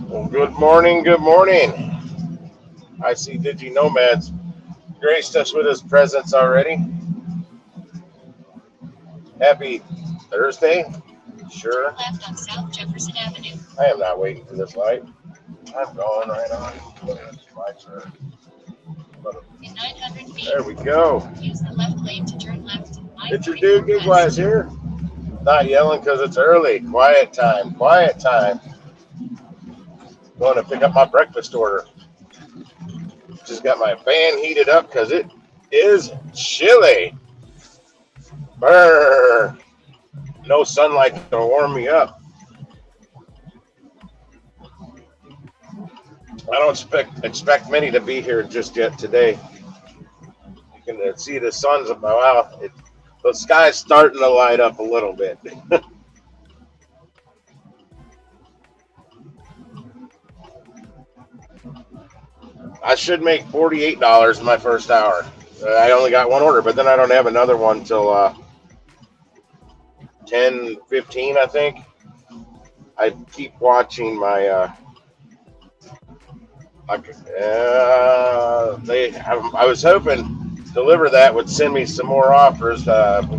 Well, good morning, good morning. I see Digi Nomads graced us with his presence already. Happy Thursday. Sure. Left on South Jefferson Avenue. I am not waiting for this light. I'm going right on. Lights are. In 900 feet. There we go. Use the left lane to turn left. It's your dude, Gigwise here. Not yelling because it's early. Quiet time. Quiet time. Going to pick up my breakfast order. Just got my fan heated up because it is chilly. Brr. No sunlight to warm me up. I don't expect many to be here just yet today. You can see the sun's about the sky's starting to light up a little bit. I should make $48 in my first hour. I only got one order, but then I don't have another one till 10:15, I think. I keep watching my. I was hoping Dlivrd that would send me some more offers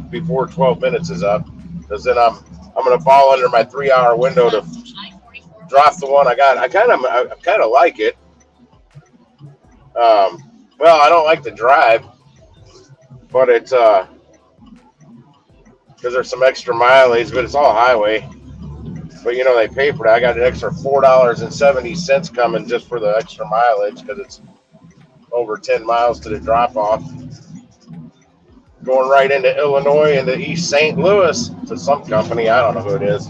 before 12 minutes is up, because then I'm gonna fall under my 3-hour window to drop the one I got. I kind of like it. Well, I don't like the drive, but it's because there's some extra mileage, but it's all highway. But you know they pay for that. I got an extra $4.70 coming just for the extra mileage because it's over 10 miles to the drop off. Going right into Illinois, into East St. Louis to some company. I don't know who it is.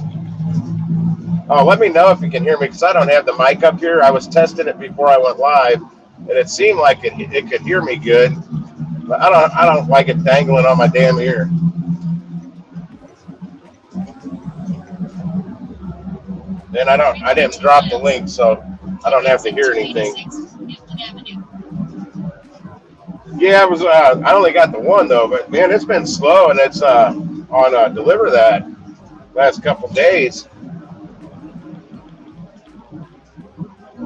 Oh, let me know if you can hear me because I don't have the mic up here. I was testing it before I went live, and it seemed like it could hear me good. But I don't like it dangling on my damn ear. And I didn't drop the link, so I don't have to hear anything. Yeah, I only got the one though, but man, it's been slow, and it's on Dlivrd that last couple days.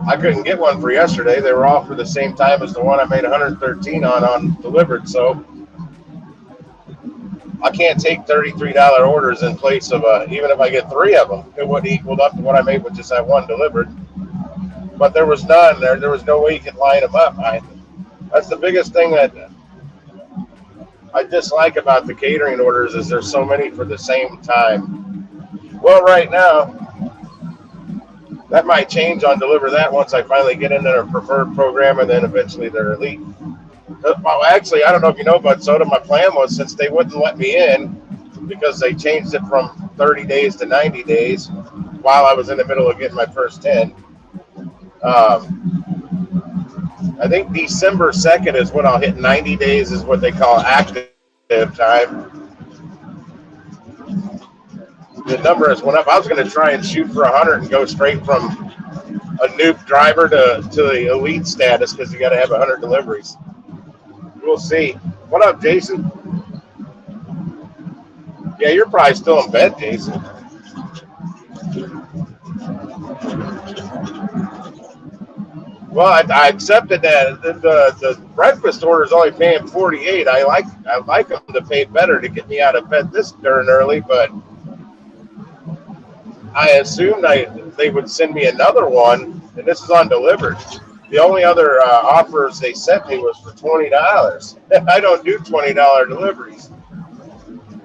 I couldn't get one for yesterday. They were all for the same time as the one I made 113 on Dlivrd, so I can't take $33 orders in place of even if I get 3 of them. It wouldn't equal up to what I made with just that one Dlivrd. But there was none. There was no way you could line them up. That's the biggest thing that I dislike about the catering orders is there's so many for the same time. Well, right now, that might change on Dlivrd that once I finally get into their preferred program and then eventually their elite. Well, actually, I don't know if you know about Soda. My plan was, since they wouldn't let me in because they changed it from 30 days to 90 days while I was in the middle of getting my first 10. I think December 2nd is when I'll hit 90 days is what they call active time. The number has went up. I was going to try and shoot for 100 and go straight from a noob driver to the elite status because you got to have 100 deliveries. We'll see. What up, Jason? Yeah, you're probably still in bed, Jason. Well, I accepted that. The breakfast order is only paying $48. I like them to pay better to get me out of bed this darn early, but I assumed they would send me another one, and this is on Dlivrd. The only other offers they sent me was for $20. I don't do $20 deliveries.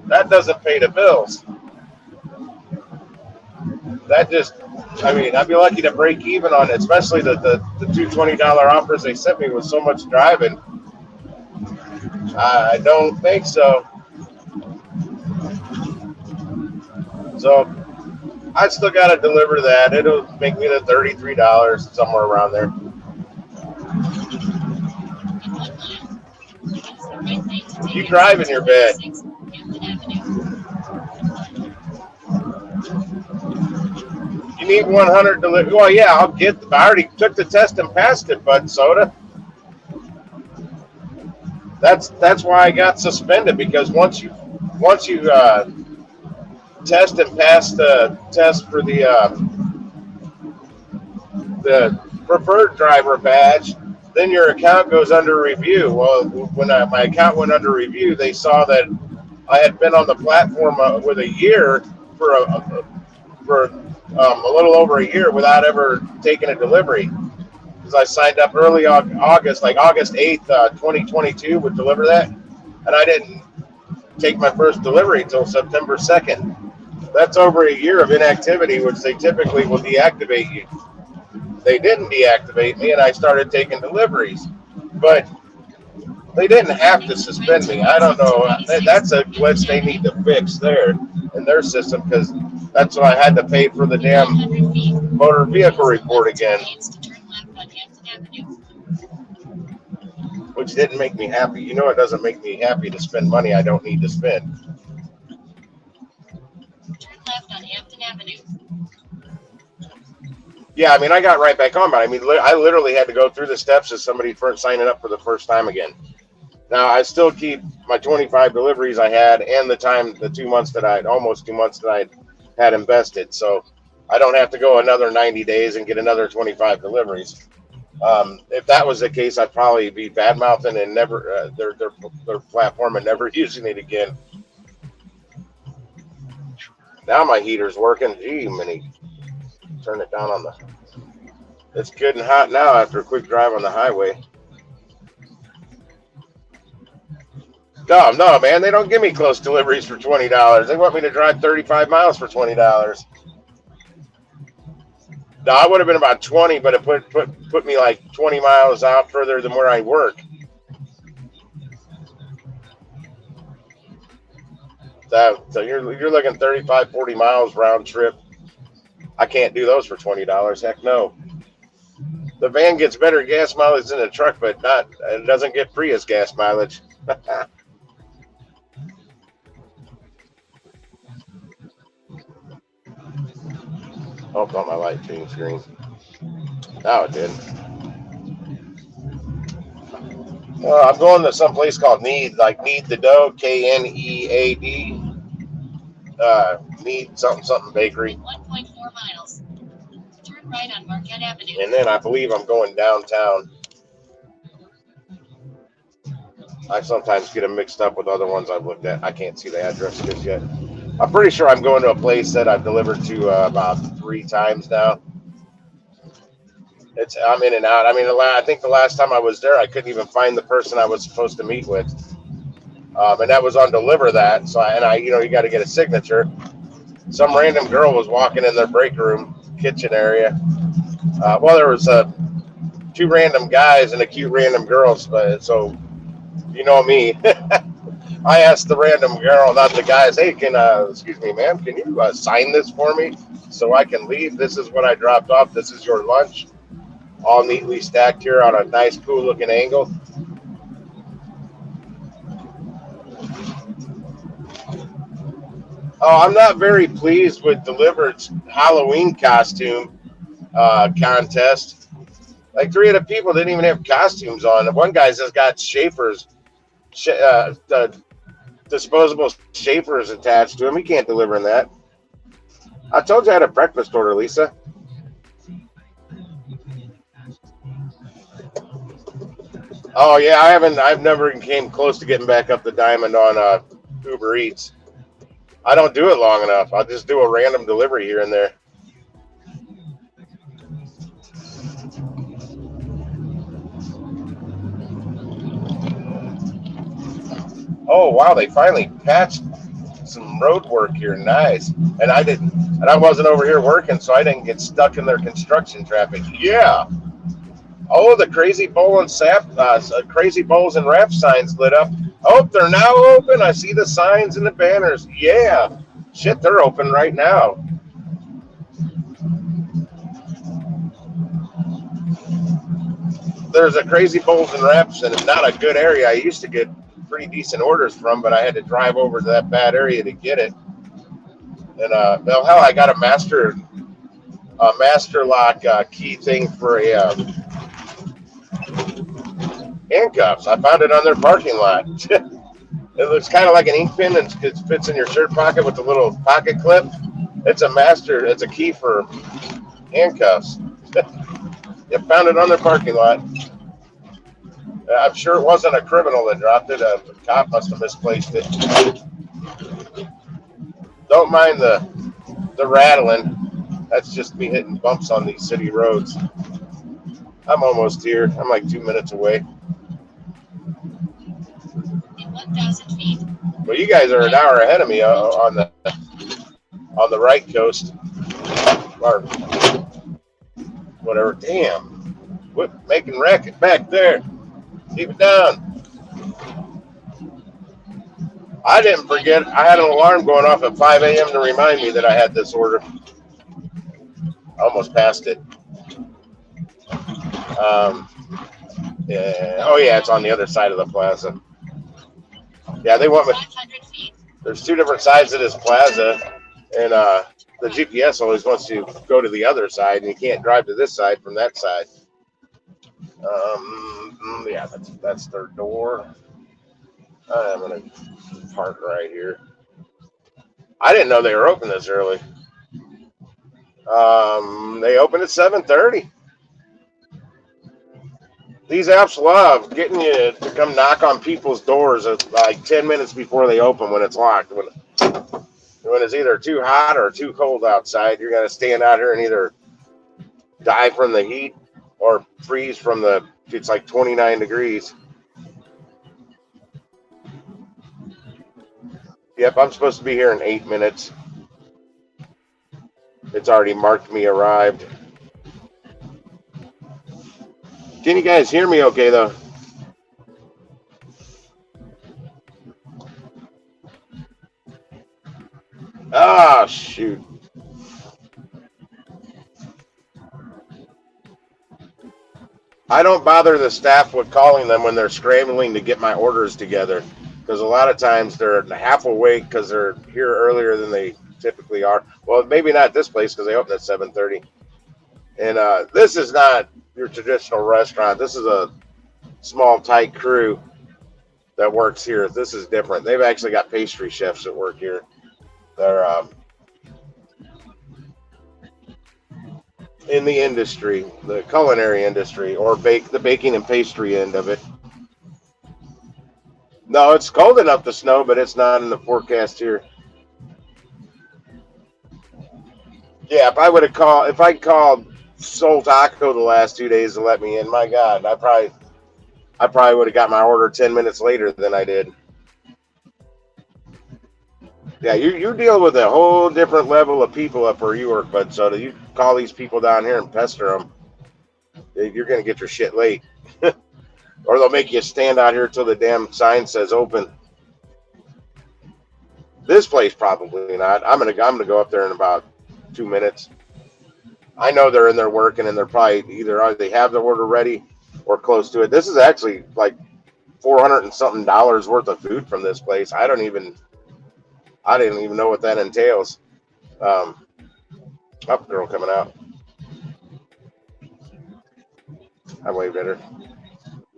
That doesn't pay the bills. That just, I mean, I'd be lucky to break even on it, especially the two $20 offers they sent me with so much driving. I don't think so. So I still got to deliver that. It'll make me the $33, somewhere around there. You drive in your bed. You need 100 delivery. Well, yeah, I already took the test and passed it, Bud Soda. That's why I got suspended, because once you test and pass the test for the preferred driver badge, then your account goes under review. Well, when my account went under review, they saw that I had been on the platform with a year for a little over a year without ever taking a delivery. Because I signed up early August, like August 8th, 2022, with Dlivrd, and I didn't take my first delivery until September 2nd. That's over a year of inactivity, which they typically will deactivate you. They didn't deactivate me, and I started taking deliveries. But they didn't have to suspend me. I don't know. That's a glitch they need to fix there in their system, because that's why I had to pay for the damn motor vehicle report again, which didn't make me happy. You know, it doesn't make me happy to spend money I don't need to spend. Turn left on Hampton Avenue. Yeah, I mean, I got right back on, but I mean, I literally had to go through the steps as somebody signing up for the first time again. Now, I still keep my 25 deliveries I had, and the 2 months that almost 2 months that I had invested. So I don't have to go another 90 days and get another 25 deliveries. If that was the case, I'd probably be bad mouthing and never their platform and never using it again. Now my heater's working. Gee, mini. Turn it down on the. It's good and hot now after a quick drive on the highway. No, man, they don't give me close deliveries for $20. They want me to drive 35 miles for $20. No, I would have been about 20, but it put me like 20 miles out further than where I work. So you're looking 35, 40 miles round trip. I can't do those for $20. Heck no. The van gets better gas mileage than the truck, but it doesn't get Prius gas mileage. Oh, thought my light changed green. Now it did. I'm going to some place called Need, like Need the Dough, Knead. Need something bakery. 1.4 miles. Turn right on Marquette Avenue. And then I believe I'm going downtown. I sometimes get them mixed up with other ones I've looked at. I can't see the address just yet. I'm pretty sure I'm going to a place that I've delivered to about 3 times now. I'm in and out. I mean, I think the last time I was there, I couldn't even find the person I was supposed to meet with, and that was on Dlivrd. So you got to get a signature. Some random girl was walking in their break room, kitchen area. There was 2 random guys and a cute random girl. So, you know me. I asked the random girl, not the guys, hey, excuse me, ma'am, can you sign this for me so I can leave? This is what I dropped off. This is your lunch. All neatly stacked here on a nice, cool-looking angle. Oh, I'm not very pleased with Dlivrd's Halloween costume contest. Like 3 of the people didn't even have costumes on. One guy's just got Schaefer's disposable Schaefer's attached to him. He can't deliver in that. I told you I had a breakfast order, Lisa. Oh yeah, I've never came close to getting back up the diamond on Uber Eats. I don't do it long enough. I'll just do a random delivery here and there. Oh wow, they finally patched some road work here. Nice. And I wasn't over here working, so I didn't get stuck in their construction traffic. Yeah. Oh, the Crazy Bowl and Crazy Bowls and Wrap signs lit up. Oh, they're now open. I see the signs and the banners. Yeah. Shit, they're open right now. There's a Crazy Bowls and Wraps, and it's not a good area. I used to get pretty decent orders from, but I had to drive over to that bad area to get it. And well, hell, I got a master lock key thing for a Handcuffs. I found it on their parking lot. It looks kind of like an ink pen, and it fits in your shirt pocket with a little pocket clip. It's a key for handcuffs. You found it on their parking lot. I'm sure it wasn't a criminal that dropped it. A cop must have misplaced it. Don't mind the rattling. That's just me hitting bumps on these city roads. I'm almost here. I'm like 2 minutes away. In 1,000 feet. Well, you guys are an hour ahead of me on the right coast, or whatever. Damn, making racket back there. Keep it down. I didn't forget. I had an alarm going off at 5 a.m. to remind me that I had this order. I almost passed it. Yeah. Oh yeah, it's on the other side of the plaza. Yeah, they want me. 500 feet. There's two different sides of this plaza, and the GPS always wants you to go to the other side, and you can't drive to this side from that side. Yeah, that's their door. I'm gonna park right here. I didn't know they were open this early. They open at 7:30. These apps love getting you to come knock on people's doors at like 10 minutes before they open when it's locked. When it's either too hot or too cold outside, you're gonna stand out here and either die from the heat or freeze from it's like 29 degrees. Yep, I'm supposed to be here in 8 minutes. It's already marked me arrived. Can you guys hear me okay, though? Ah, shoot. I don't bother the staff with calling them when they're scrambling to get my orders together, because a lot of times they're half awake because they're here earlier than they typically are. Well, maybe not this place because they open at 7:30. And this is not your traditional restaurant. This is a small, tight crew that works here. This is different. They've actually got pastry chefs that work here. They're in the industry, the culinary industry, or the baking and pastry end of it. No, it's cold enough to snow, but it's not in the forecast here. Yeah, if I called Soul Taco the last 2 days to let me in, my God, I probably would have got my order 10 minutes later than I did. Yeah, you deal with a whole different level of people up where you work, bud. So you call these people down here and pester them, you're gonna get your shit late, or they'll make you stand out here till the damn sign says open. This place probably not. I'm gonna go up there in about 2 minutes. I know they're in there working, and they're probably either they have the order ready or close to it. This is actually like $400 and something worth of food from this place. I didn't even know what that entails. Up girl coming out. I waved at her.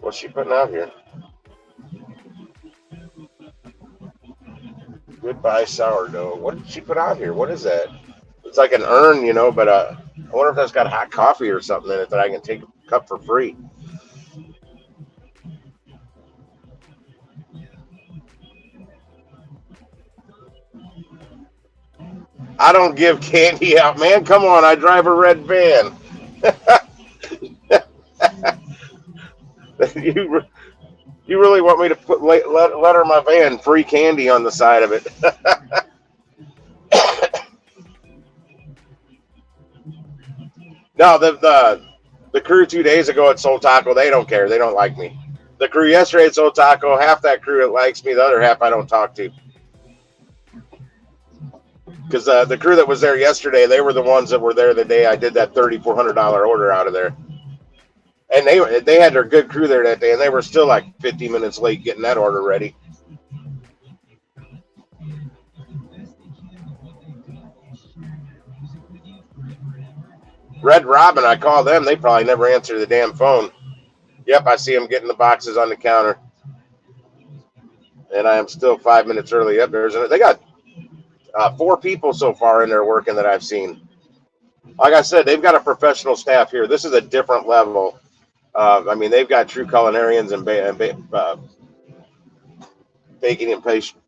What's she putting out here? Goodbye sourdough. What did she put out here? What is that? It's like an urn, but I wonder if that's got hot coffee or something in it that I can take a cup for free. I don't give candy out, man. Come on, I drive a red van. You really want me to letter my van free candy on the side of it? No, the crew 2 days ago at Soul Taco, they don't care. They don't like me. The crew yesterday at Soul Taco, half that crew that likes me, the other half I don't talk to. Because the crew that was there yesterday, they were the ones that were there the day I did that $3,400 order out of there. And they had their good crew there that day, and they were still like 50 minutes late getting that order ready. Red Robin, I call them. They probably never answer the damn phone. Yep, I see them getting the boxes on the counter, and I am still 5 minutes early. Yep, they got 4 people so far in there working that I've seen. Like I said, they've got a professional staff here. This is a different level. I mean, they've got true culinarians and baking and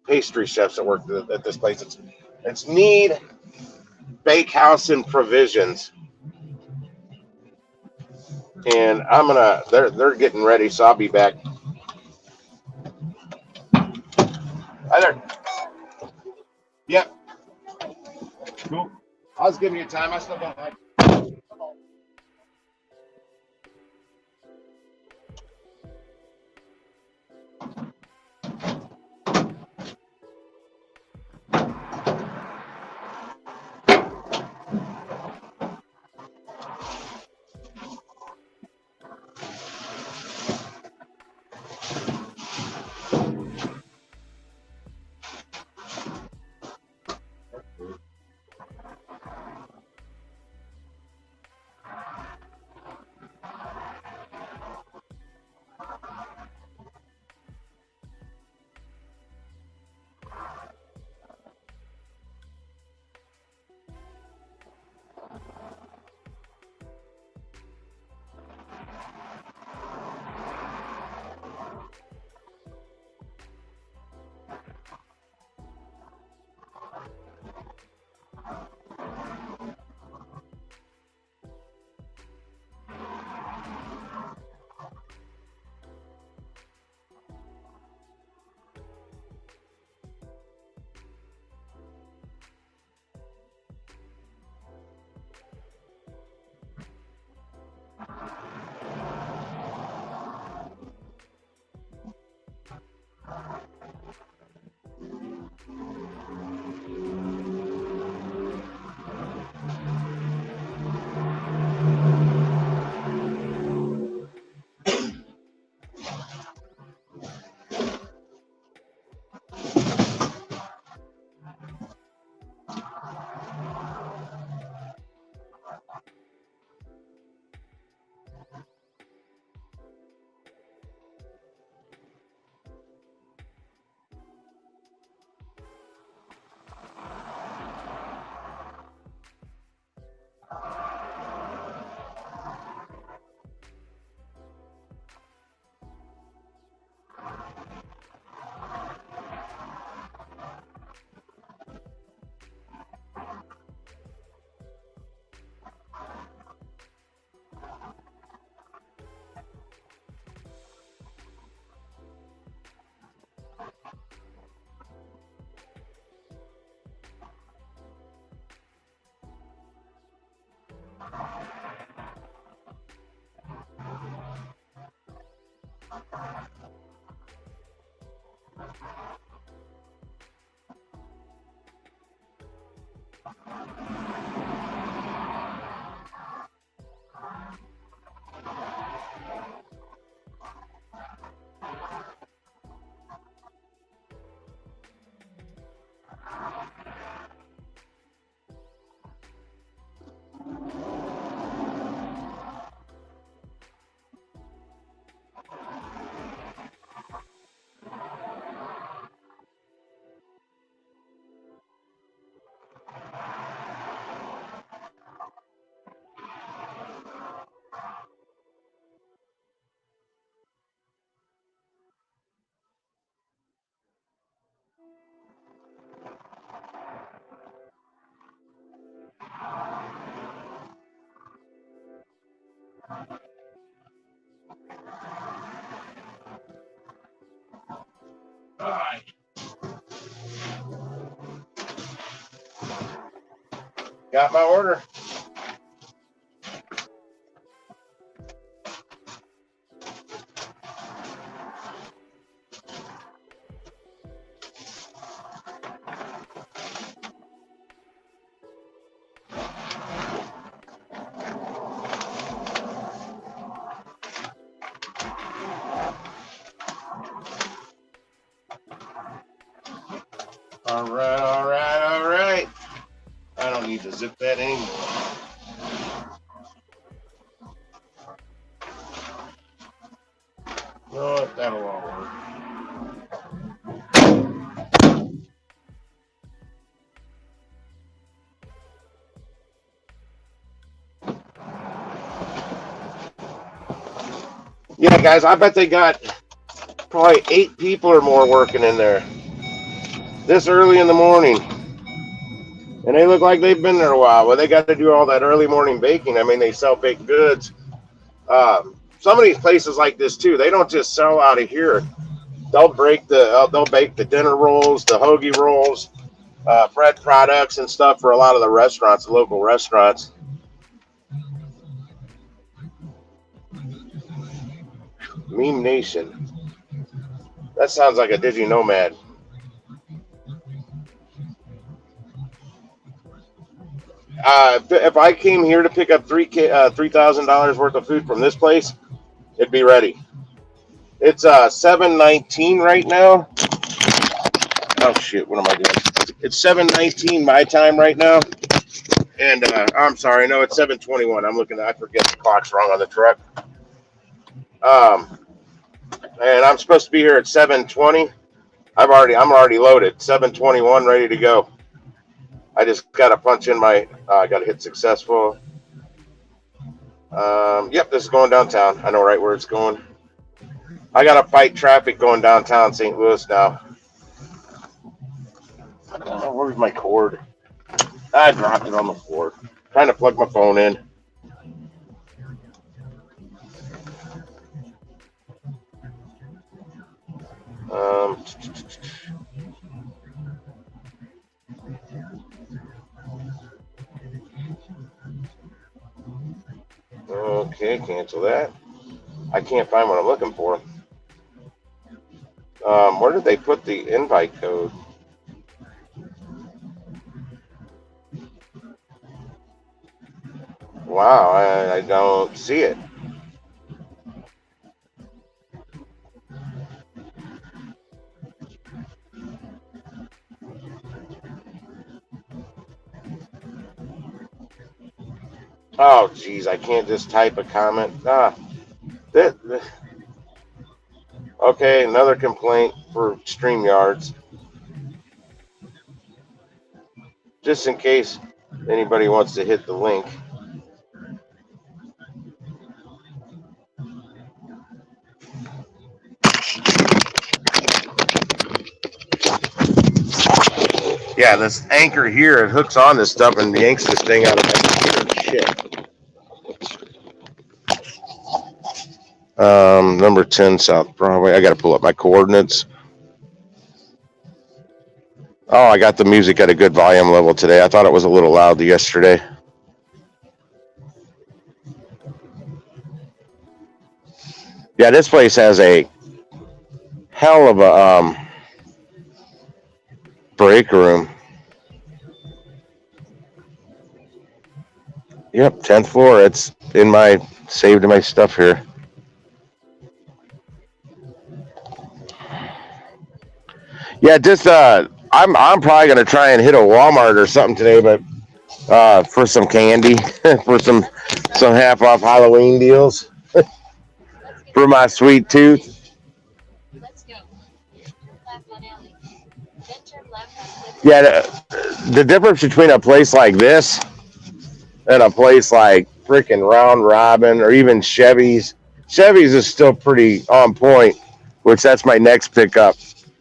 pastry chefs that work at this place. It's Need Bakehouse and Provisions, and they're getting ready, so I'll be back. Hi there. Yep. Cool. I was giving you time. I still got. All right. Got my order. All right, all right, all right. I don't need to zip that anymore. Yeah, guys, I bet they got probably 8 people or more working in there this early in the morning. And they look like they've been there a while. Well, they got to do all that early morning baking. I mean, they sell baked goods. Some of these places like this too, they don't just sell out of here. They'll bake the dinner rolls, the hoagie rolls, bread products and stuff for a lot of the restaurants, the local restaurants. Meme Nation. That sounds like a Digi Nomad. If I came here to pick up $3,000 worth of food from this place, it'd be ready. It's 7:19 right now. Oh shit! What am I doing? It's 7:19 my time right now, and I'm sorry. No, it's 7:21. I forget the clock's wrong on the truck. And I'm supposed to be here at 7:20. I'm already loaded. 7:21, ready to go. I just got to punch in I got to hit successful. Yep, this is going downtown. I know right where it's going. I got to fight traffic going downtown St. Louis now. Oh, where's my cord? I dropped it on the floor. Trying to plug my phone in. Okay, cancel that. I can't find what I'm looking for. Where did they put the invite code? Wow, I don't see it. Oh, geez, I can't just type a comment. Okay, another complaint for StreamYards. Just in case anybody wants to hit the link. Yeah, this anchor here, it hooks on this stuff and yanks this thing out of my computer. Shit. Number 10 South Broadway. I got to pull up my coordinates. Oh, I got the music at a good volume level today. I thought it was a little loud yesterday. Yeah, this place has a hell of a break room. Yep, 10th floor. It's saved in my stuff here. Yeah, just I'm probably gonna try and hit a Walmart or something today, but for some candy, for some half off Halloween deals, for my sweet tooth. Let's go. Left on alley. Then turn left on Yeah, the difference between a place like this and a place like freaking Round Robin or even Chevy's is still pretty on point, which that's my next pickup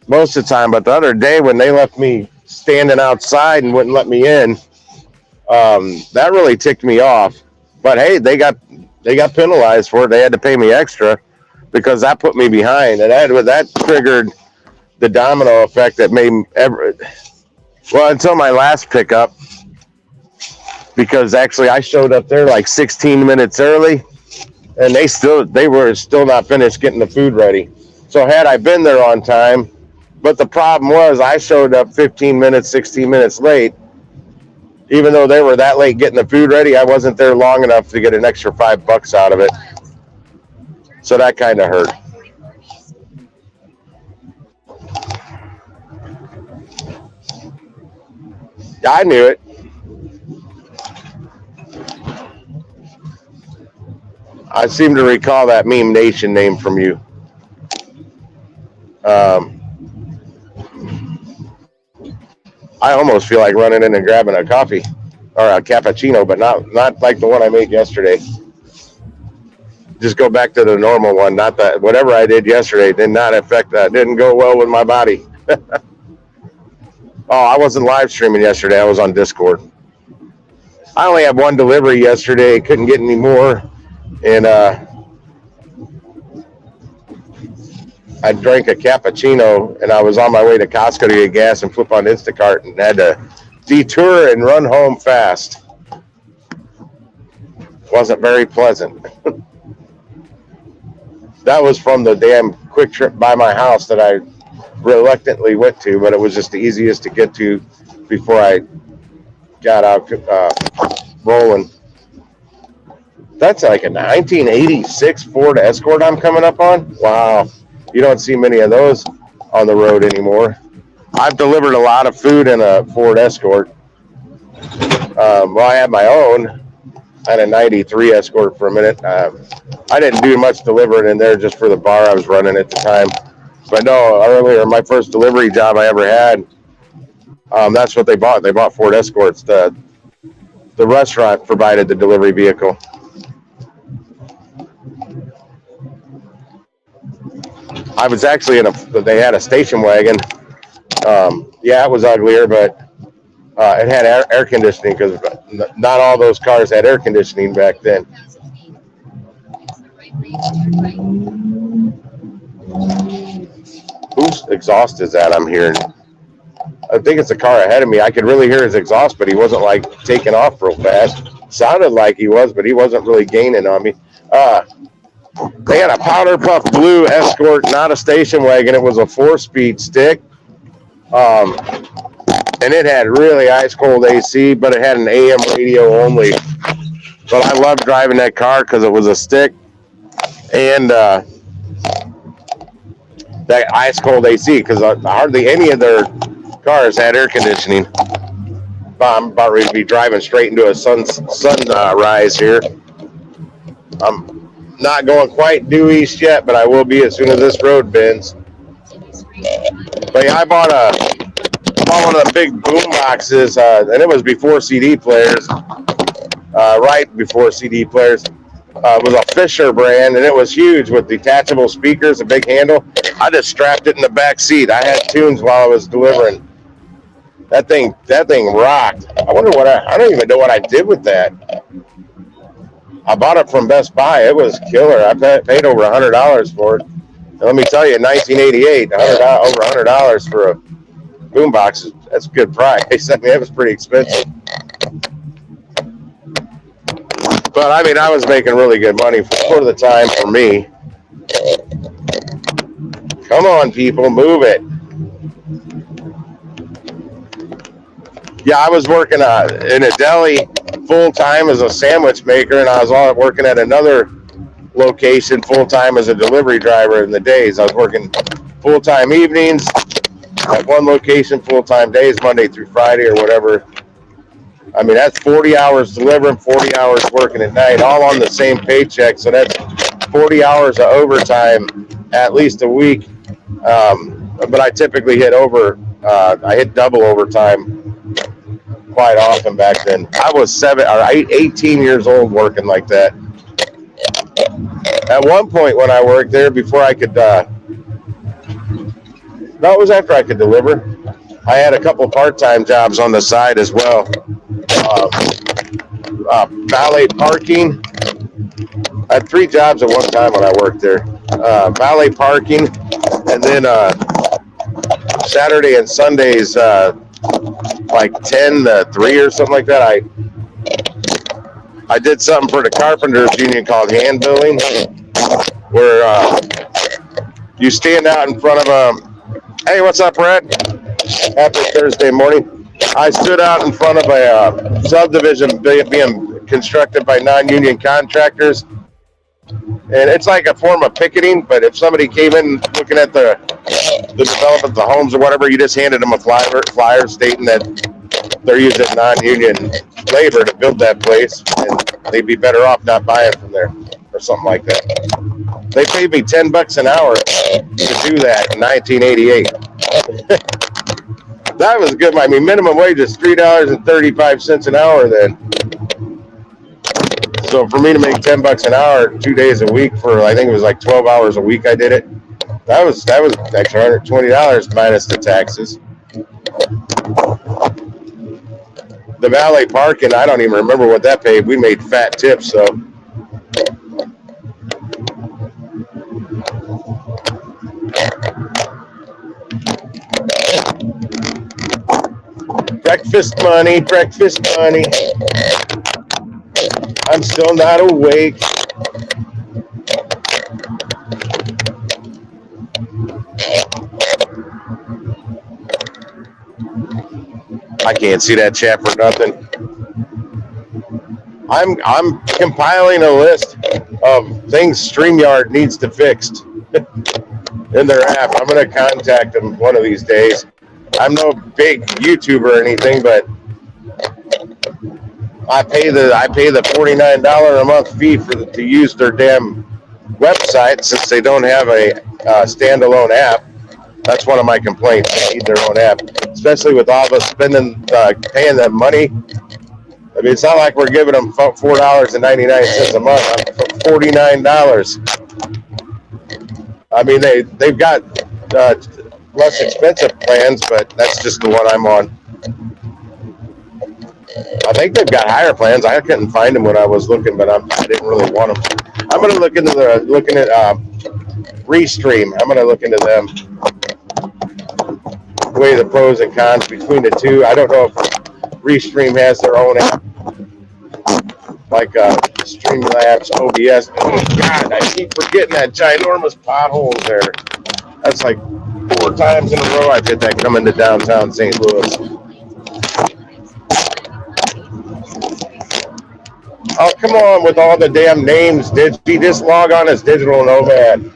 most of the time. But the other day when they left me standing outside and wouldn't let me in, that really ticked me off. But hey, they got penalized for it. They had to pay me extra because that put me behind, and that triggered the domino effect that made until my last pickup, because actually I showed up there like 16 minutes early, and they were still not finished getting the food ready. So had I been there on time, but the problem was I showed up 15 minutes, 16 minutes late. Even though they were that late getting the food ready, I wasn't there long enough to get an extra $5 out of it. So that kind of hurt. I knew it. I seem to recall that Meme Nation name from you. I almost feel like running in and grabbing a coffee or a cappuccino, but not like the one I made yesterday. just go back to the normal one. Not that whatever I did yesterday did not affect that. Didn't go well with my body. Oh, I wasn't live streaming yesterday. I was on Discord. I only had one delivery yesterday. Couldn't get any more. And I drank a cappuccino, and I was on my way to Costco to get gas and flip on InstaCart and had to detour and run home fast. Wasn't very pleasant. That was from the damn quick trip by my house that I reluctantly went to, but it was just the easiest to get to before I got out rolling. That's like a 1986 Ford Escort I'm coming up on. Wow. You don't see many of those on the road anymore. I've delivered a lot of food in a Ford Escort. Well, I had my own. I had a 93 Escort for a minute. I didn't do much delivering in there just for the bar I was running at the time. But no, earlier, my first delivery job I ever had, that's what they bought. They bought Ford Escorts. The restaurant provided the delivery vehicle. I was actually they had a station wagon. Yeah, it was uglier, but it had air conditioning because not all those cars had air conditioning back then. Whose exhaust is that I'm hearing? I think it's a car ahead of me. I could really hear his exhaust, but he wasn't like taking off real fast. Sounded like he was, but he wasn't really gaining on me. They had a powder puff blue Escort, not a station wagon. It was a 4-speed stick. And it had really ice cold AC, but it had an AM radio only. But I loved driving that car because it was a stick and that ice cold AC, because hardly any of their cars had air conditioning. I'm about ready to be driving straight into a sunrise here. I'm not going quite due east yet, but I will be as soon as this road bends. But yeah, I bought one of the big boom boxes, and it was before CD players, right before CD players. It was a Fisher brand, and it was huge with detachable speakers, a big handle. I just strapped it in the back seat. I had tunes while I was delivering. That thing rocked. I wonder I don't even know what I did with that. I bought it from Best Buy. It was killer. I paid over $100 for it. And let me tell you, in 1988, over $100 for a boombox, that's a good price. I mean, it was pretty expensive. But I mean, I was making really good money for the time for me. Come on, people, move it. Yeah, I was working in a deli full-time as a sandwich maker, and I was working at another location full-time as a delivery driver in the days. I was working full-time evenings at one location, full-time days, Monday through Friday or whatever. I mean, that's 40 hours delivering, 40 hours working at night, all on the same paycheck. So that's 40 hours of overtime at least a week. But I typically hit double overtime quite often back then. I was 18 years old working like that. At one point when I worked there, before I could, it was after I could deliver. I had a couple part-time jobs on the side as well. Valet parking. I had 3 jobs at one time when I worked there. Valet parking, and then Saturday and Sundays, like 10 to 3 or something like that. I did something for the Carpenters Union called hand billing, where you stand out in front of hey, what's up, Brett? Happy Thursday morning. I stood out in front of a subdivision being constructed by non-union contractors. And it's like a form of picketing, but if somebody came in looking at the development of the homes or whatever, you just handed them a flyer stating that they're using non-union labor to build that place, and they'd be better off not buying from there or something like that. They paid me $10 an hour to do that in 1988. That was good. I mean, minimum wage is $3.35 an hour then. So for me to make $10 an hour, 2 days a week for I think it was like 12 hours a week, I did it. That was extra $120 minus the taxes. The valet parking, I don't even remember what that paid. We made fat tips, so. Breakfast money, breakfast money. I'm still not awake. I can't see that chat for nothing. I'm compiling a list of things StreamYard needs to fix in their app. I'm gonna contact them one of these days. I'm no big YouTuber or anything, but I pay the $49 a month fee to use their damn website since they don't have a standalone app. That's one of my complaints. They need their own app, especially with all of us paying them money. I mean, it's not like we're giving them $4.99 a month. $49. I mean, they've got less expensive plans, but that's just the one I'm on. I think they've got higher plans. I couldn't find them when I was looking, but I didn't really want them. I'm going to look into looking at Restream. I'm going to look into them. Weigh the pros and cons between the two. I don't know if Restream has their own app, like Streamlabs, OBS. Oh God, I keep forgetting that ginormous pothole there. That's like 4 times in a row I've hit that coming to downtown St. Louis. Oh, come on with all the damn names, Digi. Just log on as Digital Nomad.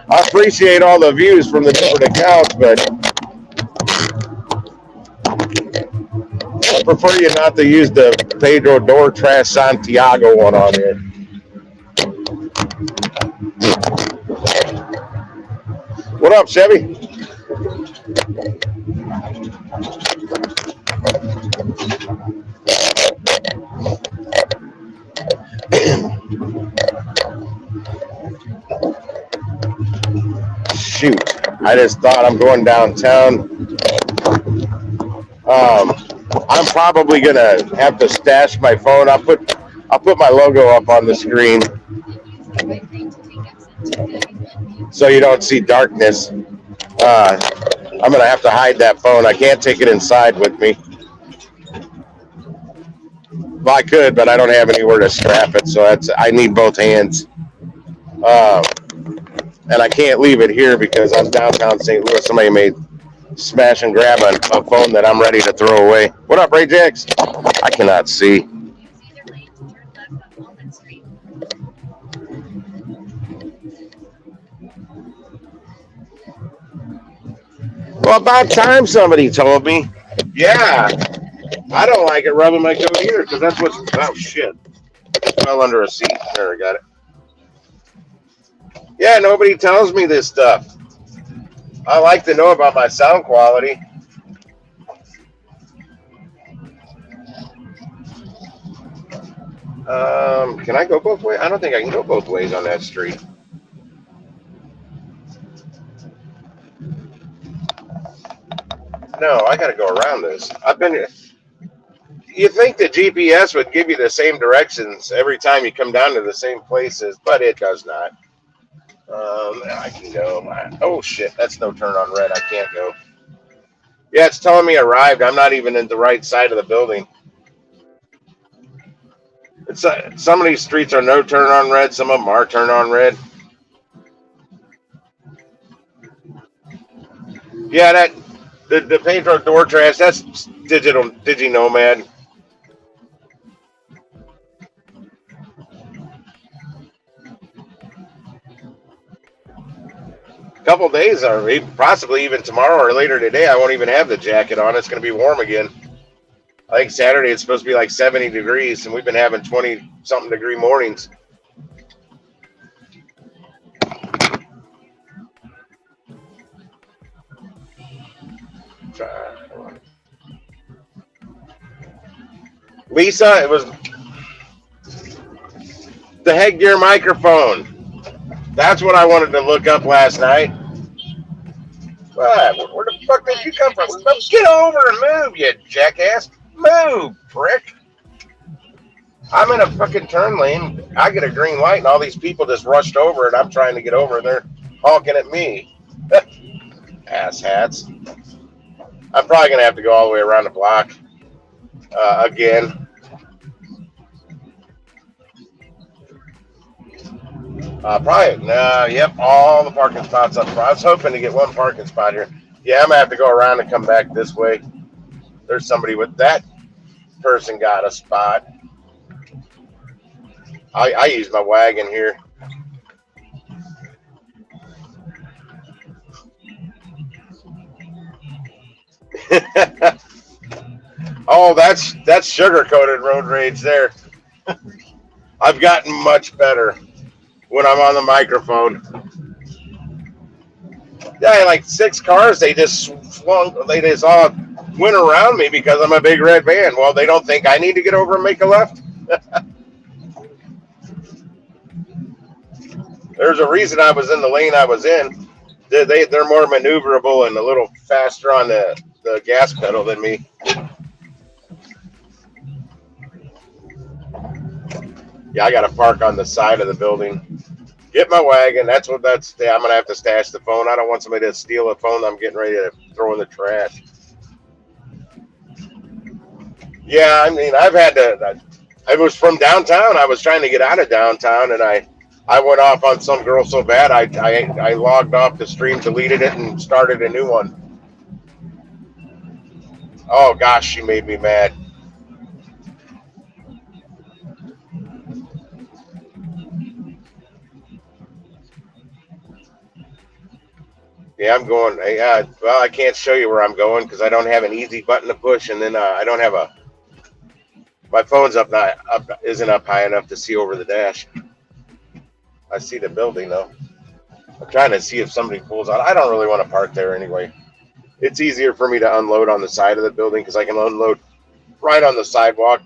I appreciate all the views from the different accounts, but I prefer you not to use the Pedro Dortrash Santiago one on here. What up, Chevy? Shoot, I just thought I'm going downtown. I'm probably gonna have to stash my phone. I'll put my logo up on the screen so you don't see darkness. I'm gonna have to hide that phone. I can't take it inside with me. Well, I could, but I don't have anywhere to strap it, so I need both hands. And I can't leave it here because I'm downtown St. Louis. Somebody may smash and grab a phone that I'm ready to throw away. What up, Ray Jax? I cannot see. Well, about time somebody told me. Yeah, I don't like it rubbing my coat either because that's what's. Oh shit! It fell under a seat. There, I got it. Yeah, nobody tells me this stuff. I like to know about my sound quality. Can I go both ways? I don't think I can go both ways on that street. No, I got to go around this. You think the GPS would give you the same directions every time you come down to the same places, but it does not. I can go. Oh shit, that's no turn on red. I can't go. Yeah, it's telling me arrived. I'm not even in the right side of the building. It's some of these streets are no turn on red. Some of them are turn on red. Yeah, the Pedro door trash. That's Digi Nomad. Couple days, or possibly even tomorrow or later today, I won't even have the jacket on. It's going to be warm again. I think Saturday it's supposed to be like 70 degrees, and we've been having 20-something degree mornings. Lisa, it was the headgear microphone. That's what I wanted to look up last night. What? Where the fuck did you come from? Get over and move, you jackass. Move, prick. I'm in a fucking turn lane. I get a green light, and all these people just rushed over, and I'm trying to get over, and they're honking at me. Ass hats. I'm probably going to have to go all the way around the block again. Yep, all the parking spots up front. I was hoping to get one parking spot here. Yeah, I'm going to have to go around and come back this way. There's somebody with that person got a spot. I use my wagon here. Oh, that's sugar-coated road rage there. I've gotten much better when I'm on the microphone. Yeah, like 6 cars, they just all went around me because I'm a big red van. Well, they don't think I need to get over and make a left. There's a reason I was in the lane I was in. They're more maneuverable and a little faster on the gas pedal than me. Yeah, I got to park on the side of the building. Get my wagon. I'm going to have to stash the phone. I don't want somebody to steal a phone I'm getting ready to throw in the trash. Yeah, I mean, I was from downtown. I was trying to get out of downtown, and I went off on some girl so bad, I logged off the stream, deleted it, and started a new one. Oh, gosh, she made me mad. Yeah, I'm going. Well, I can't show you where I'm going because I don't have an easy button to push, and then I don't have my phone's isn't up high enough to see over the dash. I see the building though. I'm trying to see if somebody pulls out. I don't really want to park there anyway. It's easier for me to unload on the side of the building because I can unload right on the sidewalk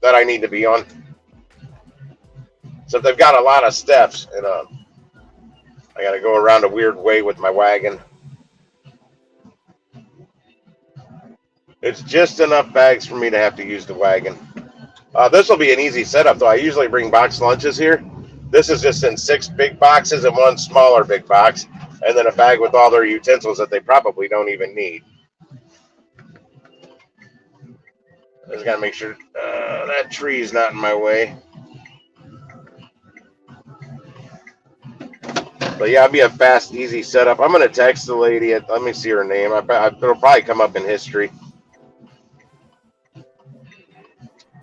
that I need to be on. So if they've got a lot of steps, and I got to go around a weird way with my wagon. It's just enough bags for me to have to use the wagon. This will be an easy setup, though. I usually bring box lunches here. This is just in 6 big boxes and 1 smaller big box, and then a bag with all their utensils that they probably don't even need. I just got to make sure that tree is not in my way. But yeah, it'll be a fast, easy setup. I'm going to text the lady. Let me see her name. It'll probably come up in history.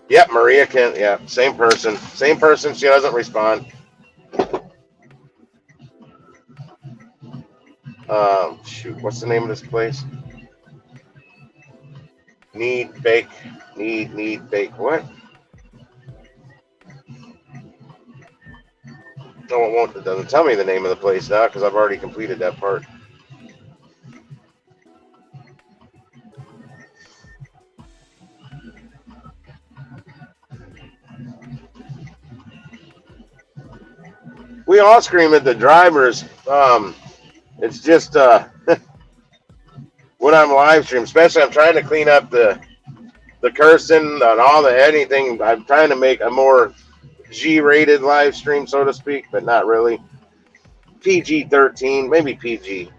Yep, Maria Kent. Yeah, same person. Same person. She doesn't respond. Shoot, what's the name of this place? Need bake. What? No, it won't. It doesn't tell me the name of the place now because I've already completed that part. We all scream at the drivers. It's just when I'm live stream, especially I'm trying to clean up the cursing and all the anything. I'm trying to make a more G-rated live stream, so to speak, but not really. PG-13, maybe PG.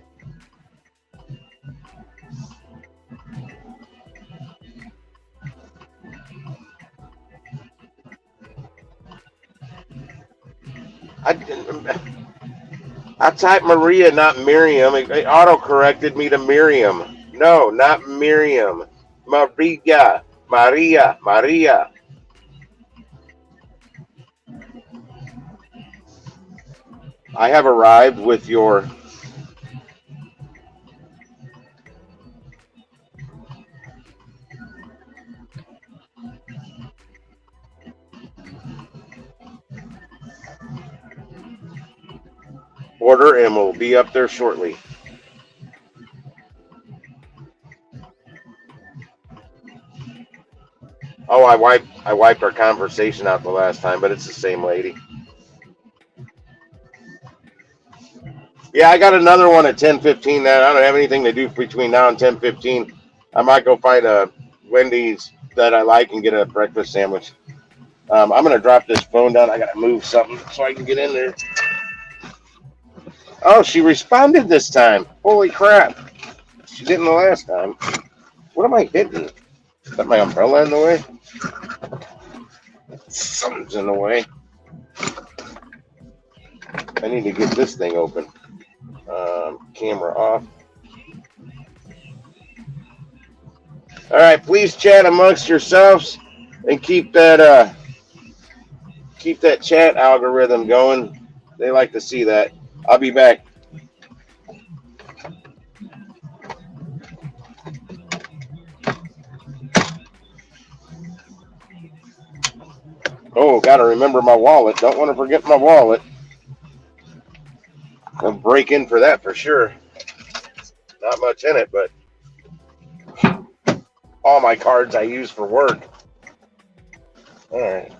I typed Maria, not Miriam. It auto-corrected me to Miriam. No, not Miriam. Maria. I have arrived with your... order, and will be up there shortly. Oh, I wiped our conversation out the last time, but it's the same lady. Yeah, I got another one at 10:15. That I don't have anything to do between now and 10:15. I might go find a Wendy's that I like and get a breakfast sandwich. I'm gonna drop this phone down. I gotta move something so I can get in there. Oh, she responded this time. Holy crap! She didn't the last time. What am I hitting? Is that my umbrella in the way? Something's in the way. I need to get this thing open. Camera off. All right, please chat amongst yourselves and keep that chat algorithm going. They like to see that. I'll be back. Oh, gotta remember my wallet. Don't want to forget my wallet. I'll break in for that for sure. Not much in it, but all my cards I use for work. All right.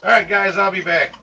All right, guys, I'll be back.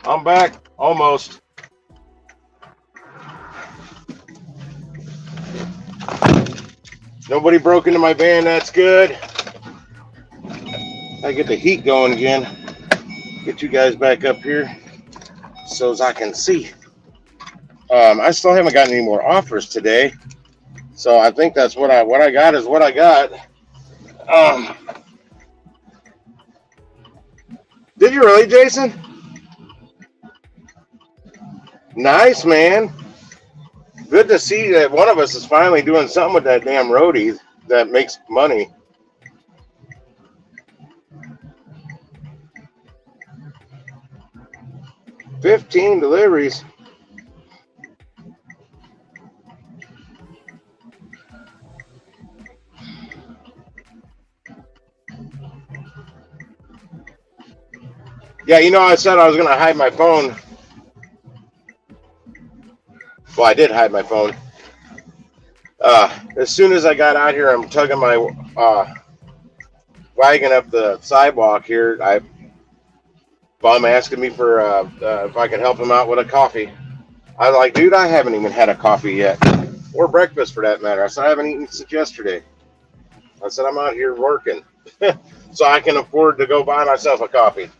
I'm back, almost. Nobody broke into my van, that's good. I get the heat going again. Get you guys back up here so as I can see. I still haven't gotten any more offers today, so I think that's what I got is what I got. Did you really, Jason? Nice, man. Good to see that one of us is finally doing something with that damn roadie that makes money. $15 deliveries. Yeah, you know, I said I was going to hide my phone. Well, I did hide my phone. As soon as I got out here, I'm tugging my wagon up the sidewalk here. Bum asking me for if I could help him out with a coffee. I was like, dude, I haven't even had a coffee yet, or breakfast for that matter. I said I haven't eaten since yesterday. I said I'm out here working, so I can afford to go buy myself a coffee.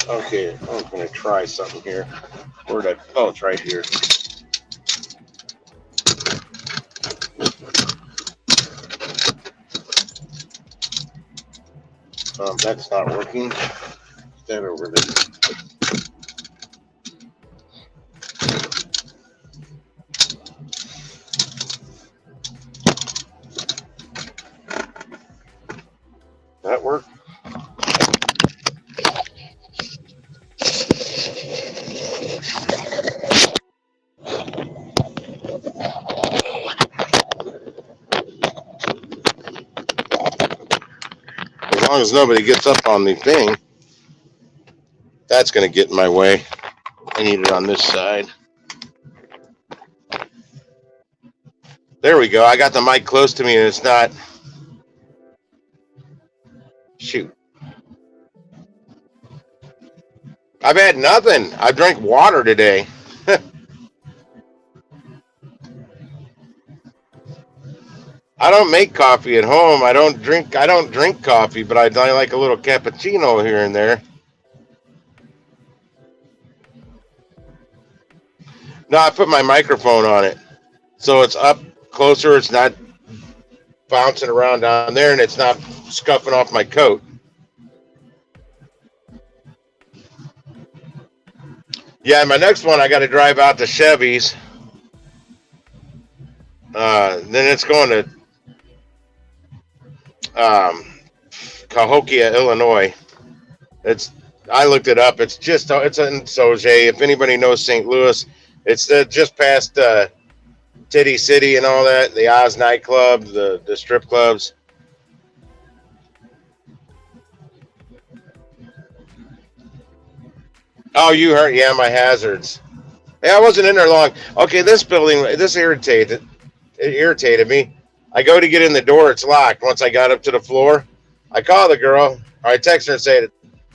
Okay, I'm gonna try something here. Where'd I? Oh, it's right here. That's not working. Put that over there. That work? As long as nobody gets up on the thing, that's going to get in my way. I need it on this side. There we go. I got the mic close to me and it's not. Shoot. I've had nothing. I drank water today. I don't make coffee at home. I don't drink coffee, but I like a little cappuccino here and there. No, I put my microphone on it, so it's up closer. It's not bouncing around down there, and it's not scuffing off my coat. Yeah, my next one, I got to drive out to Chevy's. Then it's going to Cahokia, Illinois. I looked it up. It's in Sauget. If anybody knows St. Louis, it's just past Titty City and all that. The Oz nightclub, the strip clubs. Oh, you heard? Yeah, my hazards. Yeah, I wasn't in there long. Okay, this building, it irritated me. I go to get in the door, it's locked. Once I got up to the floor, I call the girl, or I text her and say,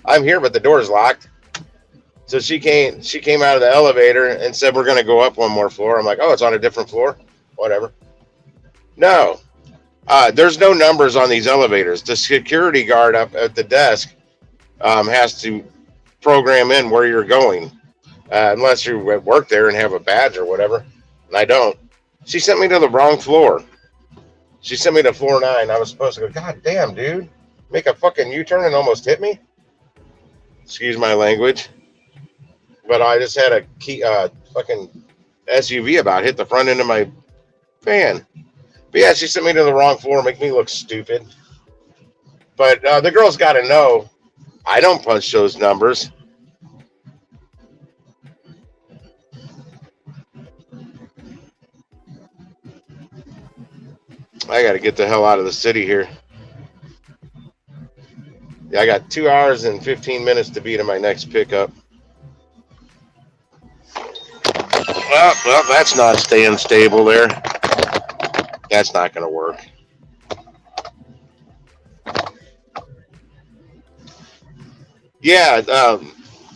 I'm here, but the door's locked. So she came out of the elevator and said, we're going to go up one more floor. I'm like, oh, it's on a different floor? Whatever. No. There's no numbers on these elevators. The security guard up at the desk has to program in where you're going, unless you work there and have a badge or whatever. And I don't. She sent me to the wrong floor. She sent me to floor 9. I was supposed to go, God damn, dude. Make a fucking U-turn and almost hit me? Excuse my language. But I just had a fucking SUV about hit the front end of my van. But yeah, she sent me to the wrong floor, make me look stupid. But the girl's got to know I don't punch those numbers. I got to get the hell out of the city here. Yeah, I got 2 hours and 15 minutes to be to my next pickup. Well, that's not staying stable there. That's not going to work. Yeah,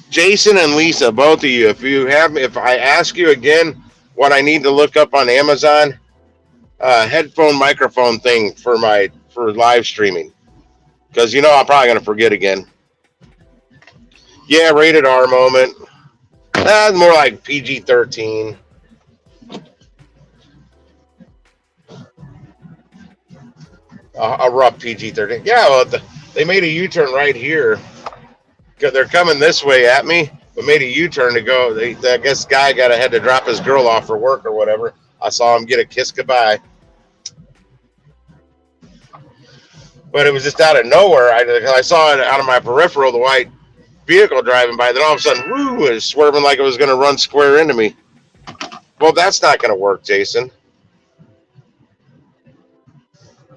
Jason and Lisa, both of you, if I ask you again what I need to look up on Amazon, headphone microphone thing for live streaming, because I'm probably going to forget again. Yeah, rated R moment. More like PG-13. A rough PG-13. Yeah, well, they made a U-turn right here. They're coming this way at me, but made a U-turn to go. I guess guy had to drop his girl off for work or whatever. I saw him get a kiss goodbye, but it was just out of nowhere. I saw it out of my peripheral, the white vehicle driving by. Then all of a sudden, woo, it was swerving like it was going to run square into me. Well, that's not going to work, Jason.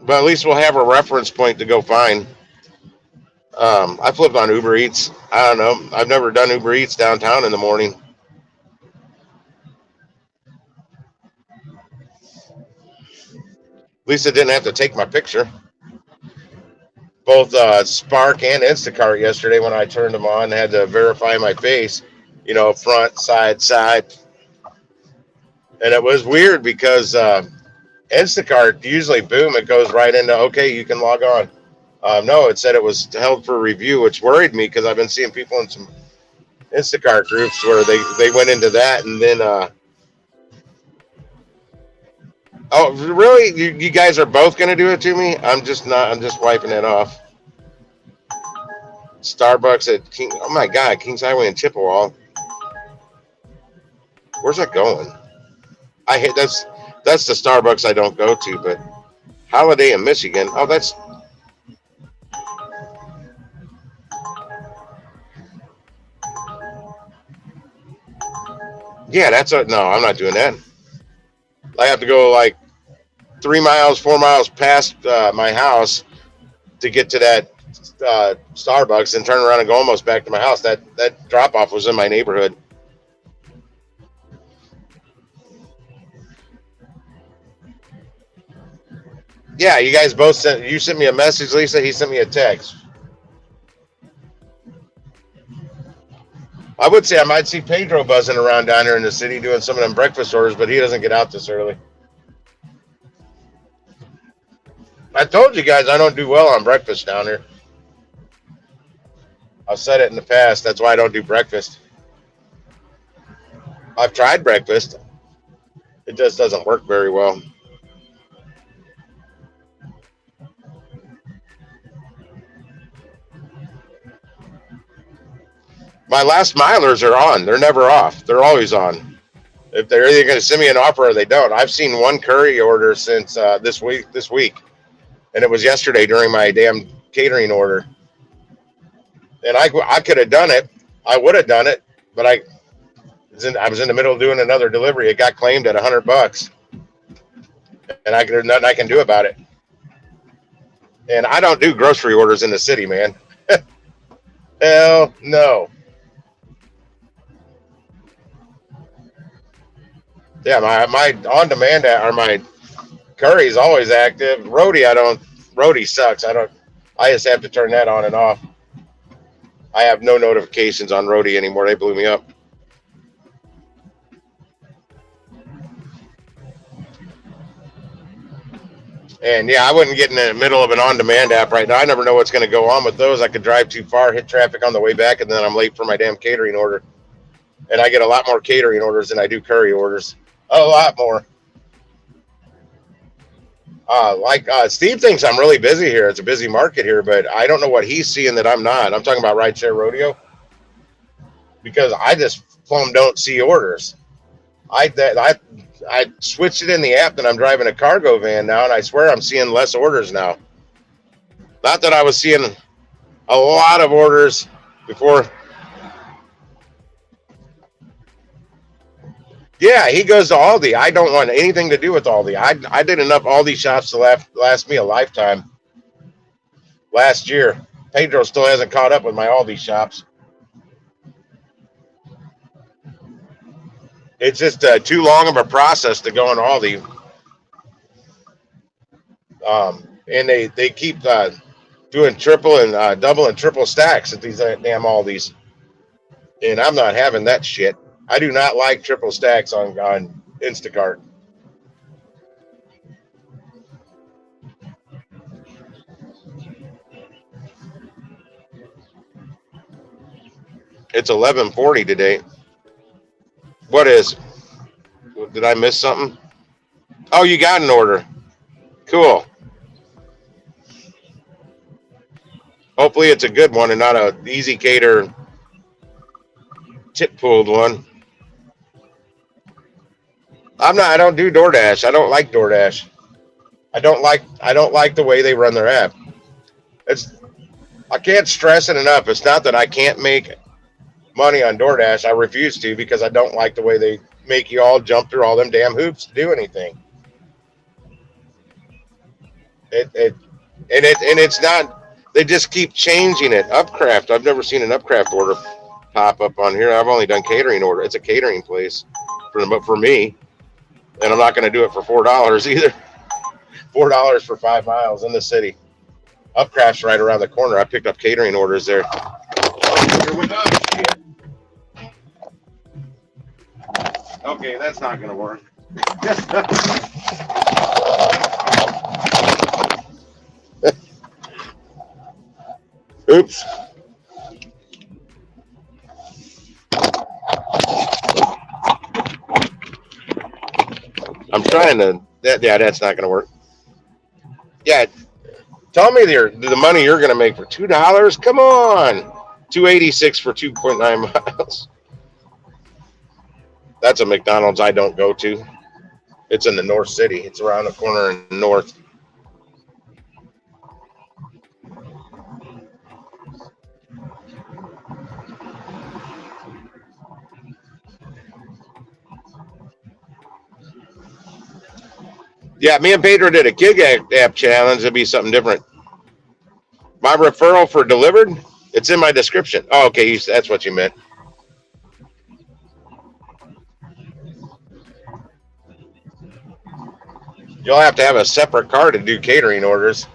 But at least we'll have a reference point to go find. I flipped on Uber Eats. I don't know. I've never done Uber Eats downtown in the morning. At least I didn't have to take my picture. Both Spark and InstaCart yesterday when I turned them on, had to verify my face, front, side. And it was weird because InstaCart usually, boom, it goes right into, okay, you can log on. No, it said it was held for review, which worried me because I've been seeing people in some Instacart groups where they went into that and then oh really, you guys are both going to do it to me? I'm just not. I'm just wiping it off. Starbucks at King. Oh my God, Kings Highway in Chippewa. Where's that going? I hate that's the Starbucks I don't go to, but Holiday in Michigan. Oh, that's yeah. No. I'm not doing that. I have to go like 3 miles, 4 miles past my house to get to that Starbucks and turn around and go almost back to my house. That drop off was in my neighborhood. Yeah, you guys both sent me a message, Lisa. He sent me a text. I would say I might see Pedro buzzing around down here in the city doing some of them breakfast orders, but he doesn't get out this early. I told you guys I don't do well on breakfast down here. I've said it in the past. That's why I don't do breakfast. I've tried breakfast. It just doesn't work very well. My last milers are on. They're never off. They're always on. If they're either going to send me an offer or they don't. I've seen one curry order since this week, and it was yesterday during my damn catering order. And I could have done it. I would have done it, but I was in the middle of doing another delivery. It got claimed at $100, and there's nothing I can do about it. And I don't do grocery orders in the city, man. Hell no. Yeah, my on demand or my curry is always active. Roadie sucks. I just have to turn that on and off. I have no notifications on Roadie anymore. They blew me up. And yeah, I wouldn't get in the middle of an on-demand app right now. I never know what's going to go on with those. I could drive too far, hit traffic on the way back, and then I'm late for my damn catering order. And I get a lot more catering orders than I do curry orders. A lot more. Steve thinks I'm really busy here. It's a busy market here, but I don't know what he's seeing that I'm not. I'm talking about Rideshare Rodeo because I just plumb don't see orders. I switched it in the app that I'm driving a cargo van now, and I swear I'm seeing less orders now. Not that I was seeing a lot of orders before. Yeah, he goes to Aldi. I don't want anything to do with Aldi. I did enough Aldi shops to last me a lifetime. Last year, Pedro still hasn't caught up with my Aldi shops. It's just too long of a process to go on Aldi. And they keep doing triple and double and triple stacks at these damn Aldis, and I'm not having that shit. I do not like triple stacks on Instacart. It's 11:40 today. What is? Did I miss something? Oh, you got an order. Cool. Hopefully it's a good one and not a EzCater tip pulled one. I don't do DoorDash. I don't like DoorDash. I don't like the way they run their app. It's I can't stress it enough. It's not that I can't make money on DoorDash. I refuse to because I don't like the way they make you all jump through all them damn hoops to do anything. It and it's not. They just keep changing it. Upcraft. I've never seen an Upcraft order pop up on here. I've only done catering order. It's a catering place for me, and I'm not going to do it for $4 either. $4 for 5 miles in the city. Upcraft's right around the corner. I picked up catering orders there. Here with us. Okay, that's not going to work. Oops. I'm trying to. That's not going to work. Yeah, tell me the money you're going to make for $2. Come on, $2.86 for 2.9 miles. That's a McDonald's I don't go to. It's in the North City. It's around the corner in the north. Yeah, me and Pedro did a gig app challenge. It'd be something different. My referral for Dlivrd, it's in my description. Oh, okay, that's what you meant. You'll have to have a separate car to do catering orders.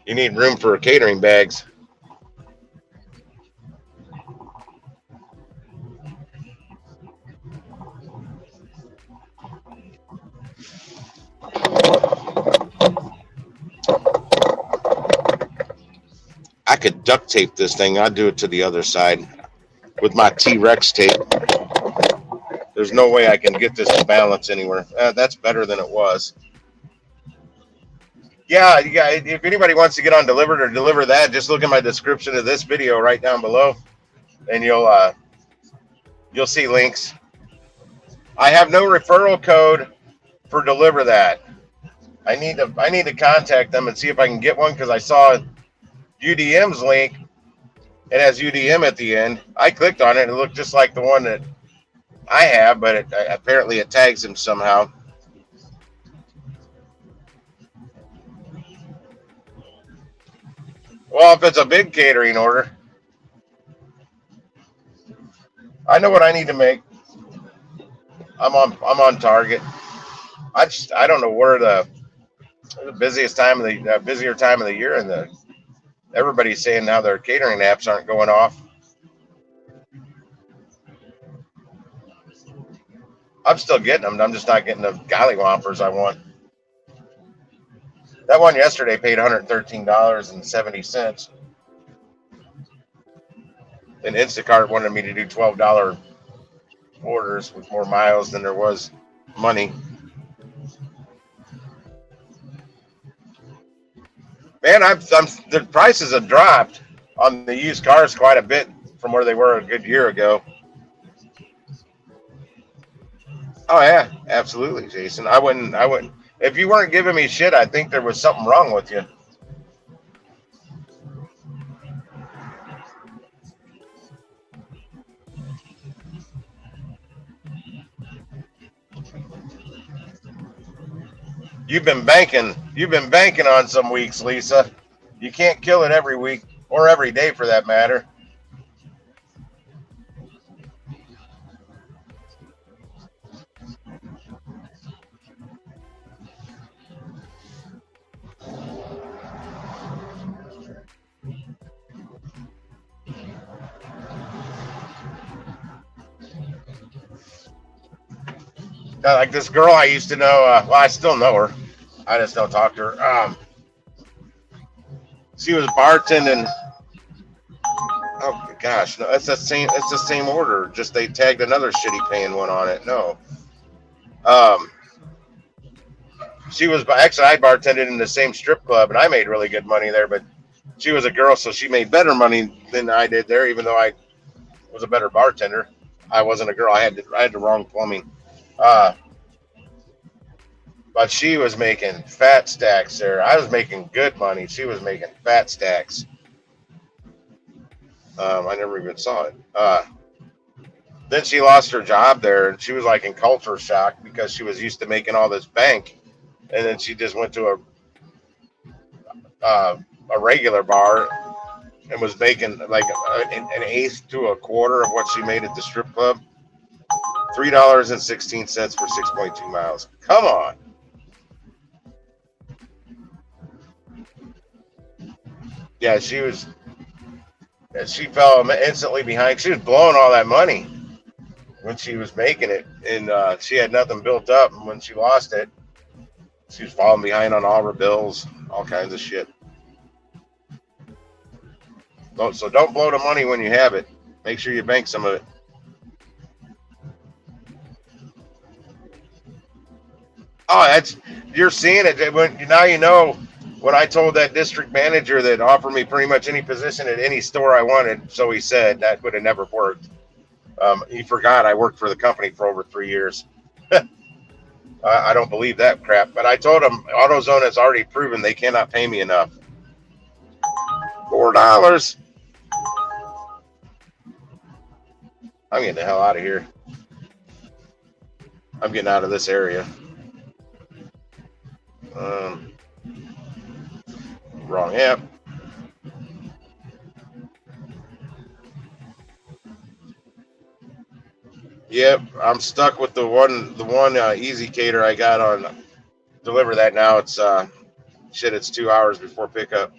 You need room for catering bags. I could duct tape this thing. I'd do it to the other side with my T-Rex tape. There's no way I can get this to balance anywhere. That's better than it was. Yeah, if anybody wants to get on Dlivrd or deliver that, just look at my description of this video right down below, and you'll see links. I have no referral code for Dlivrd that. I need to contact them and see if I can get one because I saw UDM's link. It has UDM at the end. I clicked on it and it looked just like the one that I have, but apparently it tags him somehow. Well, if it's a big catering order, I know what I need to make. I'm on target. I don't know where the busiest time of the busier time of the year, and everybody's saying now their catering apps aren't going off. I'm still getting them. I'm just not getting the gollywompers I want. That one yesterday paid $113.70. And Instacart wanted me to do $12 orders with more miles than there was money. Man, the prices have dropped on the used cars quite a bit from where they were a good year ago. Oh yeah, absolutely, Jason. I wouldn't. If you weren't giving me shit, I think there was something wrong with you. You've been banking on some weeks, Lisa. You can't kill it every week or every day for that matter. Like this girl I used to know. Well, I still know her. I just don't talk to her. She was bartending. Oh gosh, no, it's the same. It's the same order. Just they tagged another shitty paying one on it. No. Um, she was actually I bartended in the same strip club, and I made really good money there. But she was a girl, so she made better money than I did there, even though I was a better bartender. I wasn't a girl. I had the wrong plumbing. But she was making fat stacks there. I was making good money. She was making fat stacks. I never even saw it. Then she lost her job there, and she was like in culture shock because she was used to making all this bank, and then she just went to a regular bar and was making like an eighth to a quarter of what she made at the strip club. $3.16 for 6.2 miles. Come on. Yeah, she fell instantly behind. She was blowing all that money when she was making it, and she had nothing built up. And when she lost it, she was falling behind on all her bills, all kinds of shit. So don't blow the money when you have it. Make sure you bank some of it. Oh, you're seeing it. Now you know. When I told that district manager that offered me pretty much any position at any store I wanted, so he said that would have never worked. He forgot I worked for the company for over 3 years. I don't believe that crap. But I told him AutoZone has already proven they cannot pay me enough. $4. I'm getting the hell out of here. I'm getting out of this area. Wrong app. Yep, I'm stuck with the one EzCater I got on Dlivrd that now. It's it's 2 hours before pickup.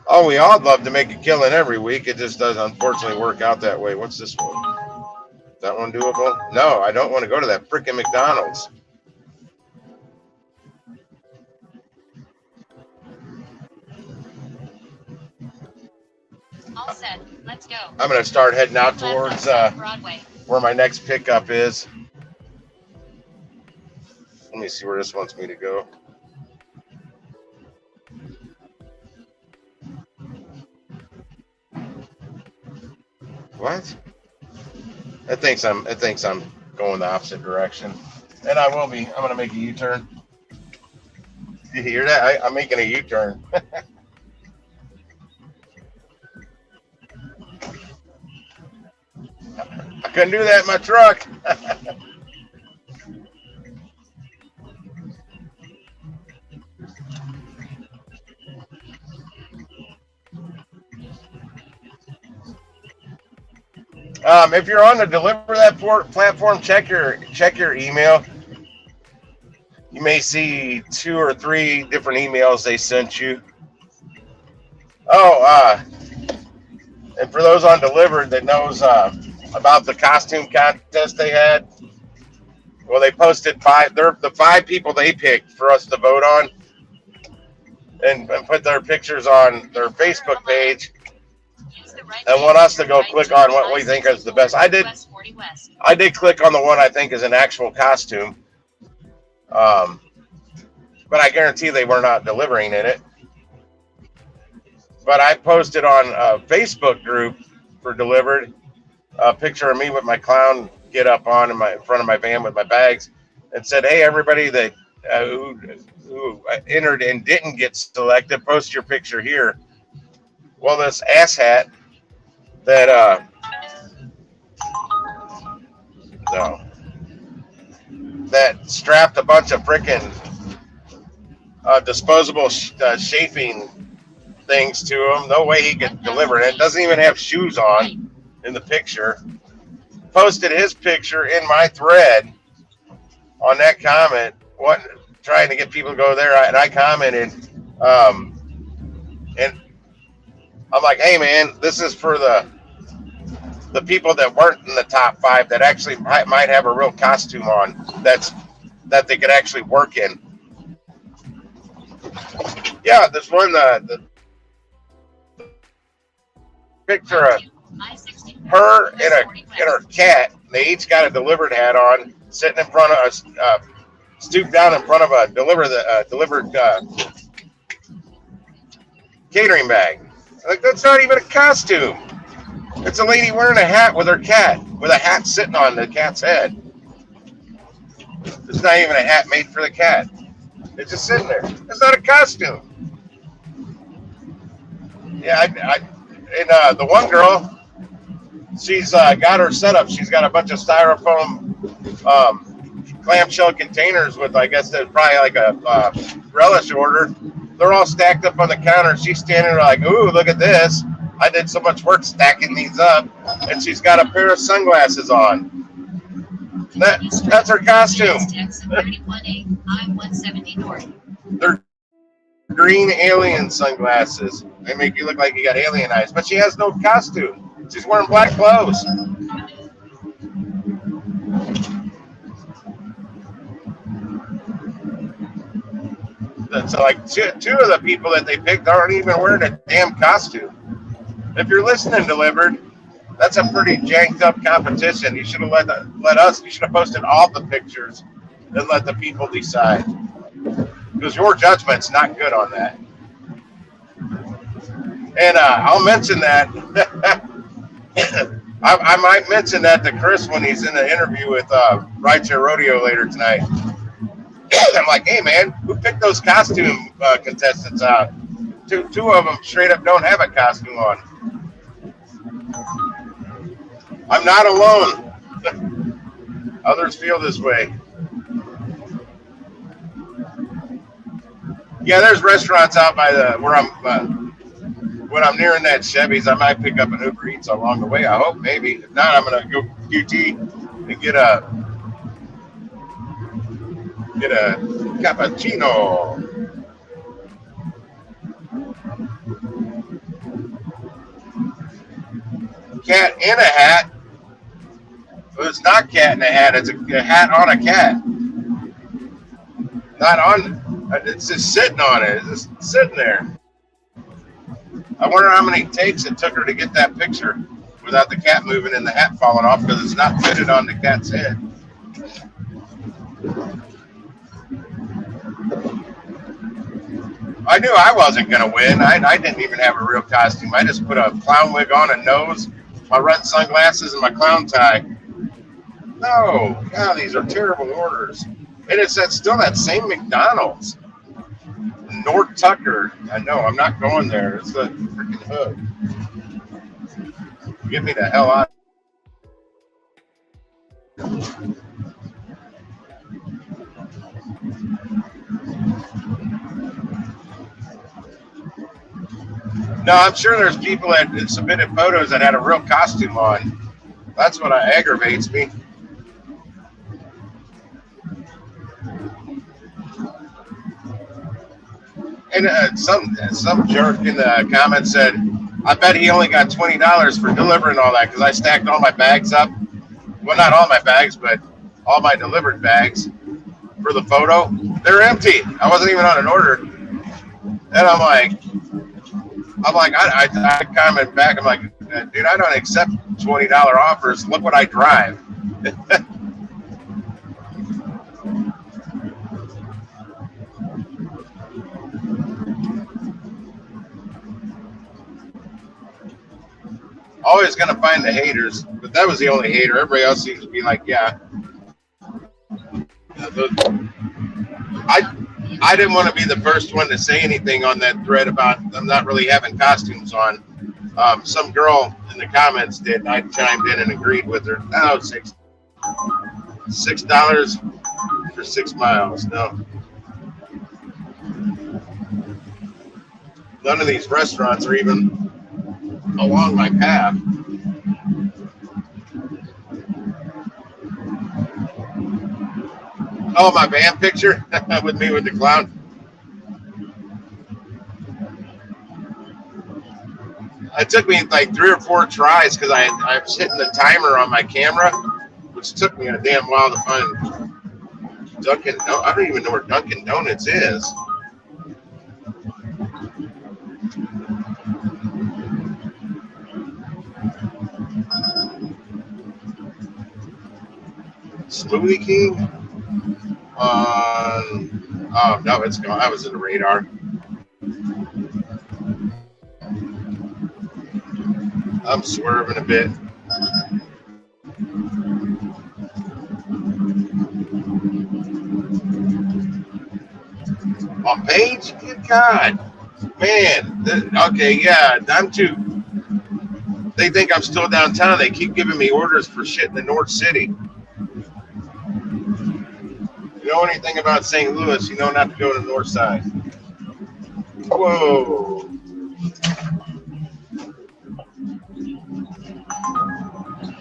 Oh, we all love to make a killing every week. It just does unfortunately work out that way. What's this one? Is that one doable? No, I don't want to go to that frickin' McDonald's. All set. Let's go. I'm going to start heading out towards where my next pickup is. Let me see where this wants me to go. What? It thinks I'm going the opposite direction, and I will be. I'm going to make a U-turn. You hear that? I'm making a U-turn. I couldn't do that in my truck. If you're on the Dlivrd platform, check your email. You may see 2 or 3 different emails they sent you. Oh, and for those on Dlivrd that knows about the costume contest they had, well, they posted 5. They're the 5 people they picked for us to vote on, and put their pictures on their Facebook page. And want us to go click on what we think is the best. I did click on the one I think is an actual costume, but I guarantee they were not delivering in it. But I posted on a Facebook group for Dlivrd a picture of me with my clown get up on in front of my van with my bags, and said, "Hey, everybody that who entered and didn't get selected, post your picture here." Well, this asshat that that strapped a bunch of frickin' disposable chafing things to him. No way he could deliver it. It doesn't even have shoes on in the picture. Posted his picture in my thread on that comment. What trying to get people to go there, and I commented, and I'm like, hey man, this is for the people that weren't in the top 5 that actually might have a real costume on that they could actually work in. Yeah, there's one the picture of her and her cat. They each got a Dlivrd hat on, sitting in front of us, stooped down in front of a Dlivrd catering bag. Like, that's not even a costume. It's a lady wearing a hat with her cat, with a hat sitting on the cat's head. It's not even a hat made for the cat. It's just sitting there. It's not a costume. Yeah, and the one girl, she's got her setup. She's got a bunch of styrofoam clamshell containers with, I guess, there's probably like a relish order. They're all stacked up on the counter. She's standing there like, ooh, look at this. I did so much work stacking these up. And she's got a pair of sunglasses on. That's her costume. They're green alien sunglasses. They make you look like you got alien eyes. But she has no costume. She's wearing black clothes. So like two of the people that they picked aren't even wearing a damn costume. If you're listening, Dlivrd, that's a pretty janked up competition. You should have let us. You should have posted all the pictures and let the people decide. Because your judgment's not good on that. And I'll mention that. I might mention that to Chris when he's in the interview with Rideshare Rodeo later tonight. I'm like, hey man, who picked those costume contestants out? Two of them straight up don't have a costume on. I'm not alone. Others feel this way. Yeah, there's restaurants out by where I'm when I'm nearing that Chevy's. I might pick up an UberEats along the way. I hope, maybe. If not, I'm gonna go QT and get a cappuccino. Cat in a hat. Well, it's not cat in a hat. It's a hat on a cat. Not on. It's just sitting on it. It's just sitting there. I wonder how many takes it took her to get that picture without the cat moving and the hat falling off because it's not fitted on the cat's head. I knew I wasn't going to win. I didn't even have a real costume. I just put a clown wig on, a nose, my red sunglasses, and my clown tie. No, God, these are terrible orders. And it's still that same McDonald's. North Tucker. I know, I'm not going there. It's the freaking hood. Get me the hell out. No, I'm sure there's people that submitted photos that had a real costume on. That's what aggravates me. And some jerk in the comments said, I bet he only got $20 for delivering all that because I stacked all my bags up. Well, not all my bags, but all my Dlivrd bags for the photo. They're empty. I wasn't even on an order. And I'm like, I comment back. I'm like, dude, I don't accept $20 offers. Look what I drive. Always going to find the haters, but that was the only hater. Everybody else seems to be like, yeah. I didn't want to be the first one to say anything on that thread about them not really having costumes on. Some girl in the comments did, and I chimed in and agreed with her. Oh, $6 for 6 miles. No. None of these restaurants are even along my path. Oh, my van picture with me with the clown. It took me like 3 or 4 tries because I was hitting the timer on my camera, which took me a damn while to find Dunkin'. No, I don't even know where Dunkin' Donuts is. Smoothie King? Oh, no, it's gone. I was in the radar. I'm swerving a bit. On page? Good God. Man. Okay, yeah, I'm too. They think I'm still downtown. They keep giving me orders for shit in the North City. You know anything about St. Louis, you know not to go to the north side. Whoa.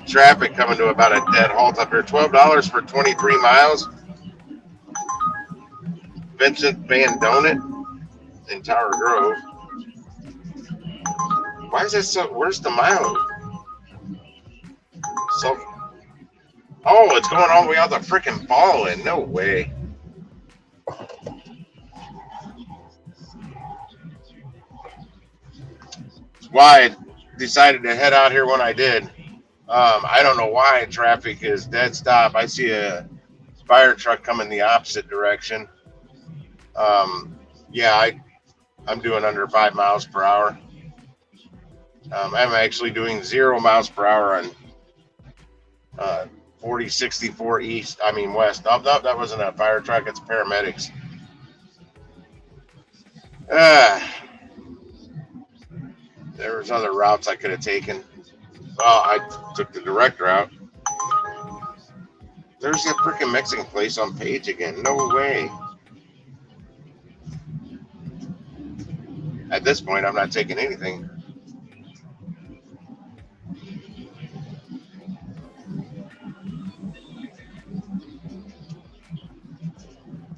Traffic coming to about a dead halt up here. $12 for 23 miles. Vincent Van Donut in Tower Grove. Why is that so? Where's the mileage? So, oh, it's going all the way out the freaking Ballin. No way. Why I decided to head out here when I did. I don't know why traffic is dead stop. I see a fire truck coming the opposite direction. Yeah, I'm doing under 5 miles per hour. I'm actually doing 0 miles per hour on 4064 east. I mean west. Oh, no, that wasn't a fire truck. It's paramedics. There was other routes I could have taken. Well, I took the direct route. There's that freaking Mexican place on page again. No way. At this point, I'm not taking anything.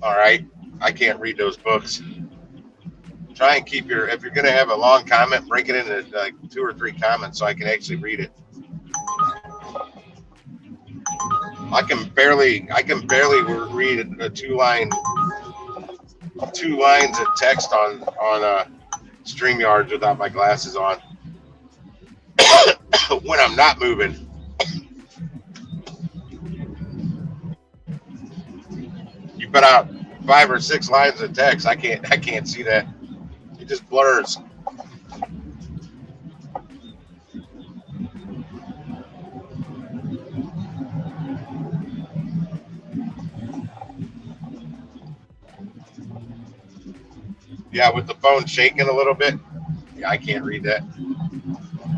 All right. I can't read those books. Try and keep if you're going to have a long comment, break it into like 2 or 3 comments so I can actually read it. I can barely read a 2 lines of text on StreamYard without my glasses on. When I'm not moving. You put out 5 or 6 lines of text. I can't see that. It just blurs. Yeah, with the phone shaking a little bit. Yeah, I can't read that.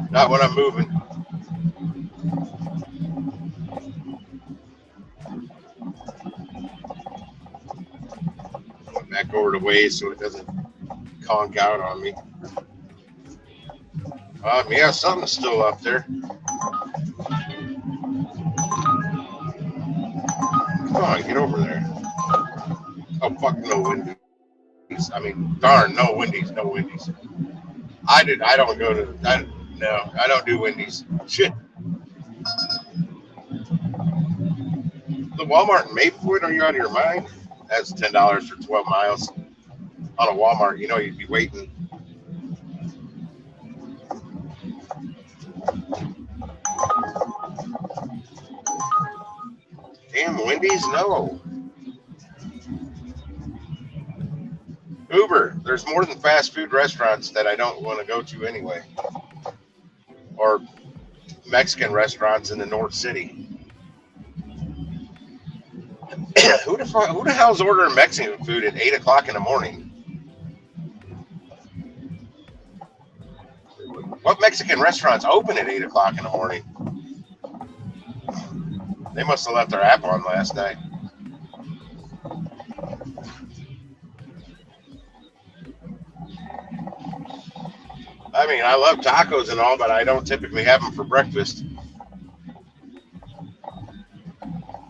Not when I'm moving. Going back over the ways so it doesn't conk out on me. Yeah, something's still up there. Come on, get over there. Oh, fuck, no Wendy's. I mean, darn, no Wendy's. I don't go to, no, I don't do Wendy's. Shit. The Walmart in Maplewood, are you out of your mind? That's $10 for 12 miles. On a Walmart, you know you'd be waiting. Damn, Wendy's? No. Uber. There's more than fast food restaurants that I don't want to go to anyway. Or Mexican restaurants in the North City. Who the hell's ordering Mexican food at 8 o'clock in the morning? What Mexican restaurants open at 8 o'clock in the morning? They must have left their app on last night. I mean, I love tacos and all, but I don't typically have them for breakfast.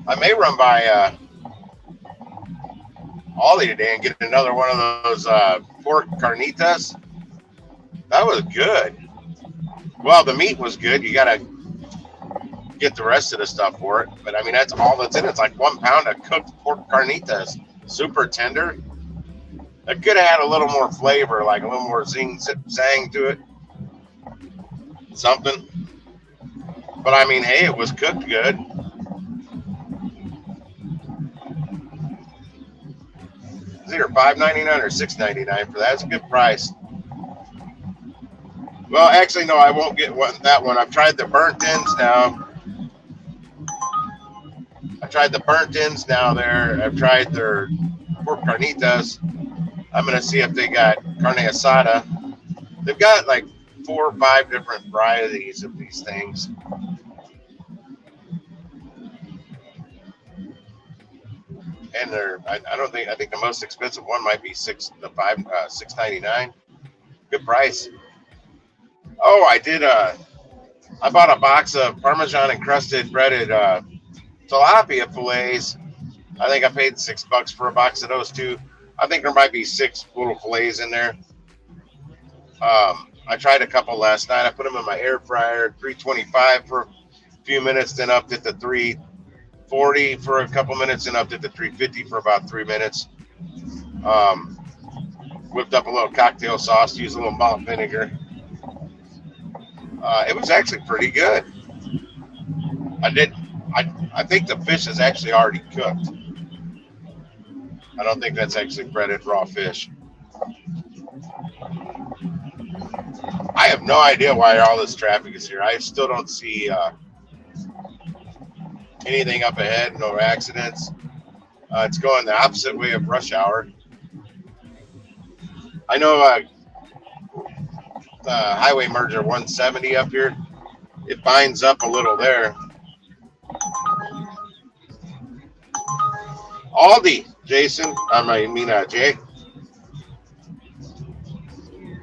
I may run by Aldi today and get another one of those pork carnitas. That was good. Well, the meat was good. You gotta get the rest of the stuff for it. But I mean, that's all that's in it. It's like 1 pound of cooked pork carnitas, super tender. It could have had a little more flavor, like a little more zing, zang to it, something. But I mean, hey, it was cooked good. It's either $5.99 or $6.99 for that. It's a good price. Well, actually, no, I won't get that one. I've tried the burnt ends now. I've tried their pork carnitas. I'm going to see if they got carne asada. They've got like 4 or 5 different varieties of these things. And I think the most expensive one might be $6.99. Good price. Oh, I bought a box of Parmesan encrusted breaded tilapia fillets. I think I paid $6 for a box of those too. I think there might be 6 little fillets in there. I tried a couple last night. I put them in my air fryer, 325 for a few minutes, then upped it to 340 for a couple minutes, and upped it to 350 for about 3 minutes. Whipped up a little cocktail sauce, used a little malt vinegar. It was actually pretty good. I think the fish is actually already cooked. I don't think that's actually breaded raw fish. I have no idea why all this traffic is here. I still don't see anything up ahead, no accidents. It's going the opposite way of rush hour. I know the highway merger 170 up here, it binds up a little there. Aldi, Jason, Jay.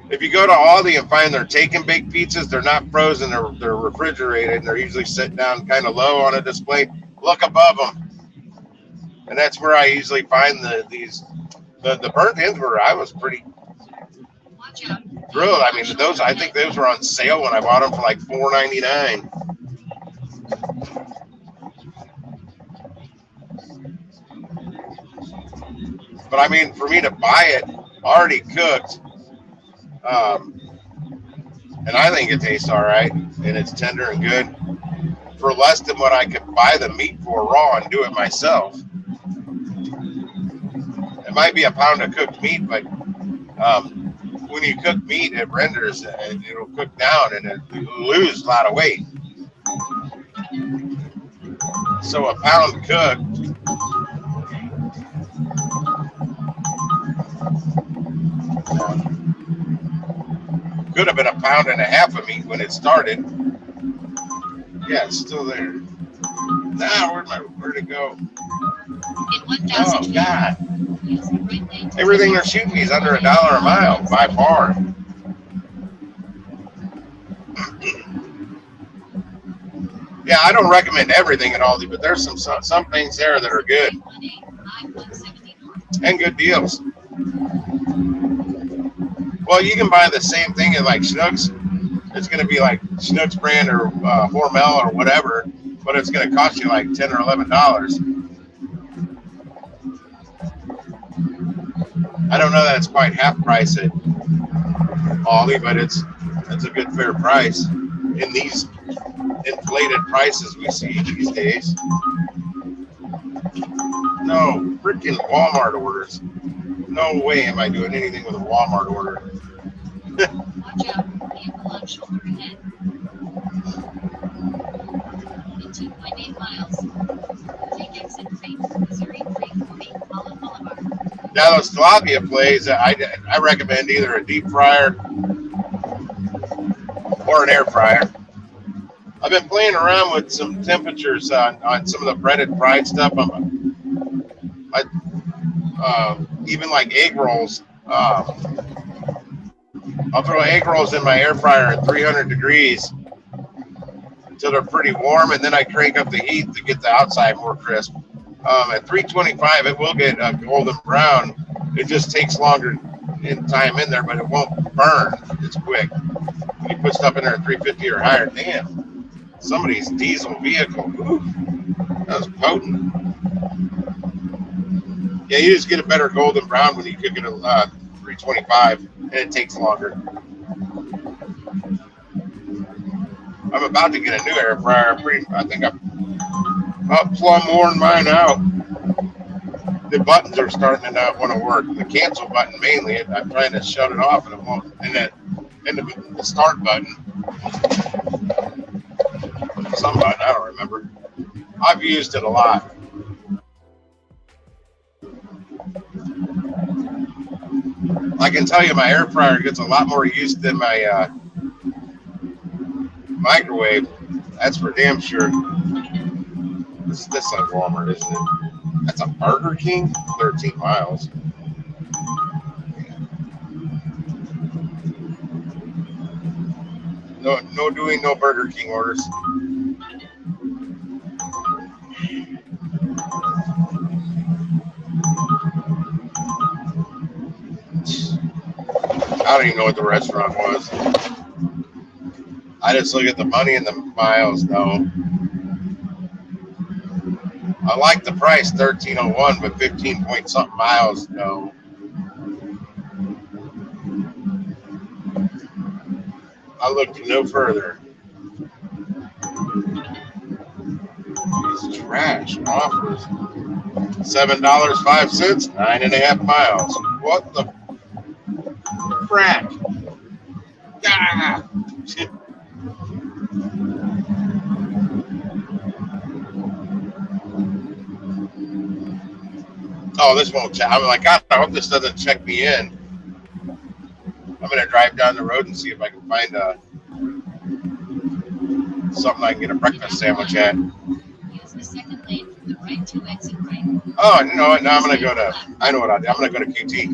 If you go to Aldi and find their take and bake pizzas, they're not frozen, they're refrigerated, and they're usually set down kind of low on a display. Look above them. And that's where I usually find the burnt ends where I was pretty thrilled. I mean, I think those were on sale when I bought them for like $4.99. But I mean, for me to buy it already cooked, and I think it tastes all right, and it's tender and good for less than what I could buy the meat for raw and do it myself. It might be a pound of cooked meat, but when you cook meat, it renders, it'll cook down, and it'll lose a lot of weight. So a pound cooked, could have been 1.5 pounds of meat when it started. Yeah, it's still there. Now, where'd it go? Oh, God. Everything they're shooting me is under $1 a mile, by far. Yeah, I don't recommend everything at Aldi, but there's some things there that are good. And good deals. Well, you can buy the same thing at like Schnucks. It's going to be like Schnucks brand or Hormel or whatever, but it's going to cost you like $10 or $11. I don't know that it's quite half price at Aldi, but it's a good fair price in these inflated prices we see these days. No, freaking Walmart orders. No way am I doing anything with a Walmart order. Watch out, vehicle on shoulder ahead. In 2.8 miles. Take exit 3, Missouri 340, Holland Boulevard. Now those tilapia fillets, I recommend either a deep fryer or an air fryer. I've been playing around with some temperatures on some of the breaded fried stuff. Even like egg rolls. I'll throw egg rolls in my air fryer at 300 degrees until they're pretty warm, and then I crank up the heat to get the outside more crisp. At 325, it will get golden brown. It just takes longer in time in there, but it won't burn. It's quick. When you put stuff in there at 350 or higher, damn, somebody's diesel vehicle. Ooh, that was potent. Yeah, you just get a better golden brown when you cook it at 325, and it takes longer. I'm about to get a new air fryer. I think I'm plumb worn mine out. The buttons are starting to not want to work. The cancel button mainly. I'm trying to shut it off, and it won't. And the start button, some button, I don't remember. I've used it a lot. I can tell you, my air fryer gets a lot more use than my microwave. That's for damn sure. This is Walmart, isn't it? That's a Burger King? 13 miles. No doing no Burger King orders. I don't even know what the restaurant was. I just look at the money and the miles, no. I like the price, 1301, but 15 point something miles, no. I looked no further. These trash offers. $7.05, 9.5 miles. What the frack? Ah! Oh, this won't check. I'm like, God, I hope this doesn't check me in. I'm going to drive down the road and see if I can find something I can get a breakfast sandwich at. Use the second lane from the right to exit right. Oh, you know what? Now I'm going to go to, I know what I'll do. I'm going to go to QT.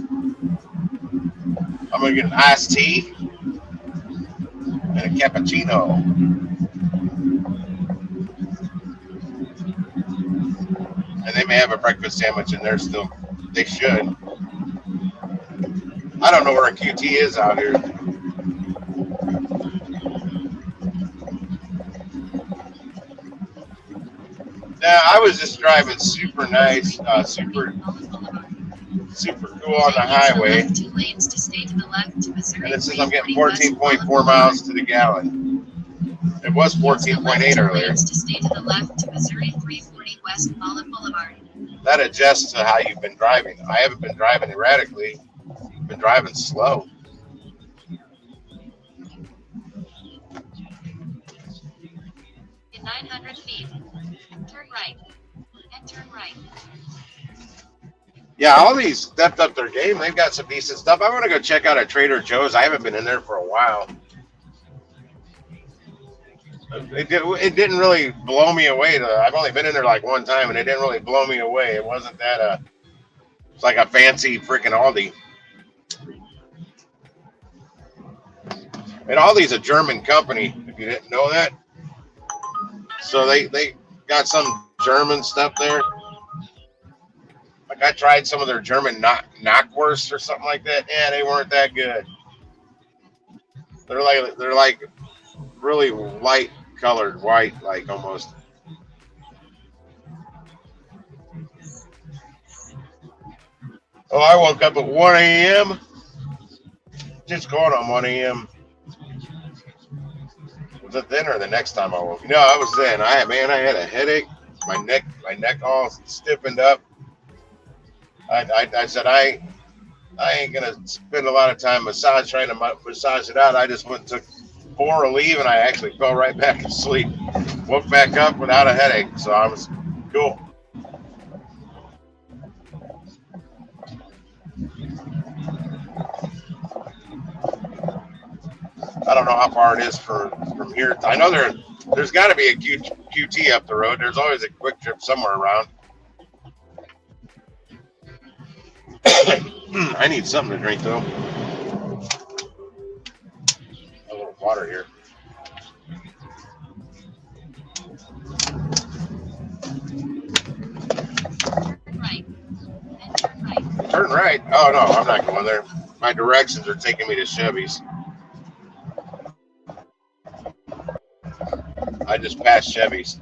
I'm going to get an iced tea and a cappuccino. And they may have a breakfast sandwich in there still. They should. I don't know where a QT is out here. Now, I was just driving super nice, super cool on the highway. And it says I'm getting 14.4 miles to the gallon. It was 14.8 earlier. That adjusts to how you've been driving. I haven't been driving erratically. I've been driving slow. In 900 feet, turn right, and turn right. Yeah, all these stepped up their game. They've got some decent stuff. I want to go check out a Trader Joe's. I haven't been in there for a while. It didn't really blow me away. I've only been in there like one time, and it didn't really blow me away. It wasn't that it's like a fancy freaking Aldi. And Aldi's a German company, if you didn't know that. So they got some German stuff there. Like I tried some of their German knockwurst or something like that. Yeah, they weren't that good. They're like really light colored, white, like almost. Oh, I woke up at 1 a.m. Just going on 1 a.m. Was it then or the next time I woke? No, it was then. I had a headache. My neck all stiffened up. I said I ain't gonna spend a lot of time trying to massage it out. I just went and took 4 Aleve, and I actually fell right back asleep. Woke back up without a headache, so I was cool. I don't know how far it is from here. I know there's got to be a QT up the road. There's always a Quick Trip somewhere around. I need something to drink, though. A little water here. Turn right. Oh no, I'm not going there. My directions are taking me to Chevy's. I just passed Chevy's.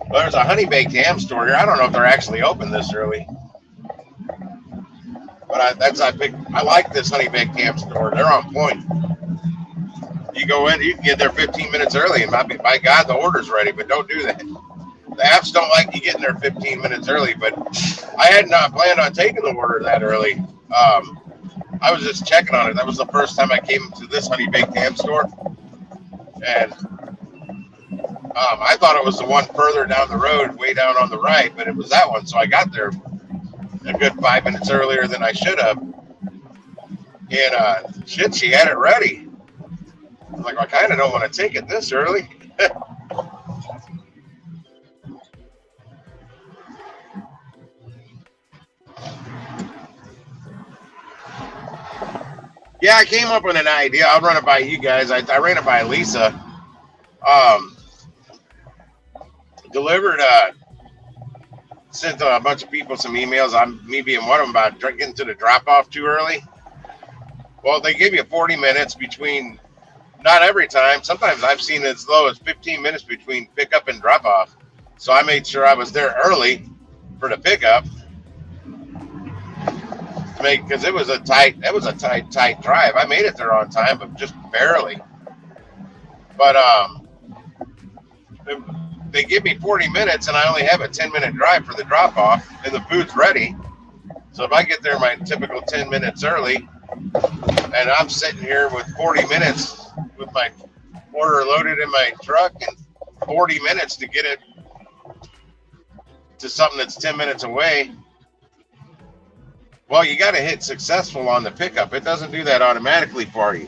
Well, there's a honey baked ham store here. I don't know if they're actually open this early, but I like this honey baked ham store. They're on point. You go in, you can get there 15 minutes early, and by God, the order's ready. But don't do that. The apps don't like you getting there 15 minutes early. But I had not planned on taking the order that early. I was just checking on it. That was the first time I came to this honey baked ham store, and I thought it was the one further down the road, way down on the right, but it was that one. So I got there a good 5 minutes earlier than I should have. And shit, she had it ready. I'm like, I kind of don't want to take it this early. Yeah, I came up with an idea. I'll run it by you guys. I ran it by Lisa. Dlivrd sent a bunch of people some emails, me being one of them, about getting to the drop-off too early. Well, they give you 40 minutes between, not every time. Sometimes I've seen as low as 15 minutes between pickup and drop-off. So I made sure I was there early for the pickup. Because it was a tight drive. I made it there on time, but just barely. But they give me 40 minutes, and I only have a 10-minute drive for the drop-off, and the food's ready. So if I get there my typical 10 minutes early, and I'm sitting here with 40 minutes with my order loaded in my truck, and 40 minutes to get it to something that's 10 minutes away, well, you got to hit successful on the pickup. It doesn't do that automatically for you.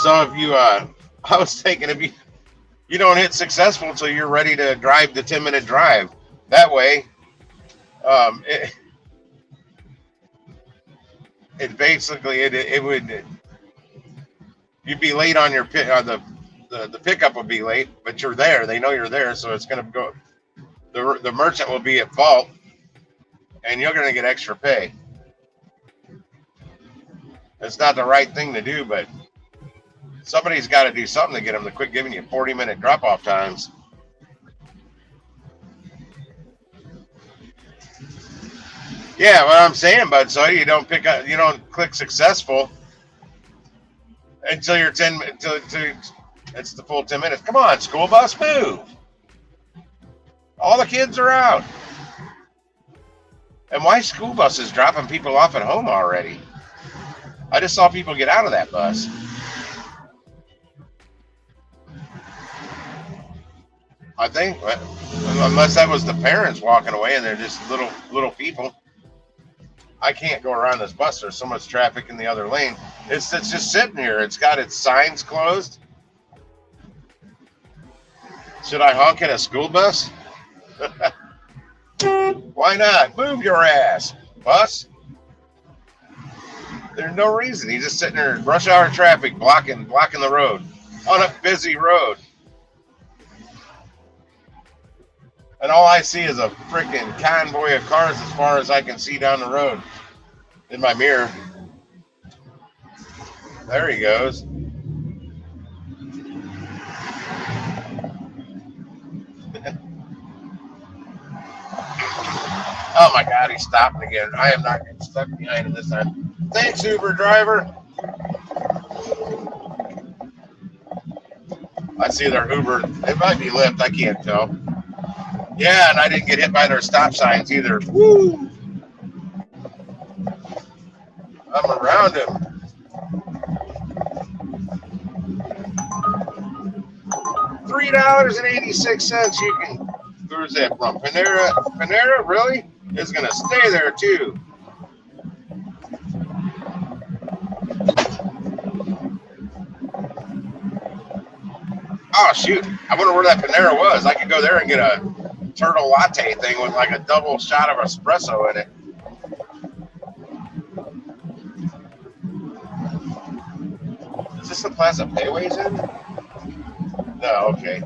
So if you, I was thinking if you don't hit successful until you're ready to drive the 10-minute drive. That way, it basically it would, you'd be late on your the pickup would be late, but you're there. They know you're there, so it's going to go. The merchant will be at fault, and you're going to get extra pay. It's not the right thing to do, but somebody's got to do something to get them to quit giving you 40-minute drop-off times. Yeah, what I'm saying, bud. So you don't click successful until you're until it's the full 10 minutes. Come on, school bus, move. All the kids are out. And why school buses dropping people off at home already? I just saw people get out of that bus. I think, unless that was the parents walking away and they're just little people. I can't go around this bus. There's so much traffic in the other lane. It's just sitting here. It's got its signs closed. Should I honk at a school bus? Why not? Move your ass, bus. There's no reason. He's just sitting there in rush hour traffic, blocking the road on a busy road. And all I see is a freaking convoy of cars as far as I can see down the road in my mirror. There he goes. Oh my God, he's stopping again. I am not getting stuck behind him this time. Thanks, Uber driver. I see their Uber. It might be Lyft. I can't tell. Yeah, and I didn't get hit by their stop signs either. Woo! I'm around him. $3.86 you can. Where's that from? Panera? Panera, really? It's going to stay there, too. Oh, shoot. I wonder where that Panera was. I could go there and get a turtle latte thing with like a double shot of espresso in it. Is this the Plaza Payways in? No, okay.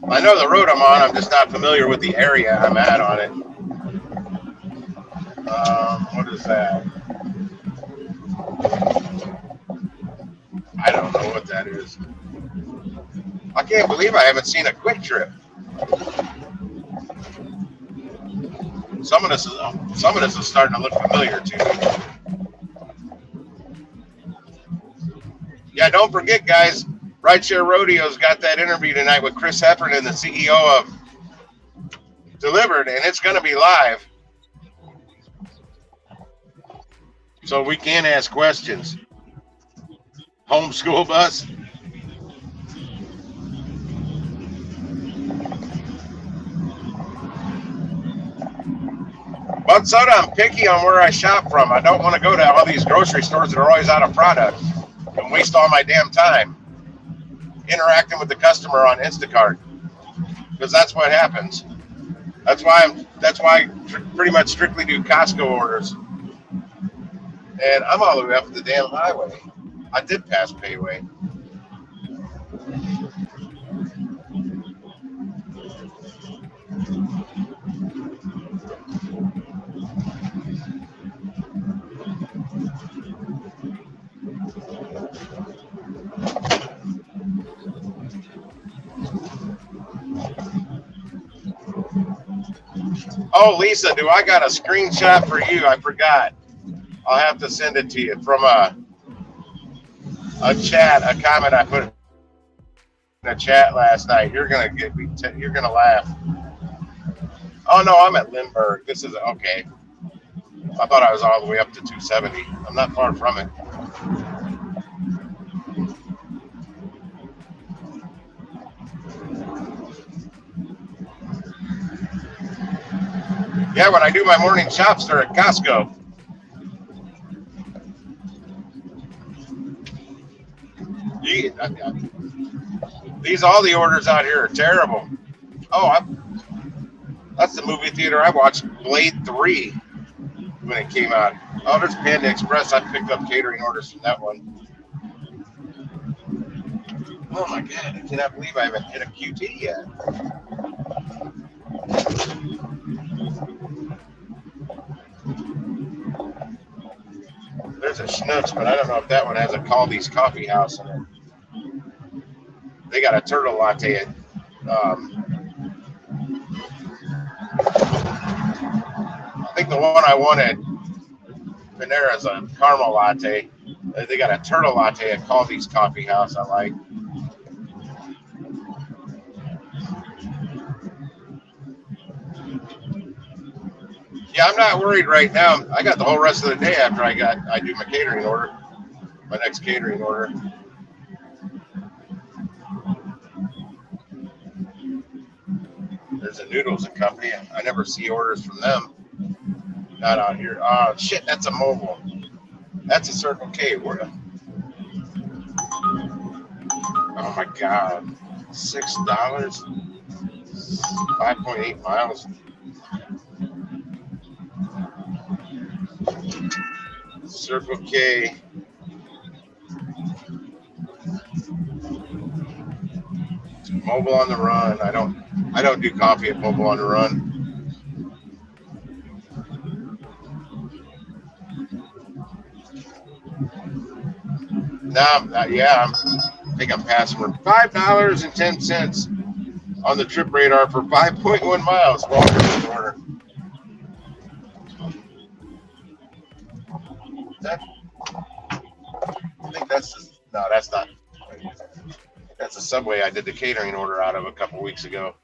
I know the road I'm on. I'm just not familiar with the area I'm at on it. What is that? I don't know what that is. I can't believe I haven't seen a Quick Trip. Some of this is starting to look familiar to me. Yeah, don't forget, guys. Rideshare Rodeo's got that interview tonight with Chris Heffernan, the CEO of Dlivrd, and it's going to be live. So we can ask questions. Homeschool bus. But soda, I'm picky on where I shop from. I don't want to go to all these grocery stores that are always out of product and waste all my damn time interacting with the customer on InstaCart, because that's what happens. That's why I pretty much strictly do Costco orders. And I'm all the way up the damn highway. I did pass Payway. Oh, Lisa, do I got a screenshot for you? I forgot. I'll have to send it to you from a comment I put in a chat last night. You're gonna you're gonna laugh. Oh no, I'm at Lindbergh. This is okay. I thought I was all the way up to 270. I'm not far from it. Yeah, when I do my morning shops, they're at Costco. All the orders out here are terrible. Oh, that's the movie theater I watched Blade 3 when it came out. Oh, there's Panda Express. I picked up catering orders from that one. Oh my God, I cannot believe I haven't hit a QT yet. There's a Schnucks, but I don't know if that one has a Caldi's Coffee House in it. They got a turtle latte at I think the one I wanted, Panera's a caramel latte. They got a turtle latte at Caldi's Coffee House I like. Yeah, I'm not worried right now. I got the whole rest of the day after I do my catering order, my next catering order. There's a Noodles and Company. I never see orders from them. Not out here. Oh, shit, that's a mobile. That's a Circle K. Where? Oh, my God. $6? 5.8 miles. Circle K. Mobile on the Run. I don't do coffee at Mobile on the Run. I think I'm passing for $5.10 on the trip radar for 5.1 miles. Welcome to the order. I think that's that's not. That's a Subway I did the catering order out of a couple weeks ago.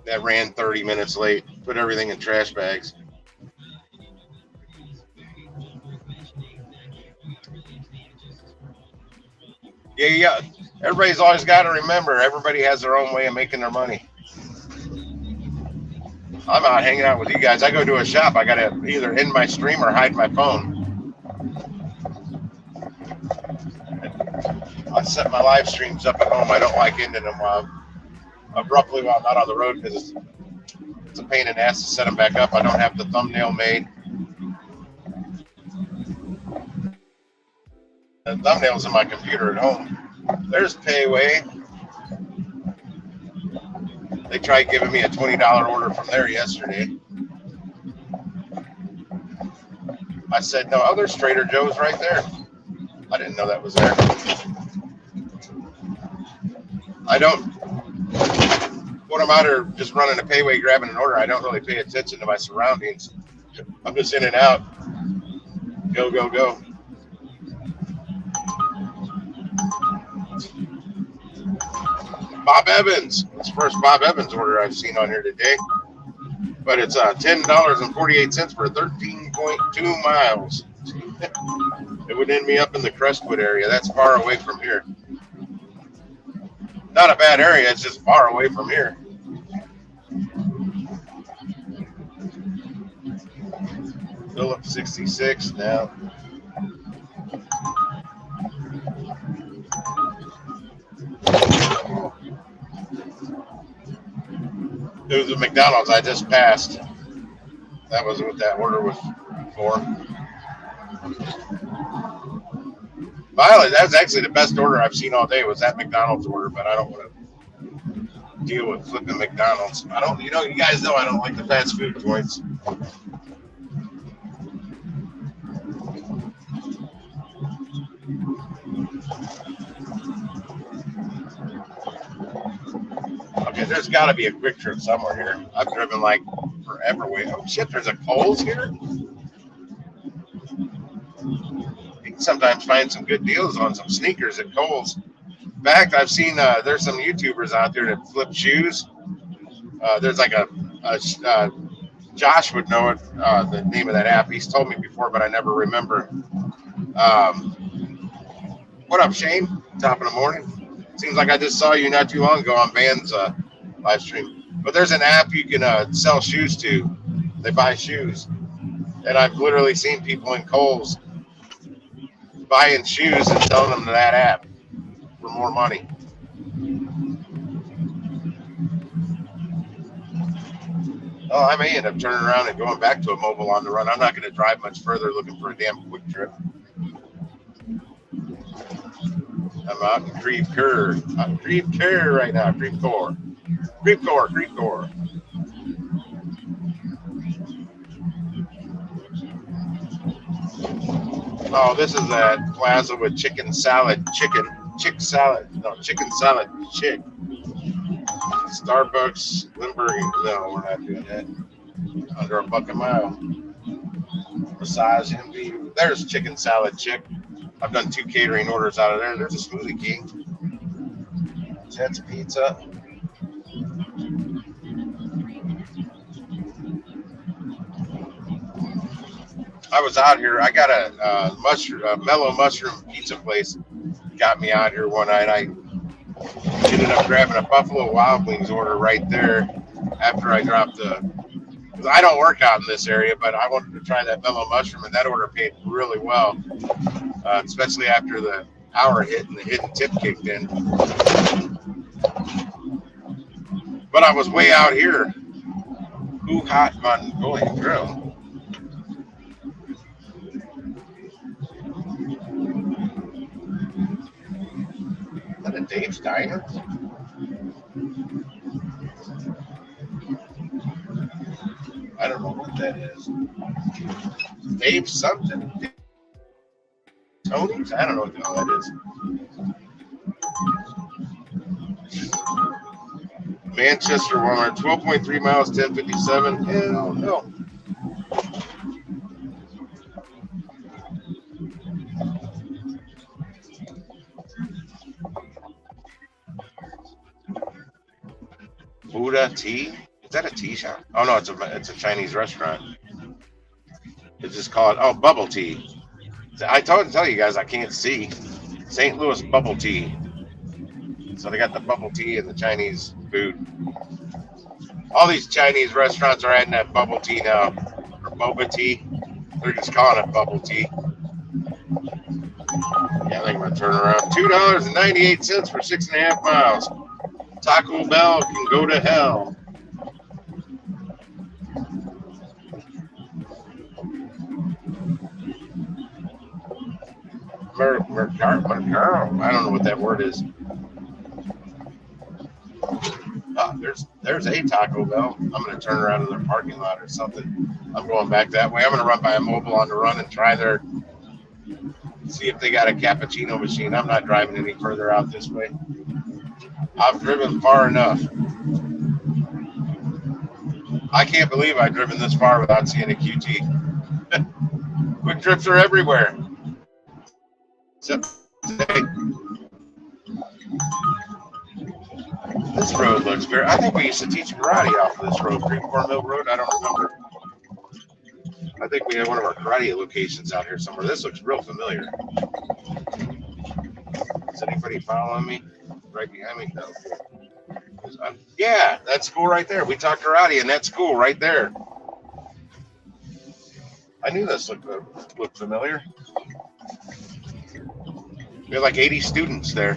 That ran 30 minutes late. Put everything in trash bags. Yeah. Everybody's always got to remember, everybody has their own way of making their money. I'm out hanging out with you guys. I go to a shop. I got to either end my stream or hide my phone. I set my live streams up at home. I don't like ending them abruptly while I'm not on the road because it's a pain in the ass to set them back up. I don't have the thumbnail made. The thumbnail's in my computer at home. There's Payway. They tried giving me a $20 order from there yesterday. I said, no, there's Trader Joe's right there. I didn't know that was there. I don't, when I'm out here just running a payway, grabbing an order, I don't really pay attention to my surroundings. I'm just in and out. Go, go, go. Bob Evans. It's the first Bob Evans order I've seen on here today. But it's $10.48 for 13.2 miles. It would end me up in the Crestwood area. That's far away from here. Not a bad area. It's just far away from here. Philip 66 now. It was a McDonald's I just passed. That was what that order was for. Violet, that's actually the best order I've seen all day was that McDonald's order, but I don't want to deal with flipping McDonald's. I don't, you guys know I don't like the fast food joints. Okay, there's got to be a quick trip somewhere here. I've driven like forever away. Oh shit, there's a Kohl's here. You can sometimes find some good deals on some sneakers at Kohl's. In fact, I've seen there's some YouTubers out there that flip shoes. There's like a Josh would know it, the name of that app. He's told me before, but I never remember. What up, Shane? Top of the morning. Seems like I just saw you not too long ago on Van's live stream. But there's an app you can sell shoes to. They buy shoes. And I've literally seen people in Kohl's buying shoes and selling them to that app for more money. Oh, I may end up turning around and going back to a mobile on the run. I'm not going to drive much further looking for a damn quick trip. I'm out in Creve Coeur. I'm Creve Coeur right now. Creve Coeur. Creve Coeur. Creve Coeur. Oh, this is that plaza with chicken salad. Chicken salad. Chick. Starbucks, Limburg. No, we're not doing that. Under $1 a mile. Massage Envy. There's chicken salad chick. I've done 2 catering orders out of there. There's a Smoothie King. Jet's Pizza. I was out here. I got a mellow mushroom pizza place. Got me out here one night. I ended up grabbing a Buffalo Wild Wings order right there after I dropped because I don't work out in this area, but I wanted to try that mellow mushroom, and that order paid really well, especially after the hour hit and the hidden tip kicked in. But I was way out here. Who Hot Mongolian Grill? Is that a Dave's Diner? I don't know what that is. Dave something. Tony's? I don't know what the hell that is. Manchester, Walmart, 12.3 miles, 1057. Hell no. Buddha Tea? Is that a tea shop? Oh no, it's a Chinese restaurant. It's just called Bubble Tea. I tell you guys I can't see. St. Louis Bubble Tea. So they got the bubble tea and the Chinese food. All these Chinese restaurants are adding that bubble tea now, or boba tea. They're just calling it bubble tea. Yeah, I think I'm gonna turn around. $2.98 for 6.5 miles. Taco Bell can go to hell. Mercaro. I don't know what that word is. There's a Taco Bell. I'm gonna turn around in their parking lot or something. I'm going back that way. I'm gonna run by a Mobile on the Run and try their, see if they got a cappuccino machine. I'm not driving any further out this way. I've driven far enough. I can't believe I've driven this far without seeing a QT. Quick trips are everywhere. Except today. This road looks very. I think we used to teach karate off of this road, Greenport Mill Road. I don't remember. I think we have one of our karate locations out here somewhere. This looks real familiar. Is anybody following me? Right behind me? No. Yeah, that school right there. We taught karate in that school right there. I knew this looked familiar. We had like 80 students there.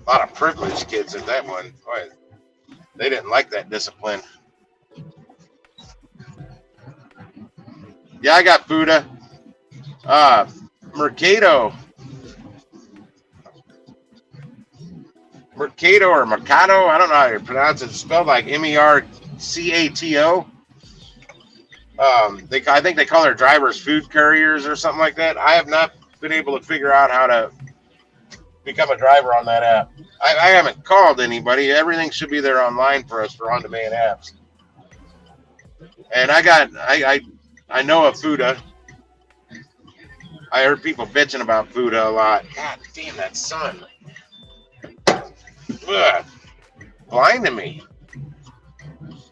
A lot of privileged kids at that one. Boy, they didn't like that discipline. Yeah, I got Fuda. Mercado. Mercado or Mercado. I don't know how you pronounce it. It's spelled like MERCATO. I think they call their drivers food couriers or something like that. I have not been able to figure out how to become a driver on that app. I haven't called anybody. Everything should be there online for us for on-demand apps. And I know of Fuda. I heard people bitching about Fuda a lot. God damn, that sun. Ugh. Blinding me.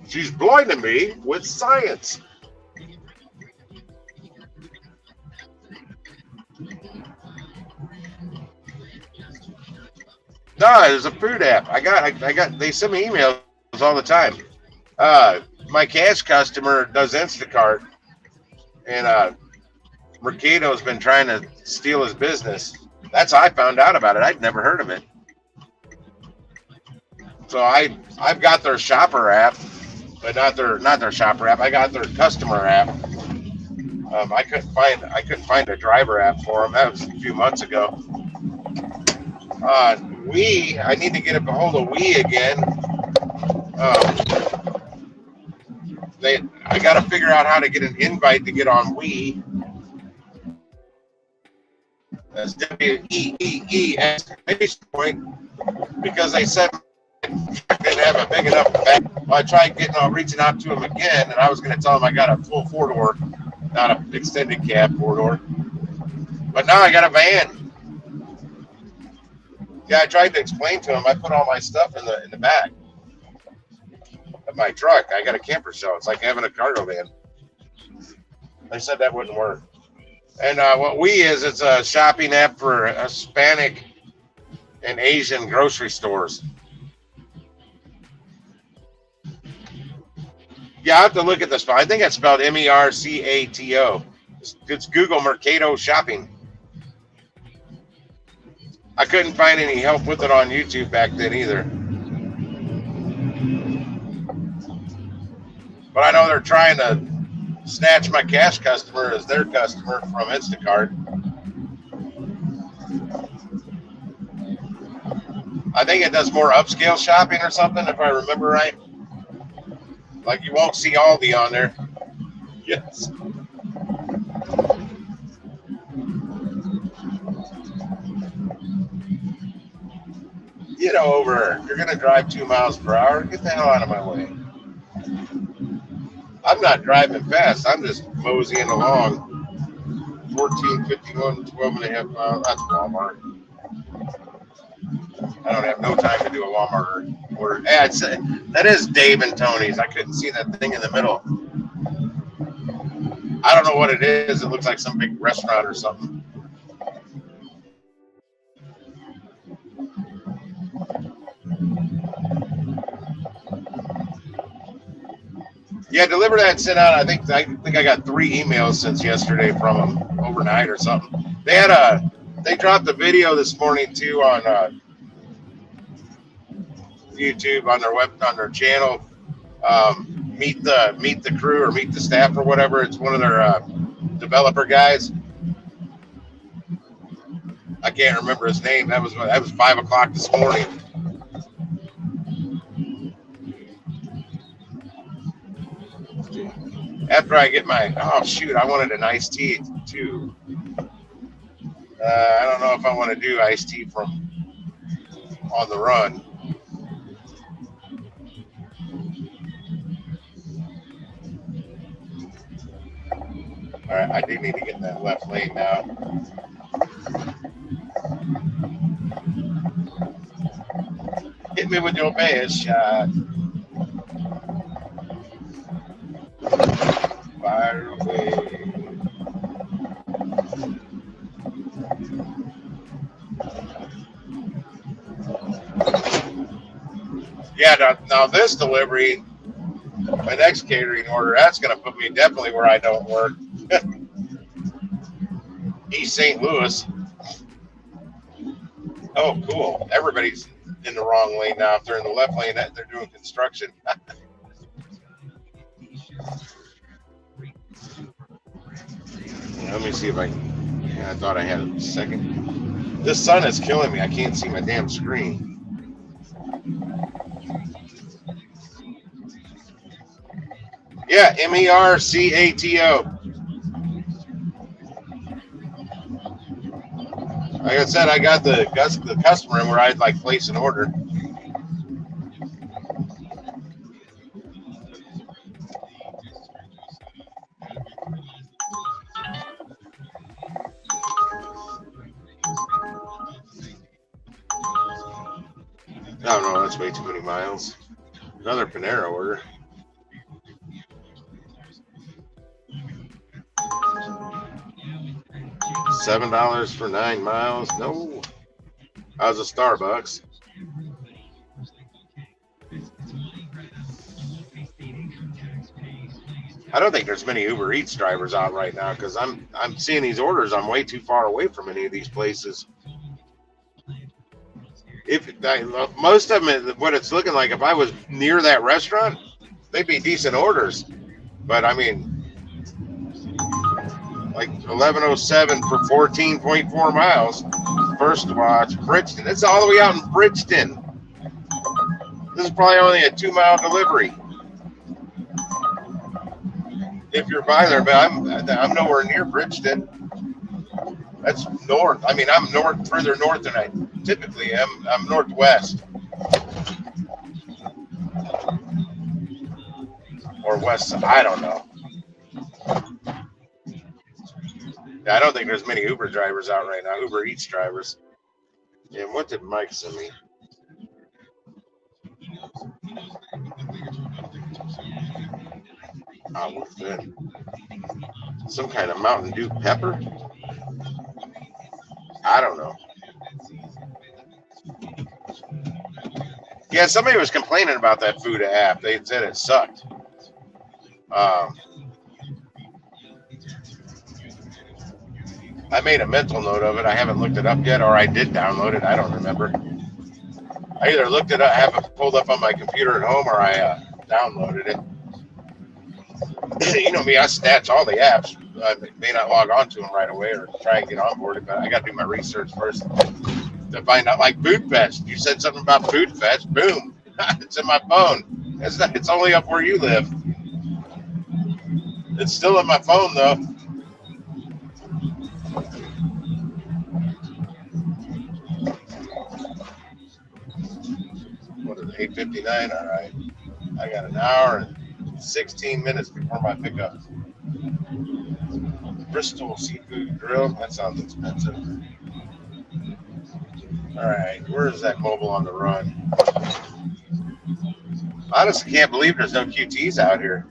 She's blinding me with science. No, there's a food app. I got. They send me emails all the time. My cash customer does Instacart, and Mercado's been trying to steal his business. That's how I found out about it. I'd never heard of it. So I've got their shopper app, but not their shopper app. I got their customer app. I couldn't find a driver app for them. That was a few months ago. I need to get a hold of again. I got to figure out how to get an invite to get on That's WEEE point, because they said I didn't have a big enough back. I tried reaching out to them again, and I was going to tell them I got a full 4-door, not an extended cab 4-door. But now I got a van. Yeah, I tried to explain to him. I put all my stuff in the back of my truck. I got a camper shell. It's like having a cargo van. They said that wouldn't work. And what it's a shopping app for Hispanic and Asian grocery stores. Yeah, I have to look at this. I think it's spelled MERCATO. It's Google Mercado Shopping. I couldn't find any help with it on YouTube back then either. But I know they're trying to snatch my cash customer as their customer from InstaCart. I think it does more upscale shopping or something, if I remember right. Like you won't see Aldi on there. Yes. Get over. You're going to drive 2 miles per hour. Get the hell out of my way. I'm not driving fast. I'm just moseying along. 1451, 12 and a half miles. That's Walmart. I don't have no time to do a Walmart order. Yeah, that is Dave and Tony's. I couldn't see that thing in the middle. I don't know what it is. It looks like some big restaurant or something. Yeah, Dlivrd had sent out. I think I got 3 emails since yesterday from them overnight or something. They dropped a video this morning too on YouTube on their channel. Meet the crew or meet the staff or whatever. It's one of their developer guys. I can't remember his name. That was 5 o'clock this morning. After I get my, oh shoot, I wanted an iced tea too. I don't know if I want to do iced tea from on the run. All right, I do need to get in that left lane now. Hit me with your best shot. Fire away. Yeah, now this delivery, my next catering order, that's going to put me definitely where I don't work. East St. Louis. Oh, cool. Everybody's in the wrong lane now. If they're in the left lane, they're doing construction. Let me see if I thought I had a second. This sun is killing me. I can't see my damn screen. Yeah, MERCATO. Like I said, I got the customer where I'd like place an order. Oh no, that's way too many miles. Another Panera order. $7 for 9 miles. No. How's a Starbucks? I don't think there's many Uber Eats drivers out right now because I'm seeing these orders. I'm way too far away from any of these places. Most of them, what it's looking like, if I was near that restaurant, they'd be decent orders. But I mean, like 1107 for 14.4 miles. First watch, Bridgeton. It's all the way out in Bridgeton. This is probably only a 2-mile delivery. If you're by there, but I'm nowhere near Bridgeton. That's north. I mean, I'm further north than I typically am. I'm northwest. Or west, I don't know. Yeah, I don't think there's many Uber drivers out right now, Uber Eats drivers. And what did Mike send me? Oh, what's that? Some kind of Mountain Dew pepper? I don't know. Yeah, somebody was complaining about that food app. They said it sucked. I made a mental note of it. I haven't looked it up yet, or I did download it. I don't remember. I either looked it up, have it pulled up on my computer at home, or I downloaded it. You know me, I snatch all the apps. I may not log on to them right away or try and get onboarded, but I got to do my research first to find out. Like Food Fetch, you said something about Food Fetch. Boom, it's in my phone. It's only up where you live. It's still in my phone though. What is it? 8:59. All right, I got an hour and 16 minutes before my pickup. Bristol Seafood Grill. That sounds expensive. All right, where is that mobile on the run? I honestly can't believe there's no QTs out here.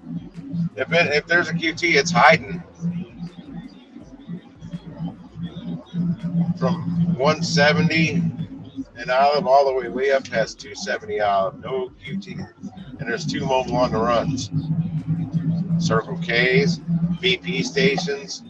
If there's a QT, it's hiding. From 170 and Olive all the way up past 270 Olive. No QT. And there's 2 mobile on the runs. Circle K's, BP stations.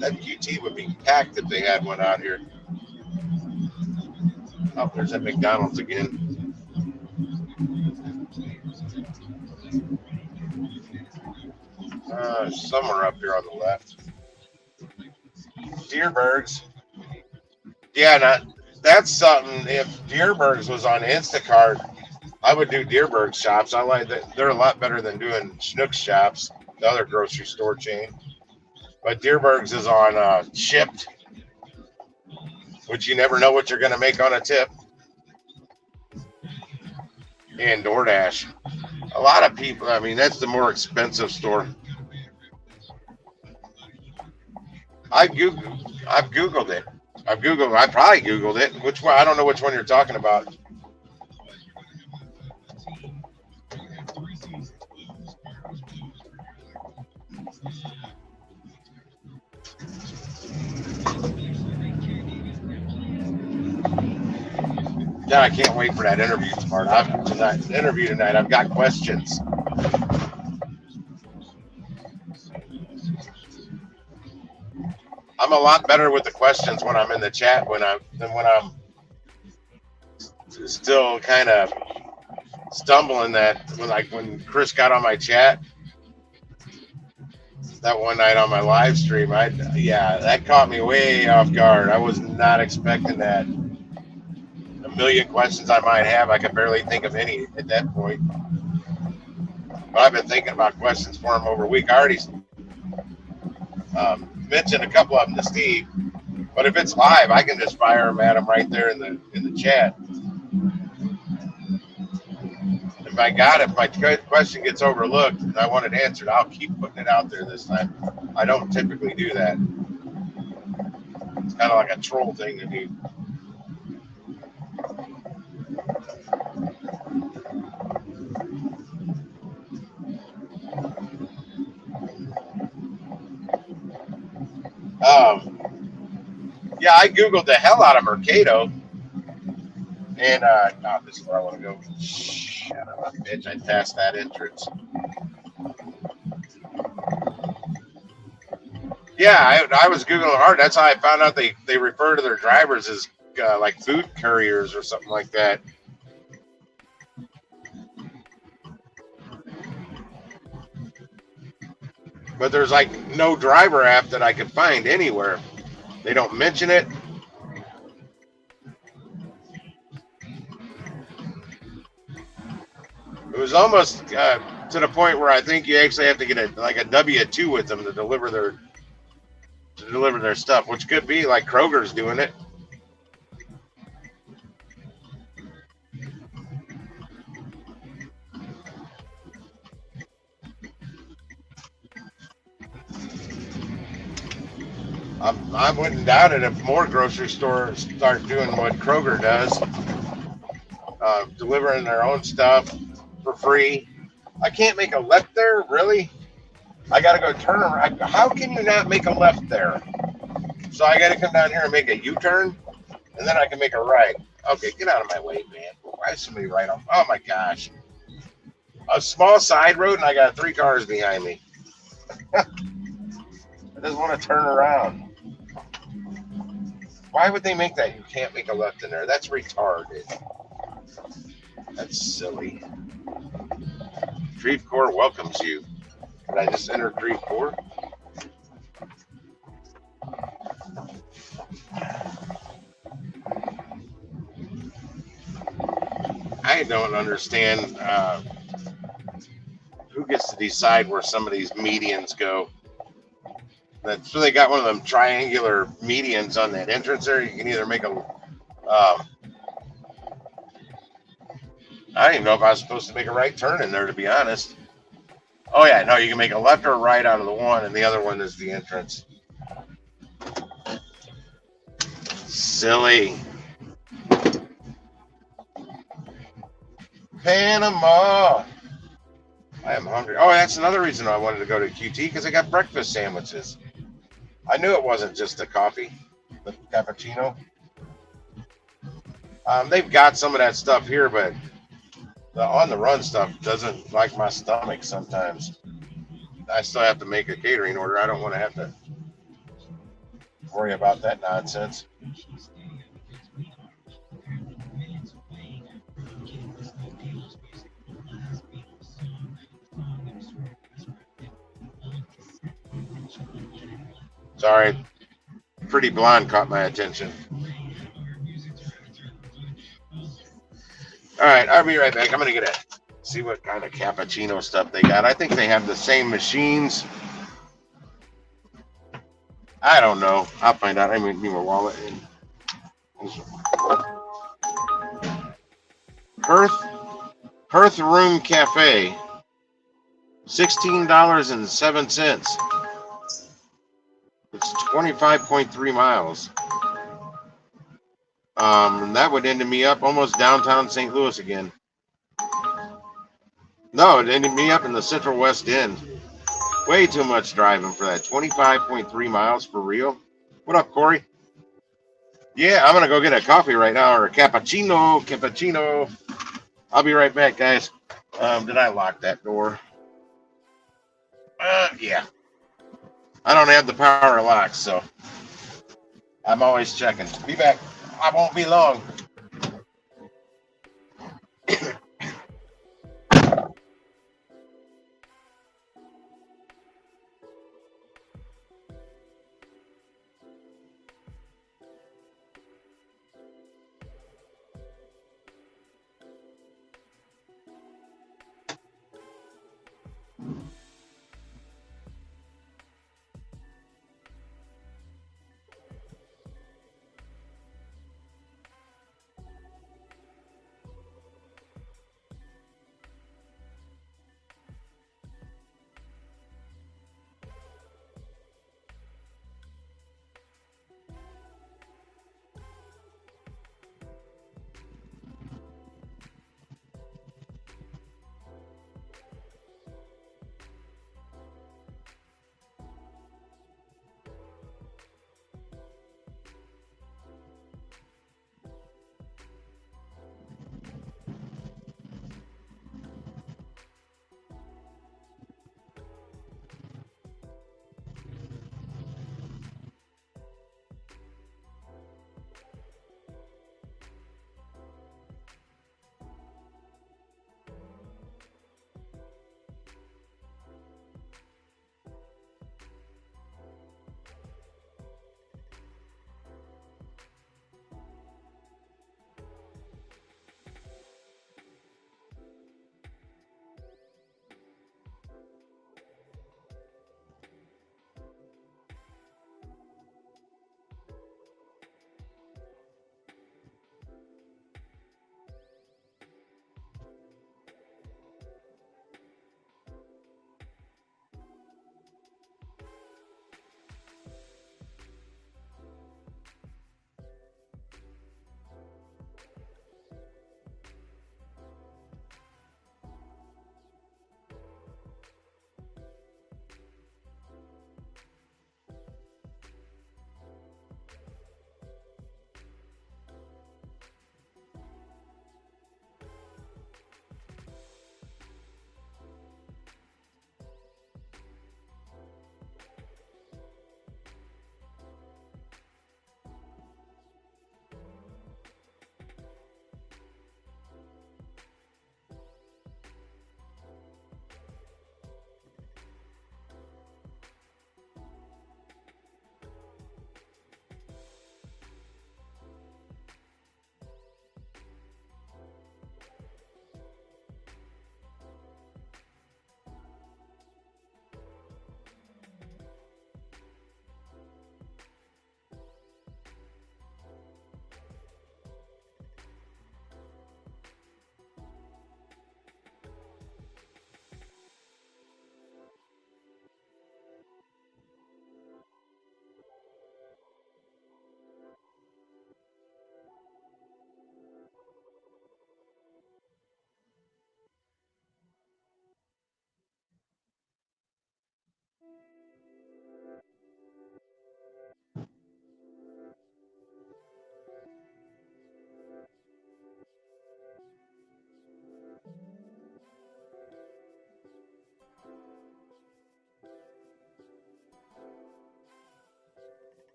That QT would be packed if they had one out here. Oh, there's that McDonald's again. Somewhere up here on the left. Dlivrds. Yeah, that's something. If Dlivrds was on Instacart, I would do Dlivrd shops. I like that. They're a lot better than doing Schnucks shops, the other grocery store chain. But Dlivrds is on Shipped, which you never know what you're going to make on a tip, and DoorDash. A lot of people, I mean, that's the more expensive store. I've Googled it. I probably Googled it. Which one? I don't know which one you're talking about. Yeah, I can't wait for that interview tomorrow. Tonight. I've got questions. I'm a lot better with the questions when I'm in the chat than when I'm still kind of stumbling. When Chris got on my chat that one night on my live stream, that caught me way off guard. I was not expecting that. A million questions I might have, I could barely think of any at that point. But I've been thinking about questions for him over a week. I already mentioned a couple of them to Steve, but if it's live, I can just fire them at him right there in the chat. If my question gets overlooked and I want it answered, I'll keep putting it out there this time. I don't typically do that. It's kind of like a troll thing to do. Yeah, I Googled the hell out of Mercado. And, this is where I want to go. Shut up, bitch. I passed that entrance. Yeah, I was Googling hard. That's how I found out they refer to their drivers as like food couriers or something like that. But there's like no driver app that I could find anywhere. They don't mention it. It was almost to the point where I think you actually have to get a W-2 with them to deliver their stuff, which could be like Kroger's doing it. I wouldn't doubt it if more grocery stores start doing what Kroger does, delivering their own stuff for free. I can't make a left there, really? I got to go turn around. How can you not make a left there? So I got to come down here and make a U-turn, and then I can make a right. Okay, get out of my way, man. Why is somebody right on? Oh, my gosh. A small side road, and I got 3 cars behind me. I just want to turn around. Why would they make that? You can't make a left in there. That's retarded. That's silly. Dlivrd welcomes you. Did I just enter Dlivrd? I don't understand who gets to decide where some of these medians go. So they got one of them triangular medians on that entrance there. You can either make a I don't even know if I was supposed to make a right turn in there, to be honest. Oh, yeah, no, you can make a left or a right out of the one, and the other one is the entrance. Silly. Panama. I am hungry. Oh, that's another reason I wanted to go to QT, because I got breakfast sandwiches. I knew it wasn't just the coffee, the cappuccino. They've got some of that stuff here, but the on-the-run stuff doesn't like my stomach sometimes. I still have to make a catering order. I don't want to have to worry about that nonsense. Sorry, pretty blonde caught my attention. All right, I'll be right back. I'm gonna see what kind of cappuccino stuff they got. I think they have the same machines. I don't know. I'll find out. I'm gonna need my wallet. Hearth Room Cafe, $16.07. It's 25.3 miles. And that would end me up almost downtown St. Louis again. No, it ended me up in the Central West End. Way too much driving for that. 25.3 miles for real. What up, Corey? Yeah, I'm gonna go get a coffee right now, or a cappuccino. I'll be right back, guys. Did I lock that door? Yeah. I don't have the power lock, so I'm always checking. Be back. I won't be long.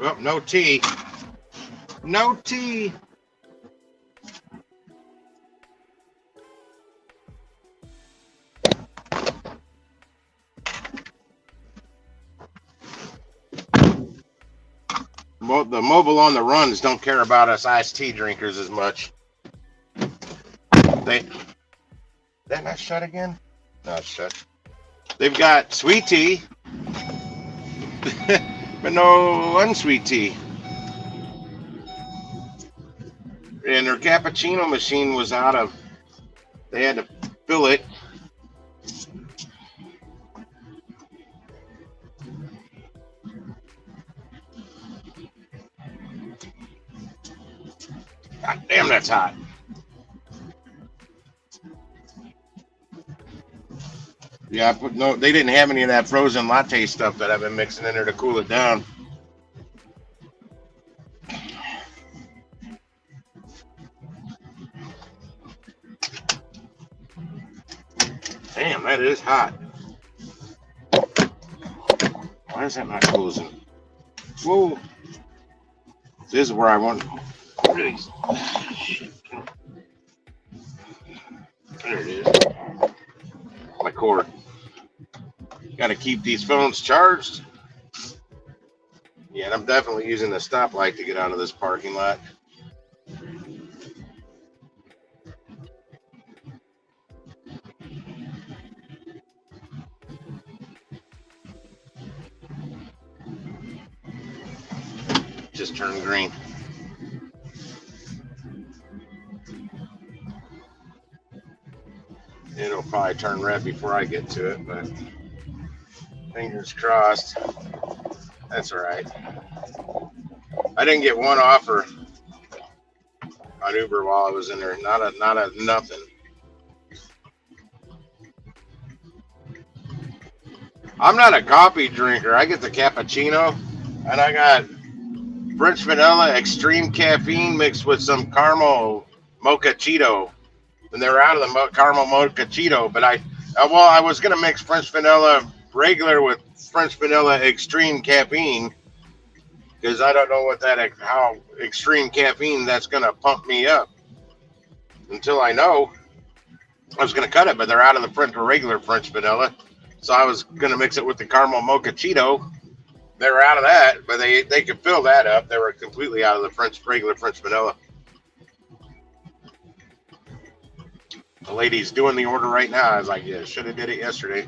Oh, no tea. No tea. The mobile on the runs don't care about us iced tea drinkers as much. That not shut again? No, it's shut. They've got sweet tea, but no unsweet tea. And their cappuccino machine was out of. They had to fill it. God damn, that's hot. Yeah, I put no. They didn't have any of that frozen latte stuff that I've been mixing in there to cool it down. Damn, that is hot. Why is that not closing? Whoa. This is where I want. Really. There it is. My cord. Got to keep these phones charged. Yeah, and I'm definitely using the stoplight to get out of this parking lot. Just turned green. It'll probably turn red before I get to it, but fingers crossed. That's all right. I didn't get one offer on Uber while I was in there. Not a nothing. I'm not a coffee drinker. I get the cappuccino, and I got French vanilla extreme caffeine mixed with some caramel mochaccino. And they're out of the caramel mochaccino, but I was gonna mix French vanilla regular with French vanilla extreme caffeine because I don't know how extreme caffeine that's gonna pump me up. Until I know, I was gonna cut it, but they're out of the regular French vanilla, so I was gonna mix it with the caramel mochaccino. They were out of that, but they could fill that up. They were completely out of the regular French vanilla. The lady's doing the order right now. I was like, yeah, should have did it yesterday.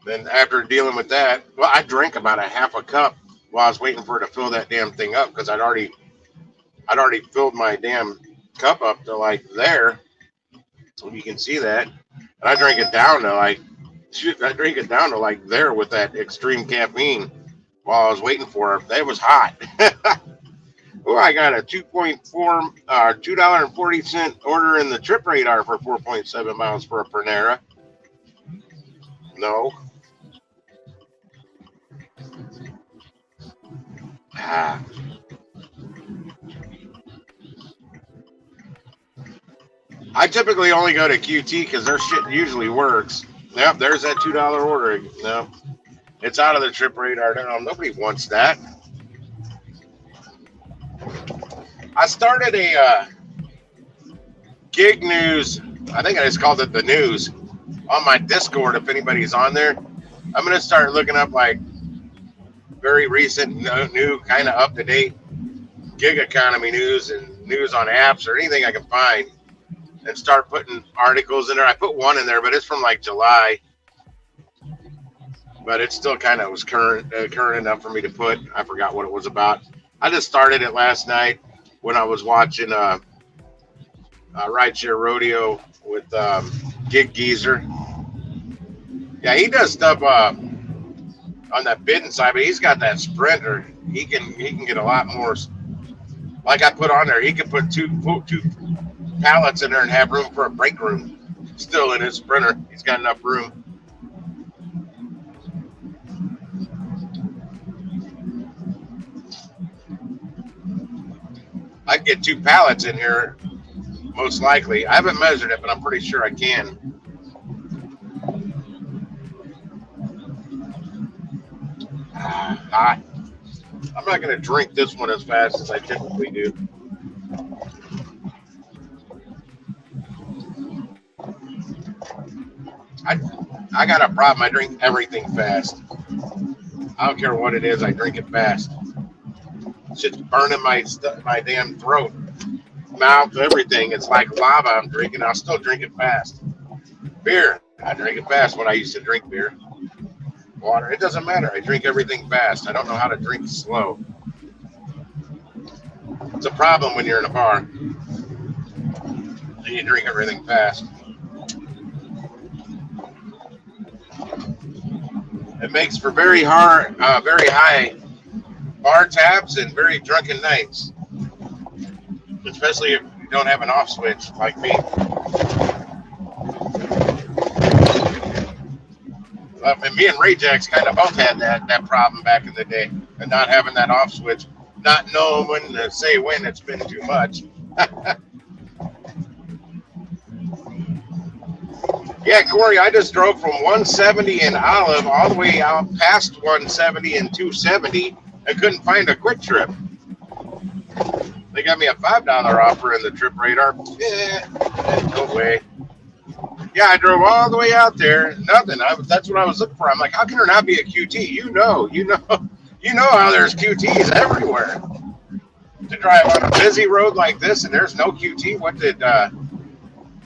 Then after dealing with that, well, I drank about a half a cup while I was waiting for her to fill that damn thing up because I'd already filled my damn cup up to like there. So you can see that. And I drank it down to like there with that extreme caffeine while I was waiting for her. That was hot. Oh, I got a $2.40 order in the trip radar for 4.7 miles for a Panera. No. I typically only go to QT because their shit usually works. Yep, there's that $2 order. No, it's out of the trip radar. No, nobody wants that. I started a gig news. I think I just called it the news on my Discord. If anybody's on there, I'm gonna start looking up like very recent, new, kind of up to date gig economy news and news on apps or anything I can find, and start putting articles in there. I put one in there, but it's from like July, but it still kind of was current enough for me to put. I forgot what it was about. I just started it last night when I was watching Rideshare Rodeo with Gig Geezer. Yeah, he does stuff on that bidding side, but he's got that Sprinter. He can get a lot more. Like I put on there, he can put two pallets in there and have room for a break room. Still in his Sprinter, he's got enough room. I can get 2 pallets in here, most likely. I haven't measured it, but I'm pretty sure I can. Hot. I'm not going to drink this one as fast as I typically do. I got a problem. I drink everything fast. I don't care what it is. I drink it fast. It's just burning my damn throat, mouth, everything. It's like lava I'm drinking. I'll still drink it fast. Beer, I drink it fast when I used to drink beer. Water, it doesn't matter. I drink everything fast. I don't know how to drink slow. It's a problem when you're in a bar and you drink everything fast. It makes for very high bar tabs and very drunken nights, especially if you don't have an off switch like me. And me and Ray Jacks kind of both had that problem back in the day, and not having that off switch, not knowing when to say when it's been too much. Yeah, Corey, I just drove from 170 in Olive all the way out past 170 and 270 and couldn't find a quick trip. They got me a $5 offer in the trip radar. Yeah, no way. Yeah, I drove all the way out there. Nothing. That's what I was looking for. I'm like, how can there not be a QT? You know how there's QTs everywhere. To drive on a busy road like this and there's no QT. What did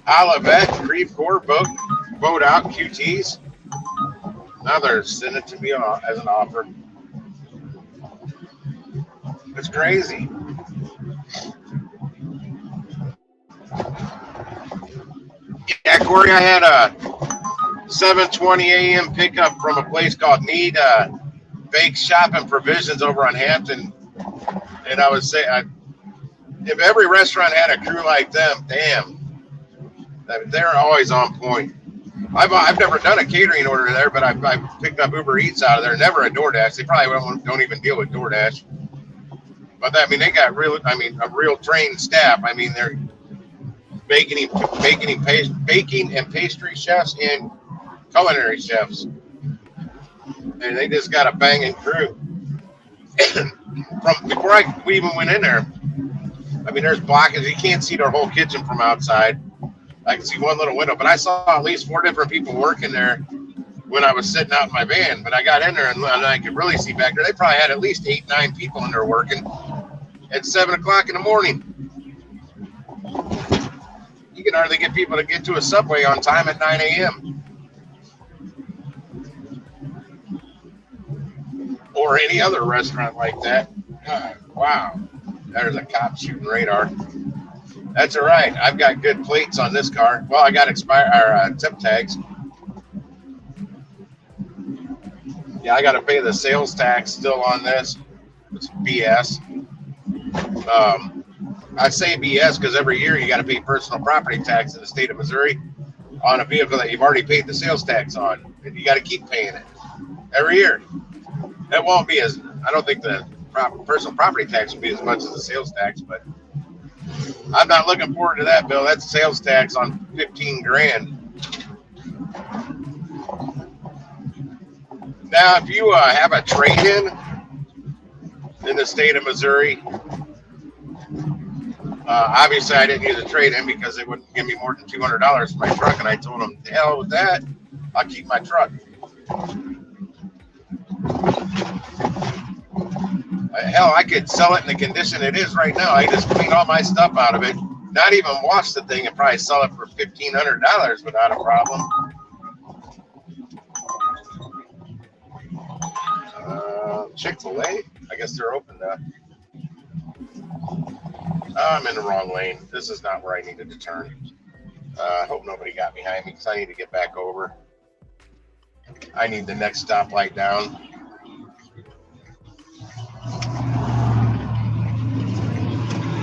Olivet, Creve Coeur vote out QTs? Now they're sending it to me as an offer. It's crazy. Yeah, Corey, I had a 7:20 a.m. pickup from a place called Need Bake Shop and Provisions over on Hampton. And I would say, if every restaurant had a crew like them, damn, they're always on point. I've never done a catering order there, but I've picked up UberEats out of there. Never a DoorDash. They probably don't even deal with DoorDash. But I mean, they got a real trained staff. I mean, they're baking and pastry chefs and culinary chefs, and they just got a banging crew. From before we even went in there, I mean, there's blockage. You can't see their whole kitchen from outside. I can see one little window, but I saw at least 4 different people working there when I was sitting out in my van. But I got in there and I could really see back there. They probably had at least 8, 9 people in there working at 7 o'clock in the morning. You can hardly get people to get to a Subway on time at 9 a.m. or any other restaurant like that. Wow, there's a cop shooting radar. That's all right. I've got good plates on this car. Well, I got tip tags. Yeah, I got to pay the sales tax still on this. It's BS. I say BS because every year you got to pay personal property tax in the state of Missouri on a vehicle that you've already paid the sales tax on, and you got to keep paying it every year. It won't be as, I don't think the personal property tax will be as much as the sales tax, but I'm not looking forward to that, Bill. That's sales tax on 15 grand. Now, if you have a trade-in in the state of Missouri, obviously I didn't use a trade-in because they wouldn't give me more than $200 for my truck, and I told them, the hell with that, I'll keep my truck. Hell, I could sell it in the condition it is right now. I just clean all my stuff out of it, not even wash the thing, and probably sell it for $1,500 without a problem. Chick-fil-A? I guess they're open now. I'm in the wrong lane. This is not where I needed to turn. I hope nobody got behind me because I need to get back over. I need the next stoplight down.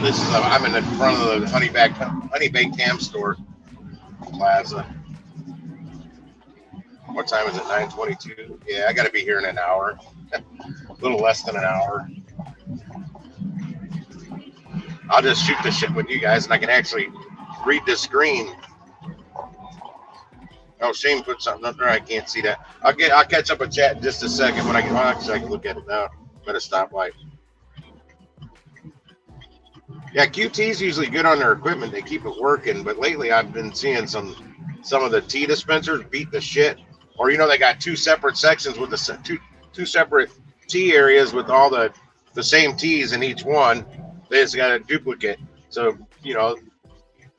I'm in the front of the Honey Baked Ham Store Plaza. What time is it? 9:22. Yeah, I got to be here in an hour. A little less than an hour. I'll just shoot the shit with you guys, and I can actually read the screen. Oh, Shane put something up there. I can't see that. I'll catch up with chat in just a second when I can look at it now. at a stoplight. Yeah, QT's usually good on their equipment. They keep it working, but lately I've been seeing some of the tea dispensers beat the shit. Or they got two separate sections with the two separate tea areas with all the same teas in each one. They just got a duplicate. So,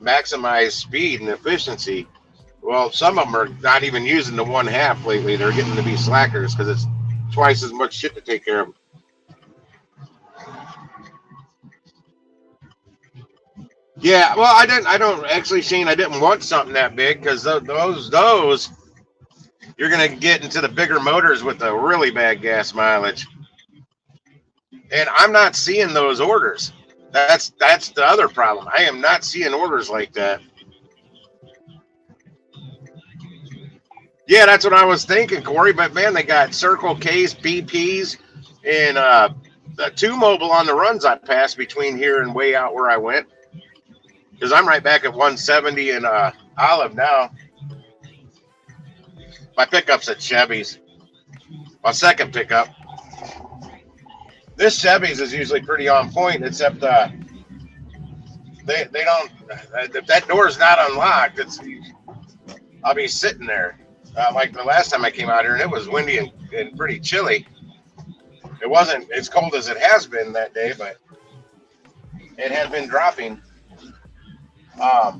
maximize speed and efficiency. Well, some of them are not even using the one half lately. They're getting to be slackers because it's twice as much shit to take care of. Yeah, well, I don't actually, Shane. I didn't want something that big because those you're gonna get into the bigger motors with the really bad gas mileage, and I'm not seeing those orders. That's the other problem. I am not seeing orders like that. Yeah, that's what I was thinking, Corey. But man, they got Circle K's, BP's, and the two mobile on the runs I passed between here and way out where I went. Because I'm right back at 170 in Olive now. My pickup's at Chevy's. My second pickup. This Chevy's is usually pretty on point, except they don't. If that door's not unlocked, I'll be sitting there. Like the last time I came out here, and it was windy and pretty chilly. It wasn't as cold as it has been that day, but it had been dropping.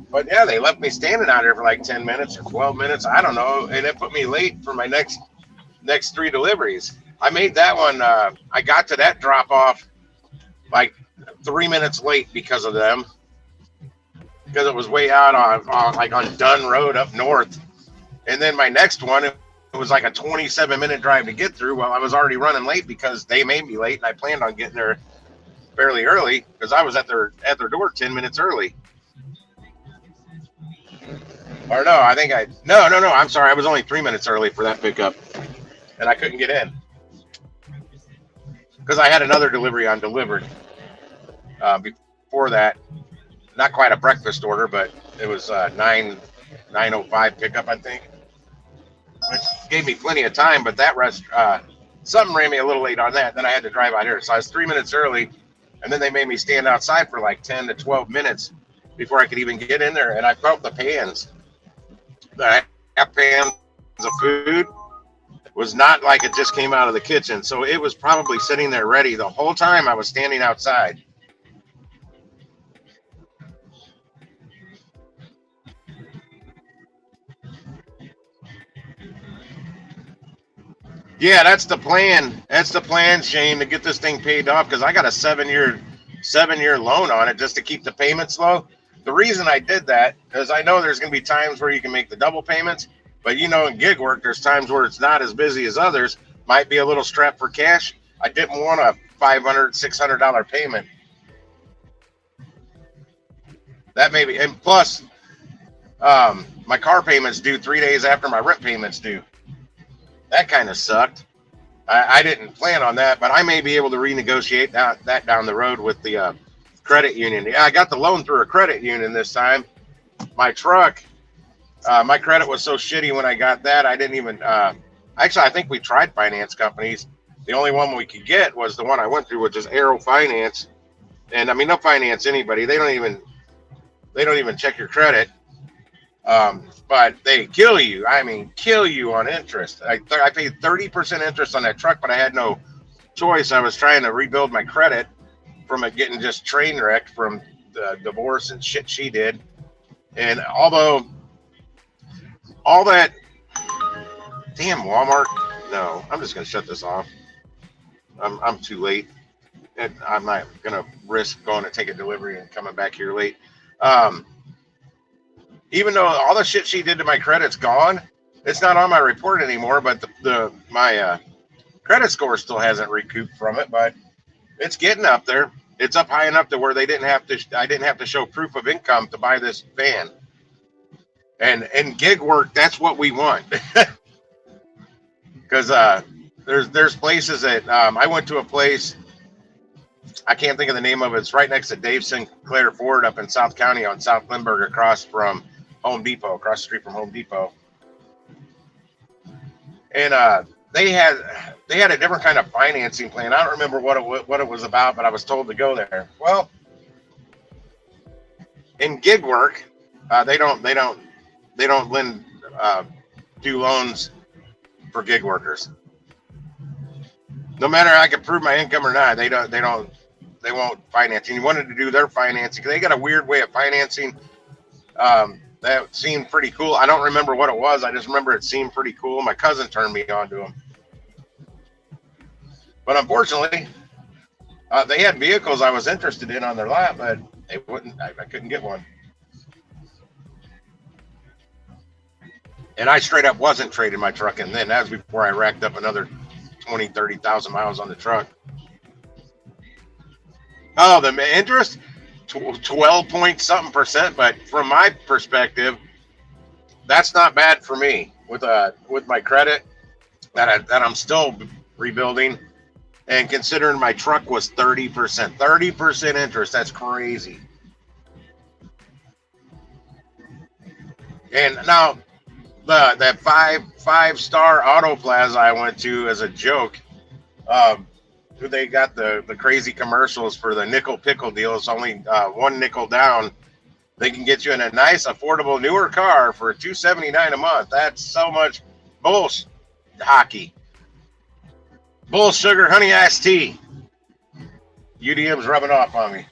But yeah, they left me standing out here for like 10 minutes or 12 minutes. I don't know. And it put me late for my next 3 deliveries. I made that one. I got to that drop off like 3 minutes late because of them. Because it was way out on Dunn Road up north. And then my next one, it was like a 27-minute drive to get through. Well, I was already running late because they made me late, and I planned on getting there fairly early because I was at their door 10 minutes early. Or no, I'm sorry. I was only 3 minutes early for that pickup, and I couldn't get in because I had another delivery on Dlivrd before that. Not quite a breakfast order, but it was 9:05 pickup, I think, which gave me plenty of time. But that something ran me a little late on that. Then I had to drive out here, so I was 3 minutes early, and then they made me stand outside for like 10 to 12 minutes before I could even get in there, and I felt the pans. The half pans of food was not like it just came out of the kitchen. So it was probably sitting there ready the whole time I was standing outside. Yeah, that's the plan. That's the plan, Shane, to get this thing paid off because I got a 7-year loan on it just to keep the payments low. The reason I did that is I know there's going to be times where you can make the double payments, but in gig work, there's times where it's not as busy as others. Might be a little strapped for cash. I didn't want a $500, $600 payment. That may be, and plus, my car payments due 3 days after my rent payments due. That kind of sucked. I didn't plan on that, but I may be able to renegotiate that down the road with the credit union. Yeah, I got the loan through a credit union this time. My truck, my credit was so shitty when I got that. I didn't even, actually, I think we tried finance companies. The only one we could get was the one I went through, which is Arrow Finance. And I mean, they'll finance anybody. They don't even check your credit. But they kill you. I mean, kill you on interest. I paid 30% interest on that truck, but I had no choice. I was trying to rebuild my credit from it getting just train wrecked from the divorce and shit she did. And although all that, damn Walmart. No, I'm just gonna shut this off. I'm too late. And I'm not gonna risk going to take a delivery and coming back here late. Even though all the shit she did to my credit's gone, it's not on my report anymore. But my credit score still hasn't recouped from it. But it's getting up there. It's up high enough to where I didn't have to show proof of income to buy this van. And gig work, that's what we want. Because there's places that I went to a place. I can't think of the name of it. It's right next to Dave Sinclair Ford up in South County on South Lindbergh, across from Home Depot, across the street from Home Depot. And they had a different kind of financing plan. I don't remember what it was about, but I was told to go there. Well, in gig work, they don't lend do loans for gig workers. No matter I can prove my income or not, they won't finance. And you wanted to do their financing. They got a weird way of financing that seemed pretty cool. I don't remember what it was. I just remember it seemed pretty cool. My cousin turned me on to them. But unfortunately, they had vehicles I was interested in on their lot, but they wouldn't. I couldn't get one. And I straight up wasn't trading my truck in then. That was before I racked up another 20, 30,000 miles on the truck. Oh, the interest, 12 point something percent. But from my perspective, that's not bad for me with my credit that I'm still rebuilding. And considering my truck was 30% interest, that's crazy. And now that five-star auto plaza I went to as a joke, they got the crazy commercials for the nickel pickle deal. It's only one nickel down. They can get you in a nice, affordable, newer car for $279 a month. That's so much bullshit hockey. Bull sugar honey iced tea. UDM's rubbing off on me.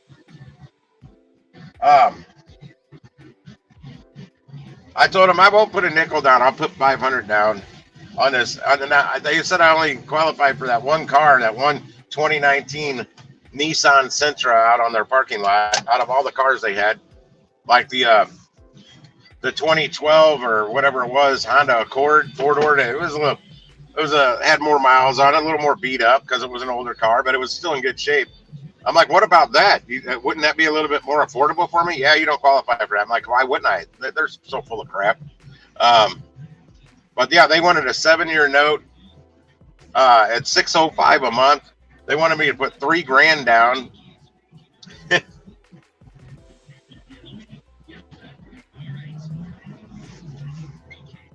I told him I won't put a nickel down. I'll put 500 down on this. They said I only qualified for that one car, that one 2019 Nissan Sentra out on their parking lot. Out of all the cars they had, like the 2012 or whatever it was Honda Accord 4-door. Had more miles on it, a little more beat up because it was an older car, but it was still in good shape. I'm like, what about that? Wouldn't that be a little bit more affordable for me? Yeah, you don't qualify for that. I'm like, why wouldn't I? They're so full of crap. But yeah, they wanted a 7-year note at $605 a month. They wanted me to put $3,000 down.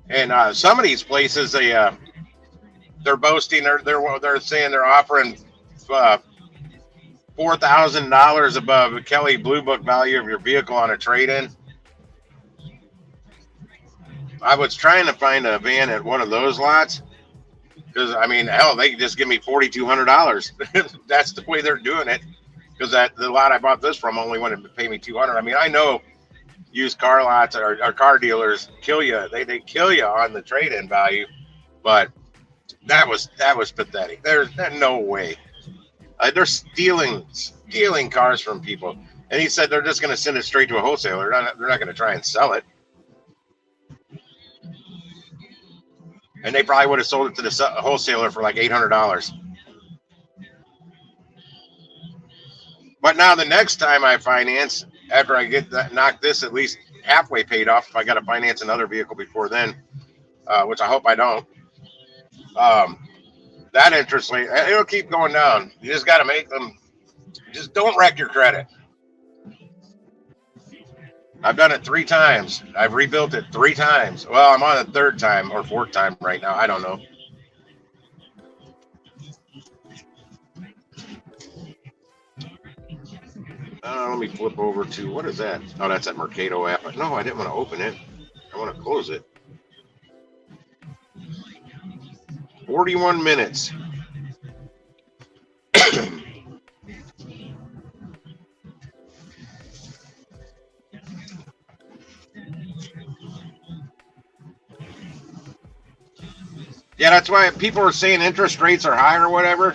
And some of these places, they're boasting, they're saying they're offering $4,000 above Kelly Blue Book value of your vehicle on a trade-in. I was trying to find a van at one of those lots because, I mean, hell, they could just give me $4,200. That's the way they're doing it, because the lot I bought this from only wanted to pay me $200. I mean, I know used car lots or car dealers kill you. They kill you on the trade-in value, but that was pathetic. There's no way. They're stealing cars from people. And he said they're just going to send it straight to a wholesaler. They're not going to try and sell it. And they probably would have sold it to the wholesaler for like $800. But now the next time I finance, after I knock this at least halfway paid off, if I got to finance another vehicle before then, which I hope I don't, that interest rate, it'll keep going down. You just got to make them, just don't wreck your credit. I've done it 3 times. I've rebuilt it 3 times. Well, I'm on the 3rd time or 4th time right now. I don't know. Let me flip over to, what is that? Oh, that's that Mercado app. No, I didn't want to open it. I want to close it. 41 minutes. Yeah, that's why people are saying interest rates are high or whatever.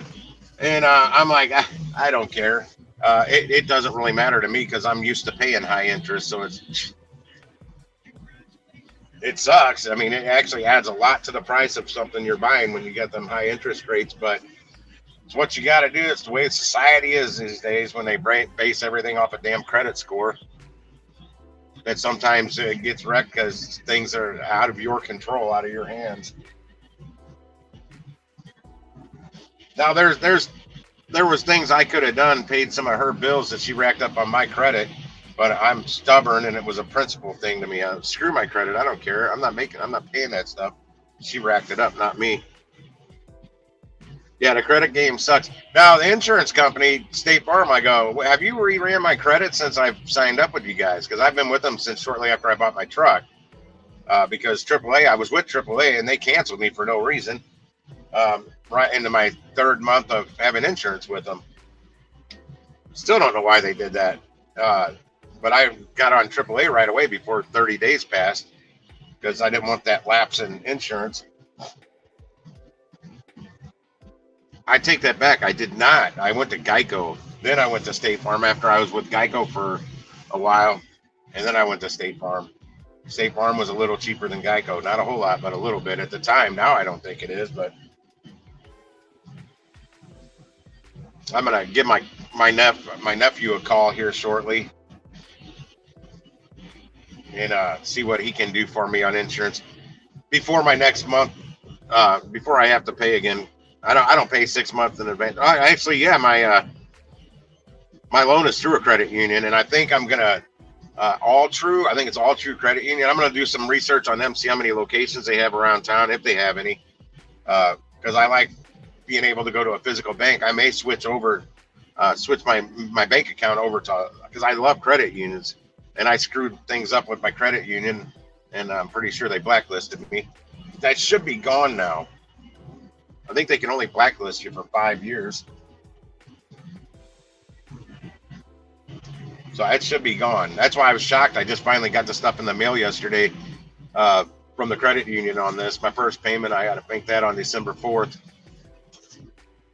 And I'm like, I don't care. It doesn't really matter to me because I'm used to paying high interest. So it sucks. I mean, it actually adds a lot to the price of something you're buying when you get them high interest rates. But it's what you got to do. It's the way society is these days when they base everything off a damn credit score. That sometimes it gets wrecked because things are out of your control, out of your hands. Now there was things I could have done, paid some of her bills that she racked up on my credit, but I'm stubborn and it was a principal thing to me. Screw my credit, I don't care. I'm not paying that stuff. She racked it up, not me. Yeah, the credit game sucks. Now the insurance company, State Farm, I go, have you reran my credit since I've signed up with you guys? Because I've been with them since shortly after I bought my truck. Because AAA, I was with AAA and they canceled me for no reason. Right into my third month of having insurance with them. Still don't know why they did that. But I got on AAA right away before 30 days passed because I didn't want that lapse in insurance. I take that back. I did not. I went to Geico. Then I went to State Farm after I was with Geico for a while. And then I went to State Farm. State Farm was a little cheaper than Geico. Not a whole lot, but a little bit at the time. Now I don't think it is, but I'm going to give my nephew a call here shortly and see what he can do for me on insurance before my next month, before I have to pay again. I don't pay 6 months in advance. Actually, yeah, my loan is through a credit union, and I think I'm gonna All True. I think it's All True Credit Union. I'm gonna do some research on them, see how many locations they have around town, if they have any. Because I like being able to go to a physical bank. I may switch my bank account over to, because I love credit unions, and I screwed things up with my credit union, and I'm pretty sure they blacklisted me. That should be gone now. I think they can only blacklist you for 5 years. So it should be gone. That's why I was shocked. I just finally got the stuff in the mail yesterday from the credit union on this. My first payment, I got to make that on December 4th.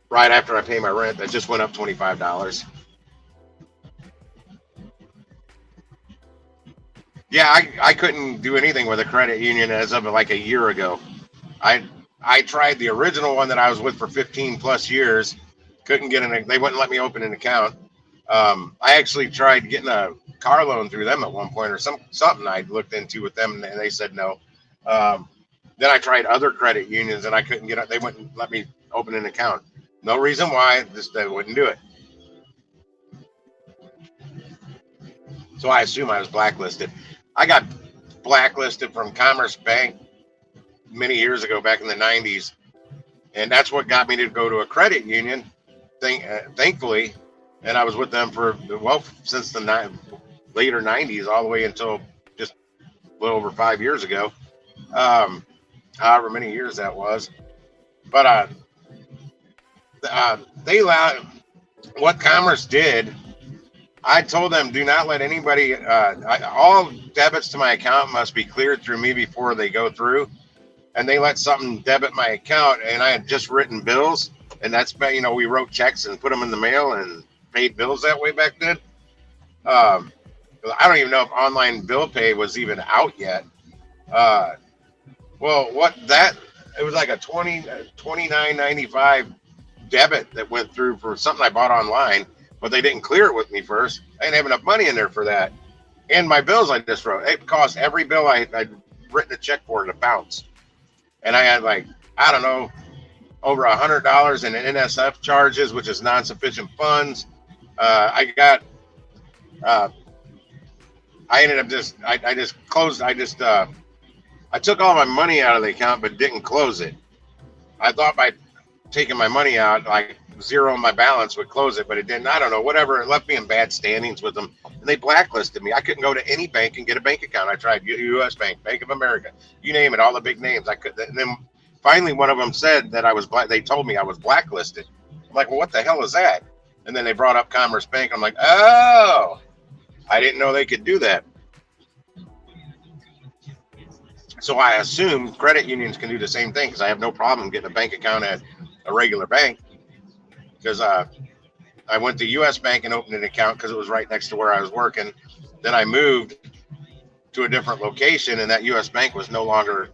Right after I pay my rent, that just went up $25. Yeah, I couldn't do anything with a credit union as of like a year ago. I tried the original one that I was with for 15 plus years. Couldn't get they wouldn't let me open an account. I actually tried getting a car loan through them at one point, or something I looked into with them, and they said no. Then I tried other credit unions, and I couldn't get it. They wouldn't let me open an account. No reason why, just they wouldn't do it. So I assume I was blacklisted. I got blacklisted from Commerce Bank many years ago, back in the 90s, and that's what got me to go to a credit union. Thankfully, and I was with them for since the later 90s all the way until just a little over 5 years ago, however many years that was. But they allowed, what Commerce did, I told them, do not let anybody, all debits to my account must be cleared through me before they go through. And they let something debit my account, and I had just written bills, and that's, we wrote checks and put them in the mail and paid bills that way back then. I don't even know if online bill pay was even out yet. It was like a $29.95 debit that went through for something I bought online, but they didn't clear it with me first. I didn't have enough money in there for that. And my bills I just wrote, it cost every bill I'd written a check for to bounce. And I had over $100 in NSF charges, which is non-sufficient funds. I took all my money out of the account, but didn't close it. I thought by taking my money out, like zero my balance would close it, but it didn't. I don't know, whatever. It left me in bad standings with them, and they blacklisted me. I couldn't go to any bank and get a bank account. I tried U.S. Bank, Bank of America, you name it, all the big names. I could. And then finally, one of them said that I was They told me I was blacklisted. I'm like, well, what the hell is that? And then they brought up Commerce Bank. I'm like, oh, I didn't know they could do that. So I assume credit unions can do the same thing, because I have no problem getting a bank account at a regular bank. Because I went to U.S. Bank and opened an account because it was right next to where I was working. Then I moved to a different location, and that U.S. Bank was no longer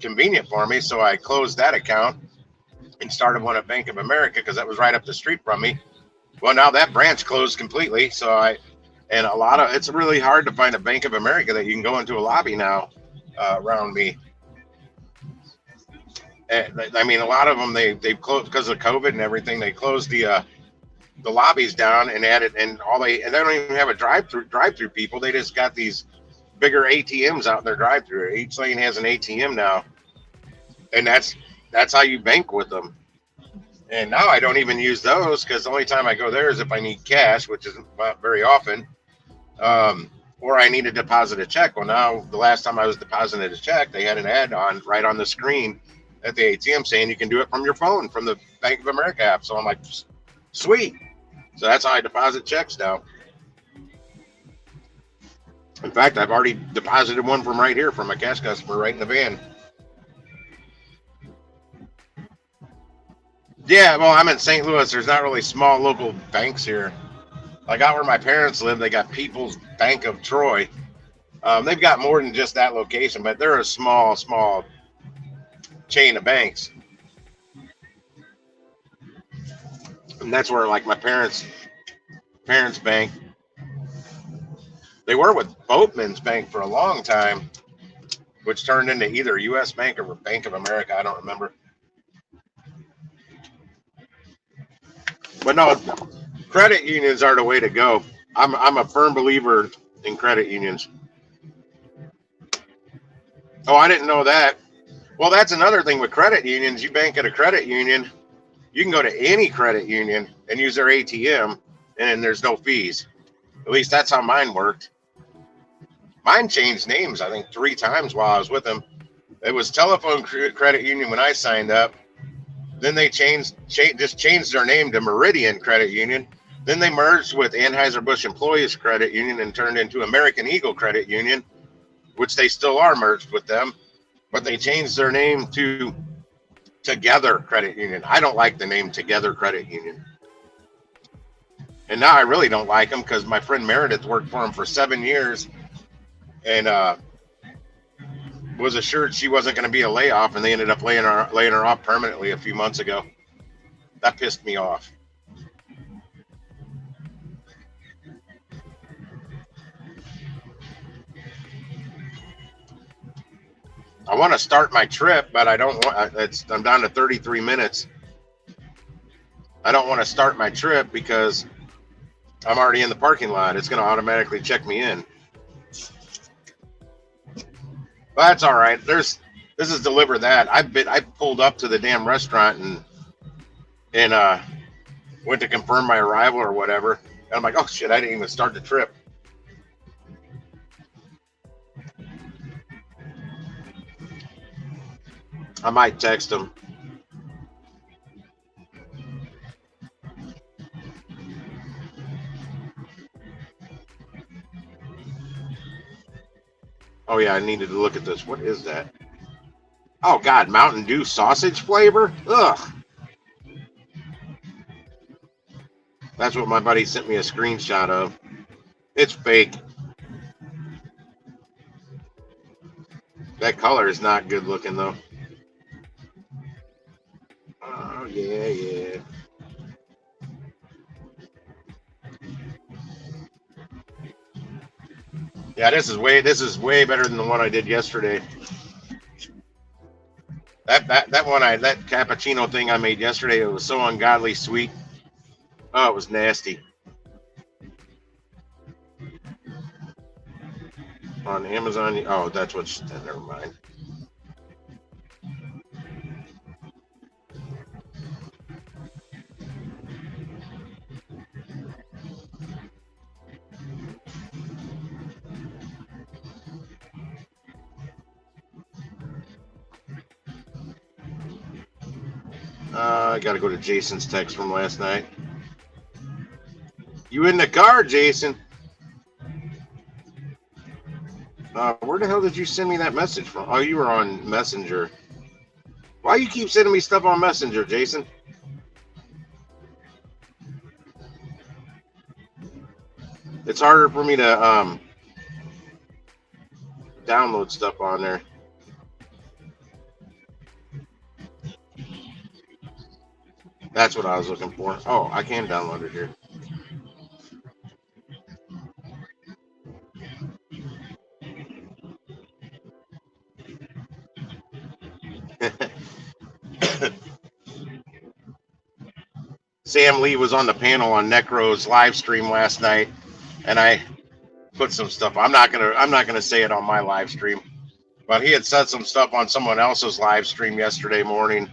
convenient for me. So I closed that account and started one at Bank of America because that was right up the street from me. Well, now that branch closed completely. So it's really hard to find a Bank of America that you can go into a lobby now around me. I mean, a lot of them they've closed because of COVID and everything. They closed the lobbies down and added, and they don't even have a drive-through people. They just got these bigger ATMs out in their drive-through. Each lane has an ATM now, and that's how you bank with them. And now I don't even use those because the only time I go there is if I need cash, which isn't very often, or I need to deposit a check. Well, now the last time I was depositing a check, they had an ad on right on the screen at the ATM saying you can do it from your phone from the Bank of America app. So I'm like, sweet. So that's how I deposit checks now. In fact, I've already deposited one from right here from a cash customer right in the van. Yeah, well, I'm in St. Louis. There's not really small local banks here. Like out where my parents live, they got People's Bank of Troy. They've got more than just that location, but they're a small chain of banks. And that's where, like, my parents' bank, they were with Boatman's Bank for a long time, which turned into either U.S. Bank or Bank of America. I don't remember. But no, credit unions are the way to go. I'm a firm believer in credit unions. Oh, I didn't know that. Well, that's another thing with credit unions. You bank at a credit union, you can go to any credit union and use their ATM, and there's no fees. At least that's how mine worked. Mine changed names, I think, 3 times while I was with them. It was Telephone Credit Union when I signed up. Then they just changed their name to Meridian Credit Union. Then they merged with Anheuser-Busch Employees Credit Union and turned into American Eagle Credit Union, which they still are merged with them. But they changed their name to Together Credit Union. I don't like the name Together Credit Union. And now I really don't like them because my friend Meredith worked for them for 7 years and was assured she wasn't going to be a layoff, and they ended up laying her off permanently a few months ago. That pissed me off. I want to start my trip, but I don't want. I'm down to 33 minutes. I don't want to start my trip because I'm already in the parking lot. It's going to automatically check me in. But that's all right. This is Dlivrd that. I pulled up to the damn restaurant and went to confirm my arrival or whatever. And I'm like, oh shit, I didn't even start the trip. I might text him. Oh yeah, I needed to look at this. What is that? Oh God, Mountain Dew sausage flavor? Ugh. That's what my buddy sent me a screenshot of. It's fake. That color is not good looking though. Oh yeah. Yeah, this is way better than the one I did yesterday. That cappuccino thing I made yesterday, it was so ungodly sweet. Oh, it was nasty. On Amazon, oh, that's what's, never mind. I gotta go to Jason's text from last night. You in the car, Jason? Where the hell did you send me that message from? Oh, you were on Messenger. Why you keep sending me stuff on Messenger, Jason? It's harder for me to download stuff on there. That's what I was looking for. Oh, I can download it here. Sam Lee was on the panel on Necro's live stream last night, and I put some stuff. I'm not gonna say it on my live stream, but he had said some stuff on someone else's live stream yesterday morning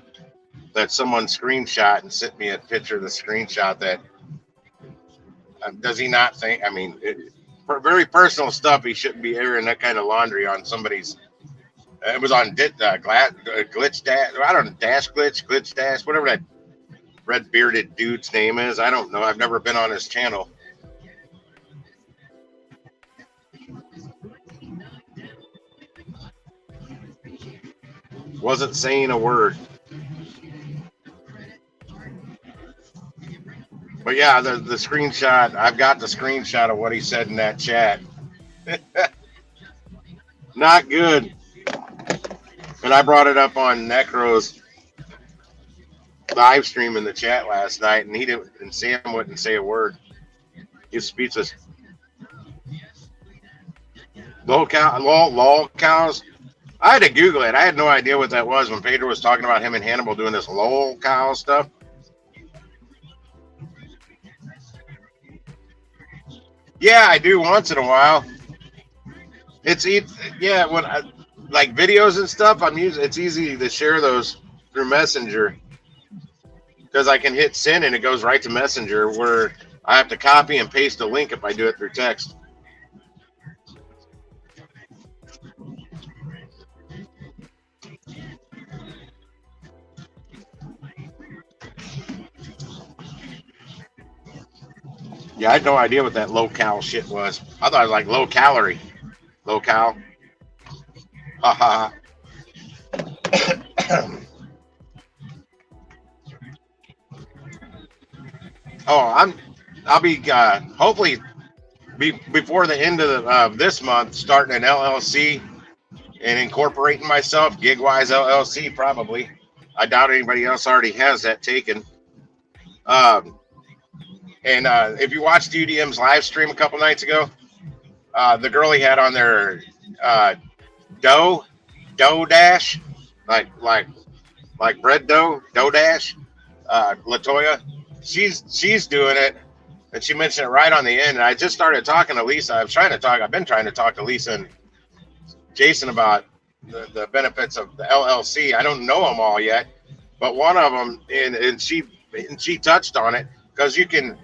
that someone screenshot and sent me a picture of the screenshot that does he not think, I mean, for very personal stuff, he shouldn't be airing that kind of laundry on somebody's. It was on Glitch Dash. I don't know, Glitch Dash, whatever that red bearded dude's name is. I don't know. I've never been on his channel. Wasn't saying a word. But yeah, the screenshot, I've got the screenshot of what he said in that chat. Not good. And I brought it up on Necro's live stream in the chat last night, and he didn't, and Sam wouldn't say a word. He was speechless. Lol cows. I had to Google it. I had no idea what that was when Pedro was talking about him and Hannibal doing this lol cow stuff. Yeah, I do once in a while. Yeah, when I like videos and stuff, it's easy to share those through Messenger because I can hit send and it goes right to Messenger, where I have to copy and paste a link if I do it through text. Yeah, I had no idea what that low cal shit was. I thought it was like low calorie. Low cal. Ha Oh, I'll be hopefully before the end of this month starting an LLC and incorporating myself, Gigwise LLC probably. I doubt anybody else already has that taken. And if you watched UDM's live stream a couple nights ago, the girl he had on there, dough dash, like bread dough dash, Latoya, she's doing it, and she mentioned it right on the end. And I just started talking to Lisa. I've been trying to talk to Lisa and Jason about the benefits of the LLC. I don't know them all yet, but one of them, and she touched on it, because you can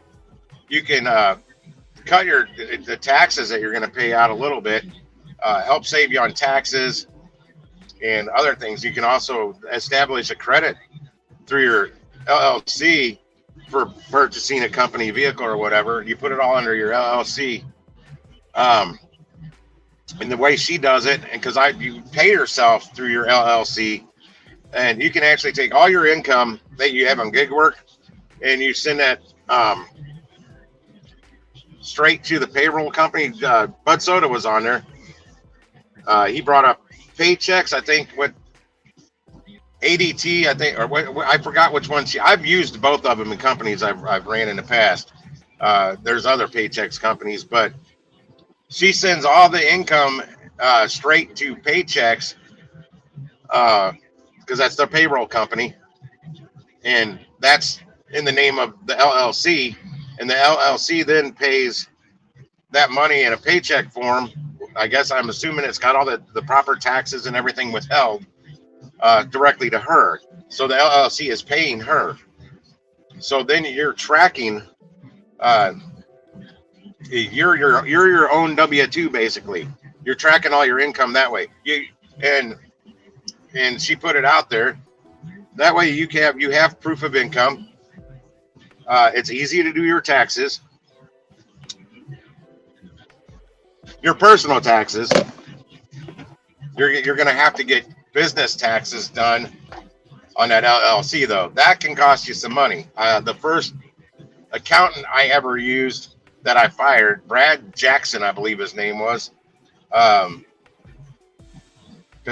cut the taxes that you're going to pay out a little bit, help save you on taxes and other things. You can also establish a credit through your LLC for purchasing a company vehicle or whatever. You put it all under your LLC. And the way she does it, and because you pay yourself through your LLC, and you can actually take all your income that you have on gig work, and you send that straight to the payroll company. Bud Soda was on there. He brought up paychecks, I think, with ADT, I think, or I forgot which one. I've used both of them in companies I've ran in the past. There's other paychecks companies, but she sends all the income straight to paychecks because that's their payroll company, and that's in the name of the LLC, and the LLC then pays that money in a paycheck form. I guess I'm assuming it's got all the proper taxes and everything withheld directly to her. So the LLC is paying her. So then you're tracking. You're your own W-2 basically. You're tracking all your income that way. And she put it out there. That way you have proof of income. It's easy to do your taxes. Your personal taxes. You're going to have to get business taxes done on that LLC though. That can cost you some money. The first accountant I ever used that I fired, Brad Jackson, I believe his name was, because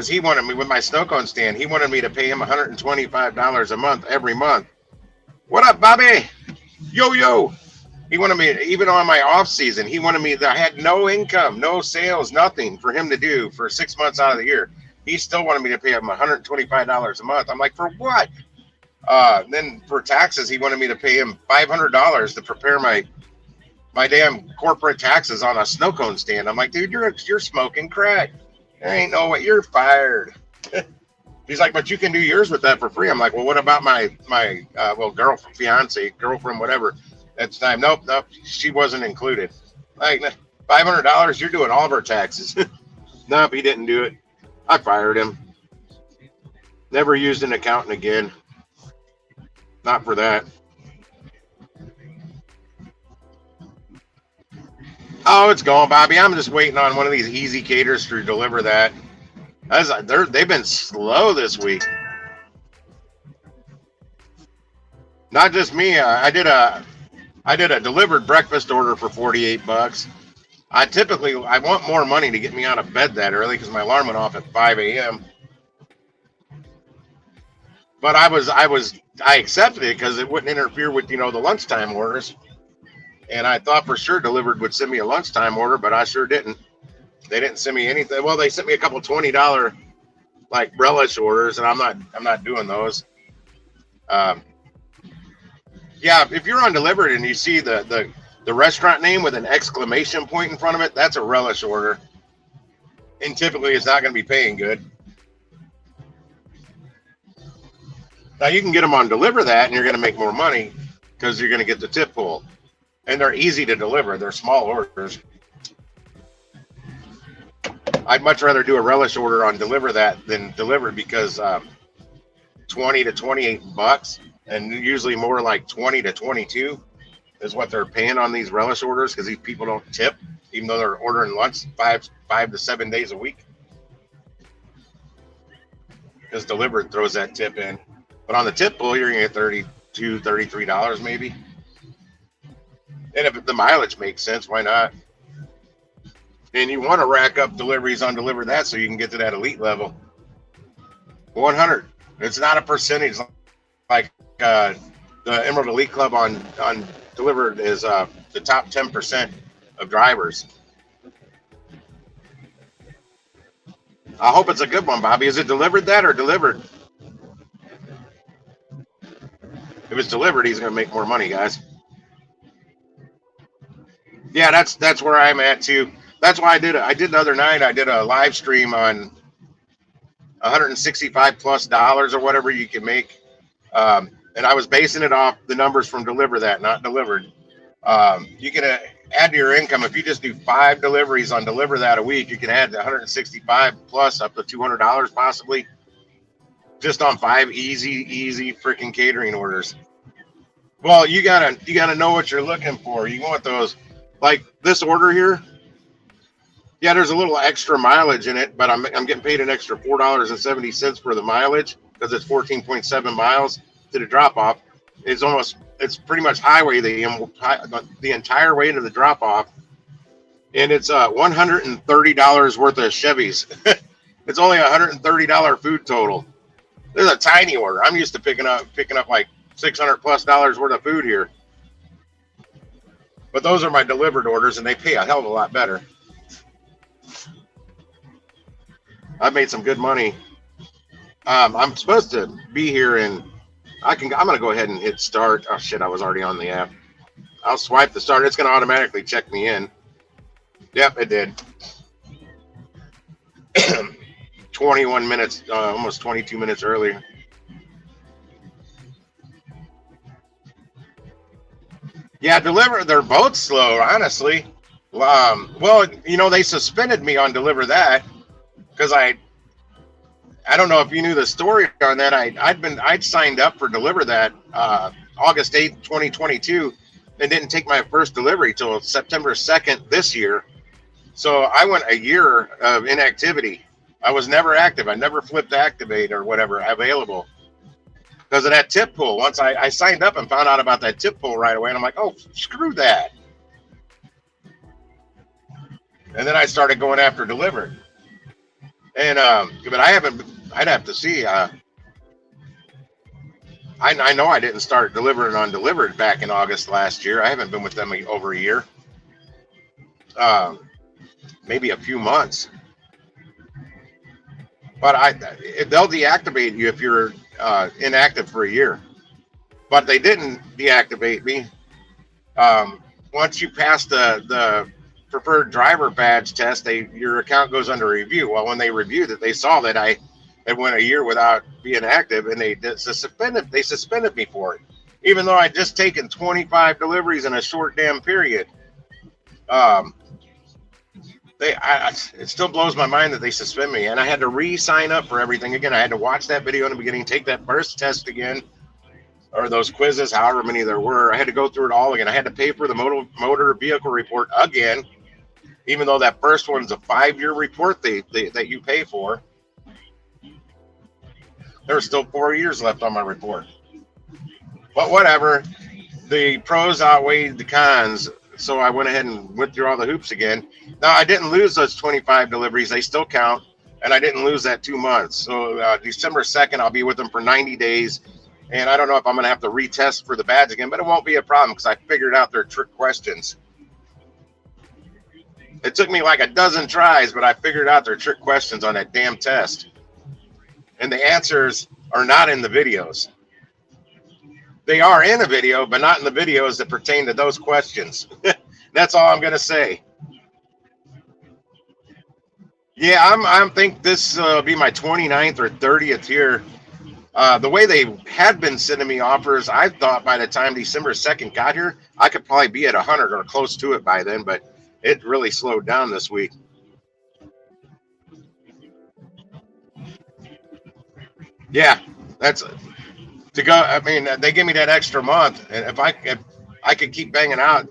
he wanted me with my snow cone stand. He wanted me to pay him $125 a month every month. What up, Bobby? Yo. He wanted me, even on my off season, he wanted me, I had no income, no sales, nothing for him to do for 6 months out of the year. He still wanted me to pay him $125 a month. I'm like, for what? Then for taxes, he wanted me to pay him $500 to prepare my damn corporate taxes on a snow cone stand. I'm like, dude, you're smoking crack. There ain't no way. You're fired. He's like, but you can do yours with that for free. I'm like, well, what about my girlfriend, whatever? At the time, nope, she wasn't included. Like $500, you're doing all of her taxes. Nope, he didn't do it. I fired him. Never used an accountant again. Not for that. Oh, it's gone, Bobby. I'm just waiting on one of these EzCaters to deliver that. They've been slow this week. Not just me. I did a Dlivrd breakfast order for $48. I want more money to get me out of bed that early because my alarm went off at 5 a.m. But I accepted it because it wouldn't interfere with the lunchtime orders. And I thought for sure Dlivrd would send me a lunchtime order, but I sure didn't. They didn't send me anything. Well, they sent me a couple $20 like relish orders, and I'm not doing those. Yeah, if you're on Dlivrd and you see the restaurant name with an exclamation point in front of it, that's a relish order. And typically it's not going to be paying good. Now you can get them on Dlivrd that, and you're going to make more money because you're going to get the tip pool. And they're easy to deliver. They're small orders. I'd much rather do a relish order on Dlivrd that than Dlivrd because $20 to $28, and usually more like 20 to 22 is what they're paying on these relish orders because these people don't tip, even though they're ordering lunch 5 to 7 days a week. Because Dlivrd throws that tip in. But on the tip pool, you're going to get $32, $33 maybe. And if the mileage makes sense, why not? And you want to rack up deliveries on Dlivrd that so you can get to that elite level. 100. It's not a percentage like the Emerald Elite Club on Dlivrd is the top 10% of drivers. I hope it's a good one, Bobby. Is it Dlivrd that or Dlivrd? If it's Dlivrd, he's going to make more money, guys. Yeah, that's where I'm at too. That's why I did the other night. I did a live stream on $165+ or whatever you can make, and I was basing it off the numbers from Dlivrd that, not Dlivrd. You can add to your income if you just do 5 deliveries on Dlivrd that a week. You can add 165 plus up to $200 possibly, just on 5 easy freaking catering orders. Well, you gotta know what you're looking for. You want those. Like this order here, yeah, there's a little extra mileage in it, but I'm getting paid an extra $4.70 for the mileage because it's 14.7 miles to the drop off. It's pretty much highway the entire way to the drop off, and it's $130 worth of Chevys. It's only $130 food total. There's a tiny order. I'm used to picking up like $600+ worth of food here. But those are my Dlivrd orders, and they pay a hell of a lot better. I've made some good money. I'm supposed to be here, and I'm going to go ahead and hit start. Oh, shit, I was already on the app. I'll swipe the start. It's going to automatically check me in. Yep, it did. 21 minutes, almost 22 minutes earlier. Yeah, Dlivrd, they're both slow, honestly. Well, they suspended me on Dlivrd that because I don't know if you knew the story on that. I'd signed up for Dlivrd that August 8th, 2022, and didn't take my first delivery till September 2nd this year. So I went a year of inactivity. I was never active. I never flipped activate or whatever available. Because of that tip pool. Once I signed up and found out about that tip pool right away, and I'm like, oh, screw that. And then I started going after Dlivrd. And but I'd have to see. I know I didn't start delivering on Dlivrd back in August last year. I haven't been with them over a year. Maybe a few months. But they'll deactivate you if you're inactive for a year. But they didn't deactivate me. Once you pass the preferred driver badge test, your account goes under review. Well, when they reviewed it, they saw that I It went a year without being active, and they suspended me for it, even though I'd just taken 25 deliveries in a short damn period. Um, it still blows my mind that they suspend me, and I had to re-sign up for everything again. I had to watch that video in the beginning, take that first test again, or those quizzes, however many there were. I had to go through it all again. I had to pay for the motor vehicle report again, even though that first one's a 5-year report that you pay for. There were still 4 years left on my report. But whatever, the pros outweighed the cons, so I went ahead and went through all the hoops again. Now, I didn't lose those 25 deliveries. They still count, and I didn't lose that 2 months. So December 2nd, I'll be with them for 90 days, and I don't know if I'm going to have to retest for the badge again, but it won't be a problem because I figured out their trick questions. It took me like a dozen tries, but I figured out their trick questions on that damn test. And the answers are not in the videos. They are in a video, but not in the videos that pertain to those questions. That's all I'm going to say. Yeah, I think this will be my 29th or 30th here. The way they had been sending me offers, I thought by the time December 2nd got here, I could probably be at 100 or close to it by then, but it really slowed down this week. Yeah, that's to go. I mean, they give me that extra month, and if I could keep banging out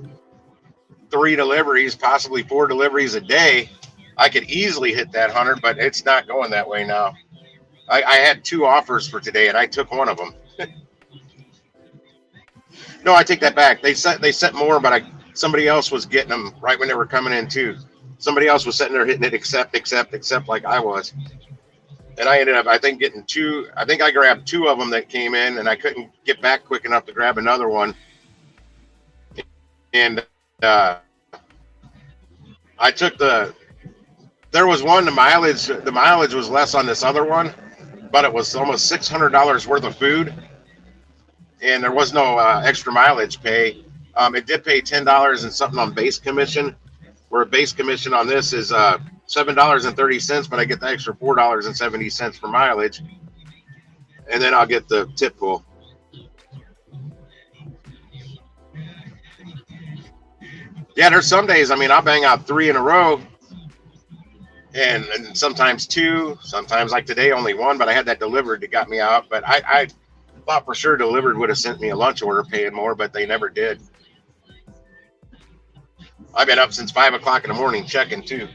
3 deliveries, possibly 4 deliveries a day, I could easily hit that 100. But it's not going that way now. I had 2 offers for today, and I took one of them. No, I take that back. They sent more, but somebody else was getting them right when they were coming in too. Somebody else was sitting there hitting it accept like I was. And I ended up, I think, getting 2. I think I grabbed 2 of them that came in, and I couldn't get back quick enough to grab another one. And I took there was one, the mileage was less on this other one, but it was almost $600 worth of food. And there was no extra mileage pay. It did pay $10 and something on base commission, where base commission on this is $7.30, but I get the extra $4.70 for mileage, and then I'll get the tip pool. Yeah, there's some days, I mean, I'll bang out 3 in a row, and sometimes 2, sometimes like today only 1, but I had that Dlivrd that got me out. But I thought for sure Dlivrd would have sent me a lunch order paying more, but they never did. I've been up since 5 o'clock in the morning checking too.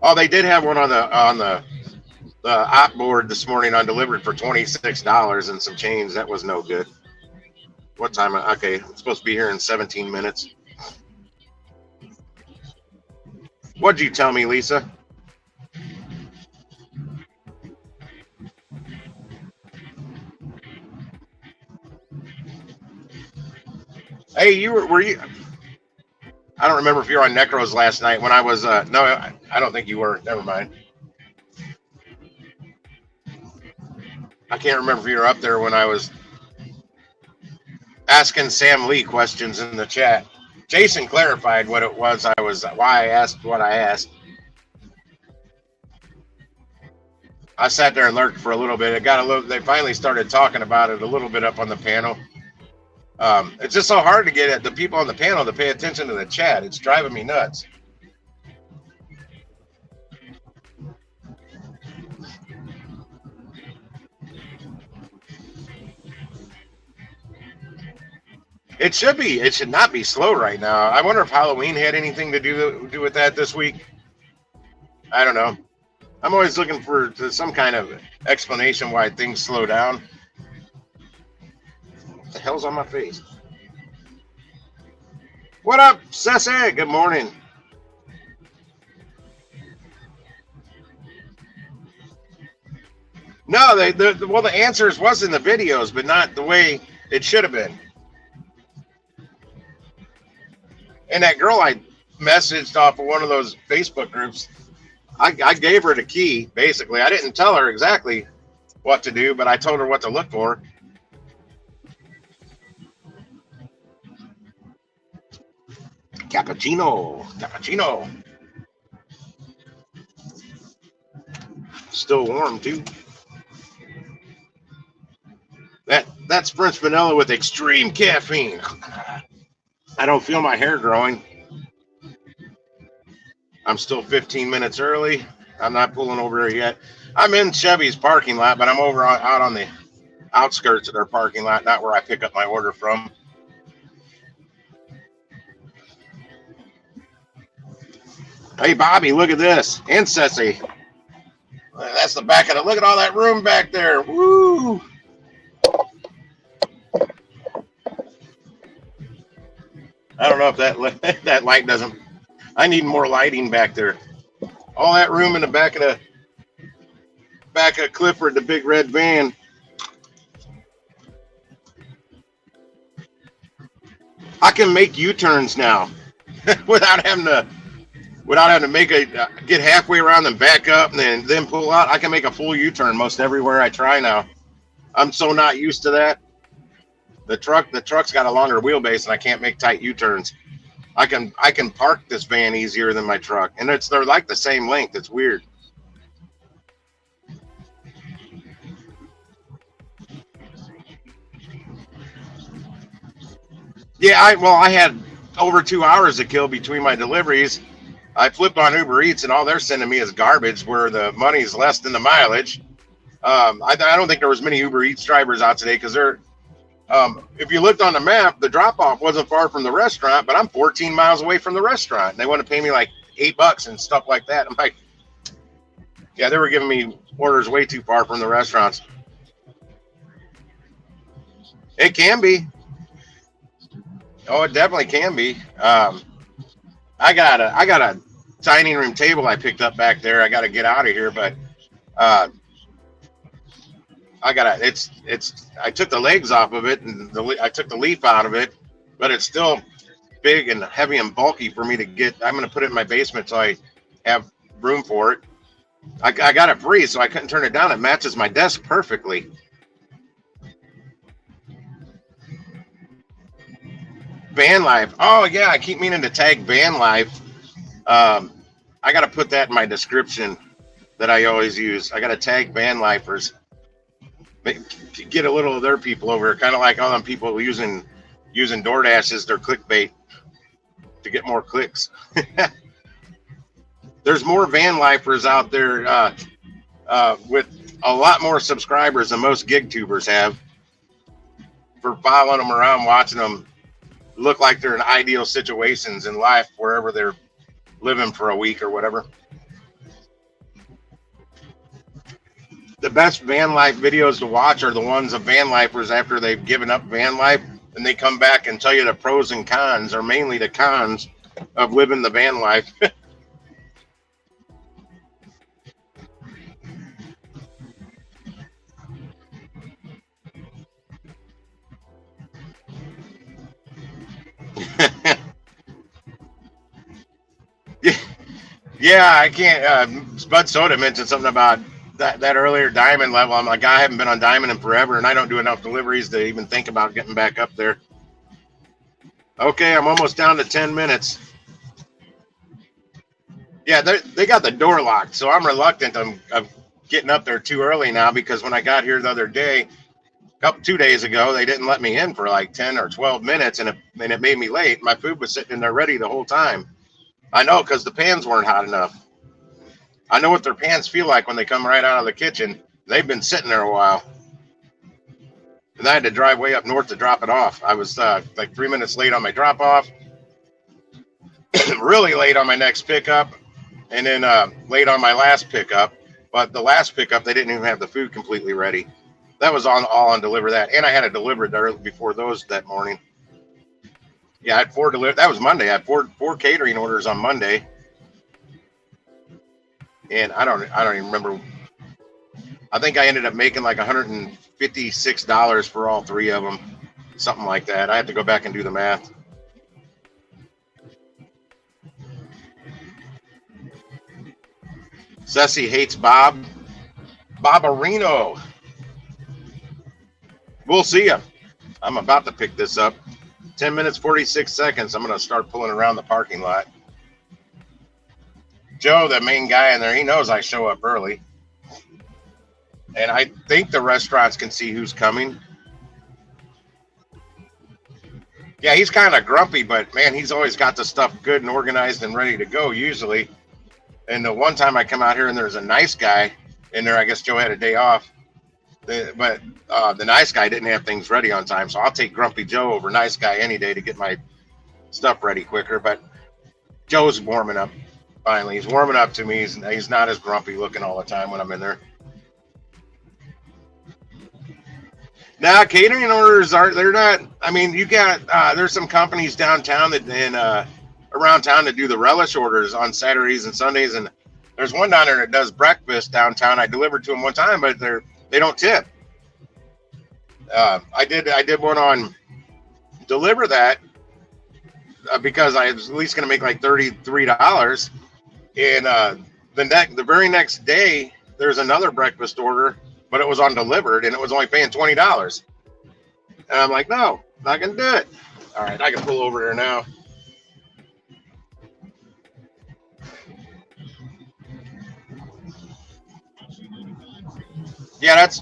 Oh, they did have one on the op board this morning on Dlivrd for $26 and some change. That was no good. What time? Okay, I'm supposed to be here in 17 minutes. What'd you tell me, Lisa? Hey, were you? I don't remember if you were on Necros last night when I was. No, I don't think you were. Never mind. I can't remember if you were up there when I was asking Sam Lee questions in the chat. Jason clarified what it was. Why I asked what I asked. I sat there and lurked for a little bit. It got a little. They finally started talking about it a little bit up on the panel. It's just so hard to get at the people on the panel to pay attention to the chat. It's driving me nuts. It should be. It should not be slow right now. I wonder if Halloween had anything to do with that this week. I don't know. I'm always looking for some kind of explanation why things slow down. What the hell's on my face? What up, Sese? Good morning. No, the answers was in the videos, but not the way it should have been. And that girl I messaged off of one of those Facebook groups, I gave her the key, basically. I didn't tell her exactly what to do, but I told her what to look for. Cappuccino. Still warm, too. That's French vanilla with extreme caffeine. I don't feel my hair growing. I'm still 15 minutes early. I'm not pulling over there yet. I'm in Chevy's parking lot, but I'm out on the outskirts of their parking lot, not where I pick up my order from. Hey, Bobby, look at this. And Ceci. That's the back of it. Look at all that room back there. Woo! I don't know if that light doesn't. I need more lighting back there. All that room in the back of Clifford, the big red van. I can make U-turns now without having to get halfway around and back up and then pull out. I can make a full U-turn most everywhere I try now. I'm so not used to that. The truck's got a longer wheelbase and I can't make tight U-turns. I can park this van easier than my truck, and they're like the same length. It's weird. Yeah, I had over 2 hours to kill between my deliveries. I flipped on Uber Eats, and all they're sending me is garbage where the money's less than the mileage. I don't think there was many Uber Eats drivers out today because they're. If you looked on the map, the drop-off wasn't far from the restaurant, but I'm 14 miles away from the restaurant. And they want to pay me like $8 and stuff like that. I'm like, yeah, they were giving me orders way too far from the restaurants. It can be. Oh, it definitely can be. I got a dining room table I picked up back there. I got to get out of here, but I took the legs off of it and I took the leaf out of it, but it's still big and heavy and bulky for me to get. I'm going to put it in my basement so I have room for it. I got it free, so I couldn't turn it down. It matches my desk perfectly. Van life. Oh yeah, I keep meaning to tag van life. I got to put that in my description that I always use. I got to tag van lifers. Get a little of their people over here, kind of like all them people using DoorDash as their clickbait to get more clicks. There's more van lifers out there with a lot more subscribers than most gig tubers have for following them around, watching them look like they're in ideal situations in life wherever they're living for a week or whatever. The best van life videos to watch are the ones of van lifers after they've given up van life and they come back and tell you the pros and cons, or mainly the cons of living the van life. Yeah, I can't. Spud Soda mentioned something about that earlier diamond level. I'm like, I haven't been on diamond in forever, and I don't do enough deliveries to even think about getting back up there. Okay, I'm almost down to 10 minutes. Yeah, they got the door locked, so I'm reluctant of getting up there too early now, because when I got here the other day, 2 days ago, they didn't let me in for like 10 or 12 minutes, and it made me late. My food was sitting in there ready the whole time. I know, because the pans weren't hot enough. I know what their pans feel like when they come right out of the kitchen. They've been sitting there a while. And I had to drive way up north to drop it off. I was like 3 minutes late on my drop off, really late on my next pickup, and then late on my last pickup. But the last pickup, they didn't even have the food completely ready. That was all on Deliver That. And I had a Delivrd there before those that morning. Yeah, I had 4 delivered. That was Monday. I had four catering orders on Monday. And I don't even remember. I think I ended up making like $156 for all 3 of them, something like that. I have to go back and do the math. Ceci hates Bob. Bobarino. We'll see you. I'm about to pick this up. 10 minutes, 46 seconds. I'm going to start pulling around the parking lot. Joe, the main guy in there, he knows I show up early. And I think the restaurants can see who's coming. Yeah, he's kind of grumpy, but man, he's always got the stuff good and organized and ready to go usually. And the one time I come out here and there's a nice guy in there, I guess Joe had a day off, but the nice guy didn't have things ready on time. So I'll take Grumpy Joe over nice guy any day to get my stuff ready quicker. But Joe's warming up. Finally, he's warming up to me. He's not as grumpy looking all the time when I'm in there. Now, catering orders they're not. I mean, you got there's some companies downtown and around town that do the relish orders on Saturdays and Sundays, and there's one down there that does breakfast downtown. I delivered to them one time, but they don't tip. I did one on Deliver that because I was at least going to make like $33. And the very next day, there's another breakfast order, but it was on Dlivrd, and it was only paying $20. And I'm like, no, not going to do it. All right, I can pull over there now. Yeah, that's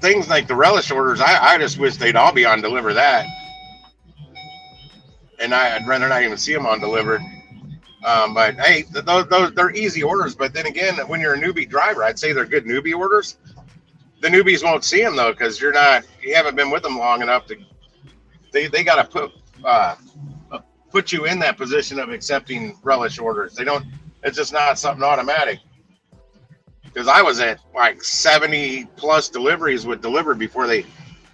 things like the relish orders. I just wish they'd all be on Deliver that. And I'd rather not even see them on Delivrd. But hey, those they're easy orders. But then again, when you're a newbie driver, I'd say they're good newbie orders. The newbies won't see them though, because you haven't been with them long enough to. They got to put you in that position of accepting relish orders. They don't. It's just not something automatic. Because I was at like 70 plus deliveries with Dlivrd before I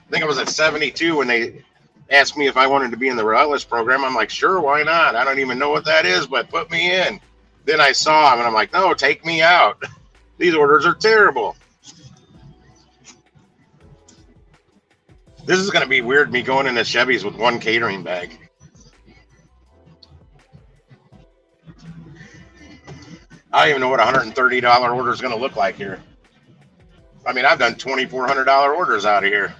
think I was at 72 when they asked me if I wanted to be in the relish program. I'm like, sure, why not? I don't even know what that is, but put me in. Then I saw them and I'm like, no, take me out. These orders are terrible. This is going to be weird, me going into Chevy's with one catering bag. I don't even know what a $130 order is going to look like here. I mean, I've done $2,400 orders out of here.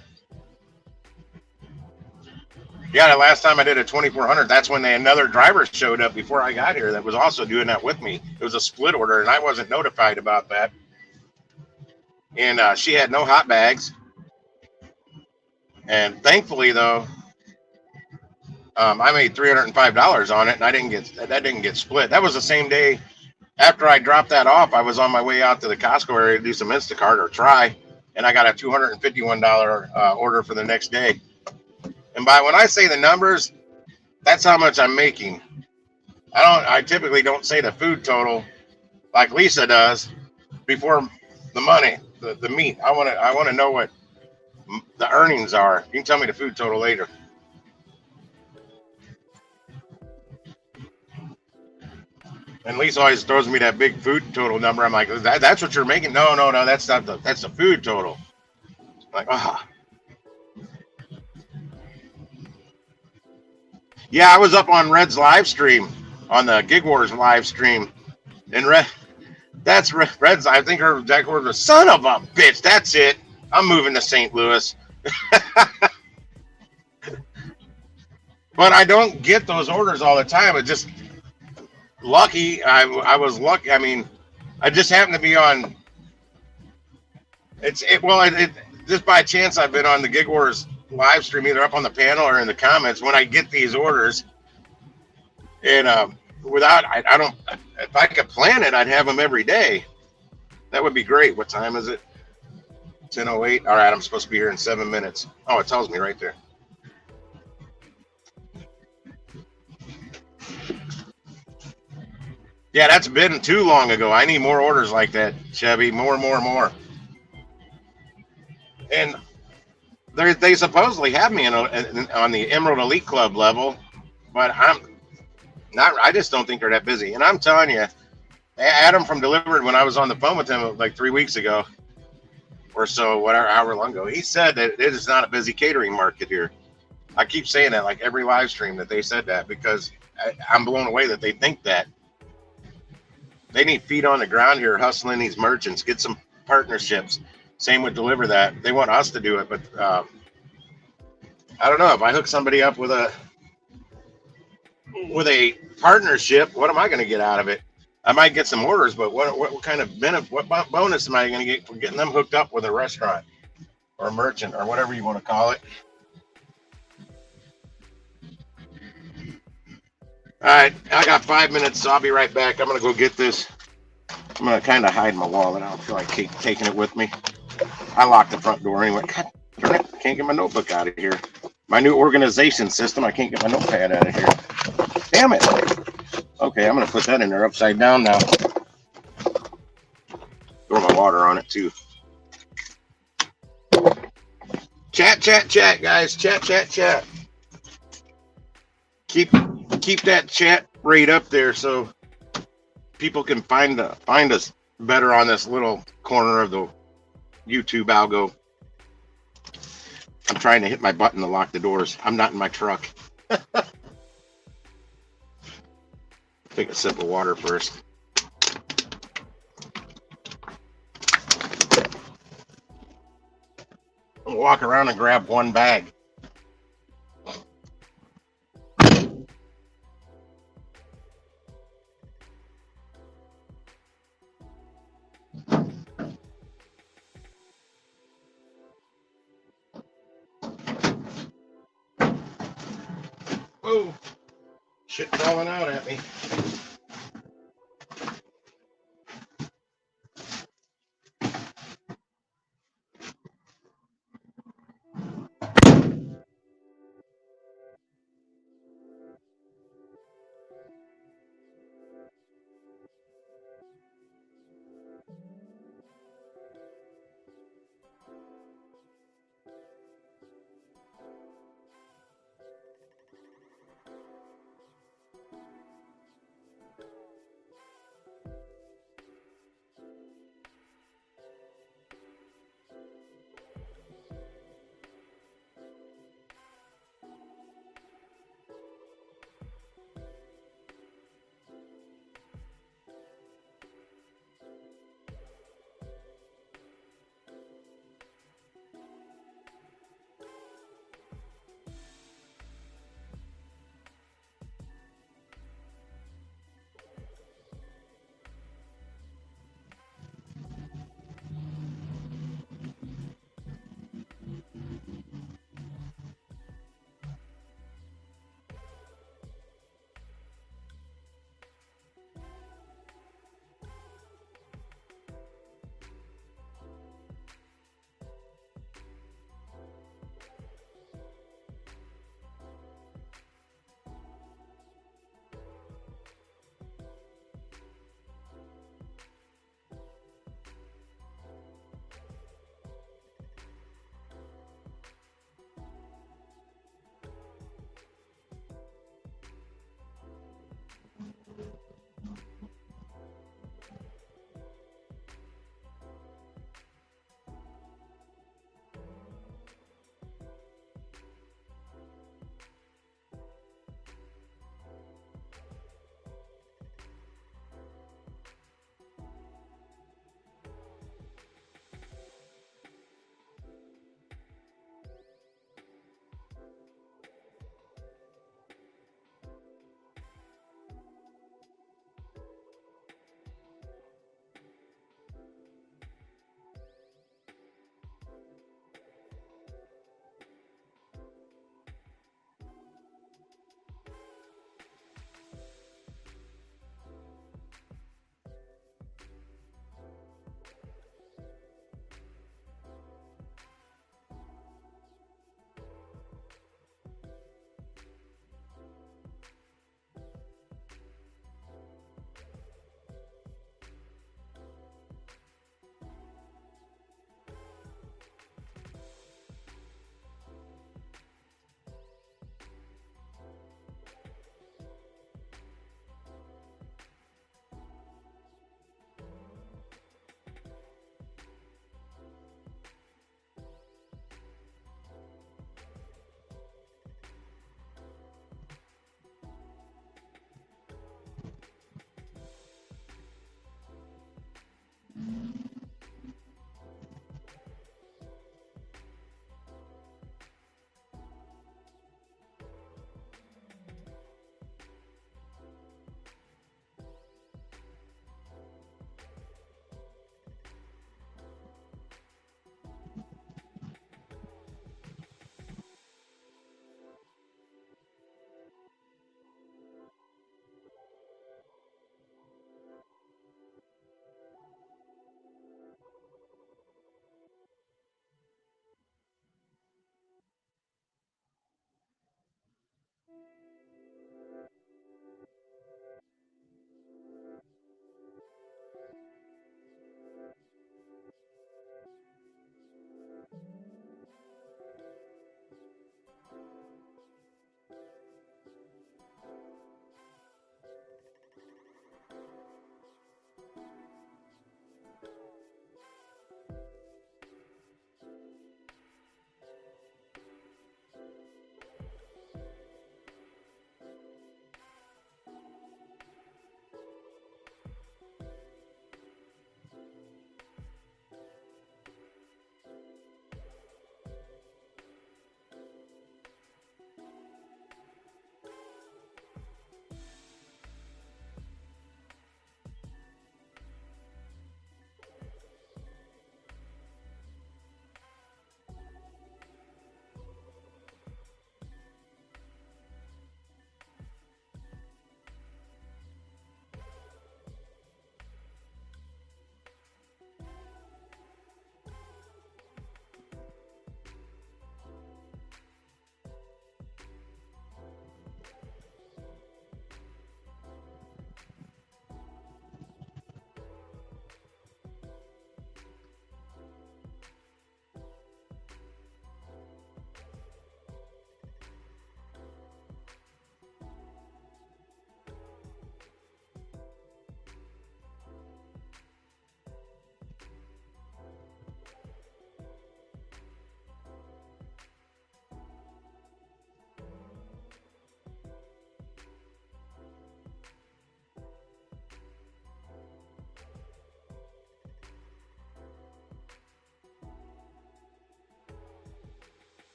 Yeah, the last time I did a 2,400, that's when another driver showed up before I got here that was also doing that with me. It was a split order, and I wasn't notified about that. And she had no hot bags. And thankfully, though, I made $305 on it, and that didn't get split. That was the same day. After I dropped that off, I was on my way out to the Costco area to do some Instacart or try, and I got a $251 order for the next day. And when I say the numbers, that's how much I'm making. I typically don't say the food total like Lisa does before the money, the meat. I want to know what the earnings are. You can tell me the food total later. And Lisa always throws me that big food total number. I'm like, that's what you're making? No, that's not that's the food total. I'm like, ah. Yeah, I was up on Red's live stream, on the Gig Wars live stream. And Red's, I think her exact word was, son of a bitch, that's it. I'm moving to St. Louis. But I don't get those orders all the time. It just... lucky. I was lucky. I mean, I just happened to be on. Just by chance I've been on the Gig Wars live stream, either up on the panel or in the comments when I get these orders. And I don't. If I could plan it, I'd have them every day. That would be great. What time is it? 10:08. All right, I'm supposed to be here in 7 minutes. Oh, it tells me right there. Yeah, that's been too long ago. I need more orders like that, Chevy. More. And they supposedly have me on the Emerald Elite Club level, but I'm not. I just don't think they're that busy. And I'm telling you, Adam from Dlivrd, when I was on the phone with him like 3 weeks ago or so, whatever, however long ago, he said that it is not a busy catering market here. I keep saying that like every live stream that they said that, because I'm blown away that they think that. They need feet on the ground here, hustling these merchants, get some partnerships. Same with Dlivrd that. They want us to do it, but I don't know. If I hook somebody up with a partnership, what am I going to get out of it? I might get some orders, but what kind of benefit, what bonus am I going to get for getting them hooked up with a restaurant or a merchant or whatever you want to call it? All right, I got 5 minutes, so I'll be right back. I'm gonna go get this. I'm gonna kind of hide my wallet. I don't feel like taking it with me. I locked the front door anyway. God darn it! Can't get my notebook out of here. My new organization system. I can't get my notepad out of here. Damn it! Okay, I'm gonna put that in there upside down now. Throw my water on it too. Chat, chat, chat, guys. Chat, chat, chat. Keep that chat rate up there so people can find us better on this little corner of the YouTube algo. I'm trying to hit my button to lock the doors. I'm not in my truck. Take a sip of water first. I'll walk around and grab one bag. Whoa, shit falling out at me.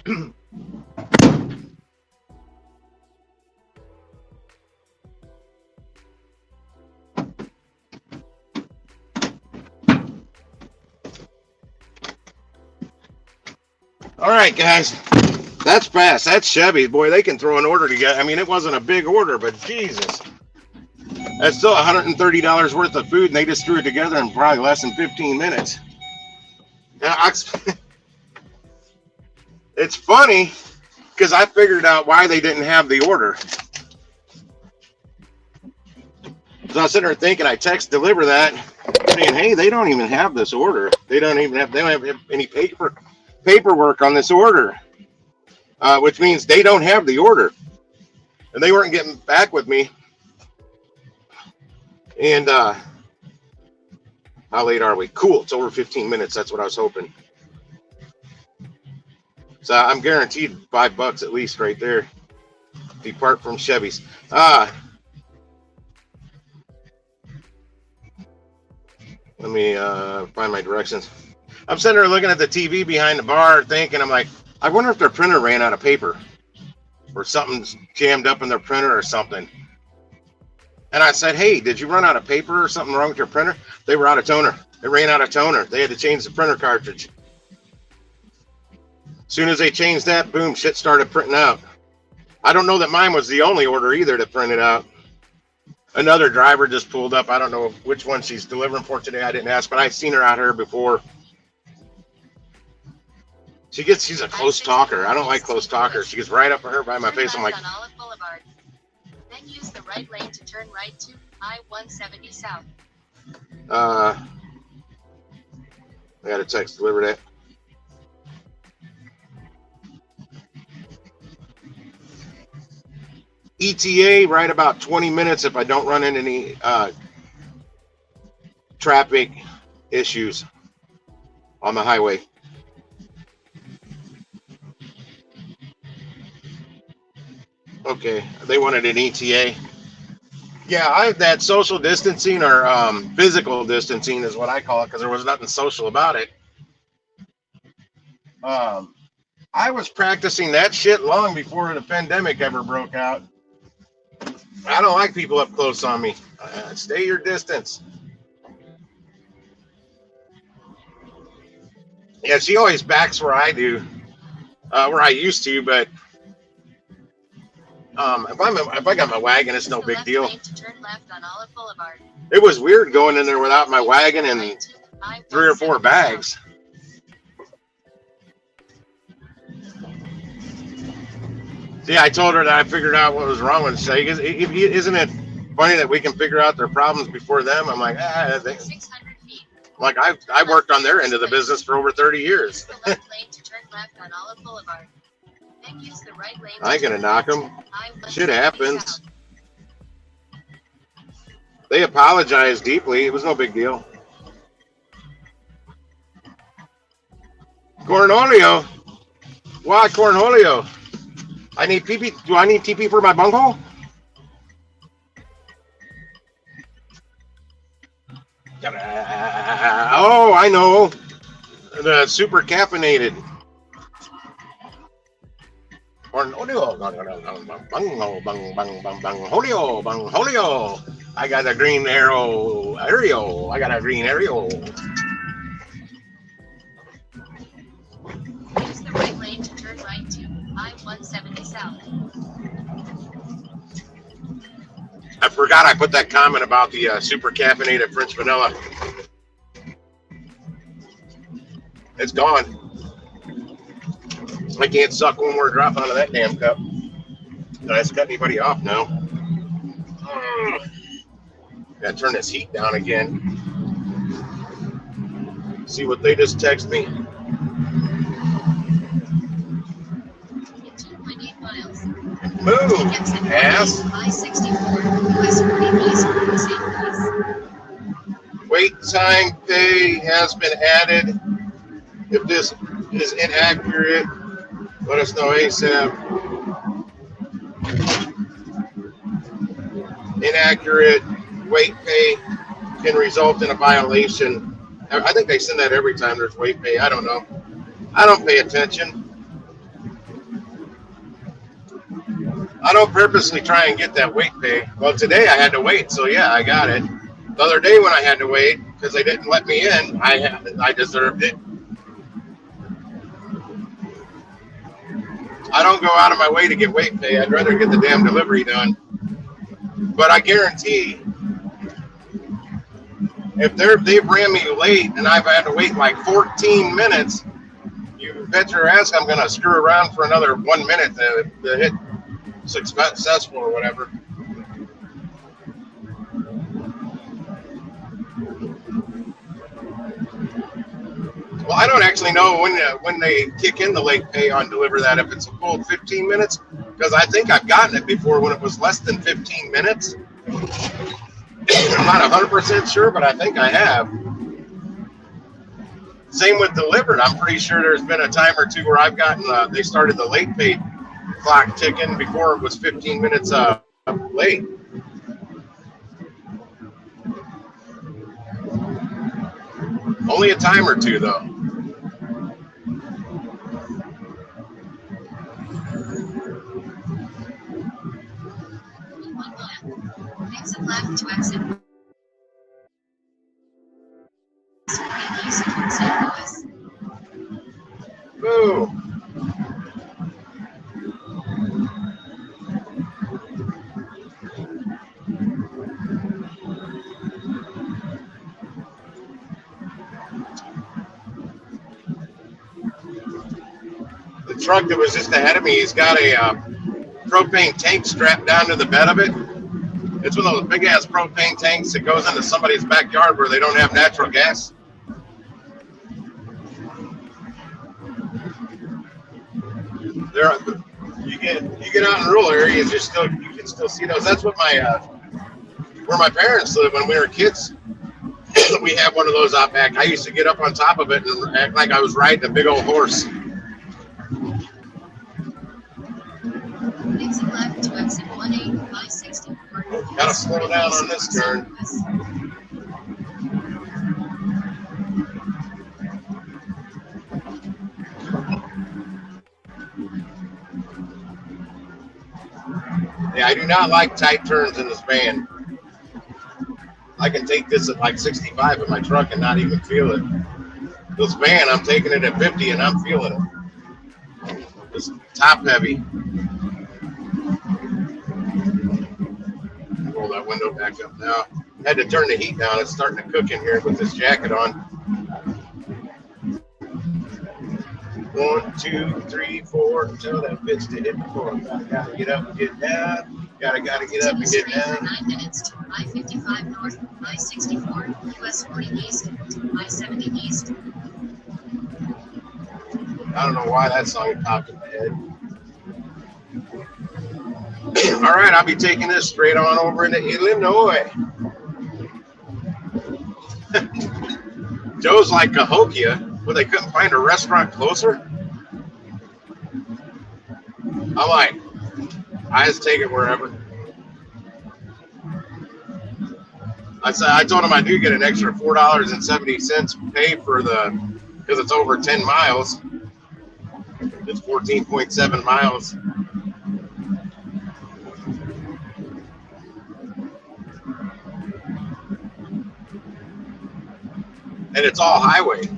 All right, guys. That's fast. That's Chevy. Boy, they can throw an order together. I mean, it wasn't a big order, but Jesus. That's still $130 worth of food, and they just threw it together in probably less than 15 minutes. Now, it's funny because I figured out why they didn't have the order. So I was sitting there thinking, I text Dlivrd that, saying, hey, they don't even have this order. They don't have any paperwork on this order, which means they don't have the order. And they weren't getting back with me. And how late are we? Cool, it's over 15 minutes. That's what I was hoping. So I'm guaranteed $5 at least right there. Depart from Chevys. Let me find my directions. I'm sitting there looking at the TV behind the bar thinking, I'm like, I wonder if their printer ran out of paper or something's jammed up in their printer or something. And I said, hey, did you run out of paper or something wrong with your printer? They were out of toner. It ran out of toner. They had to change the printer cartridge. As soon as they changed that, boom, shit started printing out. I don't know that mine was the only order either to print it out. Another driver just pulled up. I don't know which one she's delivering for today. I didn't ask, but I've seen her out here before. She's a close talker. I don't like close talkers. She gets right up to her by my face. I'm like, then use the right lane to turn right to I-170 South. I got a text Dlivrd that. ETA, right about 20 minutes if I don't run into any traffic issues on the highway. Okay, they wanted an ETA. Yeah, that social distancing or physical distancing is what I call it because there was nothing social about it. I was practicing that shit long before the pandemic ever broke out. I don't like people up close on me. Stay your distance. Yeah, she always backs where I do, where I used to, but if I got my wagon, it's no big deal. It was weird going in there without my wagon and 3 or 4 bags. See, I told her that I figured out what was wrong with it. Isn't it funny that we can figure out their problems before them? I'm like, like I worked on their end of the business for over 30 years. I ain't gonna knock them. Shit happens. They apologized deeply. It was no big deal. Cornholio? Why Cornholio? I need PP. Do I need TP for my bunghole? Oh, I know. The super caffeinated. Cornholio. Holio. I got a green arrow. I got a green arrow. Use the right lane to turn right to I-170 South. I forgot I put that comment about the super caffeinated French vanilla. It's gone. I can't suck one more drop out of that damn cup. Did I cut anybody off now? Gotta turn this heat down again. See what they just text me. 2.8 miles. Move, ass. I-64 West 40 East St. Louis. Wait time pay has been added. If this is inaccurate, let us know ASAP. Inaccurate wait pay can result in a violation. I think they send that every time there's wait pay. I don't know. I don't pay attention. I don't purposely try and get that wait pay. Well, today I had to wait, so yeah, I got it. The other day when I had to wait because they didn't let me in, I deserved it. I don't go out of my way to get wait pay. I'd rather get the damn delivery done. But I guarantee, if they've ran me late and I've had to wait like 14 minutes, you bet your ass I'm gonna screw around for another 1 minute to hit successful or whatever. Well, I don't actually know when they kick in the late pay on Dlivrd if it's a full 15 minutes, because I think I've gotten it before when it was less than 15 minutes. I'm not 100% sure, but I think I have. Same with Dlivrd. I'm pretty sure there's been a time or two where I've gotten, they started the late pay clock ticking before it was 15 minutes late. Only a time or two, though. Exit left to exit. Boo. The truck that was just ahead of me, he's got a propane tank strapped down to the bed of it. It's one of those big ass propane tanks that goes into somebody's backyard where they don't have natural gas. There, you get out in rural areas, you can still see those. That's what where my parents lived when we were kids. We had one of those out back. I used to get up on top of it and act like I was riding a big old horse. Exit left to exit 18 by 64. Gotta slow down on this turn. Yeah, I do not like tight turns in this van. I can take this at like 65 in my truck and not even feel it. This van, I'm taking it at 50 and I'm feeling it. It's top heavy. Roll that window back up now. Had to turn the heat down. It's starting to cook in here with this jacket on. 1, 2, 3, 4. Tell that bitch to hit the floor. Gotta get up and get down. Gotta get up and get down. 9 minutes to I-55 north, I-64, US 40 east, I-70 east. I don't know why that song popped in my head. All right, I'll be taking this straight on over into Illinois. Joe's like Cahokia, but they couldn't find a restaurant closer. I'm like, I just take it wherever. I told him I do get an extra $4.70 pay because it's over 10 miles. It's 14.7 miles. And it's all highway.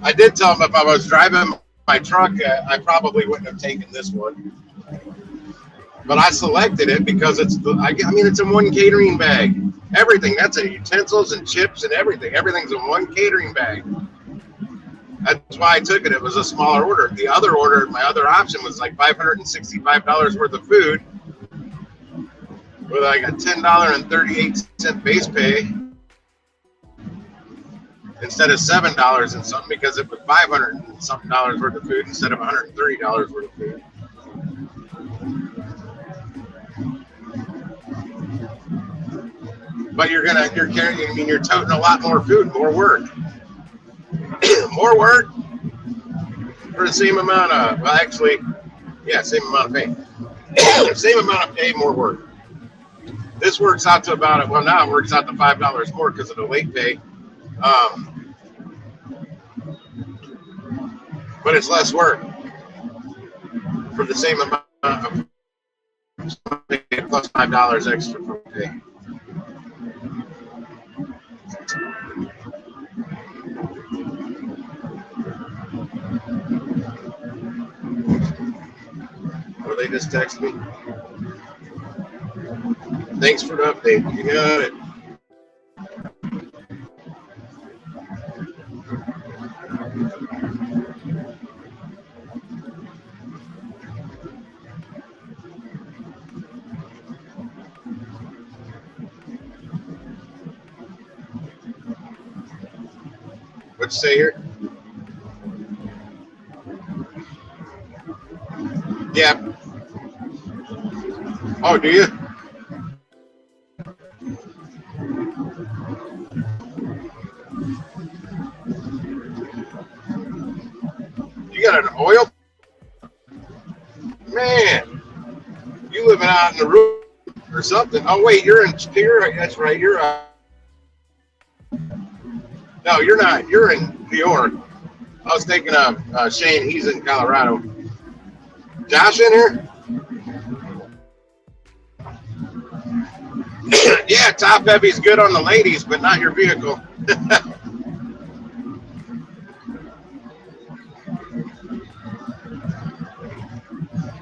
I did tell him if I was driving my truck, I probably wouldn't have taken this one. But I selected it because it's in one catering bag. Everything, that's a utensils and chips and everything. Everything's in one catering bag. That's why I took it. It was a smaller order. The other order, my other option was like $565 worth of food with like a $10.38 base pay instead of $7 and something, because it was $500 and something worth of food instead of $130 worth of food. But you're carrying, you're toting a lot more food, more work. More work for the same amount of, same amount of pay. Same amount of pay, more work. This works out to about, now it works out to $5 more because of the late pay. But it's less work for the same amount plus $5 extra for the day. Or they just text me. Thanks for the update. You got it. What'd you say here? Yeah. Oh, do you? You got an oil? Man, you living out in the roof or something. Oh, wait, you're in here. That's right. You're no, you're not. You're in New York. I was thinking of Shane. He's in Colorado. Josh in here? Yeah, top heavy's good on the ladies, but not your vehicle.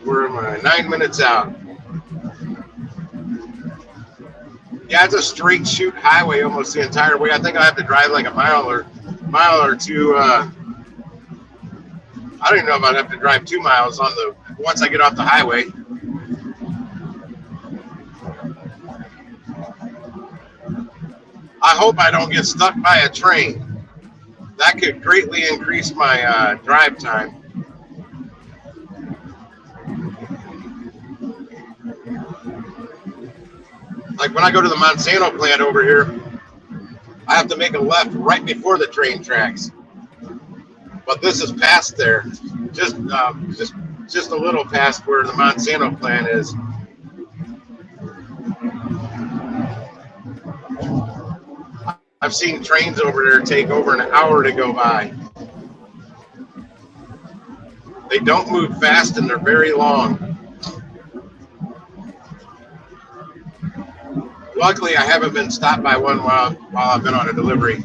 Where am I? 9 minutes out. Yeah, it's a straight shoot highway almost the entire way. I think I have to drive like a mile or two. I don't even know if I'd have to drive 2 miles on the once I get off the highway. I hope I don't get stuck by a train. That could greatly increase my drive time. Like when I go to the Monsanto plant over here, I have to make a left right before the train tracks. But this is past there, just a little past where the Monsanto plant is. I've seen trains over there take over an hour to go by. They don't move fast and they're very long. Luckily, I haven't been stopped by one while I've been on a delivery.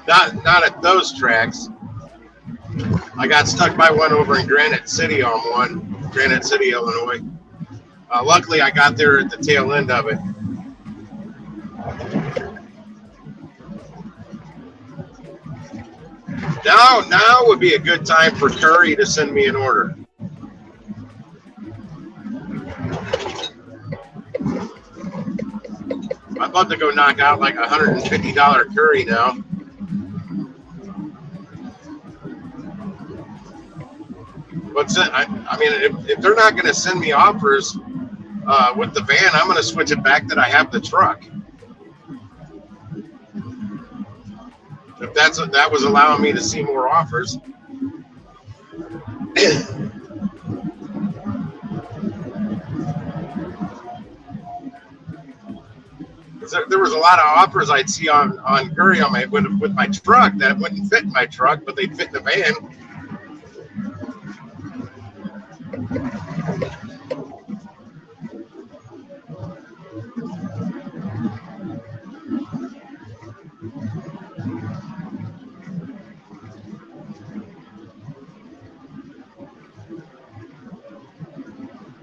Not at those tracks. I got stuck by one over in Granite City, Illinois. Luckily, I got there at the tail end of it. Now would be a good time for Curry to send me an order. I'd love to go knock out like $150 curry now. But I mean, if they're not going to send me offers with the van, I'm going to switch it back that I have the truck. If that was allowing me to see more offers. There was a lot of offers I'd see on curry with my truck that wouldn't fit in my truck, but they'd fit in the van.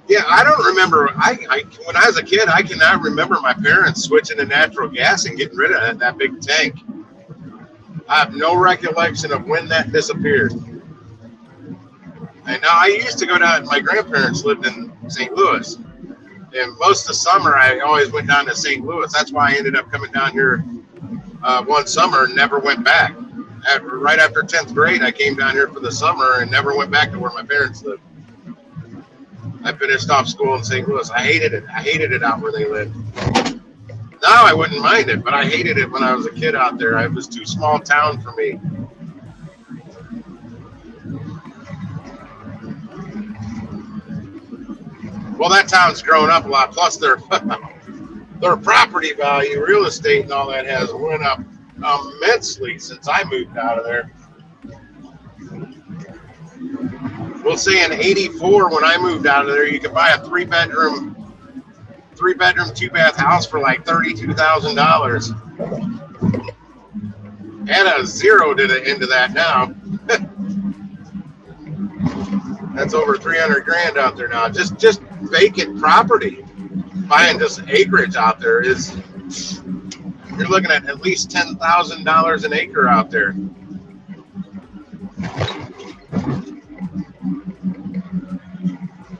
Yeah, I don't remember. When I was a kid, I cannot remember my parents switching to natural gas and getting rid of that big tank. I have no recollection of when that disappeared. And now I used to go down. My grandparents lived in St. Louis, and most of the summer I always went down to St. Louis. That's why I ended up coming down here one summer and never went back. Right after 10th grade, I came down here for the summer and never went back to where my parents lived. I finished off school in St. Louis. I hated it. I hated it out where they lived. Now I wouldn't mind it, but I hated it when I was a kid out there. It was too small town for me. Well, that town's grown up a lot. Plus, their property value, real estate, and all that has went up immensely since I moved out of there. we'll say in '84 when I moved out of there, you could buy a three bedroom, 2-bath house for like $32,000. Add a zero to the end of that now. That's over 300 grand out there now. Just vacant property. Buying just acreage out there is, you're looking at least $10,000 an acre out there.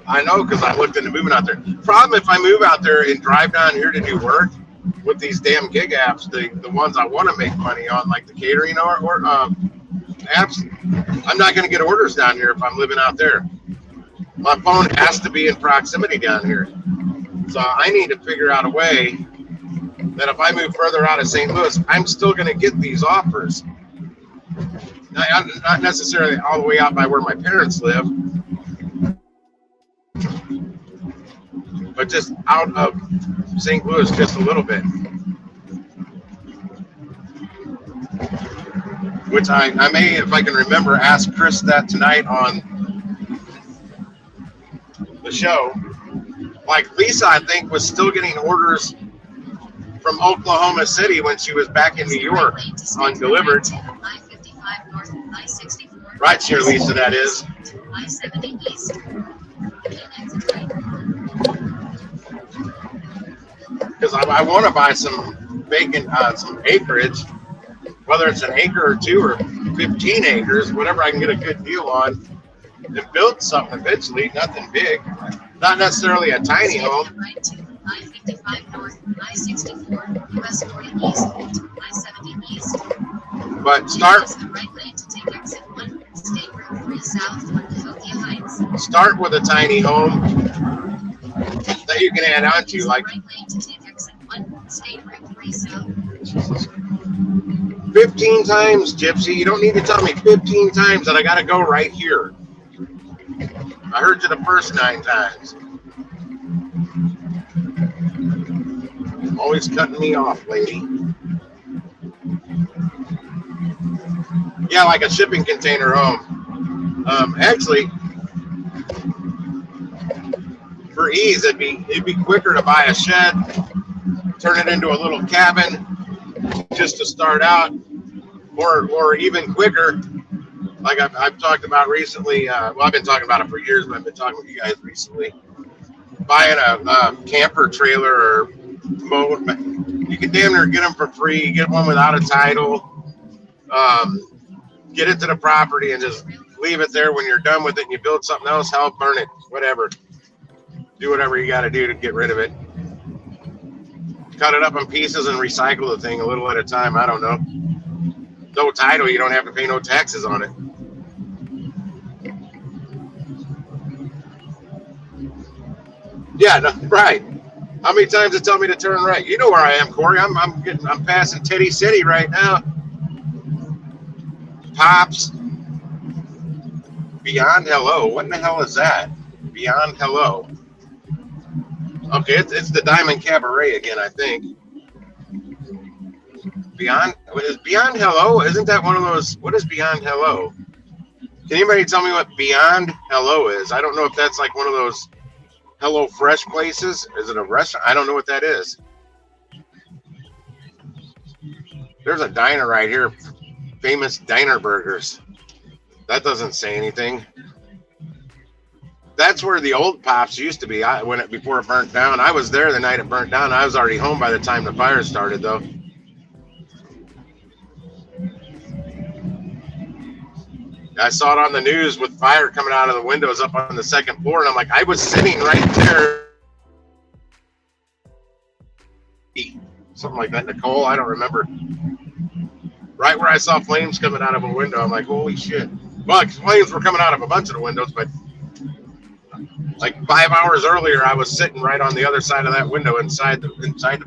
I know, because I looked into moving out there. Problem if I move out there and drive down here to do work with these damn gig apps, the ones I want to make money on, like the catering or apps, I'm not going to get orders down here if I'm living out there. My phone has to be in proximity down here. So I need to figure out a way that if I move further out of St. Louis, I'm still going to get these offers. Not necessarily all the way out by where my parents live, but just out of St. Louis just a little bit. Which I may, if I can remember, ask Chris that tonight on the show. Like Lisa, I think, was still getting orders from Oklahoma City when she was back in New York on Dlivrd. Right here, Lisa, that is. Because I want to buy some vacant, some acreage, whether it's an acre or 2 or 15 acres, whatever I can get a good deal on, and build something eventually. Nothing big, not necessarily a tiny home. But start with a tiny home that you can add on to, like 15 times, Gypsy. You don't need to tell me 15 times that I got to go right here. I heard you the first 9 times. Always cutting me off, lady. Yeah, like a shipping container home. Actually, for ease, it'd be quicker to buy a shed, turn it into a little cabin, just to start out, or even quicker. Like I've talked about recently. Well, I've been talking about it for years, but I've been talking with you guys recently. Buying a camper trailer or mode, you can damn near get them for free. Get one without a title. Get it to the property and just leave it there. When you're done with it and you build something else, hell, burn it, whatever. Do whatever you got to do to get rid of it. Cut it up in pieces and recycle the thing a little at a time. I don't know. No title, you don't have to pay no taxes on it. Yeah, no, right. How many times it tell me to turn right? You know where I am, Corey. I'm passing Teddy City right now. Pops. Beyond Hello. What in the hell is that? Beyond Hello. Okay, it's the Diamond Cabaret again, I think. Beyond Hello? Isn't that one of those? What is Beyond Hello? Can anybody tell me what Beyond Hello is? I don't know if that's like one of those Hello Fresh places. Is it a restaurant? I don't know what that is. There's a diner right here. Famous Diner Burgers. That doesn't say anything. That's where the old Pops used to be. Before it burnt down. I was there the night it burnt down. I was already home by the time the fire started, though. I saw it on the news with fire coming out of the windows up on the 2nd floor, and I'm like, I was sitting right there. Something like that, Nicole. I don't remember. Right where I saw flames coming out of a window, I'm like, holy shit. Well, flames were coming out of a bunch of the windows, but like 5 hours earlier, I was sitting right on the other side of that window inside the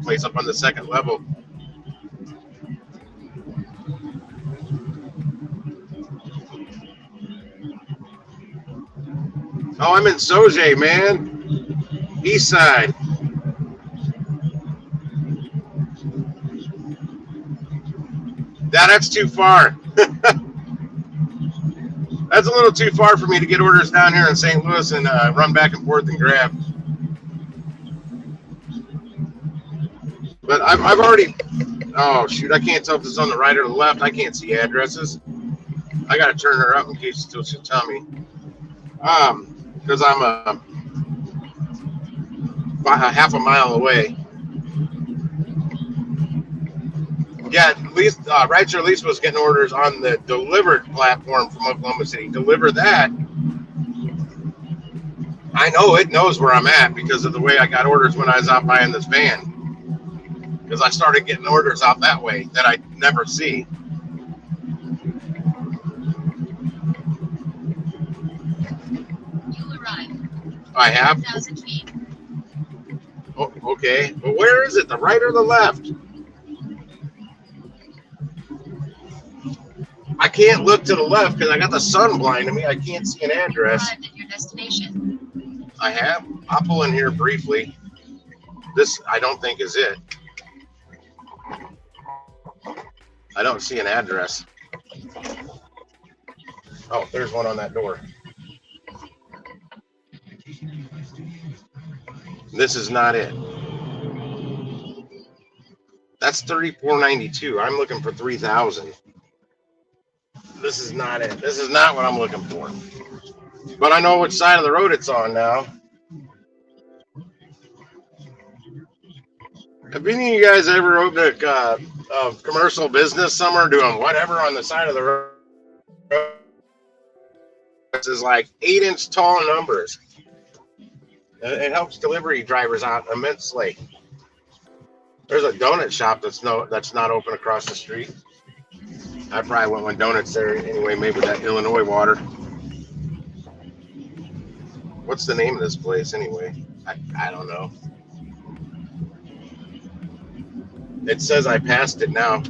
place up on the 2nd level. Oh, I'm in Sauget, man. East side. That's too far. That's a little too far for me to get orders down here in St. Louis and run back and forth and grab. But I've already, oh shoot, I can't tell if it's on the right or the left. I can't see addresses. I got to turn her up in case she'll tell me. Because I'm a half a mile away. Yeah, at least Rideshare Lease was getting orders on the Dlivrd platform from Oklahoma City. Deliver that. I know it knows where I'm at because of the way I got orders when I was out buying this van. Because I started getting orders out that way that I never see. You arrived. I have. 1,000 feet. Oh, okay. But where is it? The right or the left? I can't look to the left because I got the sun blinding me. I can't see an address. Arrived at your destination. I have. I'll pull in here briefly. This, I don't think, is it. I don't see an address. Oh, there's one on that door. This is not it. That's 3492. I'm looking for 3,000. This is not it. This is not what I'm looking for. But I know which side of the road it's on now. Have any of you guys ever opened a commercial business somewhere doing whatever on the side of the road? This is like 8-inch tall numbers. It helps delivery drivers out immensely. There's a donut shop that's not open across the street. I probably went when donuts there anyway, maybe that Illinois water. What's the name of this place anyway? I don't know. It says I passed it now.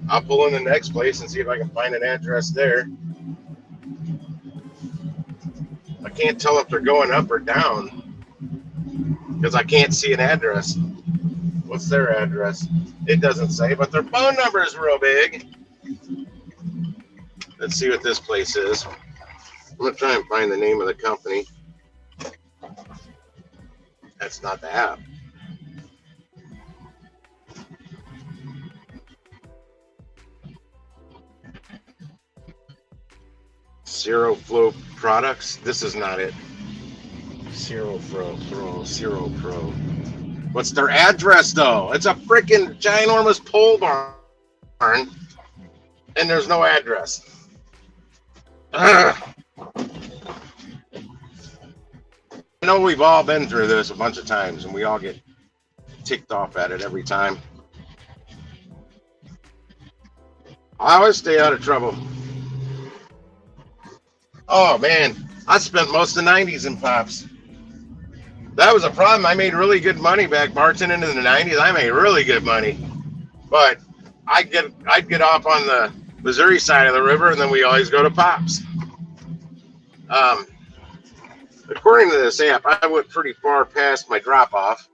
I'll pull in the next place and see if I can find an address there. I can't tell if they're going up or down because I can't see an address. What's their address? It doesn't say, but their phone number is real big. Let's see what this place is. I'm going to try and find the name of the company. That's not the app. Zero Flow Products. This is not it. Zero Pro. What's their address though? It's a freaking ginormous pole barn, and there's no address. Ugh. I know we've all been through this a bunch of times, and we all get ticked off at it every time. I always stay out of trouble. Oh man, I spent most of the 90s in Pops. That was a problem. I made really good money back bartending into the 90s. I made really good money. But I'd get off on the Missouri side of the river, and then we always go to Pops. According to this app, I went pretty far past my drop-off.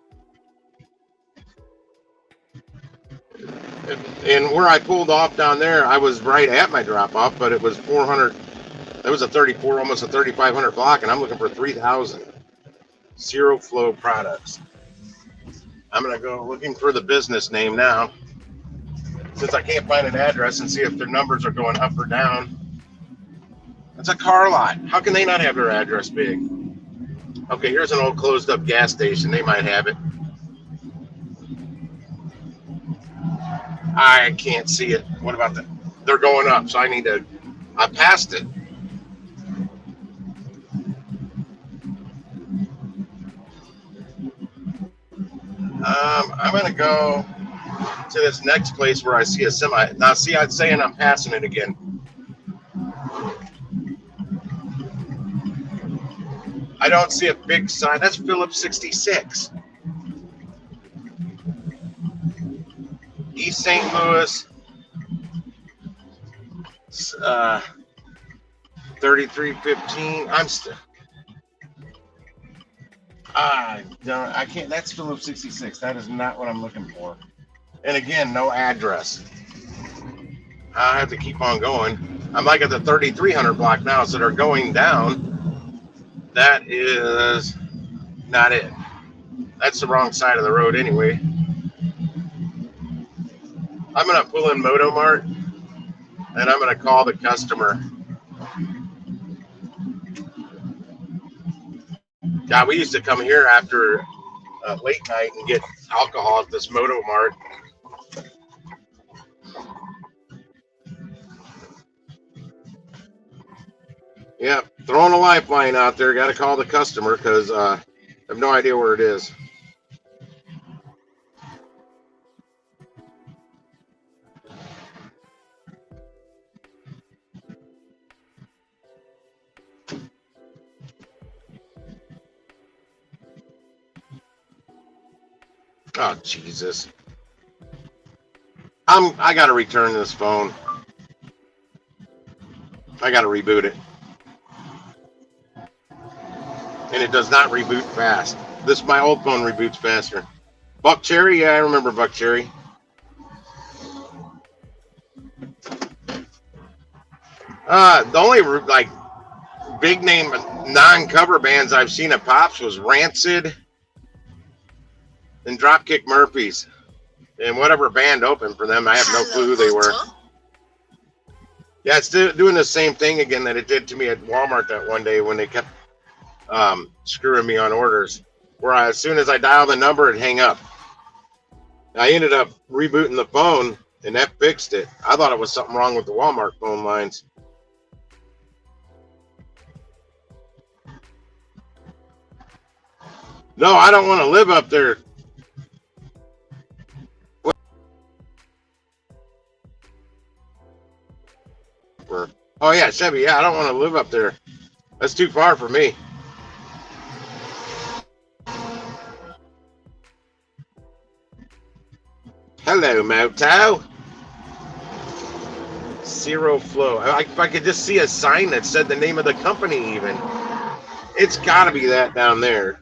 And where I pulled off down there, I was right at my drop-off, but it was 400. It was a 34, almost a 3,500 block, and I'm looking for 3,000. Zero Flow Products. I'm going to go looking for the business name now, since I can't find an address, and see if their numbers are going up or down. It's a car lot. How can they not have their address big? Okay, here's an old closed up gas station. They might have it. I can't see it. What about that? They're going up, so I passed it. I'm going to go to this next place where I see a semi. Now, see, I'm saying I'm passing it again. I don't see a big sign. That's Phillips 66. East St. Louis. 3315. I can't. That's Phillips 66. That is not what I'm looking for. And again, no address. I have to keep on going. I'm like at the 3300 block now, so they're going down. That is not it. That's the wrong side of the road anyway. I'm going to pull in Motomart, and I'm going to call the customer. Yeah, we used to come here after late night and get alcohol at this Motomart. Yeah, throwing a lifeline out there. Got to call the customer because I have no idea where it is. Oh, Jesus. I got to return this phone. I got to reboot it. And it does not reboot fast. My old phone reboots faster. Buck Cherry? Yeah, I remember Buck Cherry. The only like big name non-cover bands I've seen at Pops was Rancid and Dropkick Murphys. And whatever band opened for them, I have no clue who they were. Yeah, it's doing the same thing again that it did to me at Walmart that one day when they kept screwing me on orders. Where as soon as I dial the number, it'd hang up. I ended up rebooting the phone, and that fixed it. I thought it was something wrong with the Walmart phone lines. No, I don't want to live up there. Oh, yeah, Chevy. Yeah, I don't want to live up there. That's too far for me. Hello, Moto. Zero Flow. If I could just see a sign that said the name of the company even. It's got to be that down there.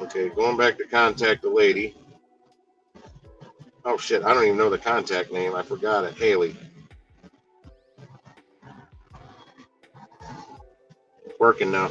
Okay, going back to contact the lady. Oh, shit. I don't even know the contact name. I forgot it. Haley. Working now.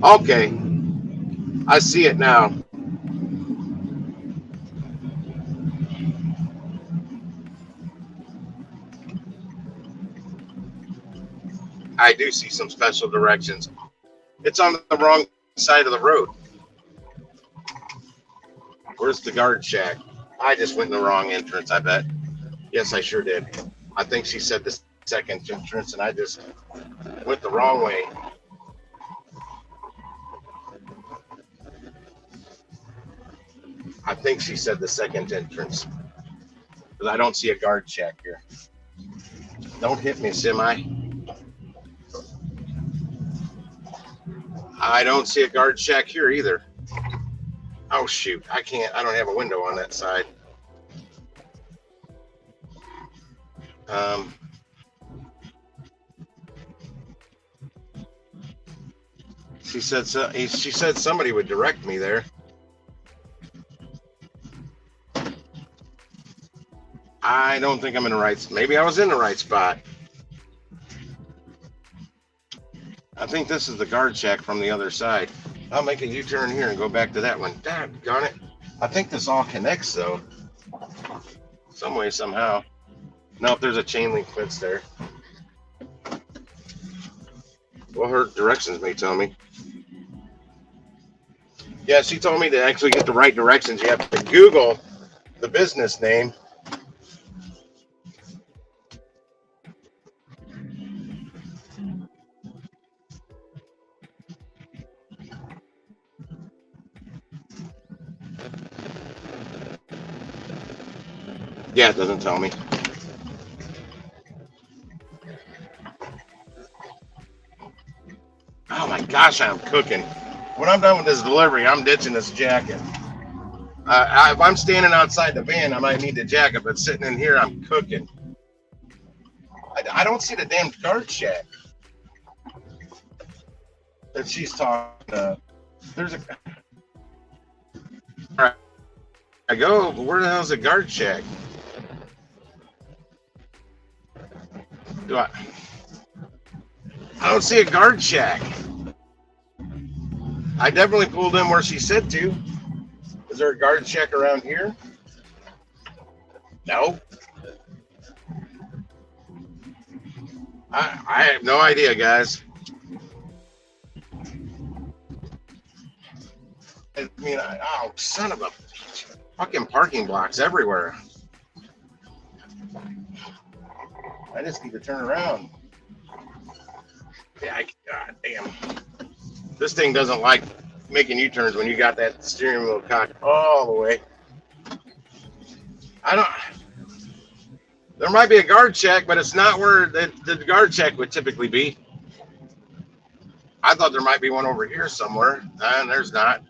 Okay. I see it now. I do see some special directions. It's on the wrong side of the road. Where's the guard shack? I just went in the wrong entrance, I bet. Yes, I sure did. I think she said the second entrance, and I just went the wrong way. I think she said the second entrance, because I don't see a guard check here. Don't hit me, semi. I don't see a guard check here either. Oh shoot, I don't have a window on that side. She said somebody would direct me there. I don't think I'm in the right. Maybe I was in the right spot. I think this is the guard check from the other side. I'll make a U-turn here and go back to that one. Doggone it. I think this all connects though. Some way, somehow. Nope, there's a chain link fence there. Well, her directions may tell me. Yeah, she told me to actually get the right directions. You have to Google the business name. Yeah, it doesn't tell me. Oh my gosh, I'm cooking. When I'm done with this delivery, I'm ditching this jacket. If I'm standing outside the van, I might need the jacket, but sitting in here, I'm cooking. I don't see the damn guard check that she's talking about. There's a... All right, I go, but where the hell's the guard check? I don't see a guard check. I definitely pulled in where she said to. Is there a guard check around here? No. I have no idea, guys. I mean, oh, son of a fucking parking blocks everywhere. I just need to turn around. Yeah, God damn. This thing doesn't like making U-turns when you got that steering wheel cocked all the way. There might be a guard check, but it's not where the guard check would typically be. I thought there might be one over here somewhere, and there's not.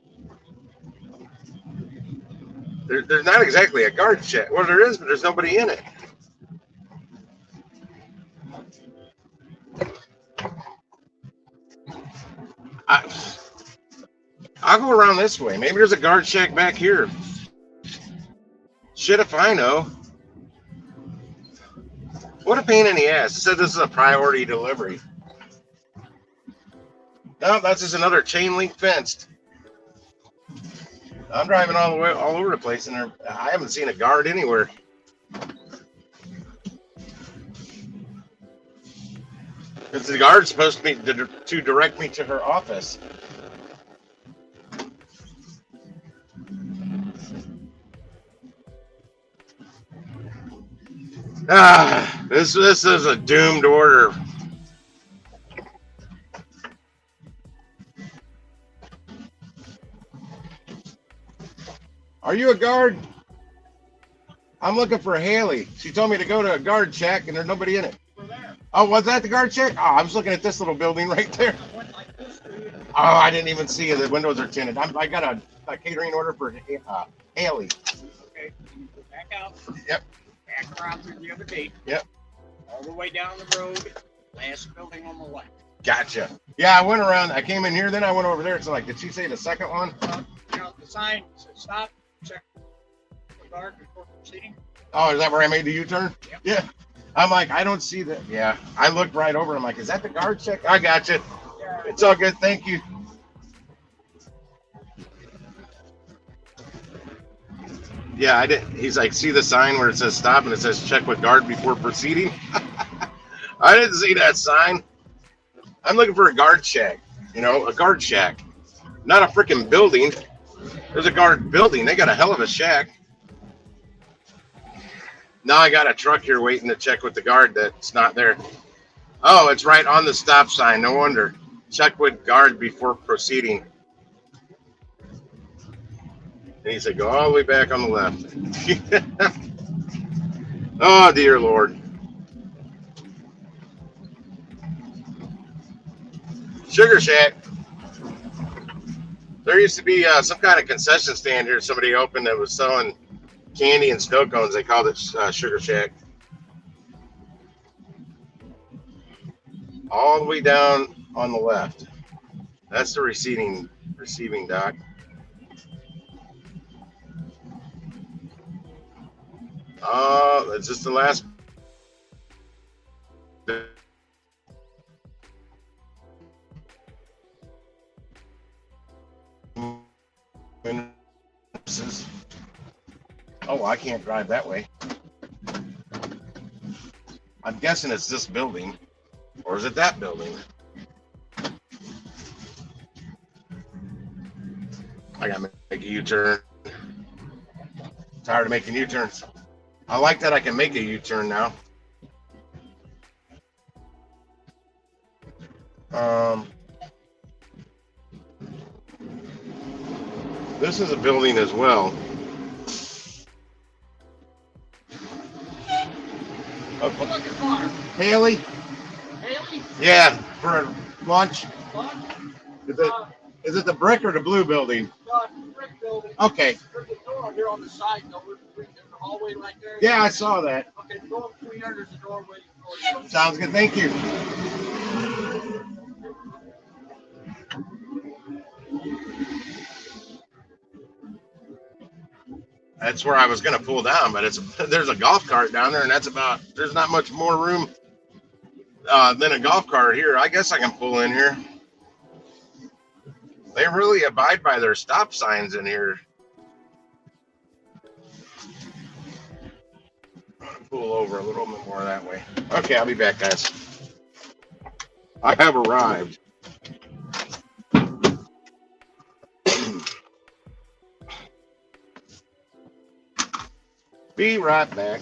There's not exactly a guard check. Well, there is, but there's nobody in it. I'll go around this way. Maybe there's a guard check back here. Shit if I know. What a pain in the ass. It said this is a priority delivery. No, that's just another chain link fenced. I'm driving all over the place, and I haven't seen a guard anywhere. Because the guard's supposed to be to direct me to her office. This is a doomed order. Are you a guard? I'm looking for Haley. She told me to go to a guard check, and there's nobody in it. Oh, was that the guard check? Oh, I was looking at this little building right there. Oh, I didn't even see it. The windows are tinted. I got a catering order for Haley. Okay, back out. Yep. Back around through the other gate. Yep. All the way down the road. Last building on the left. Gotcha. Yeah, I went around. I came in here, then I went over there. It's like, did she say the second one? The sign says stop. Check the guard before proceeding. Oh, is that where I made the U-turn? Yep. Yeah. I'm like, I don't see that. Yeah. I looked right over. I'm like, is that the guard check? I got you. Yeah. It's all good. Thank you. Yeah, I did. He's like, see the sign where it says stop and it says check with guard before proceeding? I didn't see that sign. I'm looking for a guard check. You know, a guard shack. Not a freaking building. There's a guard building. They got a hell of a shack. Now I got a truck here waiting to check with the guard that's not there. Oh, it's right on the stop sign. No wonder. Check with guard before proceeding. And he said, go all the way back on the left. Oh, dear Lord. Sugar Shack. There used to be some kind of concession stand here somebody opened that was selling candy and snow cones. They called it Sugar Shack. All the way down on the left. That's the receiving dock. Is this the last? Oh, I can't drive that way. I'm guessing it's this building, or is it that building? I gotta make a U-turn. Tired of making U-turns. I like that I can make a U-turn now. This is a building as well. What you looking for? Haley? Haley? Yeah, for lunch. Lunch? Is it the brick or the blue building? Brick building. Okay. There's a door here on the side, though. There's a hallway right there. Yeah, I saw that. Okay, go up between there. There's a door waiting for you. Sounds good. Thank you. That's where I was going to pull down, but there's a golf cart down there, and there's not much more room than a golf cart here. I guess I can pull in here. They really abide by their stop signs in here. Pull over a little bit more that way. Okay, I'll be back, guys. I have arrived. Be right back.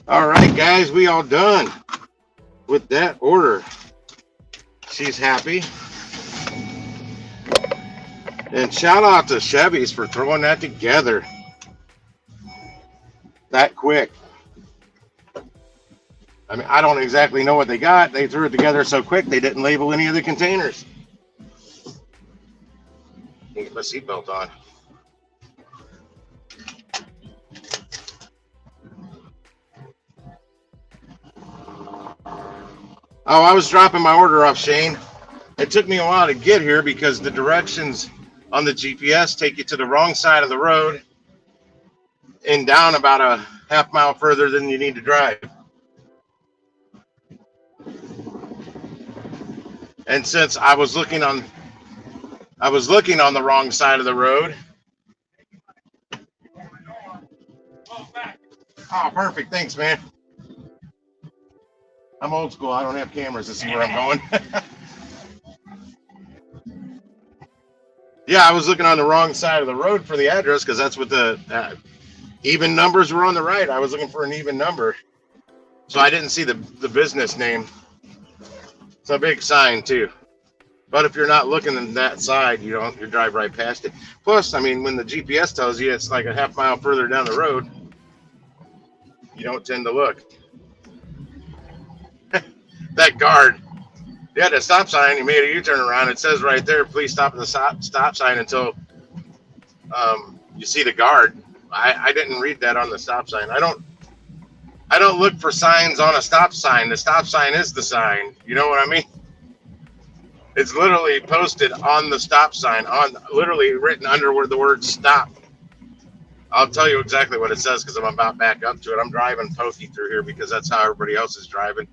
All right, guys, we all done with that order. She's happy. And shout out to Chevy's for throwing that together that quick. I mean, I don't exactly know what they got. They threw it together so quick they didn't label any of the containers. Get my seatbelt on. Oh, I was dropping my order off, Shane. It took me a while to get here because the directions on the GPS take you to the wrong side of the road and down about a half mile further than you need to drive. And since I was looking on the wrong side of the road. Oh, perfect. Thanks, man. I'm old school. I don't have cameras to see where I'm going. Yeah, I was looking on the wrong side of the road for the address because that's what the even numbers were on the right. I was looking for an even number. So I didn't see the business name. It's a big sign, too. But if you're not looking at that side, you drive right past it. Plus, I mean, when the GPS tells you it's like a half mile further down the road, you don't tend to look. That guard, they had a stop sign. He made a U-turn around. It says right there, please stop at the stop sign until you see the guard. I didn't read that on the stop sign. I don't look for signs on a stop sign. The stop sign is the sign. You know what I mean? It's literally posted on the stop sign, literally written under where the word stop. I'll tell you exactly what it says because I'm about back up to it. I'm driving pokey through here because that's how everybody else is driving.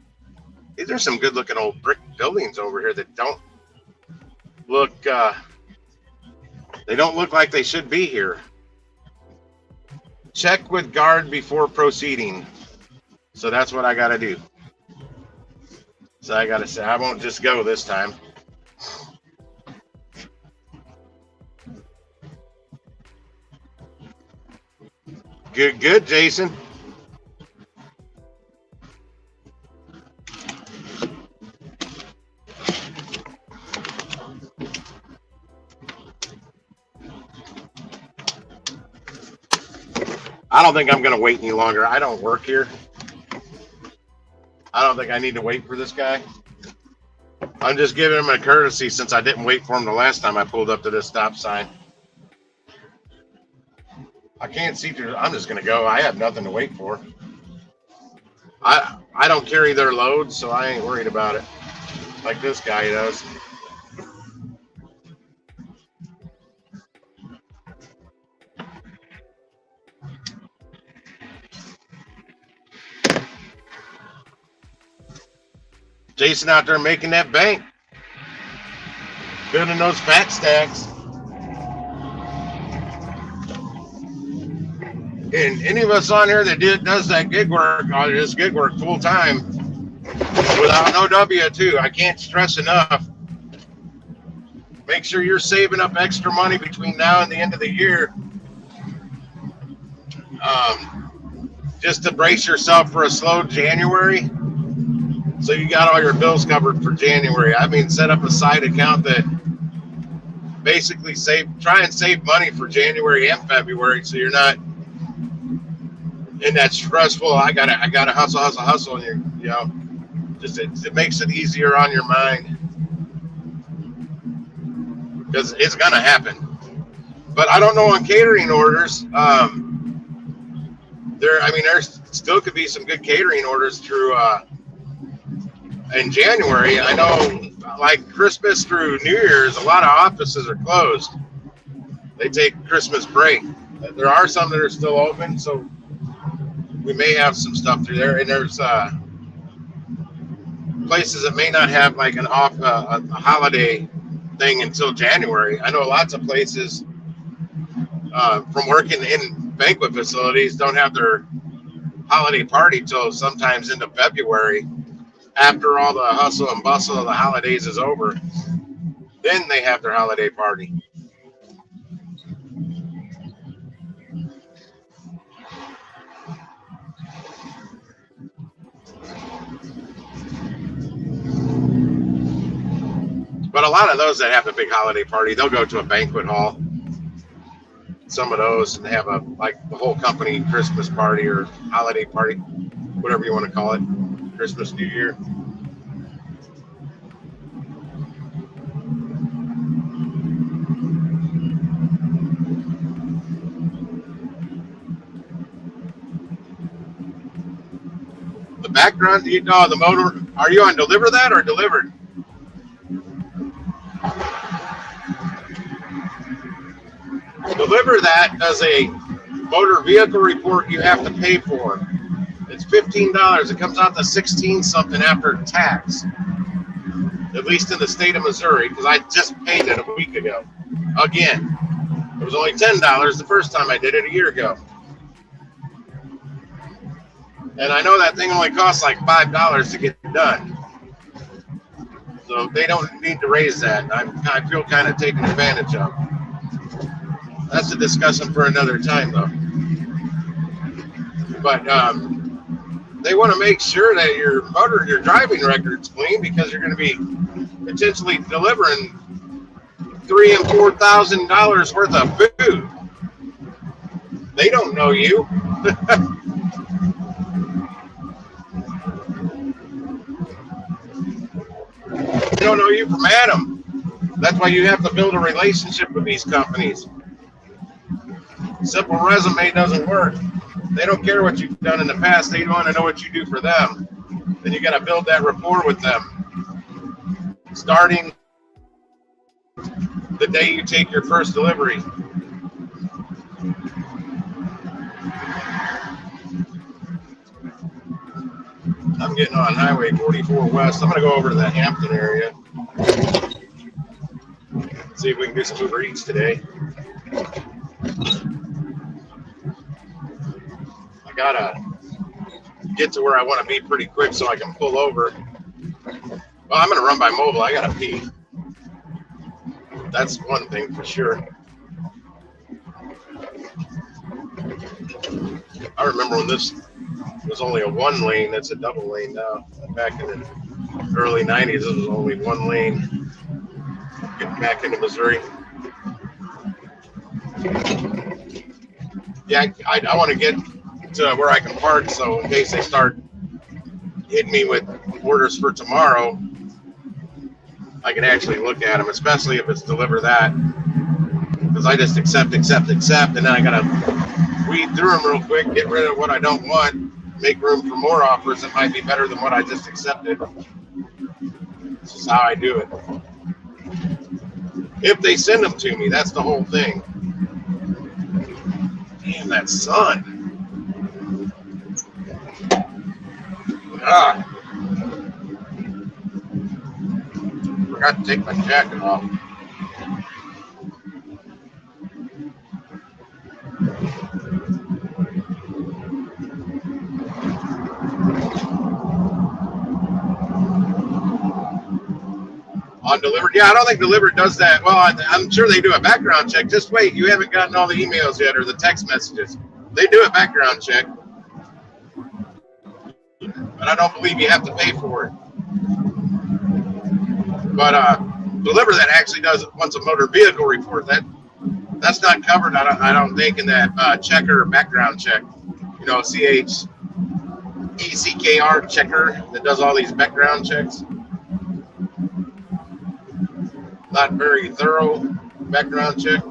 These are some good looking old brick buildings over here that don't look like they should be here. Check with guard before proceeding. So that's what I got to do. So I got to say, I won't just go this time. Good, Jason. I don't think I'm going to wait any longer. I don't work here. I don't think I need to wait for this guy. I'm just giving him a courtesy since I didn't wait for him the last time I pulled up to this stop sign. I can't see through. I'm just going to go. I have nothing to wait for. I don't carry their loads, so I ain't worried about it like this guy does. Jason out there making that bank, building those fat stacks. And any of us on here that does that gig work, or this gig work full time, without no W-2, I can't stress enough. Make sure you're saving up extra money between now and the end of the year, just to brace yourself for a slow January. So you got all your bills covered for January. I mean, set up a side account that basically try and save money for January and February, so you're not in that stressful. I gotta hustle, and just it makes it easier on your mind because it's gonna happen. But I don't know on catering orders. There still could be some good catering orders through. In January, I know, like Christmas through New Year's, a lot of offices are closed. They take Christmas break. There are some that are still open, so we may have some stuff through there. And there's places that may not have like a holiday thing until January. I know lots of places from working in banquet facilities don't have their holiday party till sometimes into February. After all the hustle and bustle of the holidays is over, then they have their holiday party. But a lot of those that have the big holiday party, they'll go to a banquet hall. Some of those, and they have like the whole company Christmas party or holiday party, whatever you want to call it, Christmas, New Year. The background, the motor. Are you on Dlivrd or Dlivrd? Dlivrd does a motor vehicle report you have to pay for. It's $15. It comes out to 16 something after tax. At least in the state of Missouri, because I just paid it a week ago. Again, it was only $10 the first time I did it a year ago. And I know that thing only costs like $5 to get done. So they don't need to raise that. I feel kind of taken advantage of. That's a discussion for another time, though. But they want to make sure that your driving record's clean, because you're going to be potentially delivering $3,000 and $4,000 worth of food. They don't know you. They don't know you from Adam. That's why you have to build a relationship with these companies. Simple resume doesn't work. They don't care what you've done in the past. They want to know what you do for them. Then you got to build that rapport with them. Starting the day you take your first delivery. I'm getting on Highway 44 West. I'm going to go over to the Hampton area. See if we can do some UberEats today. I got to get to where I want to be pretty quick so I can pull over. Well, I'm going to run by mobile. I got to pee. That's one thing for sure. I remember when this was only a one lane. It's a double lane now. Back in the early 90s, it was only one lane. Getting back into Missouri. Yeah, I want to get to where I can park, so in case they start hitting me with orders for tomorrow, I can actually look at them, especially if it's Dlivrd. Because I just accept, and then I got to weed through them real quick, get rid of what I don't want, make room for more offers that might be better than what I just accepted. This is how I do it. If they send them to me, that's the whole thing. Damn, that sun. Ah. Forgot to take my jacket off. On Dlivrd, yeah, I don't think Dlivrd does that. Well, I'm sure they do a background check. Just wait, you haven't gotten all the emails yet or the text messages. They do a background check, but I don't believe you have to pay for it. But Dlivrd that actually does wants a motor vehicle report. That's not covered. I don't think in that checker background check. You know, EzCater checker that does all these background checks. Not very thorough background check.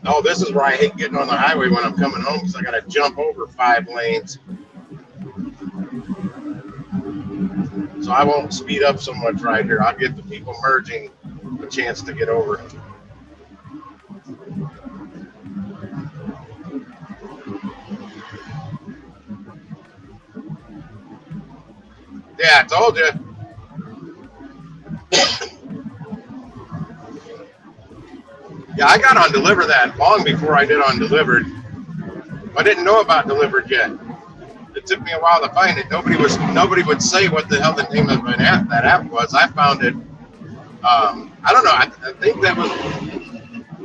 Oh, this is where I hate getting on the highway when I'm coming home, because I got to jump over 5 lanes. So I won't speed up so much right here. I'll get the people merging a chance to get over. Yeah, I told you. Yeah, I got on Dlivrd that long before I did on Dlivrd. I didn't know about Dlivrd yet. It took me a while to find it. Nobody would say what the hell the name of that app was. I found it. I don't know. I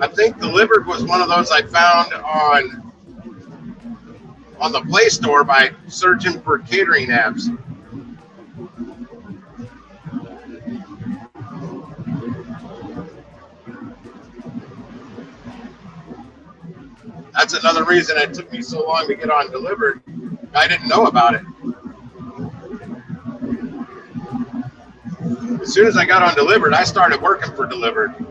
think Dlivrd was one of those I found on the Play Store by searching for catering apps. That's another reason it took me so long to get on Dlivrd. I didn't know about it. As soon as I got on Dlivrd, I started working for Dlivrd.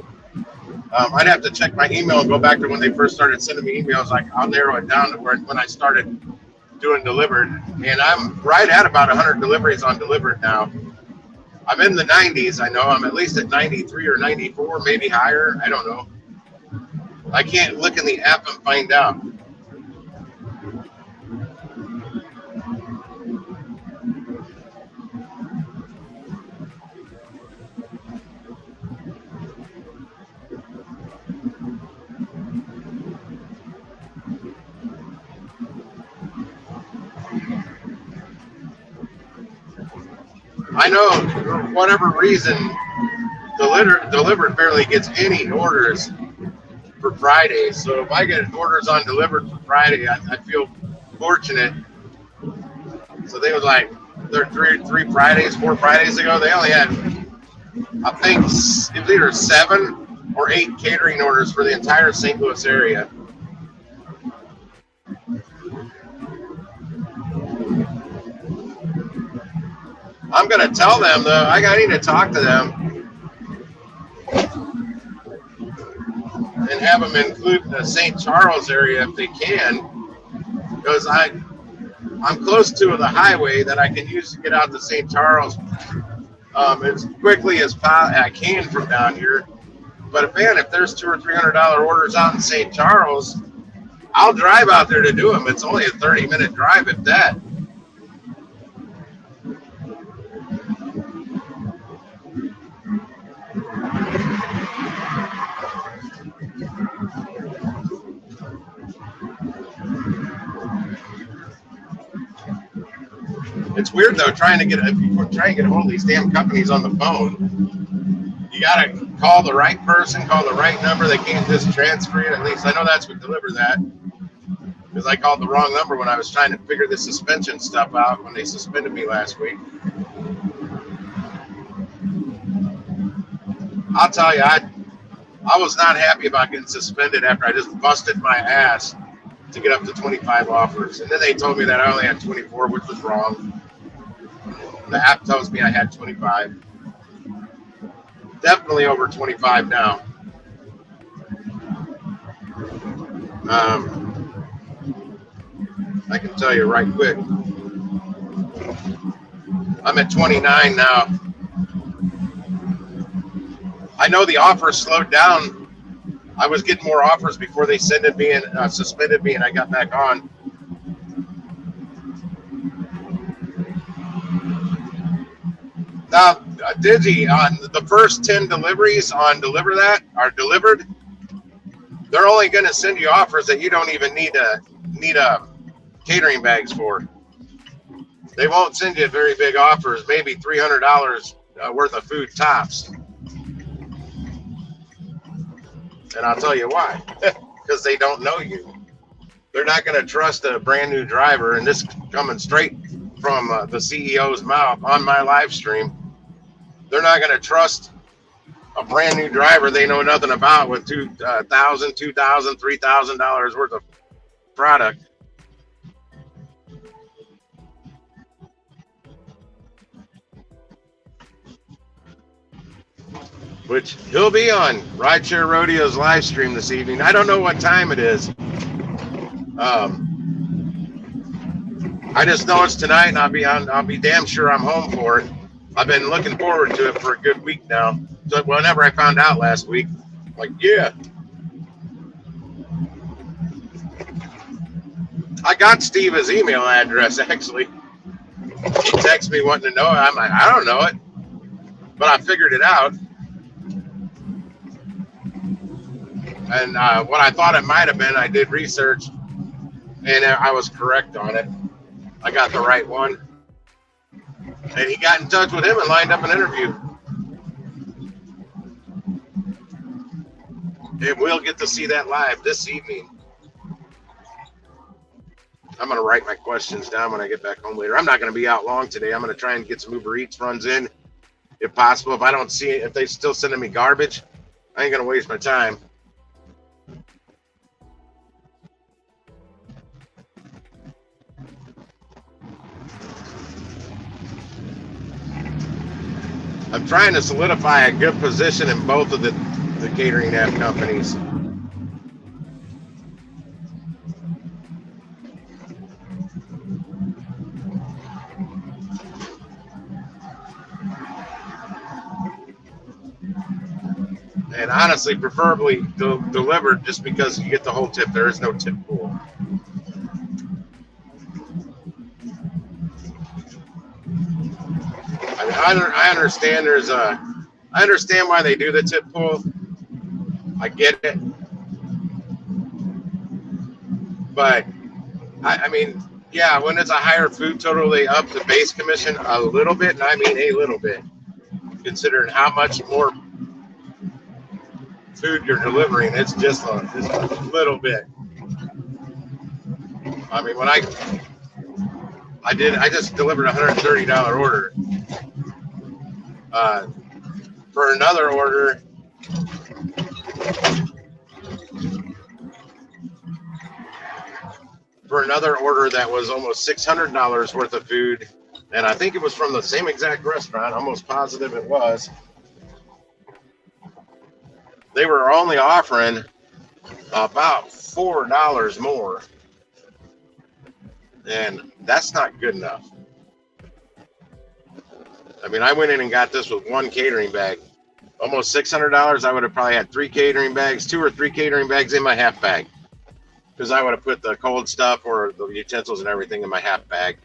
I'd have to check my email and go back to when they first started sending me emails. Like, I'll narrow it down to when I started doing Dlivrd, and I'm right at about 100 deliveries on Dlivrd now. I'm in the 90s. I know I'm at least at 93 or 94, maybe higher. I don't know. I can't look in the app and find out. I know, for whatever reason, Dlivrd barely gets any orders for Friday. So if I get orders on Dlivrd for Friday, I feel fortunate. So they was like, there three Fridays, 4 Fridays ago, they only had, I think, either 7 or 8 catering orders for the entire St. Louis area. I'm going to tell them, though, I need to talk to them and have them include the St. Charles area if they can, because I'm close to the highway that I can use to get out to St. Charles as quickly as I can from down here. But man, if there's $200 or $300 orders out in St. Charles, I'll drive out there to do them. It's only a 30-minute drive, if that. It's weird though, trying to get a hold of these damn companies on the phone. You gotta call the right person, call the right number. They can't just transfer it. At least I know that's what Dlivrd that, because I called the wrong number when I was trying to figure the suspension stuff out when they suspended me last week. I'll tell you, I was not happy about getting suspended after I just busted my ass to get up to 25 offers. And then they told me that I only had 24, which was wrong. The app tells me I had 25. Definitely over 25 now. I can tell you right quick. I'm at 29 now. I know the offers slowed down. I was getting more offers before they suspended me and I got back on. Now, Digi, on the first 10 deliveries on Dlivrd, they're only going to send you offers that you don't even need catering bags for. They won't send you very big offers, maybe $300 worth of food tops. And I'll tell you why. Because they don't know you. They're not going to trust a brand new driver, and this coming straight from the CEO's mouth on my live stream. They're not going to trust a brand new driver they know nothing about with $2,000, $2,000, $3,000 worth of product. Which he'll be on Rideshare Rodeo's live stream this evening. I don't know what time it is. I just know it's tonight, and I'll be damn sure I'm home for it. I've been looking forward to it for a good week now. So whenever I found out last week, I'm like, yeah. I got Steve's email address, actually. He texted me wanting to know it. I'm like, I don't know it. But I figured it out. And what I thought it might have been, I did research, and I was correct on it. I got the right one. And he got in touch with him and lined up an interview. And we'll get to see that live this evening. I'm going to write my questions down when I get back home later. I'm not going to be out long today. I'm going to try and get some Uber Eats runs in, if possible. If I don't see it, if they're still sending me garbage, I ain't going to waste my time. I'm trying to solidify a good position in both of the catering app companies. And honestly, preferably delivered, just because you get the whole tip. There is no tip pool. I understand I understand why they do the tip pool. I get it. But, I mean, yeah, when it's a higher food total, they up the base commission a little bit, and I mean a little bit, considering how much more food you're delivering. It's just a little bit. I mean, when I just delivered a $130 order. For another order, that was almost $600 worth of food, and I think it was from the same exact restaurant, almost positive it was. They were only offering about $4 more, and that's not good enough. I mean, I went in and got this with one catering bag. Almost $600. I would have probably had 3 catering bags, 2 or 3 catering bags in my half bag, because I would have put the cold stuff or the utensils and everything in my half bag.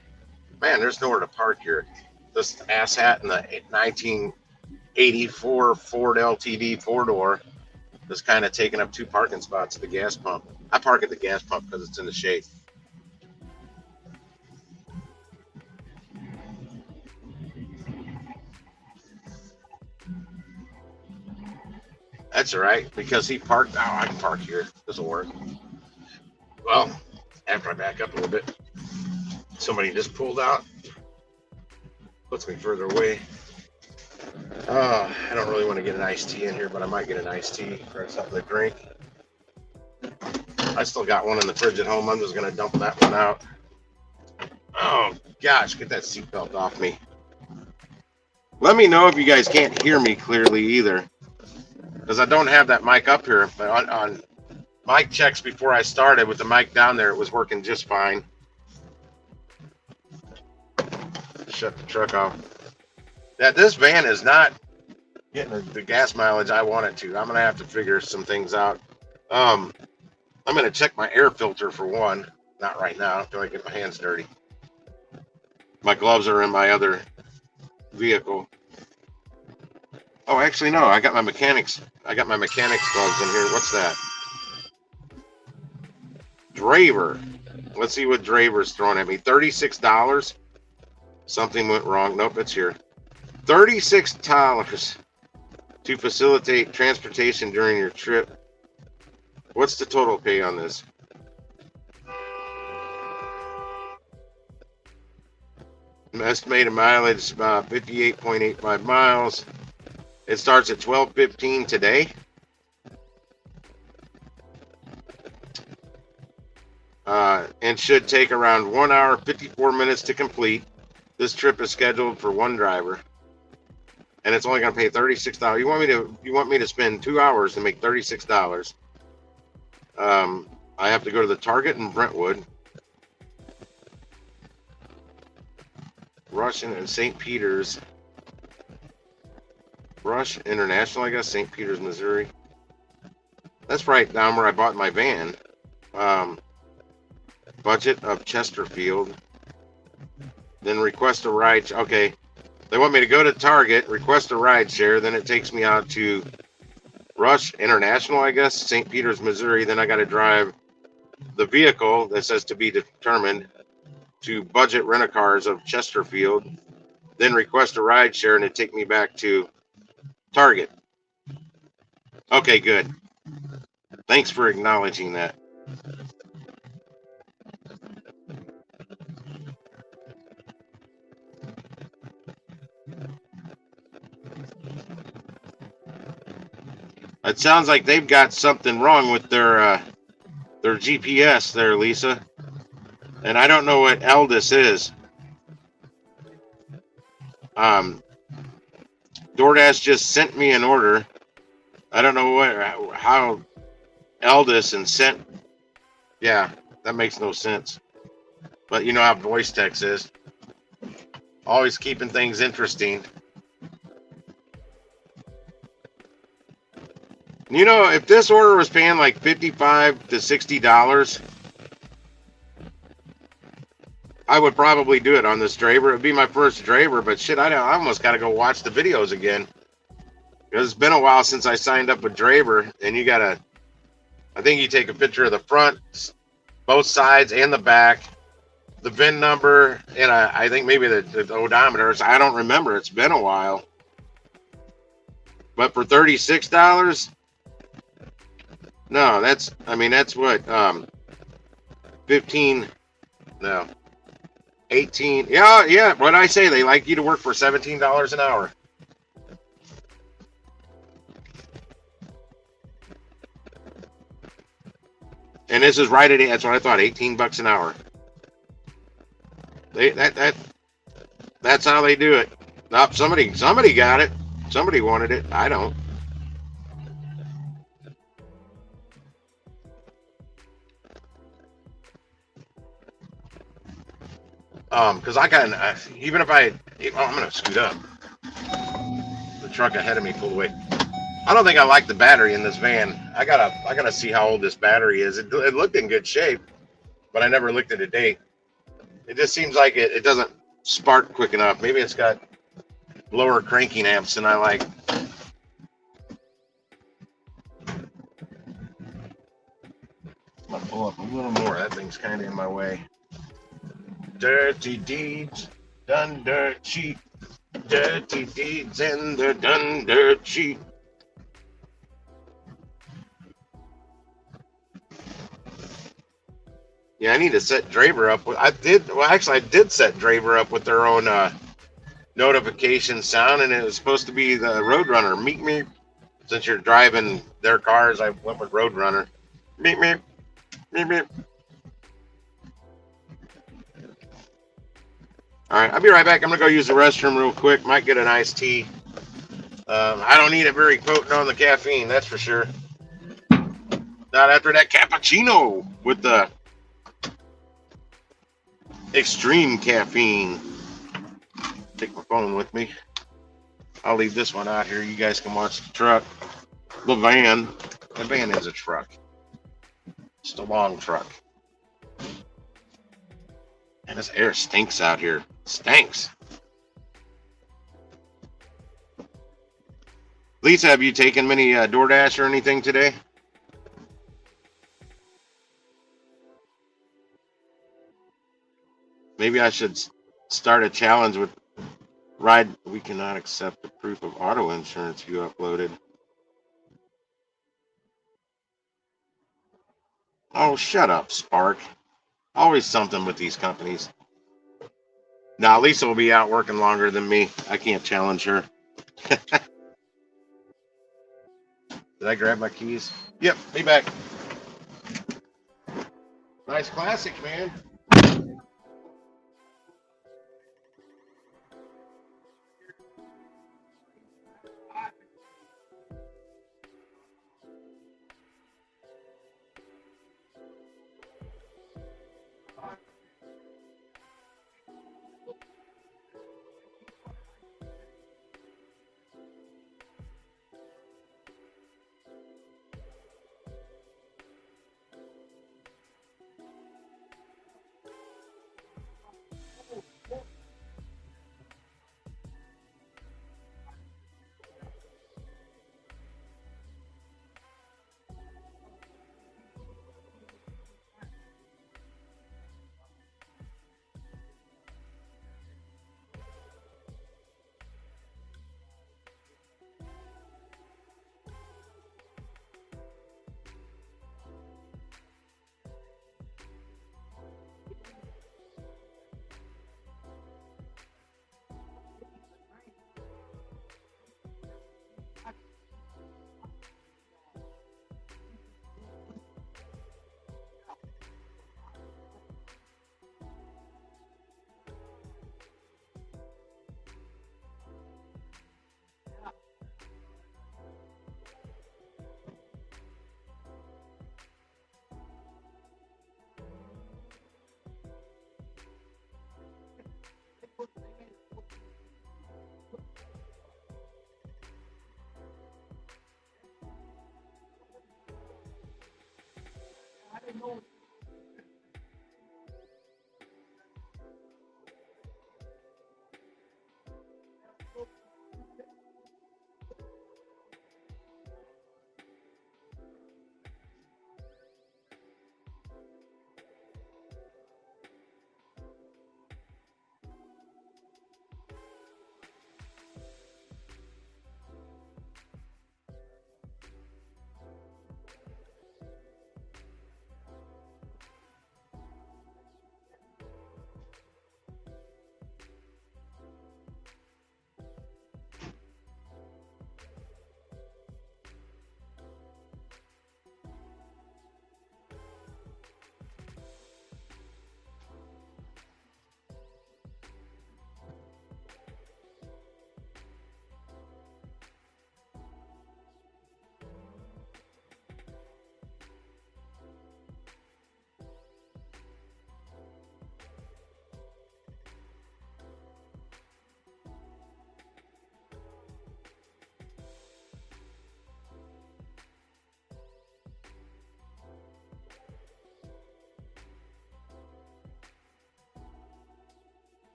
Man, there's nowhere to park here. This asshat in the 1984 Ford LTD 4-door is kind of taking up 2 parking spots at the gas pump. I park at the gas pump because it's in the shade. That's all right, because he parked. Oh, I can park here. This will work. Well, after I back up a little bit, somebody just pulled out. Puts me further away. I don't really want to get an iced tea in here, but I might get an iced tea for something to drink. I still got one in the fridge at home. I'm just going to dump that one out. Oh, gosh, get that seatbelt off me. Let me know if you guys can't hear me clearly either, because I don't have that mic up here. But on mic checks before I started with the mic down there, it was working just fine. Shut the truck off. Yeah, this van is not getting the gas mileage I want it to. I'm going to have to figure some things out. I'm going to check my air filter for one. Not right now until I get my hands dirty. My gloves are in my other vehicle. Oh, actually, no. I got my mechanics gloves in here. What's that? Dlivrd. Let's see what Dlivrd is throwing at me. $36. Something went wrong. Nope, it's here. $36 to facilitate transportation during your trip. What's the total pay on this? Estimated mileage about 58.85 miles. It starts at 12:15 today. And should take around 1 hour 54 minutes to complete. This trip is scheduled for one driver, and it's only going to pay $36. You want me to spend 2 hours to make $36? I have to go to the Target in Brentwood, Rush and St. Peter's. Rush International, I guess, St. Peter's, Missouri. That's right down where I bought my van. Budget of Chesterfield. Then request a ride. Okay, they want me to go to Target, request a ride share. Then it takes me out to Rush International, I guess, St. Peter's, Missouri. Then I got to drive the vehicle that says to be determined to Budget Rent-A-Cars of Chesterfield. Then request a ride share, and it take me back to Target. Okay, good. Thanks for acknowledging that. It sounds like they've got something wrong with their GPS there, Lisa. And I don't know what Eldis is. DoorDash just sent me an order. I don't know how Eldest and sent. Yeah, that makes no sense. But you know how voice text is. Always keeping things interesting. You know, if this order was paying like $55 to $60, I would probably do it on this Dlivrd. It'd be my first Dlivrd, but shit, I almost got to go watch the videos again. Because it's been a while since I signed up with Dlivrd, and you gotta, I think you take a picture of the front, both sides, and the back, the VIN number, and I think maybe the odometer. I don't remember. It's been a while. But for $36, no, that's what, 15, no, 18. Yeah. What I say, they like you to work for $17 an hour. And this is right at, that's what I thought, $18 an hour. That's how they do it. Nope, somebody got it. Somebody wanted it. I don't. Because I got, even if I'm gonna scoot up. The truck ahead of me pulled away. I don't think I like the battery in this van. I gotta see how old this battery is. It looked in good shape, but I never looked at a date. It just seems like it doesn't spark quick enough. Maybe it's got lower cranking amps than I like. I'm gonna pull up a little more. That thing's kind of in my way. Dirty deeds done dirt cheap. Dirty deeds and they're done dirt cheap. Yeah, I need to set Dlivrd up. I did set Dlivrd up with their own notification sound, and it was supposed to be the Roadrunner. Meet me. Since you're driving their cars, I went with Roadrunner. Meet me. Meet me. All right, I'll be right back. I'm going to go use the restroom real quick. Might get an iced tea. I don't need it very potent on the caffeine, that's for sure. Not after that cappuccino with the extreme caffeine. Take my phone with me. I'll leave this one out here. You guys can watch the truck. The van. The van is a truck. It's a long truck. And this air stinks out here. Stinks. Lisa, have you taken many DoorDash or anything today? Maybe I should start a challenge with Ride. We cannot accept the proof of auto insurance you uploaded. Oh, shut up, Spark. Always something with these companies. Now, Lisa will be out working longer than me. I can't challenge her. Did I grab my keys? Yep, be back. Nice classic, man.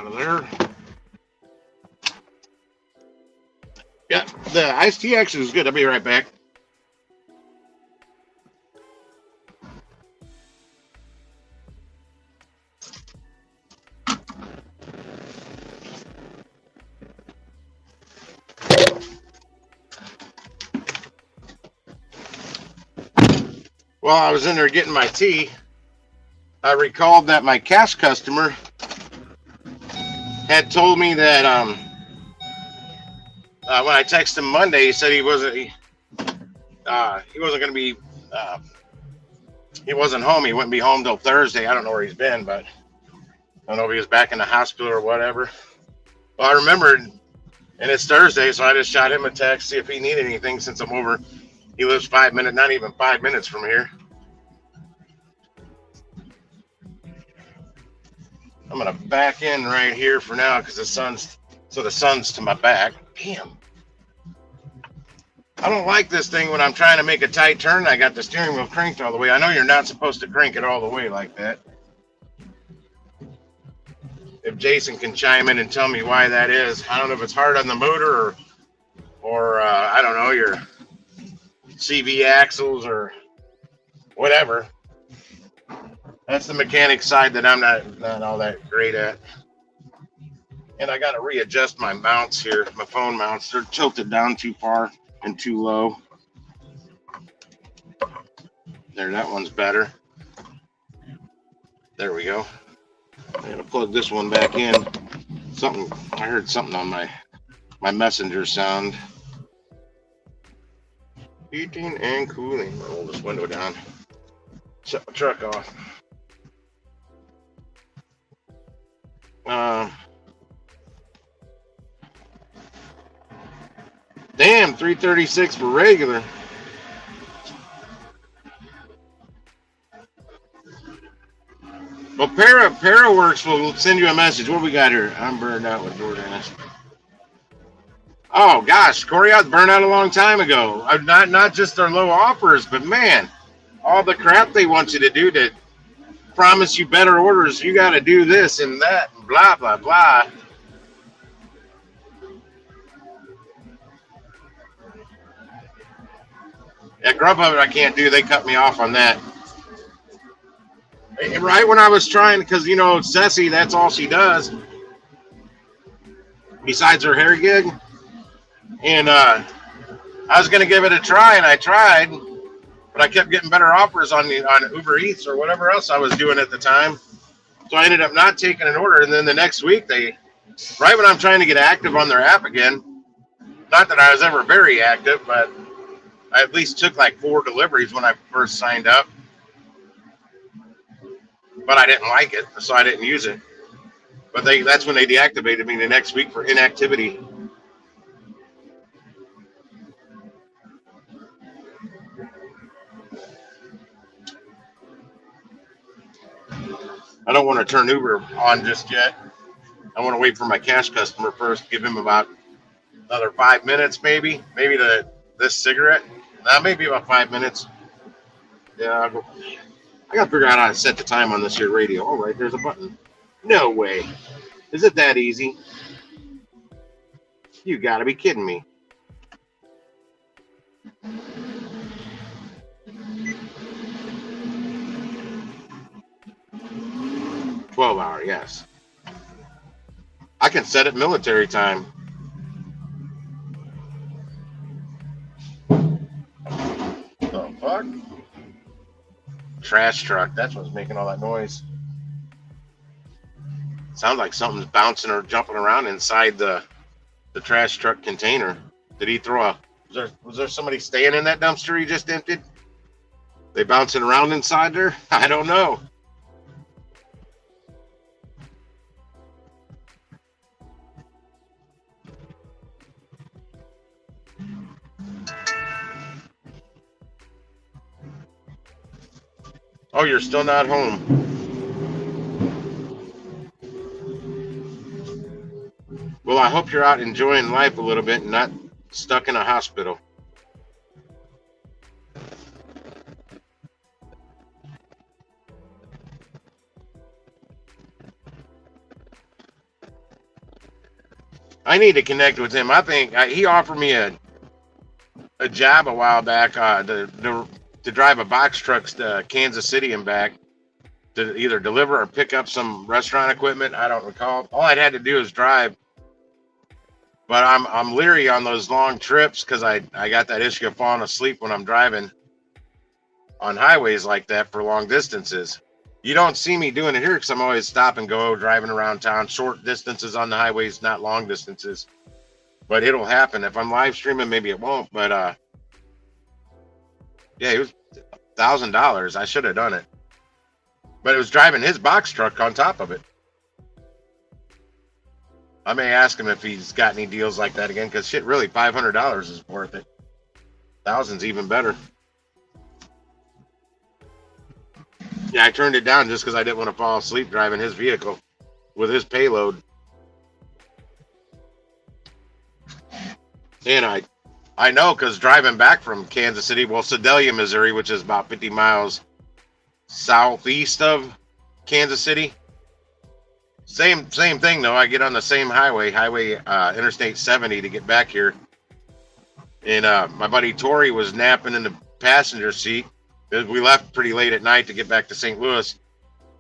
out of there. Yeah, the iced tea actually is good. I'll be right back. While I was in there getting my tea, I recalled that my cash customer had told me that when I texted him Monday, he said he wasn't going to be he wasn't home. He wouldn't be home till Thursday. I don't know where he's been, but I don't know if he was back in the hospital or whatever. Well, I remembered, and it's Thursday, so I just shot him a text, see if he needed anything since I'm over. He lives 5 minutes, not even 5 minutes from here. I'm gonna back in right here for now because the sun's to my back. Damn. I don't like this thing when I'm trying to make a tight turn. I got the steering wheel cranked all the way. I know you're not supposed to crank it all the way like that. If Jason can chime in and tell me why that is. I don't know if it's hard on the motor or I don't know, your CV axles or whatever. That's the mechanic side that I'm not all that great at. And I got to readjust my mounts here, my phone mounts. They're tilted down too far and too low. There, that one's better. There we go. I'm gonna plug this one back in. I heard something on my messenger sound. Heating and cooling. I'll roll this window down. Shut my truck off. Damn, 336 for regular. Well, Paraworks will send you a message. What we got here? I'm burned out with DoorDash. Oh gosh, Corey, I was burned out a long time ago. Not just their low offers, but man, all the crap they want you to do to promise you better orders. You got to do this and that, and blah blah blah. At Grubhub, I can't do. They cut me off on that. Right when I was trying, because you know, Ceci, that's all she does besides her hair gig. And I was gonna give it a try, and I tried, but I kept getting better offers on Uber Eats or whatever else I was doing at the time. So I ended up not taking an order, and then the next week right when I'm trying to get active on their app again, not that I was ever very active, but I at least took like 4 deliveries when I first signed up. But I didn't like it, so I didn't use it. But that's when they deactivated me the next week for inactivity. I don't want to turn Uber on just yet. I want to wait for my cash customer first, give him about another 5 minutes maybe this cigarette. Maybe about 5 minutes. Yeah, I got to figure out how to set the time on this here radio. All right, there's a button. No way. Is it that easy? You got to be kidding me. $12-hour, yes. I can set it military time. The fuck? Trash truck. That's what's making all that noise. Sounds like something's bouncing or jumping around inside the trash truck container. Did he throw was there somebody staying in that dumpster he just emptied? They bouncing around inside there? I don't know. Oh, you're still not home. Well, I hope you're out enjoying life a little bit and not stuck in a hospital. I need to connect with him. I think he offered me a job a while back to drive a box truck to Kansas City and back to either deliver or pick up some restaurant equipment. I don't recall. All I'd had to do is drive. But I'm leery on those long trips because I got that issue of falling asleep when I'm driving on highways like that for long distances. You don't see me doing it here because I'm always stop and go driving around town, short distances on the highways, not long distances. But it'll happen. If I'm live streaming, maybe it won't. But yeah, it was $1,000. I should have done it. But it was driving his box truck on top of it. I may ask him if he's got any deals like that again, because shit, really, $500 is worth it. 1,000's even better. Yeah, I turned it down just because I didn't want to fall asleep driving his vehicle with his payload. And I know because driving back from Kansas City, well, Sedalia, Missouri, which is about 50 miles southeast of Kansas City. Same thing though. I get on the same highway, Interstate 70, to get back here. And my buddy Tori was napping in the passenger seat. We left pretty late at night to get back to St. Louis,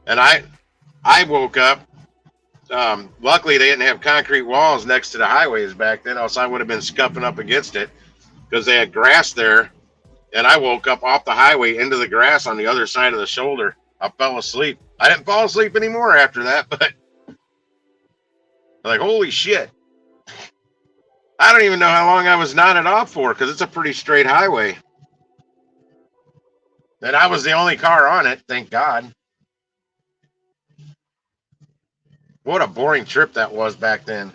and I woke up. Luckily, they didn't have concrete walls next to the highways back then, else I would have been scuffing up against it because they had grass there. And I woke up off the highway into the grass on the other side of the shoulder. I fell asleep. I didn't fall asleep anymore after that, but like, holy shit. I don't even know how long I was nodded off for because it's a pretty straight highway. And I was the only car on it, thank God. What a boring trip that was back then.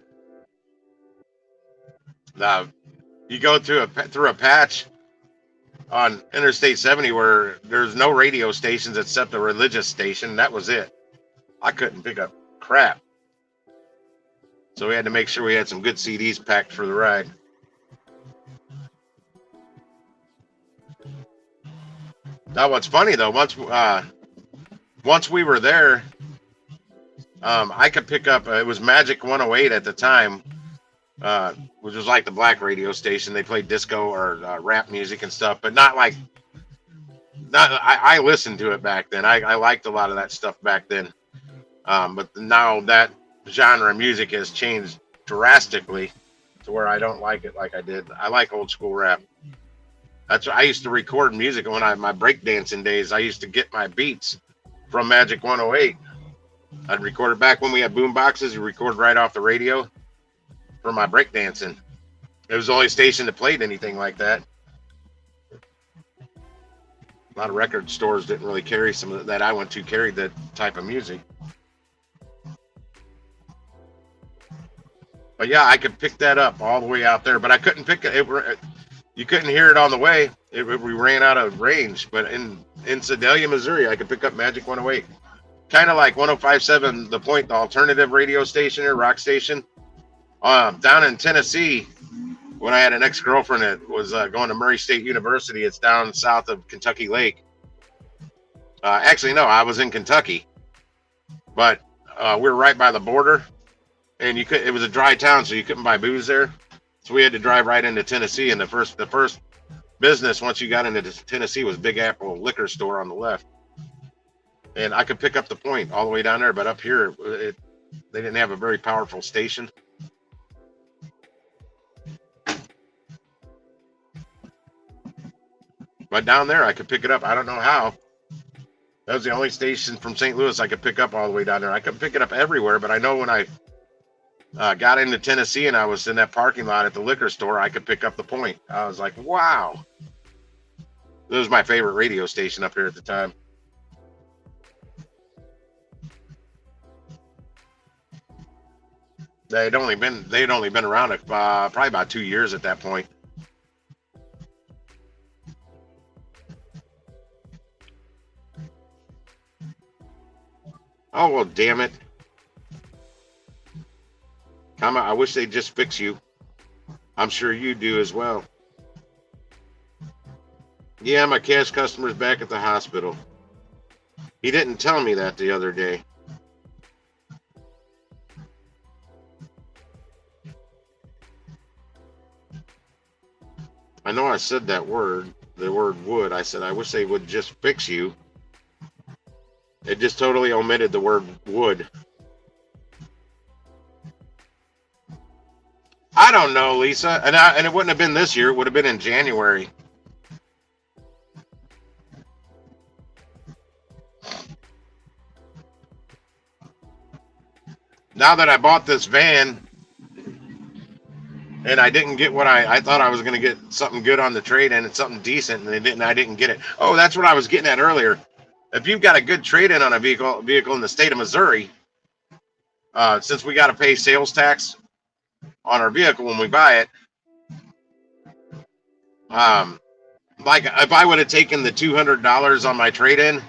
You go through a patch on Interstate 70 where there's no radio stations except a religious station. That was it. I couldn't pick up crap. So we had to make sure we had some good CDs packed for the ride. Now, what's funny though, once we were there, I could pick up. It was Magic 108 at the time, which was like the black radio station. They played disco or rap music and stuff, but not like. I listened to it back then. I liked a lot of that stuff back then, but now that genre of music has changed drastically to where I don't like it like I did. I like old school rap. That's what I used to record music when my breakdancing days. I used to get my beats from Magic 108. I'd record it back when we had boom boxes. You record right off the radio for my breakdancing. It was the only station that played anything like that. A lot of record stores didn't really carry some of that I went to carried that type of music. But yeah, I could pick that up all the way out there, but I couldn't pick it. You couldn't hear it on the way. We ran out of range. But in Sedalia, Missouri, I could pick up Magic 108. Kind of like 105.7 The Point, the alternative radio station or rock station. Down in Tennessee, when I had an ex-girlfriend that was going to Murray State University, it's down south of Kentucky Lake. Actually, no, I was in Kentucky. But we were right by the border. And it was a dry town, so you couldn't buy booze there. So we had to drive right into Tennessee, and the first business once you got into Tennessee was Big Apple Liquor Store on the left. And I could pick up the Point all the way down there, but up here they didn't have a very powerful station. But down there I could pick it up. I don't know how. That was the only station from St. Louis I could pick up all the way down there. I could pick it up everywhere, but I know when I got into Tennessee and I was in that parking lot at the liquor store, I could pick up the Point. I was like, wow. It was my favorite radio station up here at the time. They'd only been around probably about 2 years at that point. Oh, well, damn it. I wish they'd just fix you. I'm sure you do as well. Yeah, my cash customer's back at the hospital. He didn't tell me that the other day. I know I said that word, the word would. I said, I wish they would just fix you. It just totally omitted the word would. I don't know, Lisa. And it wouldn't have been this year. It would have been in January. Now that I bought this van and I didn't get what I thought I was going to get something good on the trade-in and something decent, and I didn't get it. Oh, that's what I was getting at earlier. If you've got a good trade-in on a vehicle in the state of Missouri, since we got to pay sales tax on our vehicle when we buy it, like if I would have taken the $200 on my trade-in,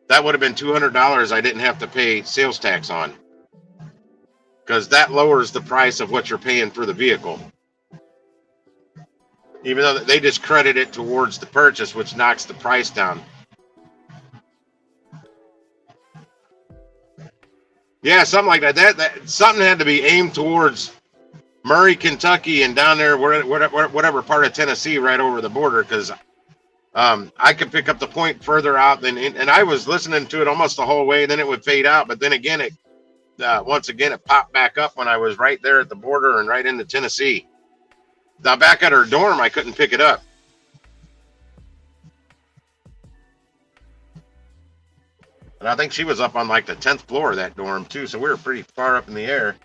that would have been $200 I didn't have to pay sales tax on, because that lowers the price of what you're paying for the vehicle. Even though they just credit it towards the purchase, which knocks the price down. Yeah, something like that. That something had to be aimed towards Murray, Kentucky, and down there, whatever part of Tennessee, right over the border, because I could pick up the point further out than, and I was listening to it almost the whole way. Then it would fade out, but then again, once again it popped back up when I was right there at the border and right into Tennessee. Now back at her dorm, I couldn't pick it up. And I think she was up on like the 10th floor of that dorm too, so we were pretty far up in the air.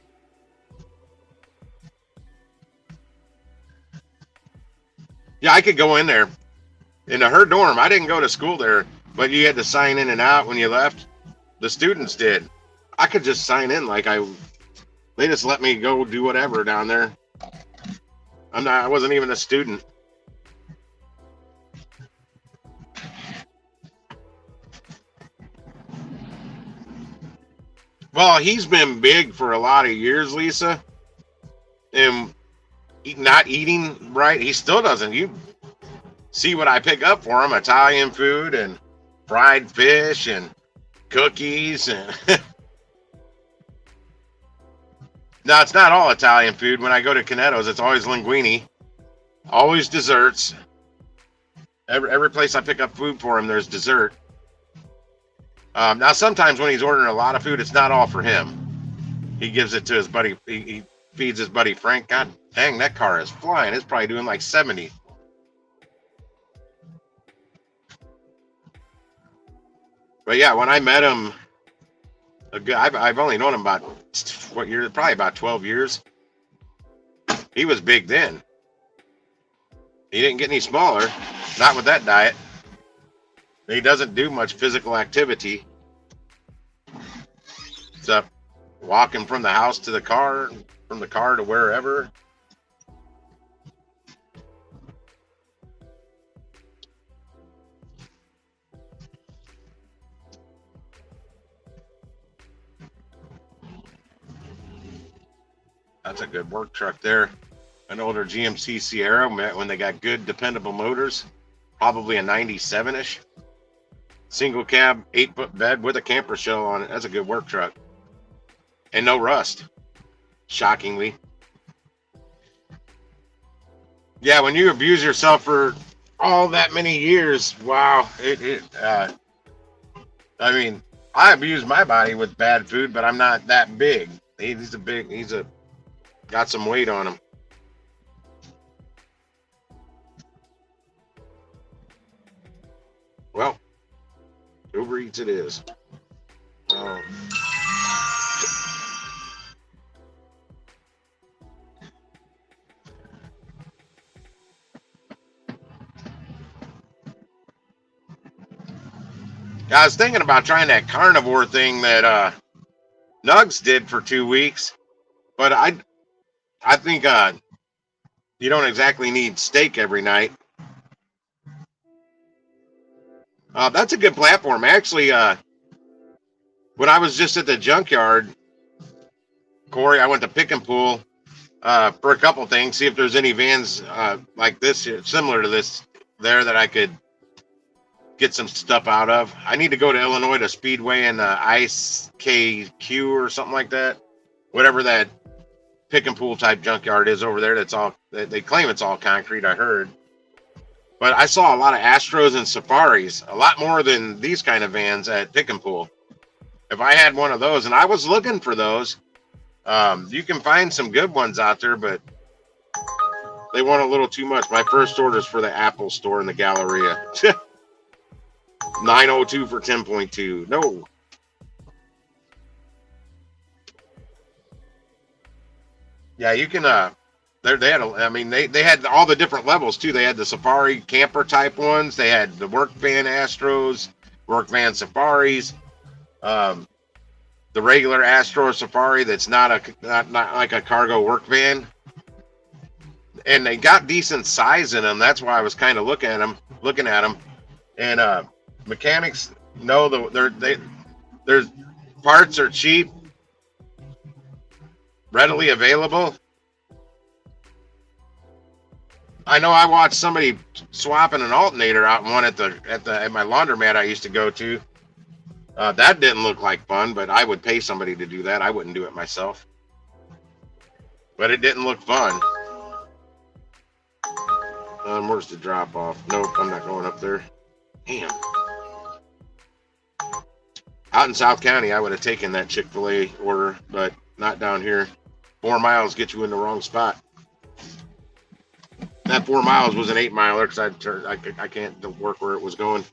Yeah, I could go in there. Into her dorm, I didn't go to school there, but you had to sign in and out when you left. The students did. I could just sign in they just let me go do whatever down there. I wasn't even a student. Well, he's been big for a lot of years, Lisa, and not eating right. He still doesn't. You see what I pick up for him: Italian food and fried fish and cookies. And now it's not all Italian food. When I go to Canetto's, it's always linguine, always desserts. Every place I pick up food for him, there's dessert. Now, sometimes when he's ordering a lot of food, it's not all for him. He gives it to his buddy. He feeds his buddy Frank. God dang, that car is flying. It's probably doing like 70. But yeah, when I met him, I've only known him about, what year? Probably about 12 years. He was big then. He didn't get any smaller. Not with that diet. He doesn't do much physical activity. Except walking from the house to the car, from the car to wherever. That's a good work truck there. An older GMC Sierra when they got good, dependable motors. Probably a 97-ish. Single cab, 8-foot bed with a camper shell on it. That's a good work truck. And no rust. Shockingly. Yeah, when you abuse yourself for all that many years, wow. I mean, I abuse my body with bad food, but I'm not that big. He's got some weight on him. Well, UberEats it is. I was thinking about trying that carnivore thing that Nugs did for 2 weeks, but I think you don't exactly need steak every night. That's a good platform. Actually, when I was just at the junkyard, Corey, I went to Pick and Pull for a couple things, see if there's any vans like this, similar to this there, that I could get some stuff out of. I need to go to Illinois to Speedway and ICQ or something like that. Whatever that Pick and Pull type junkyard is over there. That's all, they claim it's all concrete, I heard. But I saw a lot of Astros and Safaris, a lot more than these kind of vans at Pick and Pull. If I had one of those, and I was looking for those, you can find some good ones out there, but they want a little too much. My first order is for the Apple store in the Galleria. 902 for 10.2. No. Yeah, you can. They had. I mean, they had all the different levels too. They had the Safari camper type ones. They had the work van Astros, work van Safaris, the regular Astro Safari that's not like a cargo work van. And they got decent size in them. That's why I was kind of looking at them. And mechanics know there's parts are cheap, readily available. I know I watched somebody swapping an alternator out in one at my laundromat I used to go to. That didn't look like fun, but I would pay somebody to do that. I wouldn't do it myself. But it didn't look fun. Where's the drop off? Nope, I'm not going up there. Damn. Out in South County, I would have taken that Chick-fil-A order, but not down here. 4 miles get you in the wrong spot. That 4 miles was an 8 miler because I can't work where it was going.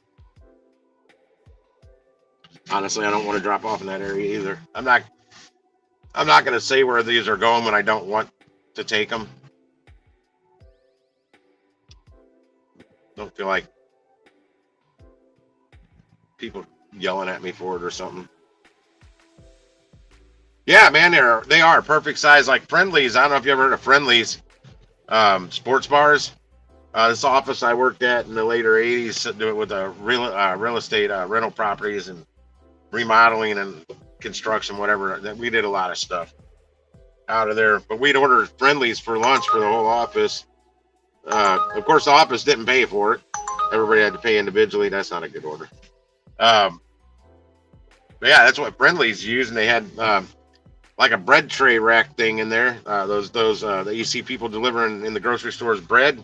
Honestly, I don't want to drop off in that area either. I'm not going to say where these are going when I don't want to take them. Don't feel like people yelling at me for it or something. Yeah, man, they are perfect size, like Friendlies. I don't know if you ever heard of Friendlies. Sports bars. This office I worked at in the later 80s, doing with real estate rental properties and remodeling and construction, whatever. We did a lot of stuff out of there. But we'd order Friendlies for lunch for the whole office. Of course, the office didn't pay for it. Everybody had to pay individually. That's not a good order. But yeah, that's what Friendlies used, and they had like a bread tray rack thing in there. Those that you see people delivering in the grocery stores bread.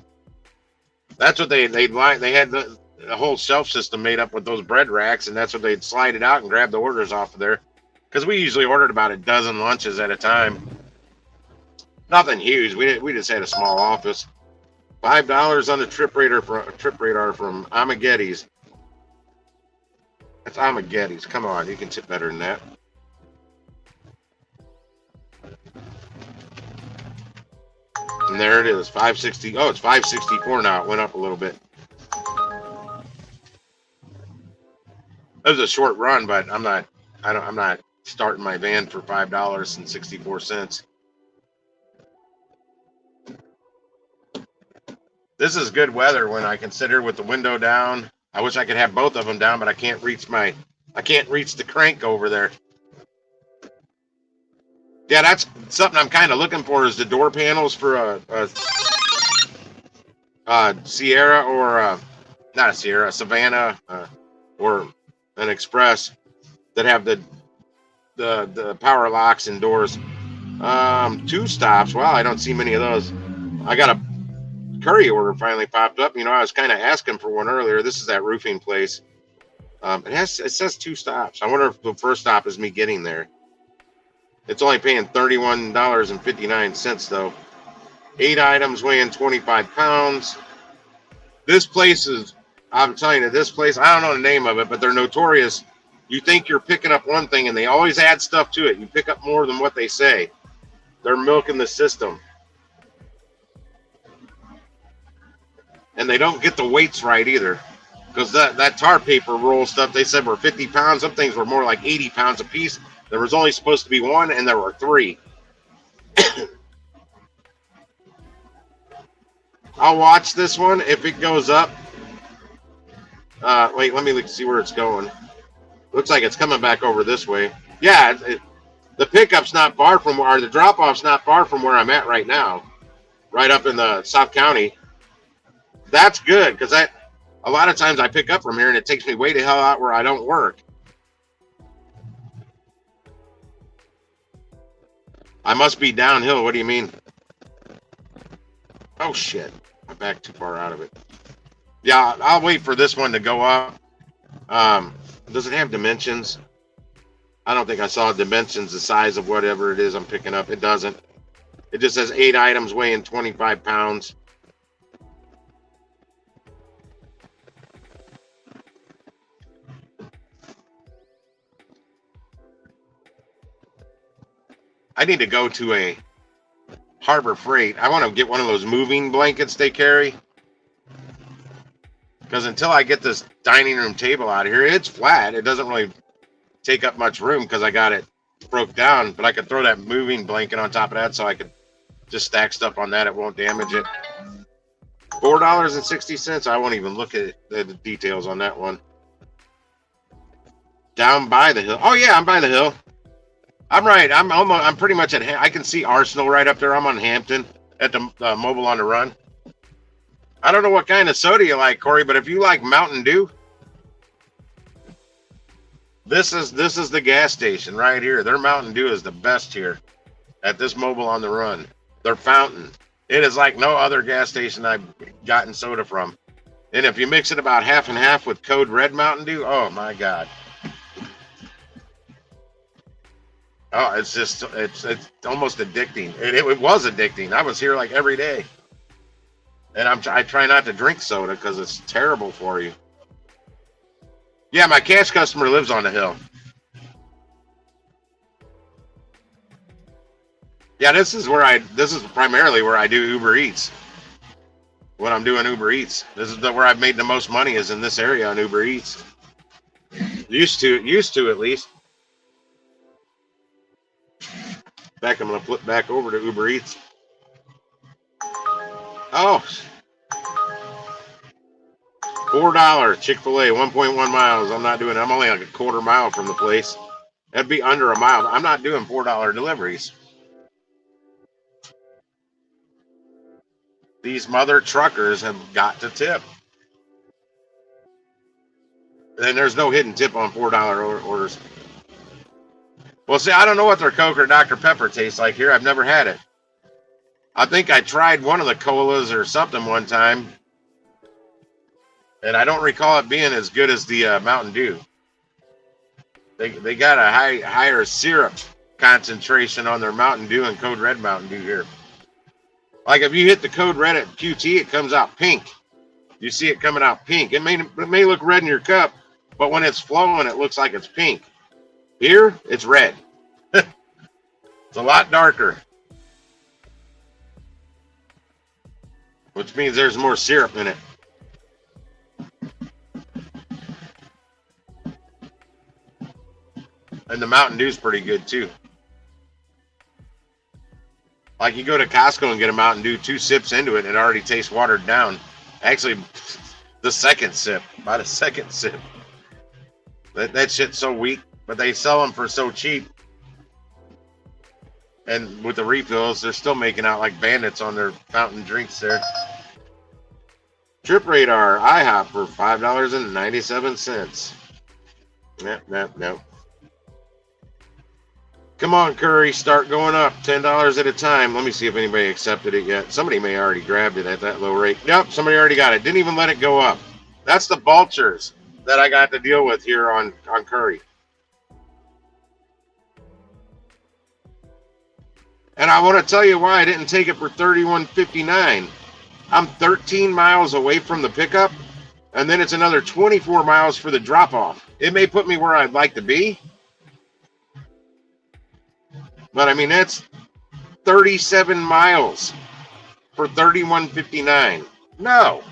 That's what they had the whole shelf system made up with those bread racks, and that's what they'd slide it out and grab the orders off of there. Because we usually ordered about a dozen lunches at a time. Nothing huge. We just had a small office. $5 on the trip radar from Amagetti's. That's Amagetti's. Come on, you can tip better than that. And there it is, $5.60. Oh, it's $5.64 now. It went up a little bit. It was a short run, but I'm not starting my van for $5.64. This is good weather when I consider with the window down. I wish I could have both of them down, but I can't reach the crank over there. Yeah, that's something I'm kind of looking for, is the door panels for a Sierra or not a Sierra, a Savannah or an Express that have the power locks and doors. 2 stops. Wow, I don't see many of those. I got a Curry order finally popped up. You know, I was kind of asking for one earlier. This is that roofing place. It says 2 stops. I wonder if the first stop is me getting there. It's only paying $31.59 though. 8 items weighing 25 pounds. This place is, I'm telling you, this place, I don't know the name of it, but they're notorious. You think you're picking up one thing and they always add stuff to it. You pick up more than what they say. They're milking the system. And they don't get the weights right either. Because that tar paper roll stuff, they said were 50 pounds. Some things were more like 80 pounds a piece. There was only supposed to be 1, and there were 3. I'll watch this one. If it goes up. Wait, let me see where it's going. Looks like it's coming back over this way. Yeah, the pickup's not far from where, or the drop-off's not far from where I'm at right now. Right up in the South County. That's good, because a lot of times I pick up from here, and it takes me way the hell out where I don't work. I must be downhill. What do you mean? Oh, shit. I backed too far out of it. Yeah, I'll wait for this one to go up. Does it have dimensions? I don't think I saw dimensions, the size of whatever it is I'm picking up. It doesn't. It just says 8 items weighing 25 pounds. I need to go to a Harbor Freight. I want to get one of those moving blankets they carry. Because until I get this dining room table out of here, it's flat. It doesn't really take up much room because I got it broke down. But I could throw that moving blanket on top of that so I could just stack stuff on that. It won't damage it. $4.60. I won't even look at the details on that one. Down by the hill. Oh, yeah, I'm by the hill. I'm right. I'm pretty much at. I can see Arsenal right up there. I'm on Hampton at the Mobile on the Run. I don't know what kind of soda you like, Corey, but if you like Mountain Dew, this is the gas station right here. Their Mountain Dew is the best here at this Mobile on the Run. Their fountain. It is like no other gas station I've gotten soda from. And if you mix it about half and half with Code Red Mountain Dew, oh my God. Oh, it's just, it's almost addicting. It was addicting. I was here like every day. And I try not to drink soda because it's terrible for you. Yeah, my cash customer lives on the hill. Yeah, this is primarily where I do Uber Eats. When I'm doing Uber Eats. This is where I've made the most money, is in this area on Uber Eats. Used to at least. In fact, I'm going to flip back over to Uber Eats. Oh, $4 Chick-fil-A, 1.1 miles. I'm not doing it. I'm only like a quarter mile from the place. That'd be under a mile. I'm not doing $4 deliveries. These mother truckers have got to tip. And there's no hidden tip on $4 orders. Well, see, I don't know what their Coke or Dr. Pepper tastes like here. I've never had it. I think I tried one of the colas or something one time, and I don't recall it being as good as the Mountain Dew. They got a higher syrup concentration on their Mountain Dew and Code Red Mountain Dew here. Like if you hit the Code Red at QT, it comes out pink. You see it coming out pink. It may look red in your cup, but when it's flowing, it looks like it's pink. Here, it's red. It's a lot darker. Which means there's more syrup in it. And the Mountain Dew's pretty good too. Like you go to Costco and get a Mountain Dew, 2 sips into it, and it already tastes watered down. Actually, the second sip, about a second sip. That shit's so weak, but they sell them for so cheap. And with the refills, they're still making out like bandits on their fountain drinks there. Trip Radar IHOP for $5.97. Nope. Come on, Curry, start going up. $10 at a time. Let me see if anybody accepted it yet. Somebody may already grabbed it at that low rate. Yep, somebody already got it. Didn't even let it go up. That's the vultures that I got to deal with here on Curry. And I want to tell you why I didn't take it for $31.59. I'm 13 miles away from the pickup, and then it's another 24 miles for the drop-off. It may put me where I'd like to be, but I mean, that's 37 miles for $31.59. No.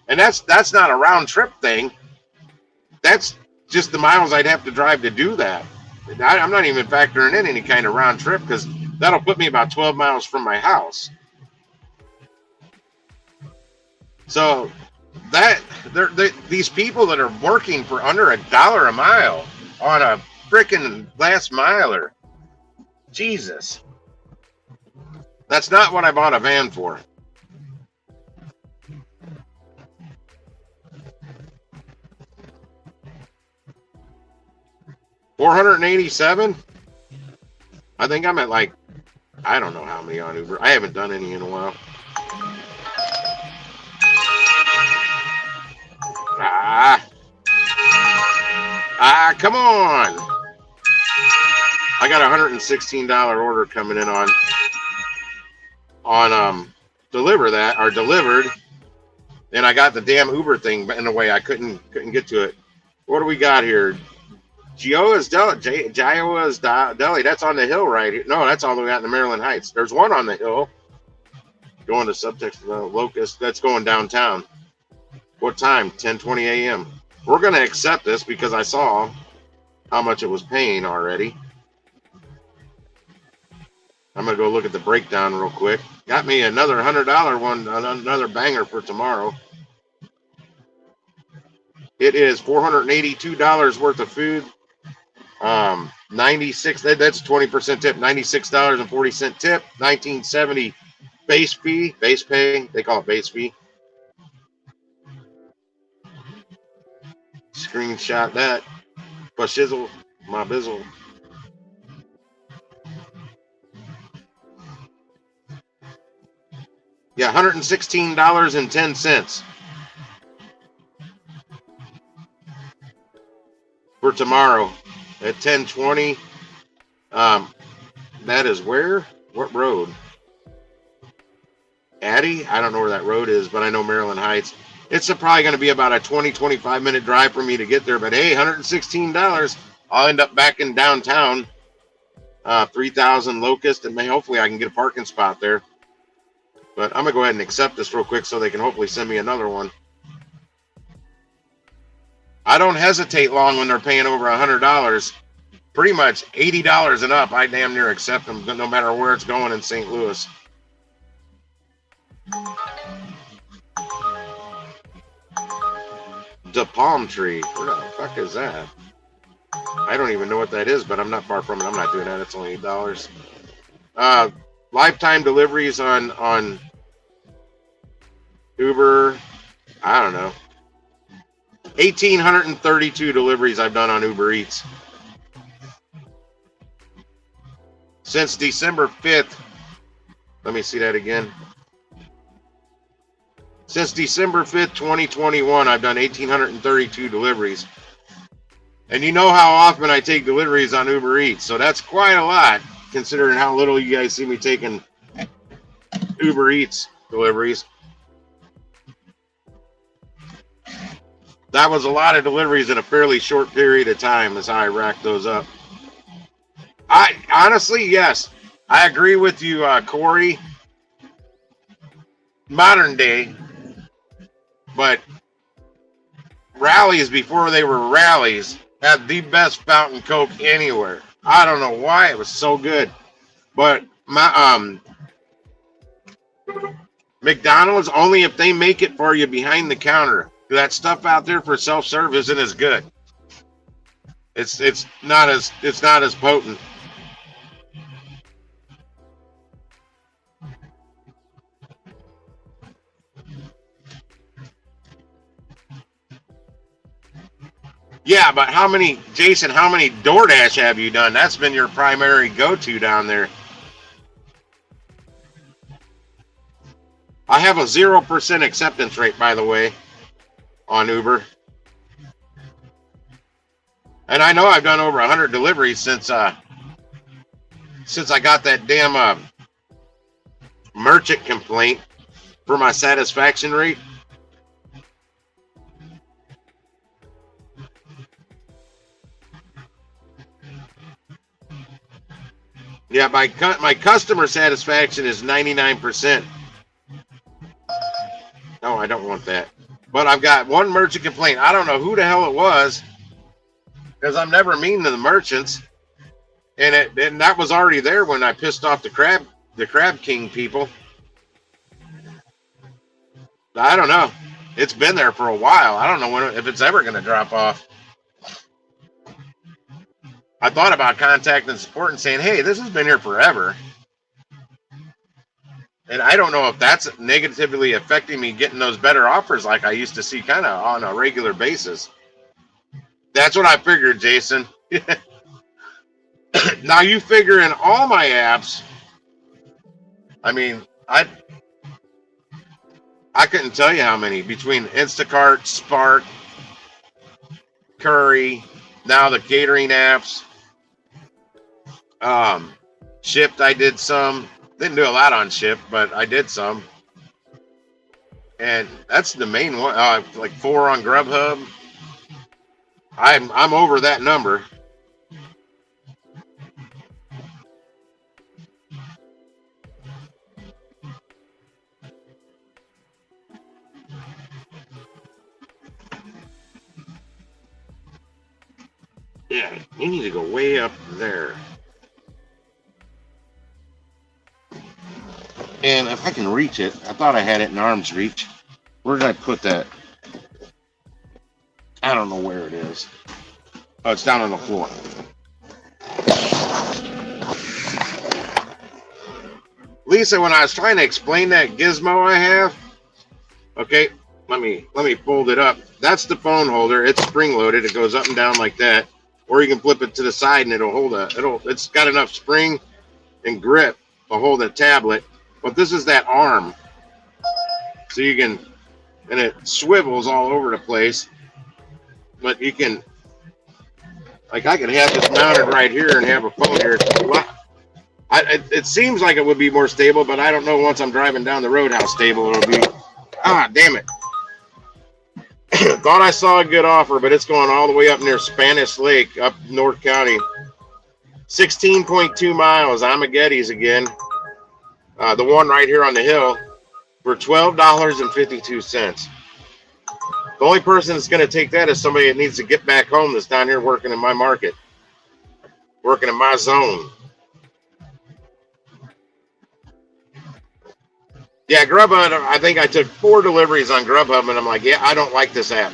And that's not a round trip thing. That's just the miles I'd have to drive to do that. I'm not even factoring in any kind of round trip because that'll put me about 12 miles from my house. So these people that are working for under $1 a mile on a freaking last miler, Jesus, that's not what I bought a van for. $487. I think I'm at like, I don't know how many on Uber. I haven't done any in a while. Come on. I got a $116 order coming in on Dlivrd, and I got the damn Uber thing in the way. I couldn't get to it. What do we got here? Gioa's Deli. That's on the hill right here. No, that's all the way out in the Maryland Heights. There's one on the hill. Going to subtext Locust. That's going downtown. What time? 10:20 a.m. We're going to accept this because I saw how much it was paying already. I'm going to go look at the breakdown real quick. Got me another $100 one, another banger for tomorrow. It is $482 worth of food. 96, that's 20% tip, $96.40 tip, $19.70 base fee, base pay, they call it base fee. Screenshot that. But shizzle, my bizzle. Yeah, $116.10 for tomorrow at 10:20. That is where? What road? Addy? I don't know where that road is, but I know Maryland Heights. It's probably going to be about a 20-25 minute drive for me to get there. But hey, $116. I'll end up back in downtown. 3000 Locust, and hopefully I can get a parking spot there. But I'm going to go ahead and accept this real quick so they can hopefully send me another one. I don't hesitate long when they're paying over $100. Pretty much $80 and up, I damn near accept them no matter where it's going in St. Louis. The Palm Tree. Where the fuck is that? I don't even know what that is, but I'm not far from it. I'm not doing that. It's only $8. Lifetime deliveries on Uber. I don't know. 1,832 deliveries I've done on Uber Eats. Since December 5th. Let me see that again. Since December 5th, 2021, I've done 1,832 deliveries. And you know how often I take deliveries on Uber Eats, so that's quite a lot, considering how little you guys see me taking Uber Eats deliveries. That was a lot of deliveries in a fairly short period of time, is how I racked those up. I honestly, yes, I agree with you, Corey. Modern day, but Rallies, before they were Rallies, had the best fountain Coke anywhere. I don't know why it was so good, but my McDonald's, only if they make it for you behind the counter. That stuff out there for self-serve isn't as good. It's not as potent. Yeah, but how many DoorDash have you done? That's been your primary go-to down there. I have a 0% acceptance rate, by the way, on Uber. And I know I've done over 100 deliveries since I got that damn merchant complaint for my satisfaction rate. Yeah, my customer satisfaction is 99%. No, I don't want that. But I've got one merchant complaint. I don't know who the hell it was, because I'm never mean to the merchants. And that was already there when I pissed off the Crab King people. I don't know. It's been there for a while. I don't know if it's ever going to drop off. I thought about contacting support and saying, hey, this has been here forever. And I don't know if that's negatively affecting me getting those better offers like I used to see kind of on a regular basis. That's what I figured, Jason. Now you figure in all my apps, I mean, I couldn't tell you how many, between InstaCart, Spark, Curry, now the catering apps. Shipped, I did some. Didn't do a lot on Shipt, but I did some. And that's the main one. Like 4 on Grubhub. I'm over that number. Yeah, you need to go way up there. And if I can reach it, I thought I had it in arm's reach. Where did I put that? I don't know where it is. Oh, it's down on the floor. Lisa, when I was trying to explain that gizmo I have, okay, let me fold it up. That's the phone holder. It's spring loaded. It goes up and down like that. Or you can flip it to the side and it'll hold it's got enough spring and grip to hold a tablet. But this is that arm. So you can, and it swivels all over the place. But you can, like I could have this mounted right here and have a phone here. It seems like it would be more stable, but I don't know once I'm driving down the road how stable it'll be. Ah, damn it. Thought I saw a good offer, but it's going all the way up near Spanish Lake, up North County. 16.2 miles. I'm a Getty's again. The one right here on the hill for $12.52. The only person that's going to take that is somebody that needs to get back home that's down here working in my market, working in my zone. Yeah, Grubhub, I think I took 4 deliveries on Grubhub, and I'm like, yeah, I don't like this app.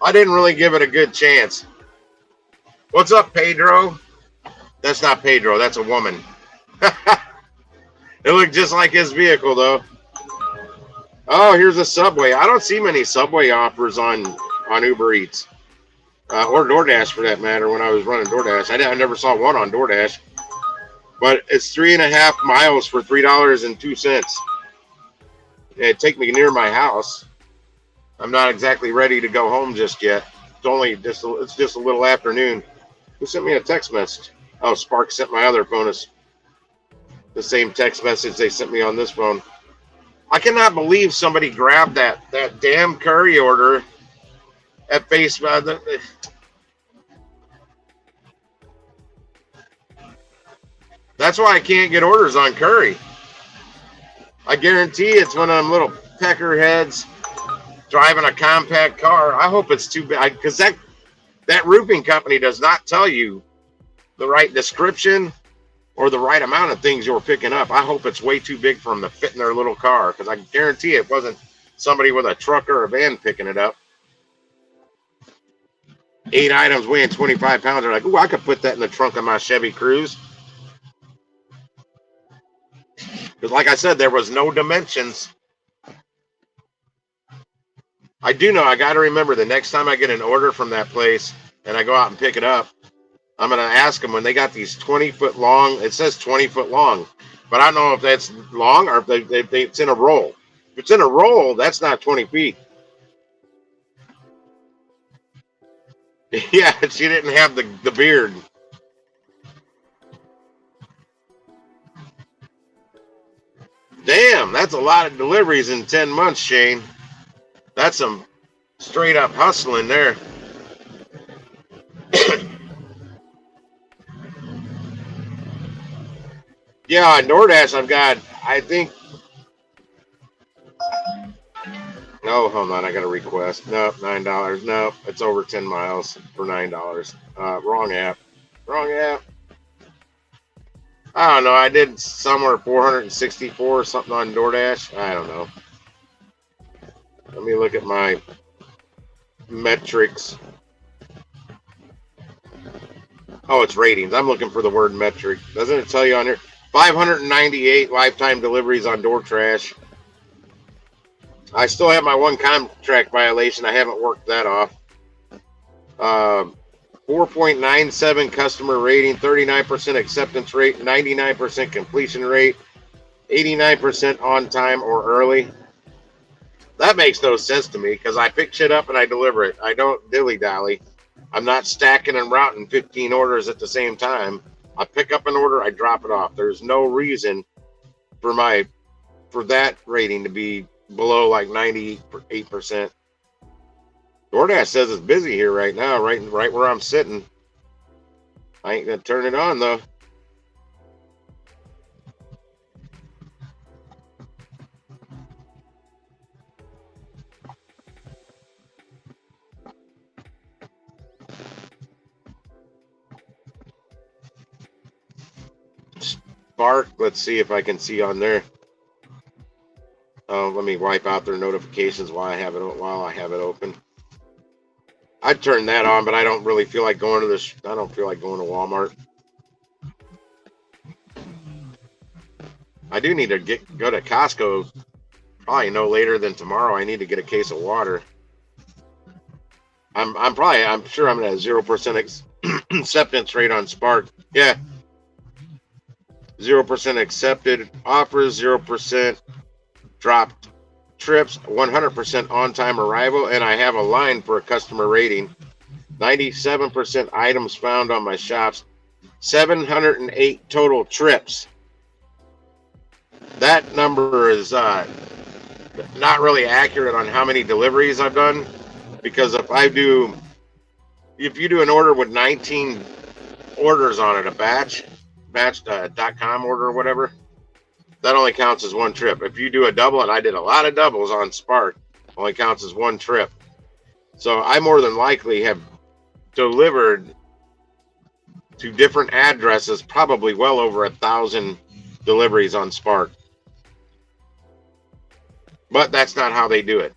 I didn't really give it a good chance. What's up, Pedro? That's not Pedro. That's a woman. It looked just like his vehicle, though. Oh, here's a Subway. I don't see many Subway offers on Uber Eats. Or DoorDash, for that matter, when I was running DoorDash. I never saw one on DoorDash. But it's 3.5 miles for $3.02. It'd take me near my house. I'm not exactly ready to go home just yet. It's just a little afternoon. Who sent me a text message? Oh, Spark sent my other phone the same text message they sent me on this phone. I cannot believe somebody grabbed that damn curry order at face value. That's why I can't get orders on curry. I guarantee it's one of them little peckerheads driving a compact car. I hope it's too big, because that roofing company does not tell you the right description or the right amount of things you're picking up. I hope it's way too big for them to fit in their little car, because I guarantee it wasn't somebody with a truck or a van picking it up. 8 items weighing 25 pounds. They're like, ooh, I could put that in the trunk of my Chevy Cruze. Because like I said, there was no dimensions. I do know, I got to remember the next time I get an order from that place and I go out and pick it up, I'm going to ask them when they got these 20-foot long, it says 20-foot long, but I don't know if that's long or if it's in a roll. If it's in a roll, that's not 20 feet. Yeah, she didn't have the beard. Damn, that's a lot of deliveries in 10 months, Shane. That's some straight up hustling there. Yeah, on DoorDash, I've got, I think. Oh, hold on, I got a request. Nope, $9. Nope, it's over 10 miles for $9. Wrong app. Wrong app. I don't know. I did somewhere 464 or something on DoorDash. I don't know. Let me look at my metrics. Oh, it's ratings. I'm looking for the word metric. Doesn't it tell you on here? 598 lifetime deliveries on DoorTrash. I still have my one contract violation. I haven't worked that off. 4.97 customer rating, 39% acceptance rate, 99% completion rate, 89% on time or early. That makes no sense to me because I pick shit up and I deliver it. I don't dilly-dally. I'm not stacking and routing 15 orders at the same time. I pick up an order, I drop it off. There's no reason for that rating to be below like 98%. DoorDash says it's busy here right now, right where I'm sitting. I ain't gonna turn it on though. Spark, let's see if I can see on there. Let me wipe out their notifications while I have it open. I'd turn that on, but I don't really feel like going to this. I don't feel like going to Walmart. I do need to go to Costco. Probably no later than tomorrow. I need to get a case of water. I'm sure I'm at a 0% acceptance rate on Spark. Yeah. 0% accepted offers, 0% dropped trips, 100% on-time arrival, and I have a line for a customer rating. 97% items found on my shops, 708 total trips. That number is not really accurate on how many deliveries I've done, because if you do an order with 19 orders on it, a batch.com order or whatever, that only counts as one trip. If you do a double, and I did a lot of doubles on Spark, only counts as one trip. So I more than likely have delivered to different addresses, probably well over 1,000 deliveries on Spark. But that's not how they do it.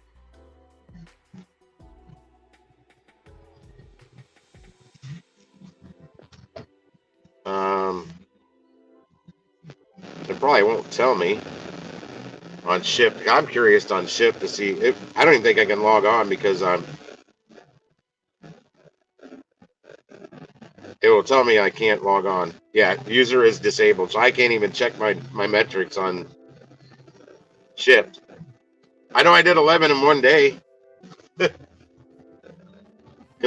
It probably won't tell me on Shift. I'm curious on Shift to see if I don't even think I can log on because it will tell me I can't log on. Yeah, user is disabled, so I can't even check my metrics on Shift. I know I did 11 in one day because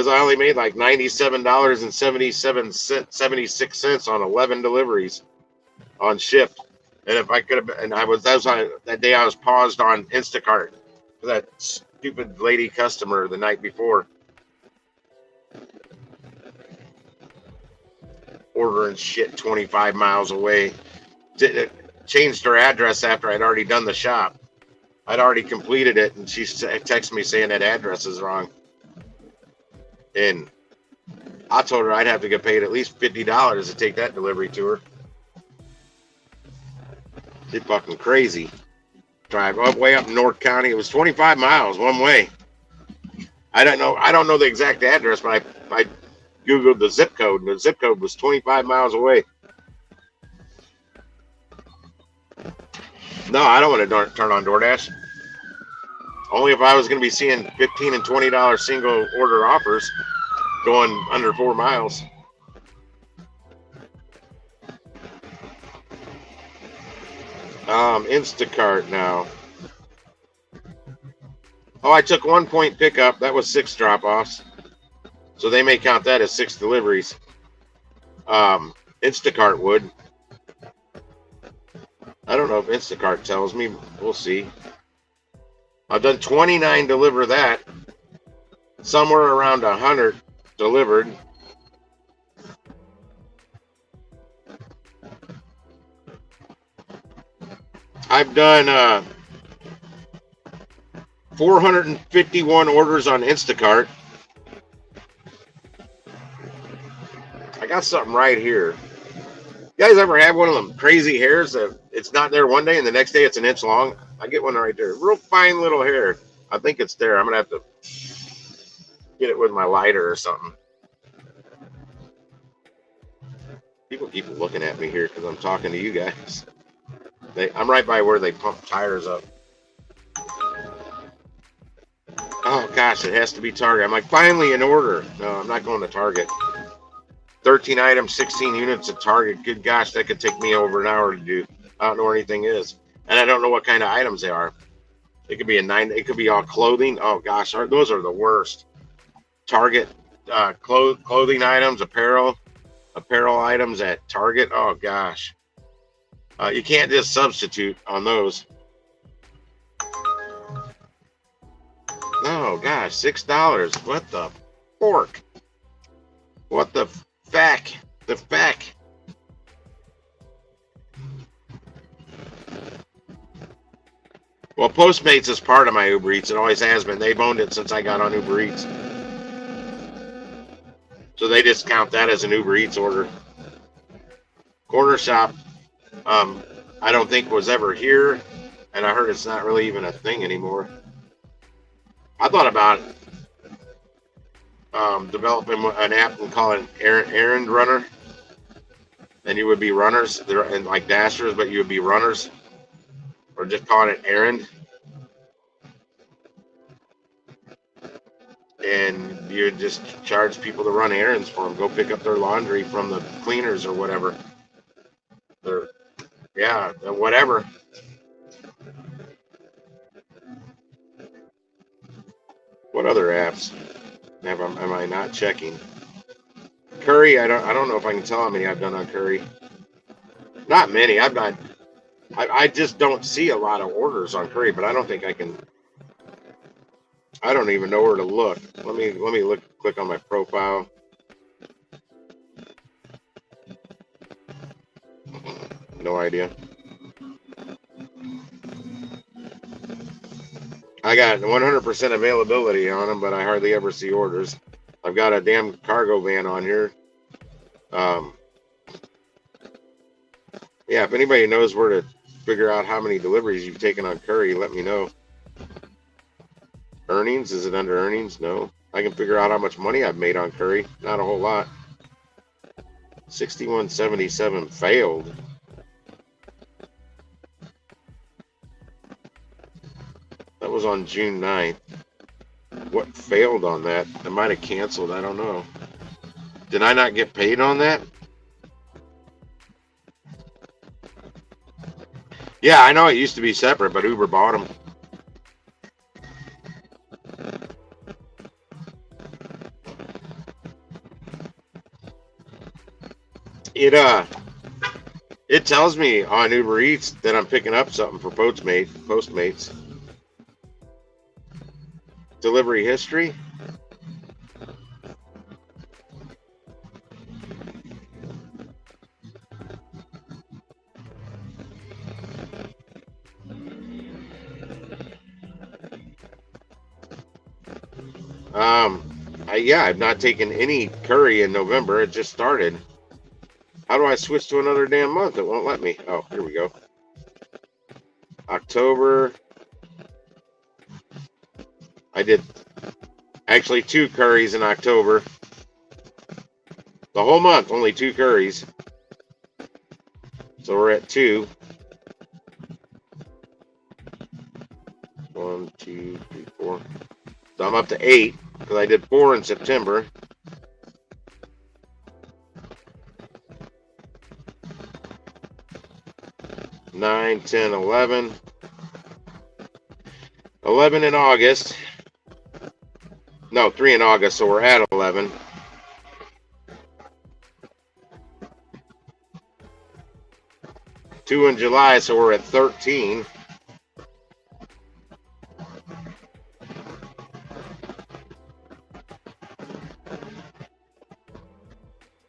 I only made like $97.76 on 11 deliveries on Shift. And if I could have, and that day I was paused on InstaCart for that stupid lady customer the night before, ordering shit 25 miles away. Changed her address after I'd already done the shop. I'd already completed it, and she texted me saying that address is wrong. And I told her I'd have to get paid at least $50 to take that delivery to her. It's fucking crazy. Drive up way up in North County. It was 25 miles one way. I don't know the exact address, but I Googled the zip code, and the zip code was 25 miles away. No, I don't want to turn on DoorDash. Only if I was going to be seeing $15 and $20 single order offers going under 4 miles. Instacart now. Oh, I took 1 point pickup. That was 6 drop-offs. So they may count that as 6 deliveries. Instacart would. I don't know if Instacart tells me. We'll see. I've done 29 deliver that. Somewhere around 100 delivered. I've done 451 orders on Instacart. I got something right here. You guys ever have one of them crazy hairs that it's not there one day and the next day it's an inch long? I get one right there. Real fine little hair. I think it's there. I'm going to have to get it with my lighter or something. People keep looking at me here because I'm talking to you guys. I'm right by where they pump tires up. Oh, gosh, it has to be Target. I'm like, finally in order. No, I'm not going to Target. 13 items, 16 units at Target. Good gosh, that could take me over an hour to do. I don't know where anything is. And I don't know what kind of items they are. It could be it could be all clothing. Oh, gosh, those are the worst. Target, clothing items, apparel items at Target. Oh gosh, you can't just substitute on those. Oh gosh, $6. What the fork? What the feck? The feck? Well, Postmates is part of my Uber Eats. It always has been. They've owned it since I got on Uber Eats. So they just count that as an Uber Eats order. Corner Shop, I don't think was ever here, and I heard it's not really even a thing anymore. I thought about developing an app and call it an errand runner, and you would be runners, and like dashers, but you would be runners, or just calling it errand, and you would just charge people to run errands for them, go pick up their laundry from the cleaners or whatever. Yeah, whatever. What other apps am I not checking? Curry, I don't know if I can tell how many I've done on Curry. Not many. I just don't see a lot of orders on Curry, but I don't think I can. I don't even know where to look. Let me click on my profile. No idea. I got 100% availability on them, but I hardly ever see orders. I've got a damn cargo van on here. Yeah, if anybody knows where to figure out how many deliveries you've taken on Curry, let me know. Earnings, is it under earnings? No. I can figure out how much money I've made on Curry. Not a whole lot. 6177 failed. That was on June 9th. What failed on that? I might have canceled. I don't know. Did I not get paid on that? Yeah, I know it used to be separate, but Uber bought them. It tells me on Uber Eats that I'm picking up something for Postmates. Delivery history. Yeah, I've not taken any Curry in November. It just started. How do I switch to another damn month? It won't let me. Oh, here we go. October. I did actually 2 Curries in October. The whole month, only 2 Curries. So we're at 2. 1, 2, 3, 4. So I'm up to 8 because I did 4 in September. Nine, 10, 11. 11 in August. No, 3 in August, so we're at 11. Two in July, so we're at 13.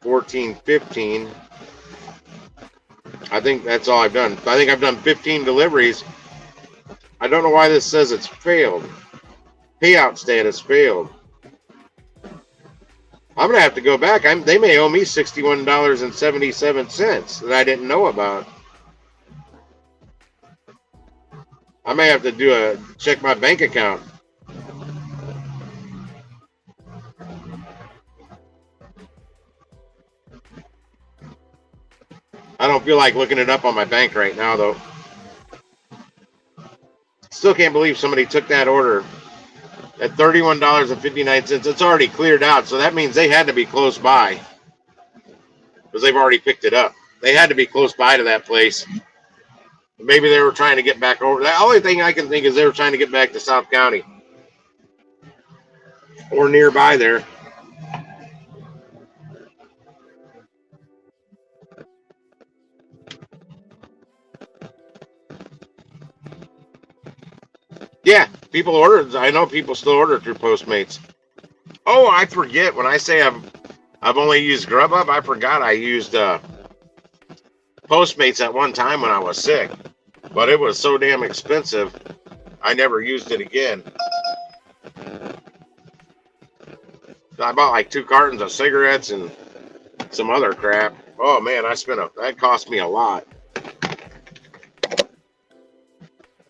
$14, $15. I think that's all I've done. I think I've done 15 deliveries. I don't know why this says it's failed. Payout status failed. I'm gonna have to go back. They may owe me $61.77 that I didn't know about. I may have to check my bank account. I don't feel like looking it up on my bank right now, though. Still can't believe somebody took that order at $31.59. It's already cleared out, so that means they had to be close by because they've already picked it up. They had to be close by to that place. Maybe they were trying to get back over. The only thing I can think is they were trying to get back to South County or nearby there. Yeah, people order. I know people still order through Postmates. Oh, I forget. When I say I've only used Grubhub, I forgot I used Postmates at one time when I was sick. But it was so damn expensive, I never used it again. I bought like 2 cartons of cigarettes and some other crap. Oh man, that cost me a lot.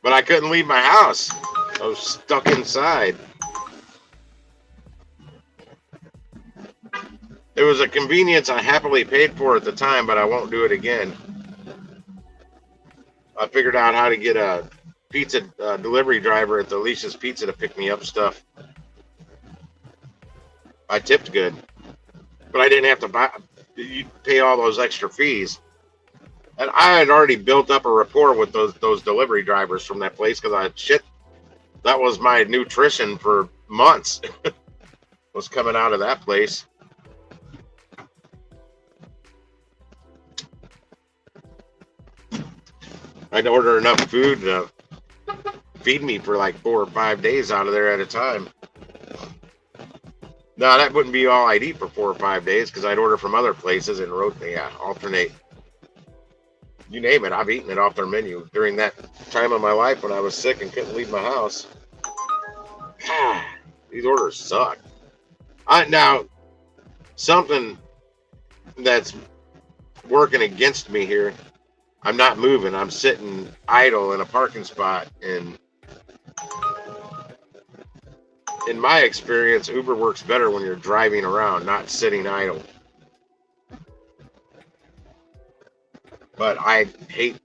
But I couldn't leave my house. I was stuck inside. It was a convenience I happily paid for at the time, but I won't do it again. I figured out how to get a pizza delivery driver at the Alicia's Pizza to pick me up stuff. I tipped good, but I didn't have to pay all those extra fees. And I had already built up a rapport with those delivery drivers from that place because that was my nutrition for months. Was coming out of that place. I'd order enough food to feed me for like 4 or 5 days out of there at a time. No, that wouldn't be all I'd eat for 4 or 5 days because I'd order from other places and alternate. You name it, I've eaten it off their menu during that time of my life when I was sick and couldn't leave my house. These orders suck. Now, something that's working against me here. I'm not moving. I'm sitting idle in a parking spot. And in my experience, Uber works better when you're driving around, not sitting idle. But I hate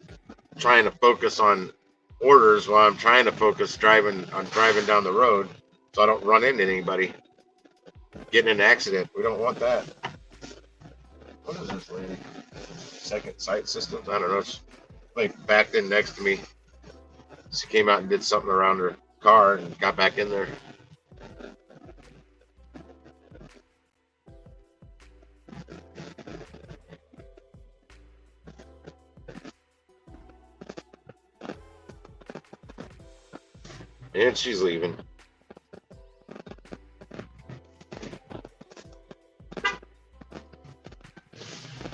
trying to focus on orders while I'm trying to focus driving down the road so I don't run into anybody. Get in an accident. We don't want that. What is this lady? Second Sight Systems? I don't know. She like backed in next to me. She came out and did something around her car and got back in there. And she's leaving.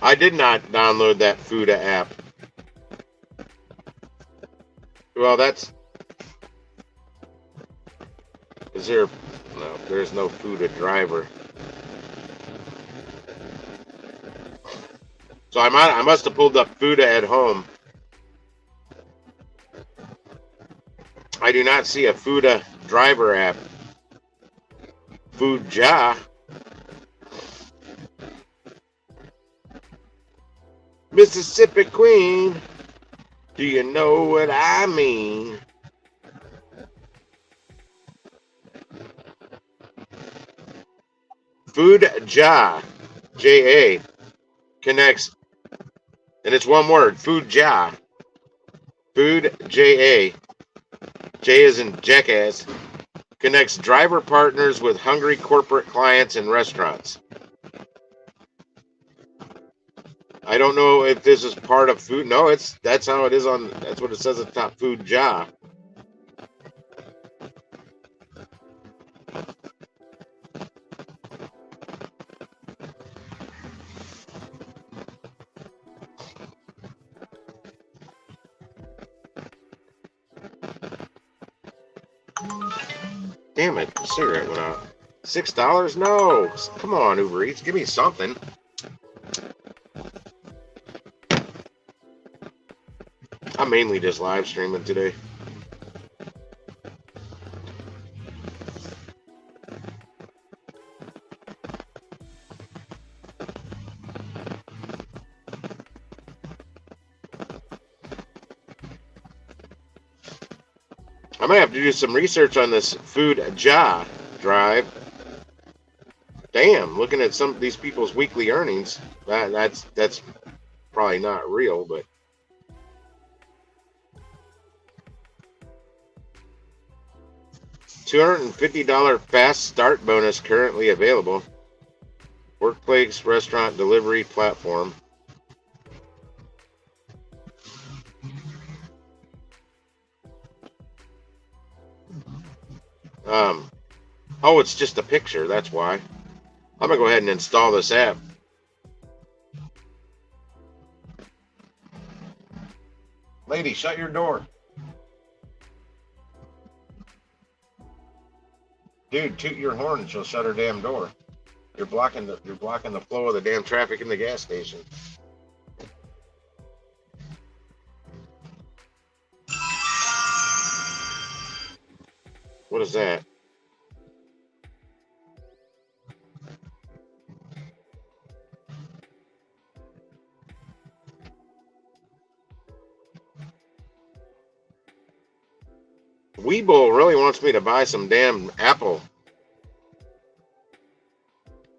I did not download that Fuda app. Well, no, there's no Fuda driver. So I must have pulled up Fuda at home. I do not see a Fuda driver app. Fuja. Mississippi Queen. Do you know what I mean? Fuja, J-A, connects, and it's one word, Fuja. Food, J-A. J as in jackass. Connects driver partners with hungry corporate clients and restaurants. I don't know if this is part of food. No, that's how it is that's what it says at the top, Fuja. Damn it, the cigarette went out. $6? No. Come on, Uber Eats, give me something. I'm mainly just live streaming today. I might have to do some research on this Fuja drive. Damn, looking at some of these people's weekly earnings, that's probably not real, but $250 fast start bonus currently available. Workplace restaurant delivery platform. Oh, it's just a picture. That's why. I'm gonna go ahead and install this app. Lady, shut your door. Dude, toot your horn and she'll shut her damn door. You're blocking the flow of the damn traffic in the gas station. What is that? Weeble really wants me to buy some damn Apple.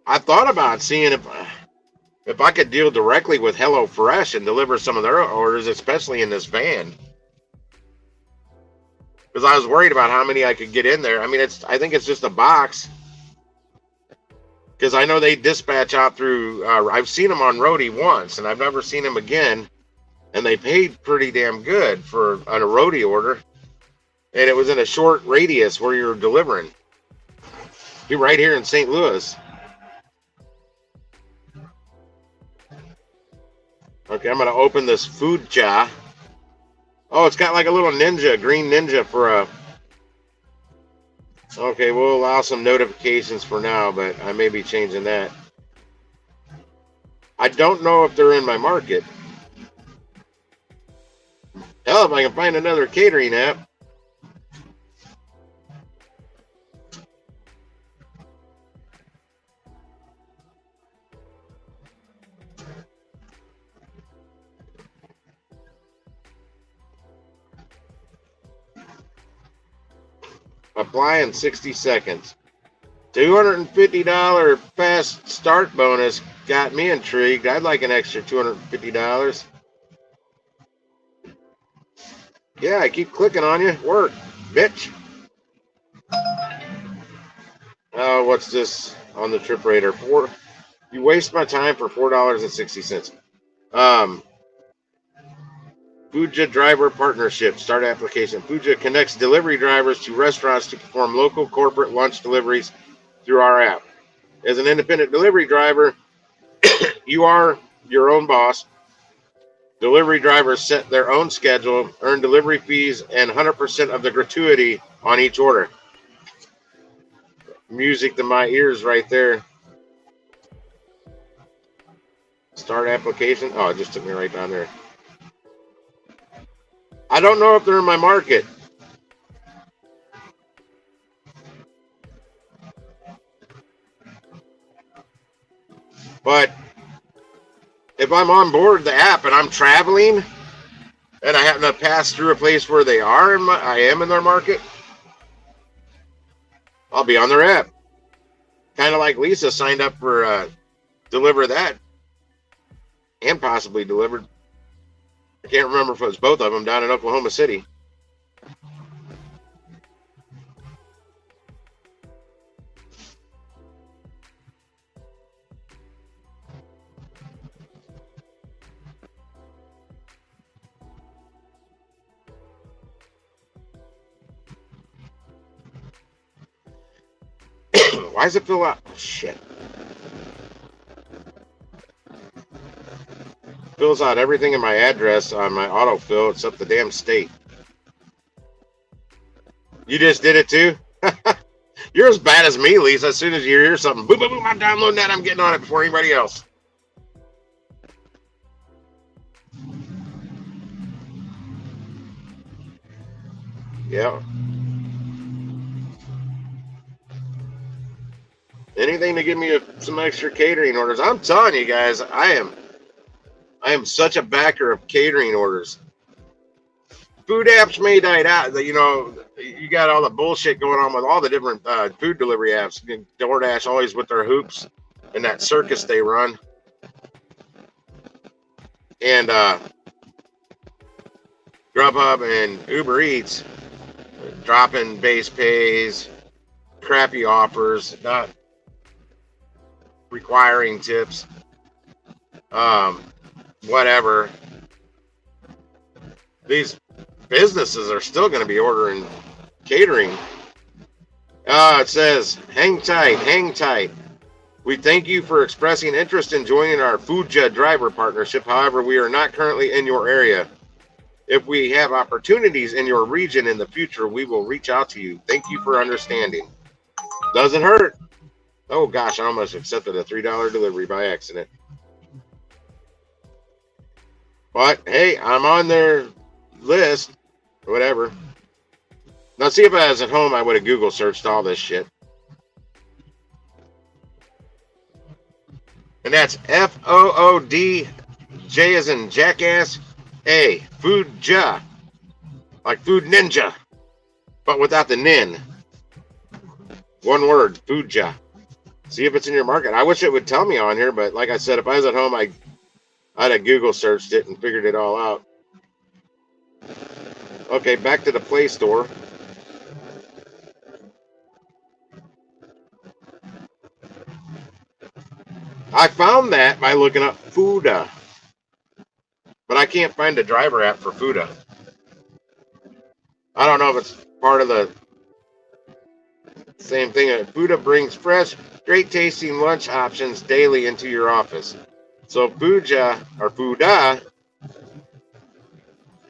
I thought about seeing if I could deal directly with HelloFresh and deliver some of their orders, especially in this van. Because I was worried about how many I could get in there. I mean, I think it's just a box. Because I know they dispatch out through, I've seen them on Roadie once, and I've never seen them again. And they paid pretty damn good on a Roadie order. And it was in a short radius where you're delivering. You're right here in St. Louis. Okay, I'm going to open this food cha. Oh, it's got like a little ninja, green ninja for a... Okay, we'll allow some notifications for now, but I may be changing that. I don't know if they're in my market. Hell, if I can find another catering app. Apply in 60 seconds. $250 fast start bonus got me intrigued. I'd like an extra $250. Yeah, I keep clicking on you. Work, bitch. Oh, what's this on the trip radar? You waste my time for $4.60. Fuja Driver Partnership. Start application. Fuja connects delivery drivers to restaurants to perform local corporate lunch deliveries through our app. As an independent delivery driver, you are your own boss. Delivery drivers set their own schedule, earn delivery fees, and 100% of the gratuity on each order. Music to my ears right there. Start application. Oh, it just took me right down there. I don't know if they're in my market. But if I'm on board the app and I'm traveling and I happen to pass through a place where they are, I am in their market, I'll be on their app. Kind of like Lisa signed up for Deliver That and possibly Delivered. I can't remember if it was both of them down in Oklahoma City. Why does it fill out? Oh, shit. Fills out everything in my address on my autofill except the damn state. You just did it too? You're as bad as me, Lisa. As soon as you hear something, boom, boom, boom, I'm downloading that. I'm getting on it before anybody else. Yeah. Anything to give me some extra catering orders. I'm telling you guys, I am such a backer of catering orders. Food apps may die out. You know, you got all the bullshit going on with all the different food delivery apps. DoorDash always with their hoops and that circus they run. And Grubhub and Uber Eats dropping base pays, crappy offers, not requiring tips. Whatever. These businesses are still going to be ordering catering It says, hang tight, hang tight. We thank you for expressing interest in joining our Fuja driver partnership. However, we are not currently in your area. If we have opportunities in your region in the future, we will reach out to you. Thank you for understanding. Doesn't hurt. Oh gosh, I almost accepted a $3 delivery by accident. But hey, I'm on their list. Whatever. Now, see, if I was at home, I would have Google searched all this shit. And that's Food, J as in jackass, A, Fuja, like Food Ninja, but without the nin. One word, Fuja. See if it's in your market. I wish it would tell me on here, but like I said, if I was at home, I'd have Google searched it and figured it all out. Okay, back to the Play Store. I found that by looking up Fuda, but I can't find a driver app for Fuda. I don't know if it's part of the same thing. Fuda brings fresh, great tasting lunch options daily into your office. So Fuja or Fuda,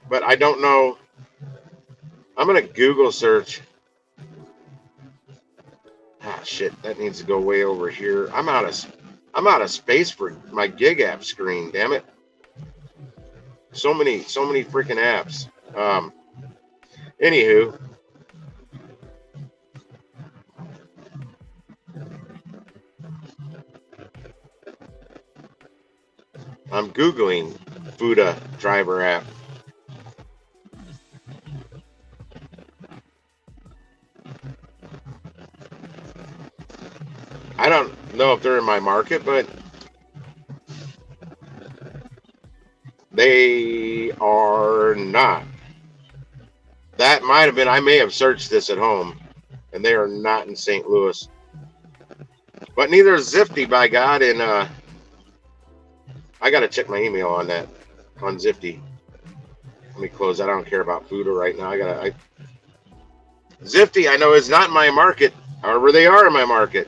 but I don't know. I'm gonna Google search. Ah, shit, that needs to go way over here. I'm out of space for my gig app screen. Damn it! So many freaking apps. Anywho, I'm Googling Fuda driver app. I don't know if they're in my market, but they are not. That might have been, I may have searched this at home, and they are not in St. Louis. But neither is Zifty, by God, and I got to check my email on that, on Zifty. Let me close that. I don't care about Fuda right now. Zifty, I know, is not in my market. However, they are in my market.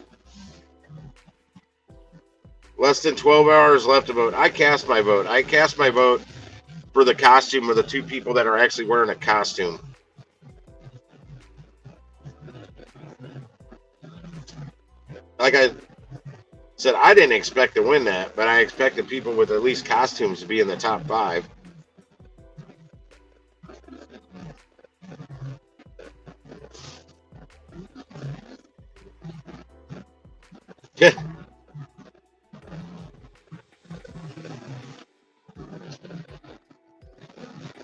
Less than 12 hours left to vote. I cast my vote. I cast my vote for the costume of the two people that are actually wearing a costume. Like I said, I didn't expect to win that, but I expected people with at least costumes to be in the top 5.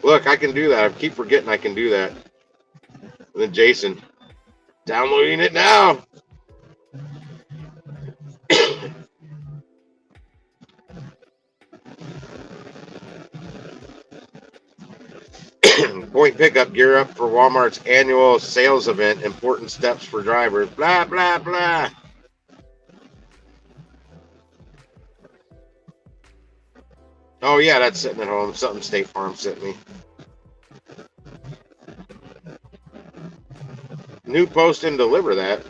Look, I can do that. I keep forgetting I can do that. And then Jason, downloading it now. Point pickup gear up for Walmart's annual sales event. Important steps for drivers. Blah, blah, blah. Oh, yeah, that's sitting at home. Something State Farm sent me. New post and deliver that.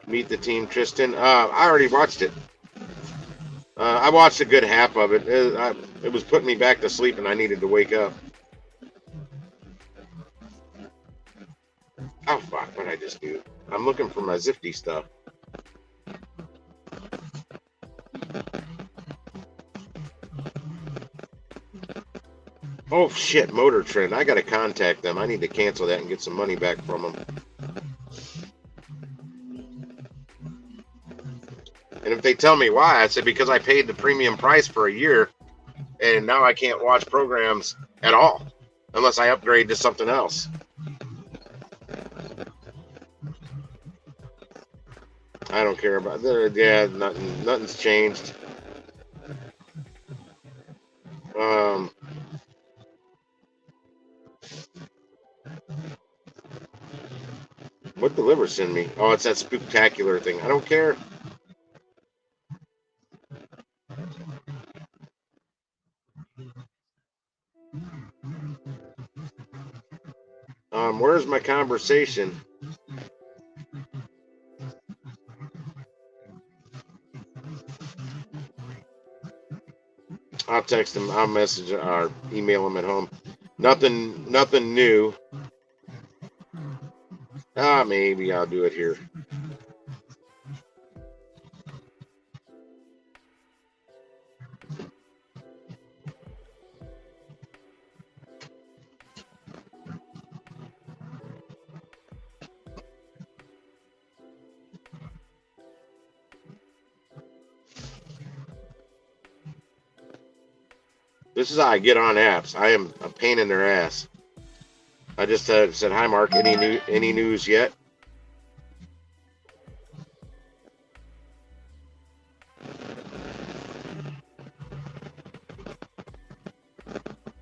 Meet the team, Tristan. I already watched it. I watched a good half of it. It was putting me back to sleep, and I needed to wake up. Oh, fuck, what did I just do? I'm looking for my Zifty stuff. Oh, shit, Motor Trend. I got to contact them. I need to cancel that and get some money back from them. And if they tell me why, I said because I paid the premium price for a year, and now I can't watch programs at all unless I upgrade to something else. I don't care about that. Yeah, nothing's changed. What Dlivrd send me? Oh, it's that spooktacular thing. I don't care. Where's my conversation? I'll text him. I'll message or email him at home. Nothing new. Maybe I'll do it here. This is how I get on apps. I am a pain in their ass. I just said, "Hi, Mark. Any news yet?"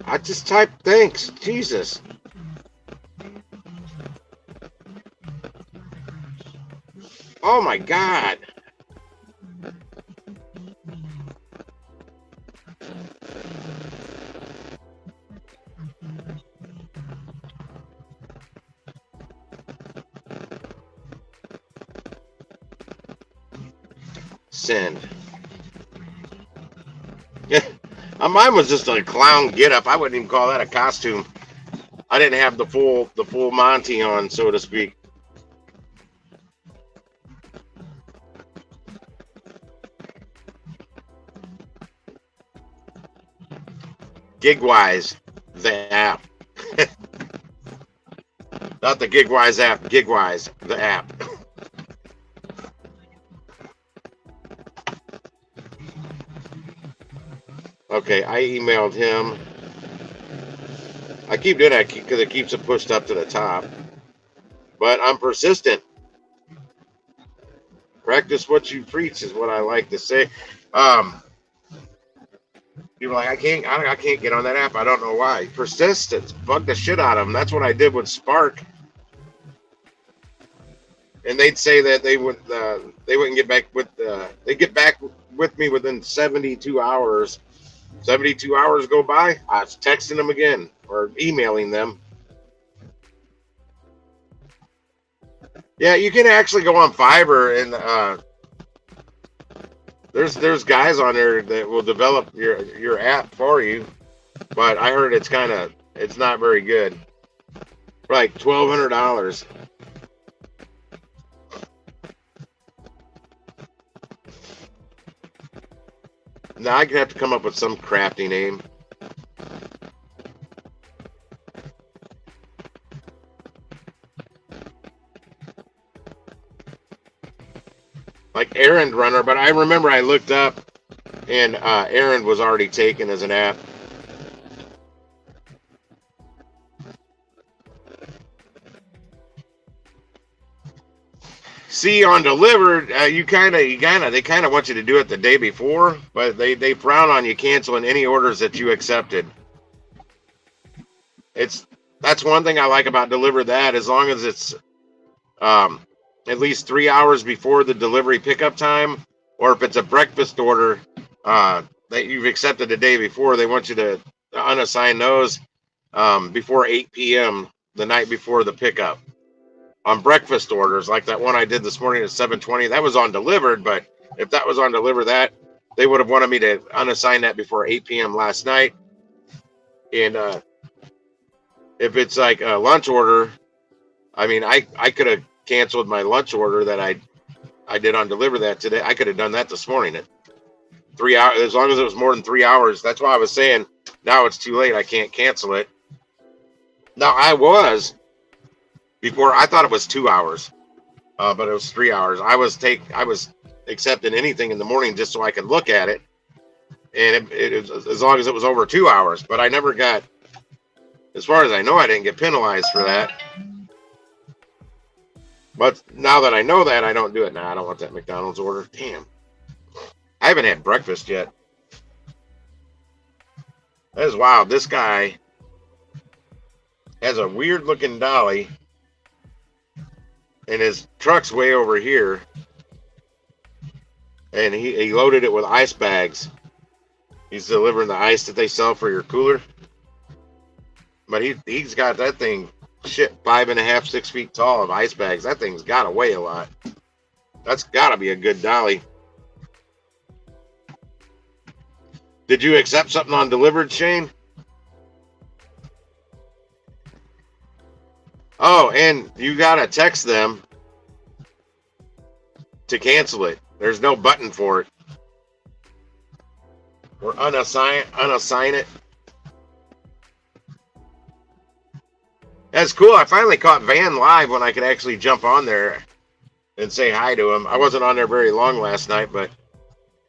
I just typed thanks. Jesus. Oh my God. Send. Yeah, mine was just a clown getup. I wouldn't even call that a costume. I didn't have the full Monty on, so to speak. Gigwise, the app. Not the Gigwise app, Gigwise, the app. Okay, I emailed him. I keep doing that because it keeps it pushed up to the top. But I'm persistent. Practice what you preach is what I like to say. People are like, I can't get on that app. I don't know why. Persistence bugged the shit out of them. That's what I did with Spark. And they'd say that they wouldn't get back with they get back with me within 72 hours. 72 hours go by, I was texting them again or emailing them. Yeah, you can actually go on Fiverr and there's guys on there that will develop your app for you, but I heard it's not very good. For like $1,200. Now I could have to come up with some crafty name. Like errand runner, but I remember I looked up and errand was already taken as an app. See, on Dlivrd, they kind of want you to do it the day before, but they frown on you canceling any orders that you accepted. That's one thing I like about Dlivrd, that as long as it's at least 3 hours before the delivery pickup time, or if it's a breakfast order that you've accepted the day before, they want you to unassign those before 8 p.m. the night before the pickup. On breakfast orders, like that one I did this morning at 7:20, that was on Dlivrd, but if that was on Dlivrd, that they would have wanted me to unassign that before 8 p.m. last night. And if it's like a lunch order, I mean, I could have canceled my lunch order that I did on Dlivrd that today. I could have done that this morning at 3 hours, as long as it was more than 3 hours. That's why I was saying now it's too late. I can't cancel it. Now I was. Before, I thought it was 2 hours, but it was 3 hours. I was accepting anything in the morning just so I could look at it, and it was, as long as it was over 2 hours. But I never got, as far as I know, I didn't get penalized for that. But now that I know that, I don't do it now. I don't want that McDonald's order. Damn, I haven't had breakfast yet. That is wild. This guy has a weird looking dolly. And his truck's way over here. And he loaded it with ice bags. He's delivering the ice that they sell for your cooler. But he's got that thing shit, 5.5, 6 feet tall of ice bags. That thing's got to weigh a lot. That's got to be a good dolly. Did you accept something on Dlivrd, Shane? Oh, and you got to text them to cancel it. There's no button for it. Or unassign it. That's cool. I finally caught Van live when I could actually jump on there and say hi to him. I wasn't on there very long last night, but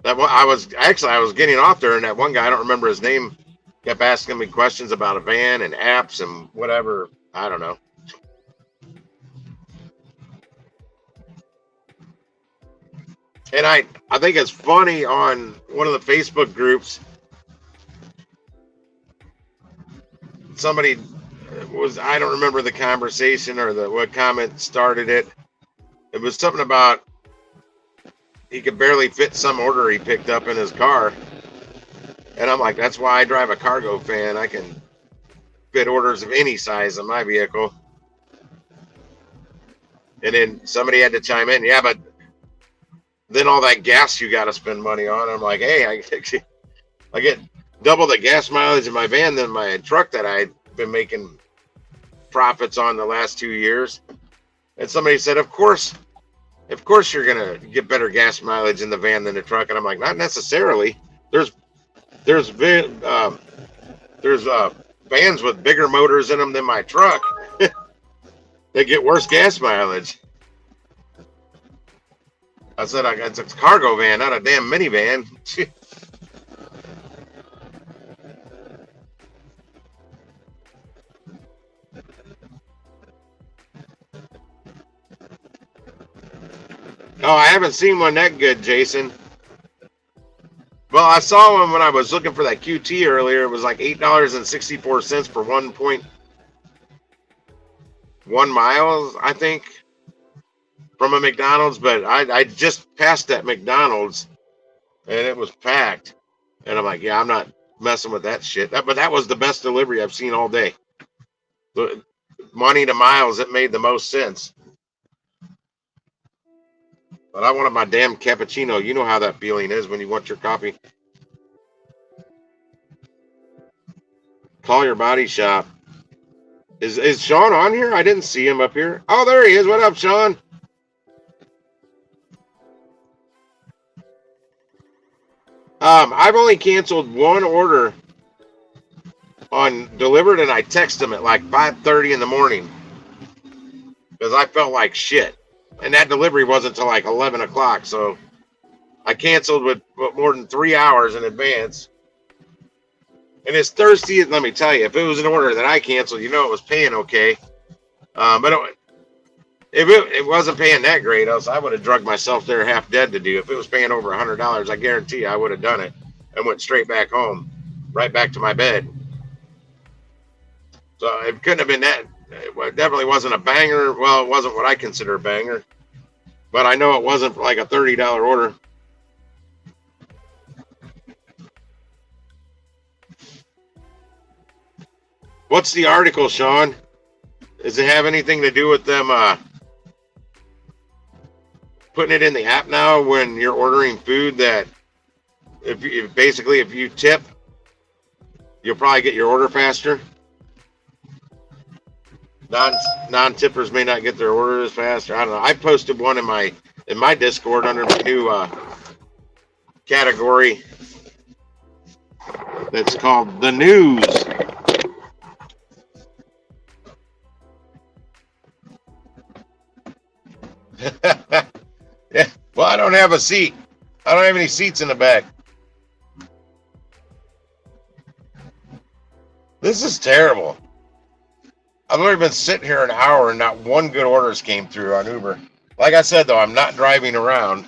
I was getting off there, and that one guy, I don't remember his name, kept asking me questions about a van and apps and whatever. I don't know. And I think it's funny on one of the Facebook groups, somebody was, I don't remember the conversation or what comment started it. It was something about he could barely fit some order he picked up in his car. And I'm like, that's why I drive a cargo van. I can fit orders of any size in my vehicle. And then somebody had to chime in, yeah, but then all that gas you got to spend money on. I'm like, hey, I get double the gas mileage in my van than my truck that I've been making profits on the last 2 years. And somebody said, of course you're gonna get better gas mileage in the van than the truck. And I'm like, not necessarily. There's vans with bigger motors in them than my truck. They get worse gas mileage. I said, it's a cargo van, not a damn minivan. Oh, I haven't seen one that good, Jason. Well, I saw one when I was looking for that QT earlier. It was like $8.64 for 1.1 miles, I think, from a McDonald's. But I just passed that McDonald's, and it was packed. And I'm like, yeah, I'm not messing with that shit. But that was the best delivery I've seen all day. The money to miles, it made the most sense. But I wanted my damn cappuccino. You know how that feeling is when you want your coffee. Call your body shop. Is Sean on here? I didn't see him up here. Oh, there he is. What up, Sean? I've only canceled one order on Dlivrd, and I texted him at like 5:30 in the morning because I felt like shit. And that delivery wasn't until like 11 o'clock. So I canceled with more than 3 hours in advance. And it's thirsty. Let me tell you, if it was an order that I canceled, it was paying okay. But if it wasn't paying that great, else I would have drugged myself there half dead to do. If it was paying over $100, I guarantee I would have done it and went straight back home, right back to my bed. So it couldn't have been that. It definitely wasn't a banger. Well, it wasn't what I consider a banger, but I know it wasn't like a $30 order. What's the article, Sean? Does it have anything to do with them putting it in the app now when you're ordering food that if you tip, you'll probably get your order faster? Non-tippers may not get their orders faster. I don't know. I posted one in my Discord under my new category that's called the news. Yeah. Well, I don't have a seat. I don't have any seats in the back. This is terrible. I've already been sitting here an hour and not one good orders came through on Uber. Like I said, though, I'm not driving around.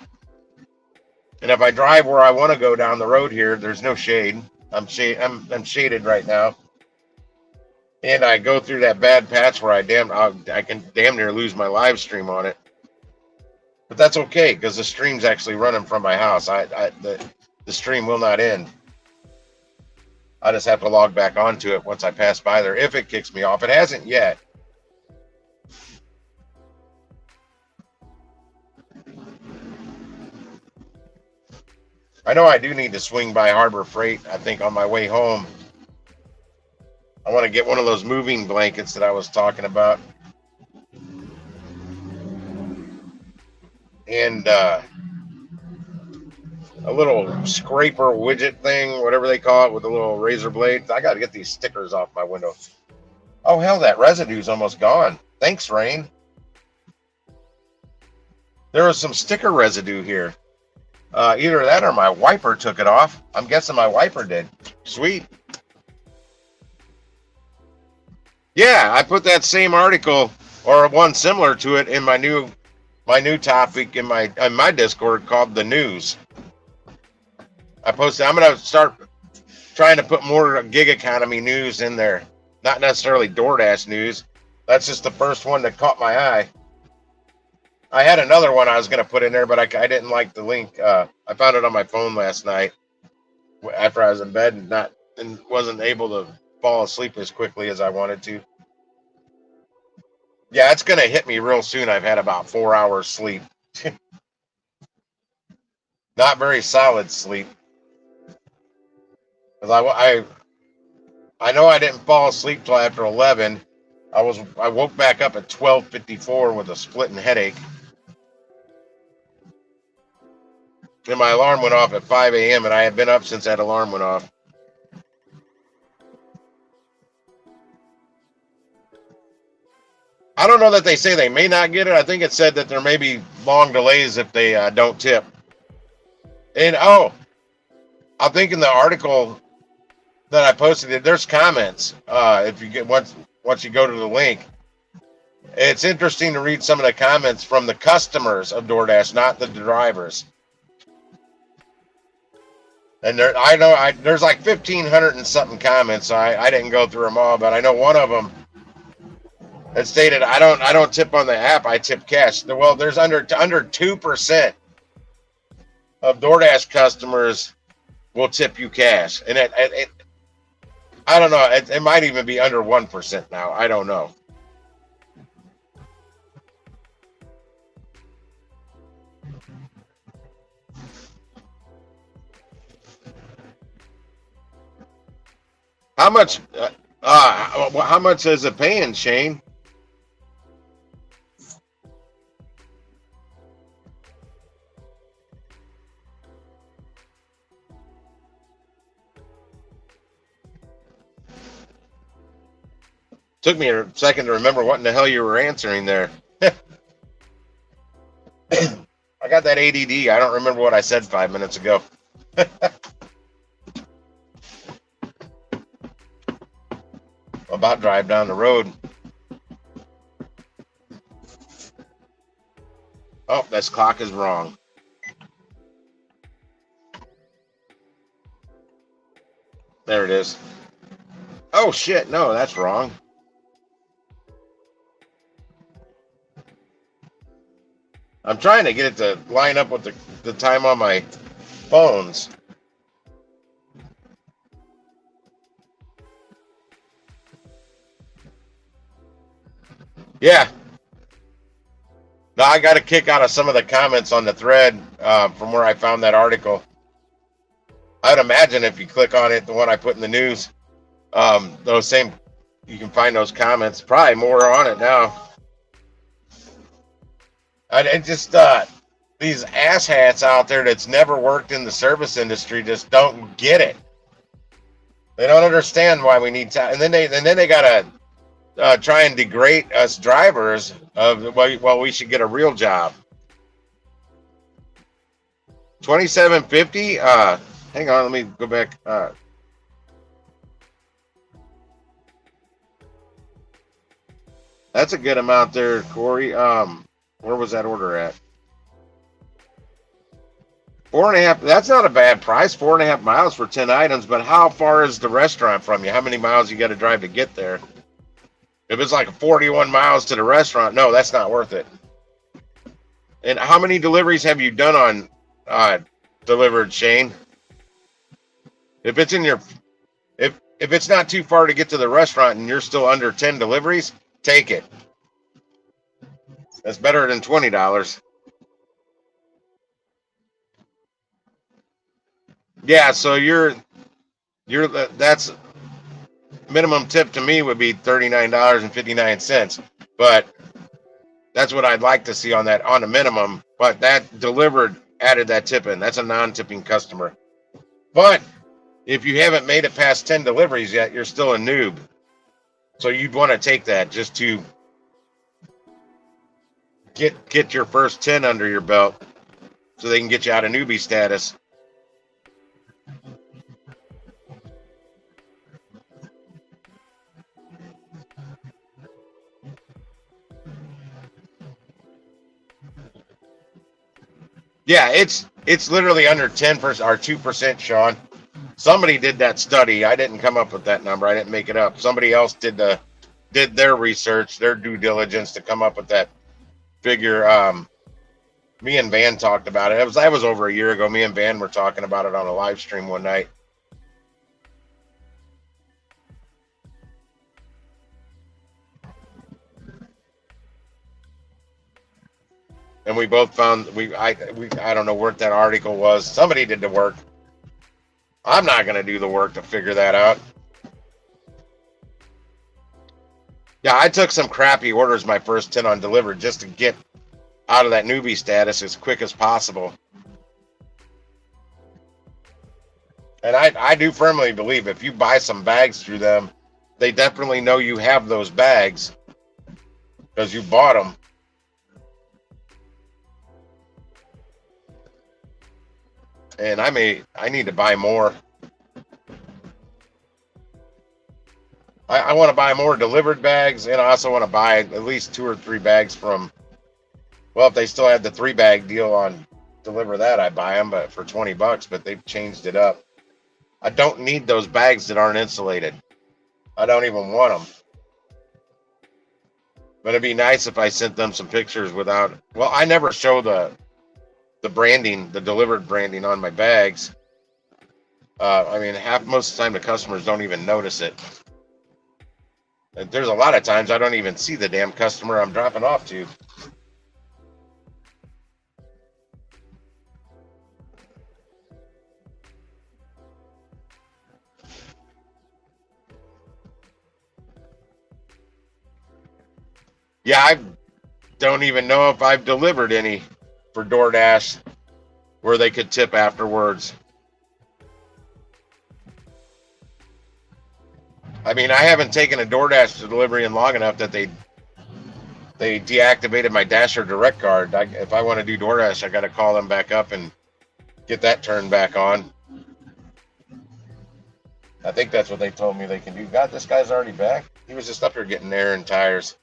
And if I drive where I want to go down the road here, there's no shade. I'm shaded right now. And I go through that bad patch where I can damn near lose my live stream on it. But that's okay, because the stream's actually running from my house. The stream will not end. I just have to log back onto it once I pass by there, if it kicks me off. It hasn't yet. I know I do need to swing by Harbor Freight. I think on my way home, I want to get one of those moving blankets that I was talking about. And a little scraper widget thing, whatever they call it, with a little razor blade. I got to get these stickers off my window. Oh, hell, that residue's almost gone. Thanks, Rain. There was some sticker residue here. Either that or my wiper took it off. I'm guessing my wiper did. Sweet. Yeah, I put that same article or one similar to it in my new topic in my Discord called the news. I posted. I'm gonna start trying to put more gig economy news in there. Not necessarily DoorDash news. That's just the first one that caught my eye. I had another one I was going to put in there, but I didn't like the link. I found it on my phone last night after I was in bed and wasn't able to fall asleep as quickly as I wanted to. Yeah, it's going to hit me real soon. I've had about 4 hours sleep. Not very solid sleep. Because I know I didn't fall asleep till after 11. I woke back up at 12:54 with a splitting headache. And my alarm went off at 5 a.m. and I had been up since that alarm went off. I don't know that they say they may not get it. I think it said that there may be long delays if they don't tip. And I think in the article that I posted, there's comments. If you get once you go to the link, it's interesting to read some of the comments from the customers of DoorDash, not the drivers. And there's like 1,500 and something comments. So I didn't go through them all, but I know one of them. It stated, I don't tip on the app. I tip cash. Well, there's under 2% of DoorDash customers will tip you cash, and it I don't know. It might even be under 1% now. I don't know. How much? How much is it paying, Shane? Took me a second to remember what in the hell you were answering there. I got that ADD. I don't remember what I said 5 minutes ago. About drive down the road. Oh, this clock is wrong. There it is. Oh shit, no, that's wrong. I'm trying to get it to line up with the time on my phones. Yeah. No, I got a kick out of some of the comments on the thread from where I found that article. I'd imagine if you click on it, the one I put in the news, you can find those comments. Probably more on it now. And just these asshats out there that's never worked in the service industry just don't get it. They don't understand why we need time, and then they gotta try and degrade us drivers of we should get a real job. 2750. Hang on, let me go back. That's a good amount there, Corey. Where was that order at? 4.5. That's not a bad price. 4.5 miles for 10 items. But how far is the restaurant from you? How many miles you got to drive to get there? If it's like 41 miles to the restaurant, no, that's not worth it. And how many deliveries have you done on Dlivrd, Shane? If it's if it's not too far to get to the restaurant and you're still under 10 deliveries, take it. That's better than $20. Yeah, so that's minimum tip to me would be $39.59. But that's what I'd like to see on the minimum. But that delivered added that tip in. That's a non-tipping customer. But if you haven't made it past 10 deliveries yet, you're still a noob. So you'd want to take that just to get your first 10 under your belt so they can get you out of newbie status. Yeah, it's literally under 10% or 2%, Sean. Somebody did that study. I didn't come up with that number. I didn't make it up. Somebody else did their research, their due diligence to come up with that figure. Me and Van talked about it. That was over a year ago. Me and Van were talking about it on a live stream one night. And we both found I don't know where that article was. Somebody did the work. I'm not going to do the work to figure that out. Yeah, I took some crappy orders my first 10 on Dlivrd just to get out of that newbie status as quick as possible. And I do firmly believe if you buy some bags through them, they definitely know you have those bags because you bought them. And I need to buy more. I want to buy more Dlivrd bags, and I also want to buy at least 2 or 3 bags from, well, if they still had the 3-bag deal on Dlivrd that, I buy them, but for $20, but they've changed it up. I don't need those bags that aren't insulated. I don't even want them. But it'd be nice if I sent them some pictures without, well, I never show the branding, the Dlivrd branding on my bags. I mean, most of the time the customers don't even notice it. And there's a lot of times I don't even see the damn customer I'm dropping off to. Yeah, I don't even know if I've delivered any for DoorDash where they could tip afterwards. I mean, I haven't taken a DoorDash delivery in long enough that they deactivated my Dasher Direct card. If I want to do DoorDash, I got to call them back up and get that turned back on. I think that's what they told me they can do. God, this guy's already back. He was just up here getting air and tires.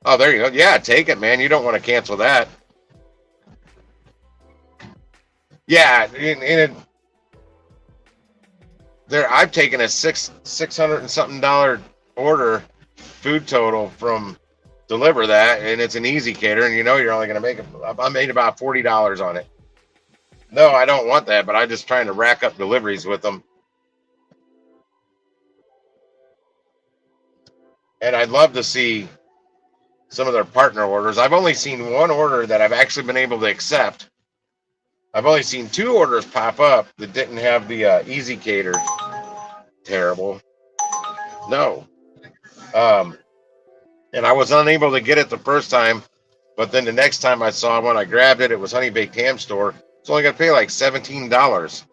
Oh, there you go. Yeah, take it, man. You don't want to cancel that. Yeah, I've taken a $600 and something order food total from Dlivrd that, and it's an EzCater, and you know you're only going to make it. I made about $40 on it. No, I don't want that, but I'm just trying to rack up deliveries with them. And I'd love to see some of their partner orders. I've only seen one order that I've actually been able to accept. I've only seen 2 orders pop up that didn't have the EzCater. Terrible. No. And I was unable to get it the first time, but then the next time I saw one, I grabbed it. It was Honey Baked Ham Store. It's only going to pay like $17.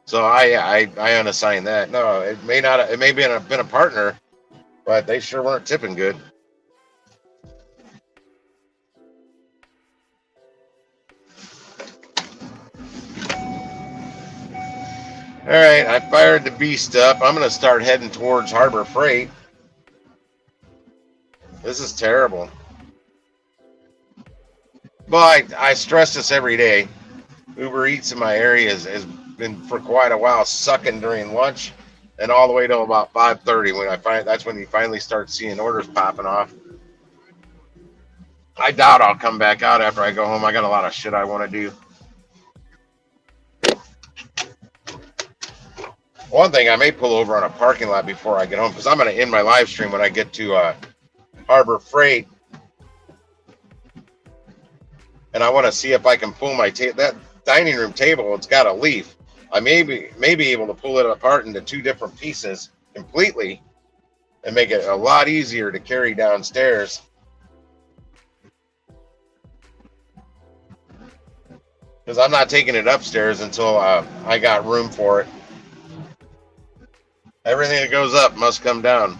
So I unassigned that. No, it may not. It may have been a partner, but they sure weren't tipping good. All right, I fired the beast up. I'm going to start heading towards Harbor Freight. This is terrible. But I stress this every day. UberEats in my area has been for quite a while sucking during lunch and all the way till about 5:30 when that's when you finally start seeing orders popping off. I doubt I'll come back out after I go home. I got a lot of shit I want to do. One thing, I may pull over on a parking lot before I get home because I'm going to end my live stream when I get to Harbor Freight. and I want to see if I can pull my that dining room table. It's got a leaf. I may be able to pull it apart into two different pieces completely and make it a lot easier to carry downstairs. Because I'm not taking it upstairs until I got room for it. Everything that goes up must come down.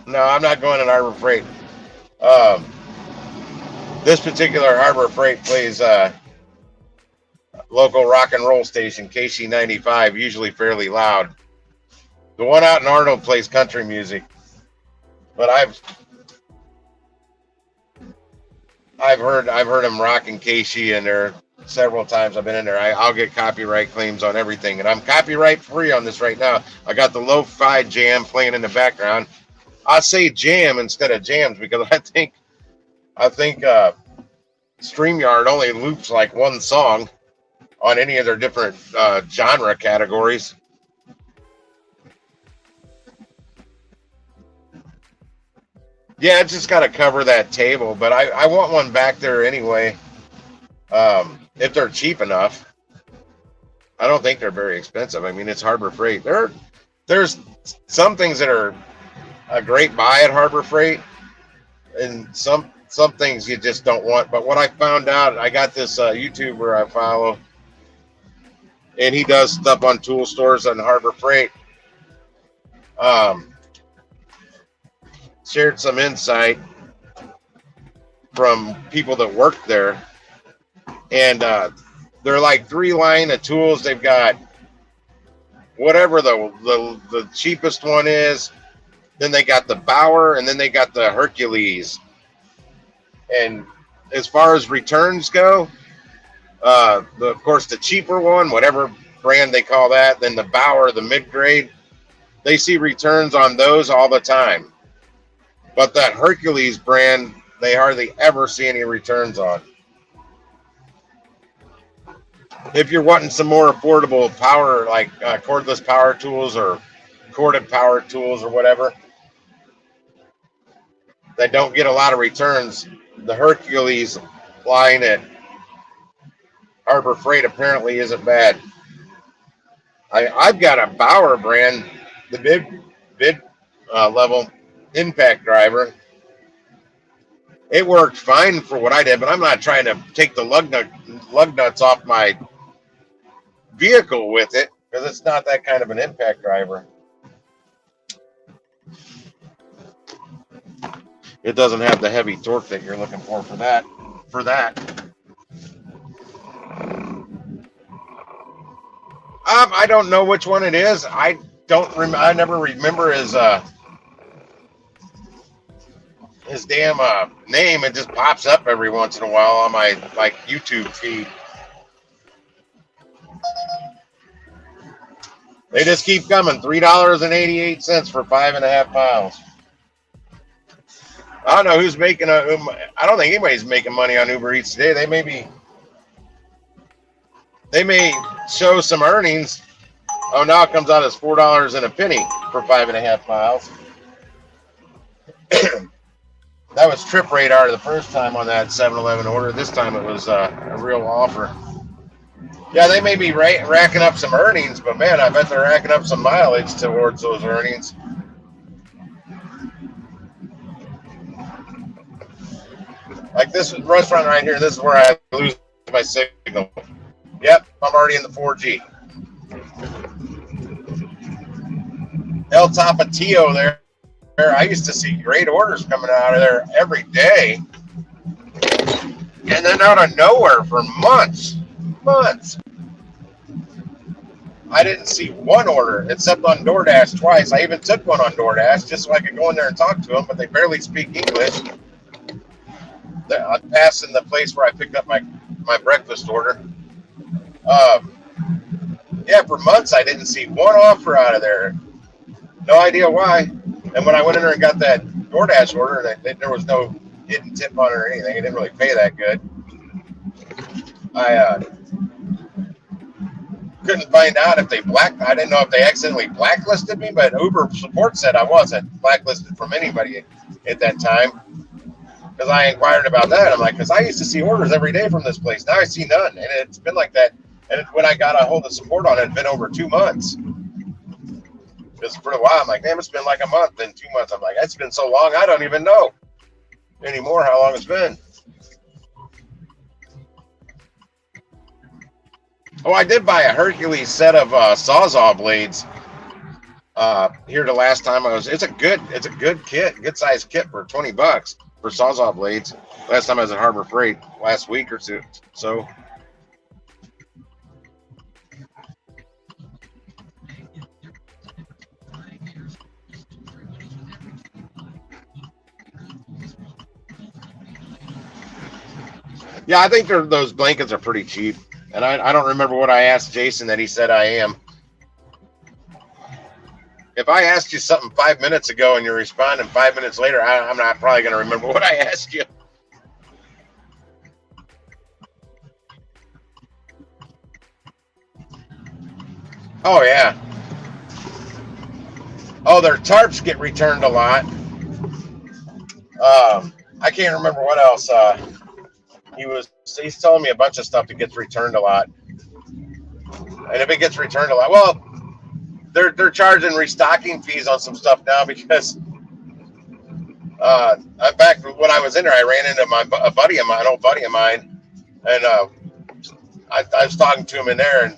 No, I'm not going in Harbor Freight. This particular Harbor Freight plays local rock and roll station, KC95, usually fairly loud. The one out in Arnold plays country music, but I've heard him rocking KC in there several times. I've been in there. I'll get copyright claims on everything, and I'm copyright free on this right now. I got the lo-fi jam playing in the background. I say jam instead of jams because I think StreamYard only loops like one song on any of their different genre categories. Yeah, it's just got to cover that table, but I want one back there anyway. If they're cheap enough. I don't think they're very expensive. I mean, it's Harbor Freight. There's some things that are a great buy at Harbor Freight, and some things you just don't want. But what I found out, I got this YouTuber I follow, and he does stuff on tool stores on Harbor Freight. Shared some insight from people that work there, and they're like 3 line of tools. They've got whatever the cheapest one is, then they got the Bauer, and then they got the Hercules. And as far as returns go, of course the cheaper one, whatever brand they call that, then the Bauer, the mid-grade, they see returns on those all the time. But that Hercules brand, they hardly ever see any returns on. If you're wanting some more affordable power, like cordless power tools or corded power tools or whatever, that don't get a lot of returns, the Hercules line at Harbor Freight apparently isn't bad. I've got a Bauer brand, the mid level impact driver. It worked fine for what I did, but I'm not trying to take the lug nuts off my vehicle with it because it's not that kind of an impact driver. It doesn't have the heavy torque that you're looking for that. I don't know which one it is. I never remember his damn name. It just pops up every once in a while on my YouTube feed. They just keep coming. $3.88 for 5.5 miles. I don't know who's making I don't think anybody's making money on Uber Eats today. They may show some earnings. Oh, now it comes out as $4 and a penny for 5.5 miles. That was Trip Radar the first time on that 7-Eleven order. This time it was a real offer. Yeah, they may be racking up some earnings, but man, I bet they're racking up some mileage towards those earnings. Like this restaurant right here, this is where I lose my signal. Yep, I'm already in the 4G. El Tapatio there. I used to see great orders coming out of there every day. And then out of nowhere for months. I didn't see one order except on DoorDash twice. I even took one on DoorDash just so I could go in there and talk to them, but they barely speak English. I passed in the place where I picked up my breakfast order. Yeah, for months I didn't see one offer out of there. No idea why. And when I went in there and got that DoorDash order, there was no hidden tip on it or anything. It didn't really pay that good. I couldn't find out if I didn't know if they accidentally blacklisted me, but Uber support said I wasn't blacklisted from anybody at that time. because I inquired about that. I'm like, because I used to see orders every day from this place. Now I see none, and it's been like that. And when I got a hold of support on it, it'd been over 2 months. Because for a while, I'm like, damn, it's been like a month and 2 months. I'm like, it's been so long, I don't even know anymore how long it's been. Oh, I did buy a Hercules set of Sawzall blades here the last time I was. It's a good kit, good size kit for $20 for Sawzall blades. Last time I was at Harbor Freight last week or two. So. Yeah, I think those blankets are pretty cheap. And I don't remember what I asked Jason that he said I am. If I asked you something 5 minutes ago and you're responding 5 minutes later, I'm not probably going to remember what I asked you. Oh, yeah. Oh, their tarps get returned a lot. I can't remember what else. He's telling me a bunch of stuff that gets returned a lot. And if it gets returned a lot, well, they're charging restocking fees on some stuff now because back when I was in there, I ran into an old buddy of mine, and I was talking to him in there, and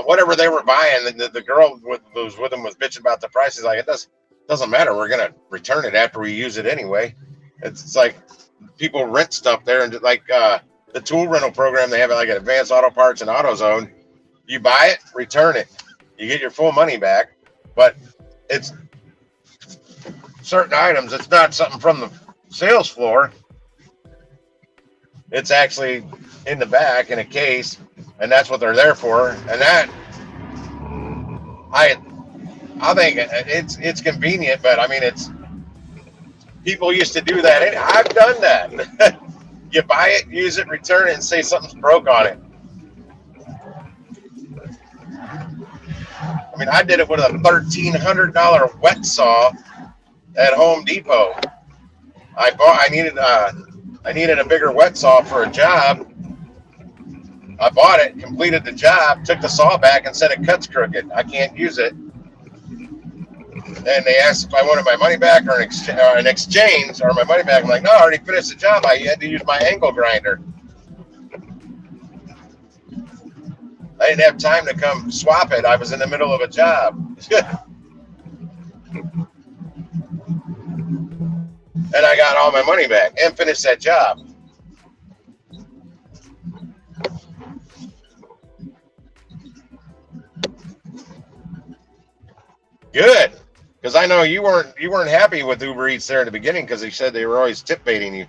whatever they were buying, the girl who was with him was bitching about the price. He's like, it doesn't matter. We're gonna return it after we use it anyway. It's like people rent stuff there, and like the tool rental program they have, like at Advanced Auto Parts and AutoZone. You buy it, return it, you get your full money back. But it's certain items. It's not something from the sales floor. It's actually in the back in a case, and that's what they're there for. And that I think it's convenient, but I mean people used to do that. I've done that. You buy it, use it, return it, and say something's broke on it. I mean, I did it with a $1,300 wet saw at Home Depot. I needed a bigger wet saw for a job. I bought it, completed the job, took the saw back, and said it cuts crooked. I can't use it. And they asked if I wanted my money back or an exchange or my money back. I'm like, no, I already finished the job. I had to use my angle grinder. I didn't have time to come swap it. I was in the middle of a job. And I got all my money back and finished that job. Good. Because I know you weren't happy with Uber Eats there in the beginning because they said they were always tip baiting you.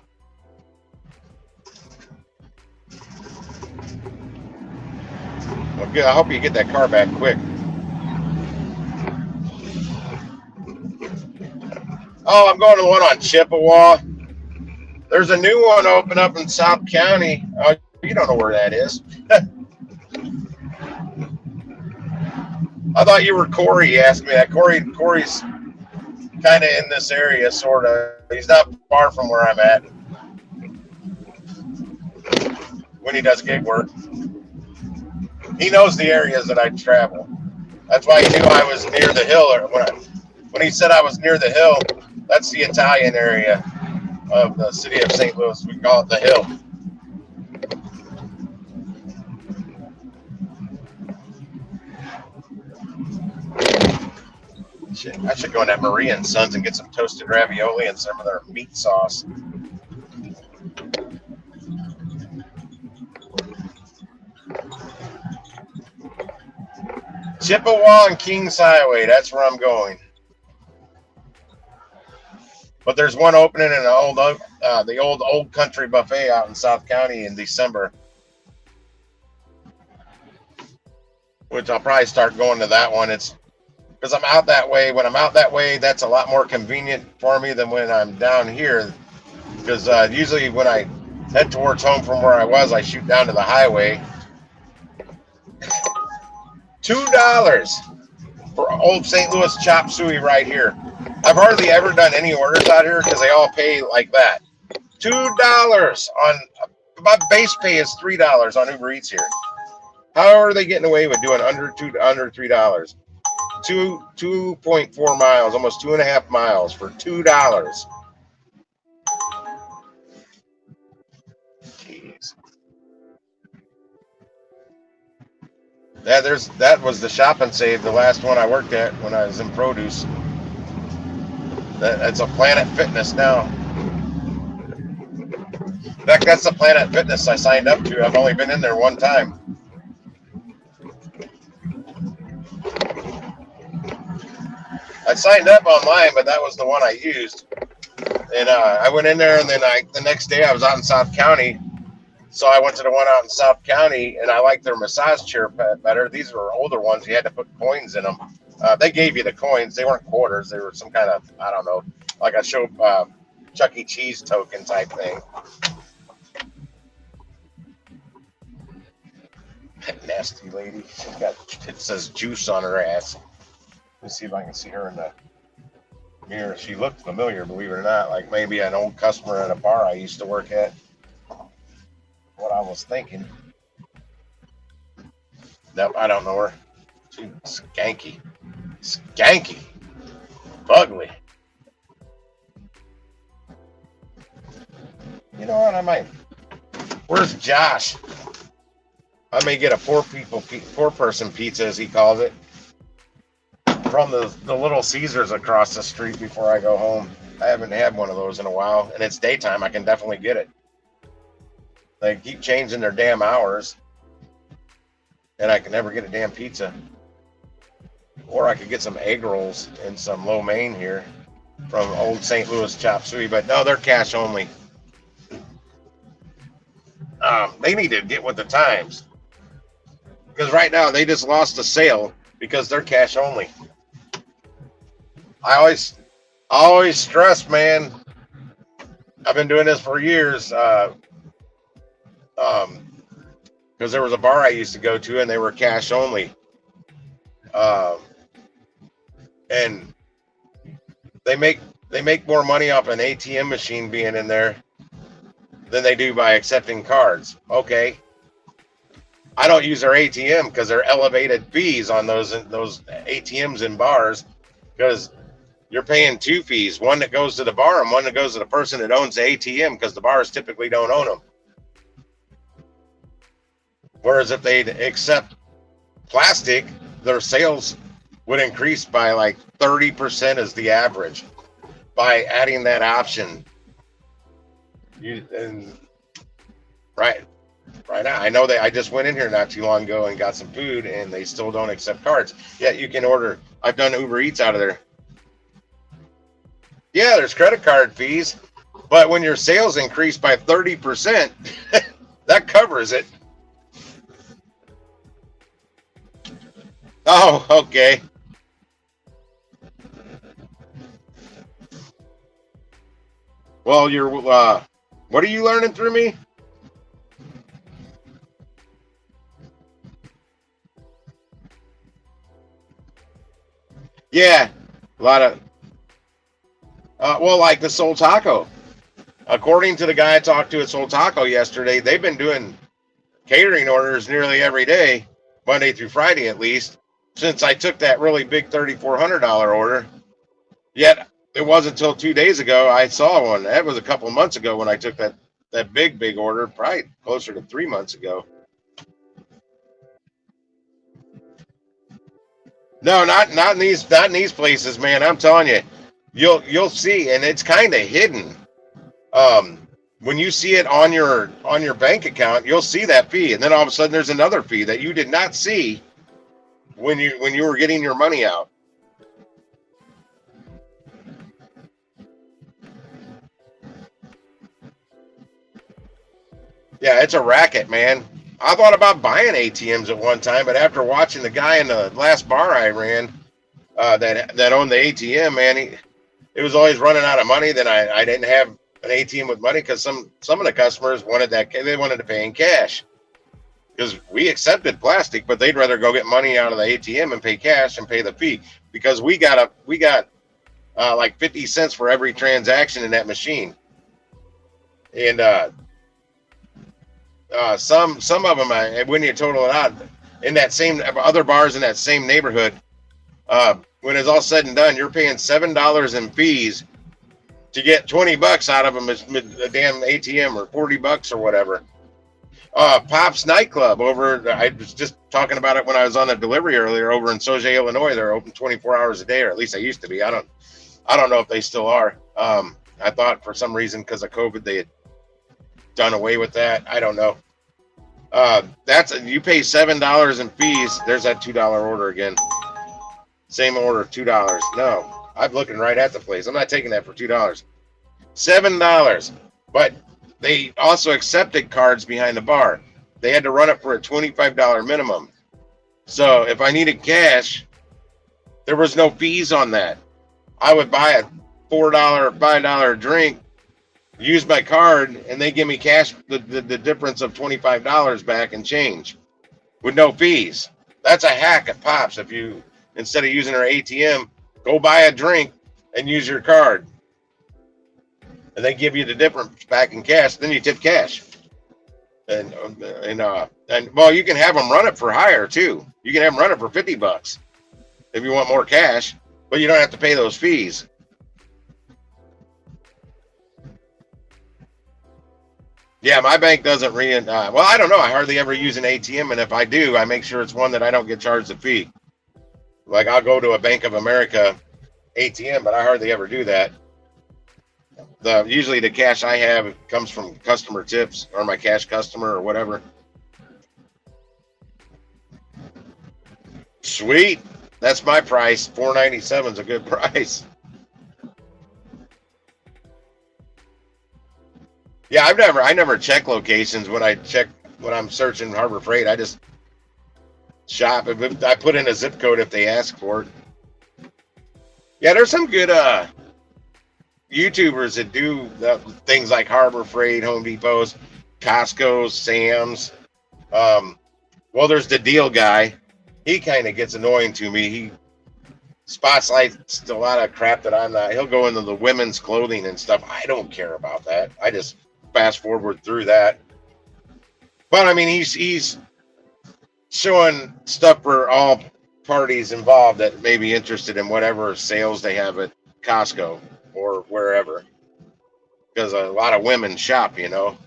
Well, good. I hope you get that car back quick. Oh, I'm going to the one on Chippewa. There's a new one open up in South County. Oh, you don't know where that is. I thought you were Corey. You asked me that. Corey's kind of in this area, sort of. He's not far from where I'm at when he does gig work. He knows the areas that I travel. That's why he knew I was near the hill. Or when he said I was near the hill, that's the Italian area of the city of St. Louis. We call it the Hill. I should go in that Maria and Sons and get some toasted ravioli and some of their meat sauce. Chippewa and Kings Highway, that's where I'm going. But there's one opening in the old country buffet out in South County in December, which I'll probably start going to that one. It's because I'm out that way. When I'm out that way, that's a lot more convenient for me than when I'm down here. Because usually when I head towards home from where I was, I shoot down to the highway. $2 for old St. Louis chop suey right here. I've hardly ever done any orders out here because they all pay like that. $2 on my base pay is $3 on Uber Eats here. How are they getting away with doing under $3? 2.4 miles, almost 2.5 miles for $2. Jeez. That was the Shop and Save, the last one I worked at when I was in produce. That's a Planet Fitness now. In fact, that's the Planet Fitness I signed up to. I've only been in there one time. I signed up online, but that was the one I used. And I went in there, and then the next day I was out in South County. So I went to the one out in South County, and I liked their massage chair better. These were older ones. You had to put coins in them. They gave you the coins. They weren't quarters. They were some kind of, I don't know, like a show Chuck E. Cheese token type thing. Nasty lady. She's got, it says juice on her ass. Let's see if I can see her in the mirror. She looked familiar, believe it or not, like maybe an old customer at a bar I used to work at. What I was thinking. Nope, I don't know her. She's skanky. Skanky. Ugly. You know what? I might. Where's Josh? I may get a four-person pizza, as he calls it, from the Little Caesars across the street before I go home. I haven't had one of those in a while, and it's daytime. I can definitely get it. They keep changing their damn hours, and I can never get a damn pizza. Or I could get some egg rolls and some lo mein here from old St. Louis Chop Suey, but no, they're cash only. They need to get with the times, because right now they just lost a sale because they're cash only. I always stress, man. I've been doing this for years. Because there was a bar I used to go to, and they were cash only. And they make more money off an ATM machine being in there than they do by accepting cards. Okay. I don't use their ATM because they're elevated fees on those ATMs in bars, because you're paying two fees, one that goes to the bar and one that goes to the person that owns the ATM, because the bars typically don't own them. Whereas if they'd accept plastic, their sales would increase by like 30% as the average by adding that option. Right now, I know that I just went in here not too long ago and got some food, and they still don't accept cards. Yet you can order. I've done Uber Eats out of there. Yeah, there's credit card fees, but when your sales increase by 30%, that covers it. Oh, okay. Well, you're what are you learning through me? Yeah, a lot of well, like the Soul Taco. According to the guy I talked to at Soul Taco yesterday, they've been doing catering orders nearly every day, Monday through Friday at least, since I took that really big $3,400 order. Yet it wasn't until 2 days ago I saw one. That was a couple of months ago when I took that big order, probably closer to 3 months ago. No, not in these places, man. I'm telling you, you'll see, and it's kind of hidden. When you see it on your bank account, you'll see that fee, and then all of a sudden there's another fee that you did not see when you were getting your money out. Yeah, it's a racket, man. I thought about buying ATMs at one time, but after watching the guy in the last bar I ran that owned the ATM, man, it was always running out of money. Then I didn't have an ATM with money because some of the customers wanted to pay in cash, because we accepted plastic, but they'd rather go get money out of the ATM and pay cash and pay the fee, because we got like 50 cents for every transaction in that machine. And some of them, when you total it out, in that same other bars in that same neighborhood, when it's all said and done, you're paying $7 in fees to get $20 out of them as a damn ATM, or $40 or whatever. Pop's nightclub over, I was just talking about it when I was on the delivery earlier, over in Sauget, Illinois. They're open 24 hours a day, or at least they used to be. I don't know if they still are. I thought for some reason because of COVID they had done away with that. I don't know. You pay $7 in fees. There's that $2 order again. Same order, $2. No, I'm looking right at the place. I'm not taking that for $2. $7. But they also accepted cards behind the bar. They had to run it for a $25 minimum. So if I needed cash, there was no fees on that. I would buy a $4 or $5 drink, use my card, and they give me cash, the difference of $25 back and change with no fees. That's a hack at Pops. If you, instead of using our ATM, go buy a drink and use your card. And they give you the difference back in cash. Then you tip cash. And well, you can have them run it for higher too. You can have them run it for $50 if you want more cash, but you don't have to pay those fees. Yeah, my bank doesn't well, I don't know. I hardly ever use an ATM, and if I do, I make sure it's one that I don't get charged a fee. Like I'll go to a Bank of America ATM, but I hardly ever do that. Usually the cash I have comes from customer tips or my cash customer or whatever. Sweet. That's my price. $4.97 is a good price. Yeah, I never check locations when I'm searching Harbor Freight. I just shop. I put in a zip code if they ask for it. Yeah, there's some good YouTubers that do things like Harbor Freight, Home Depots, Costco's, Sam's. Well, there's the Deal Guy. He kind of gets annoying to me. He spotlights a lot of crap that I'm not. He'll go into the women's clothing and stuff. I don't care about that. I just fast forward through that. But I mean, he's showing stuff for all parties involved that may be interested in whatever sales they have at Costco or wherever, because a lot of women shop, you know.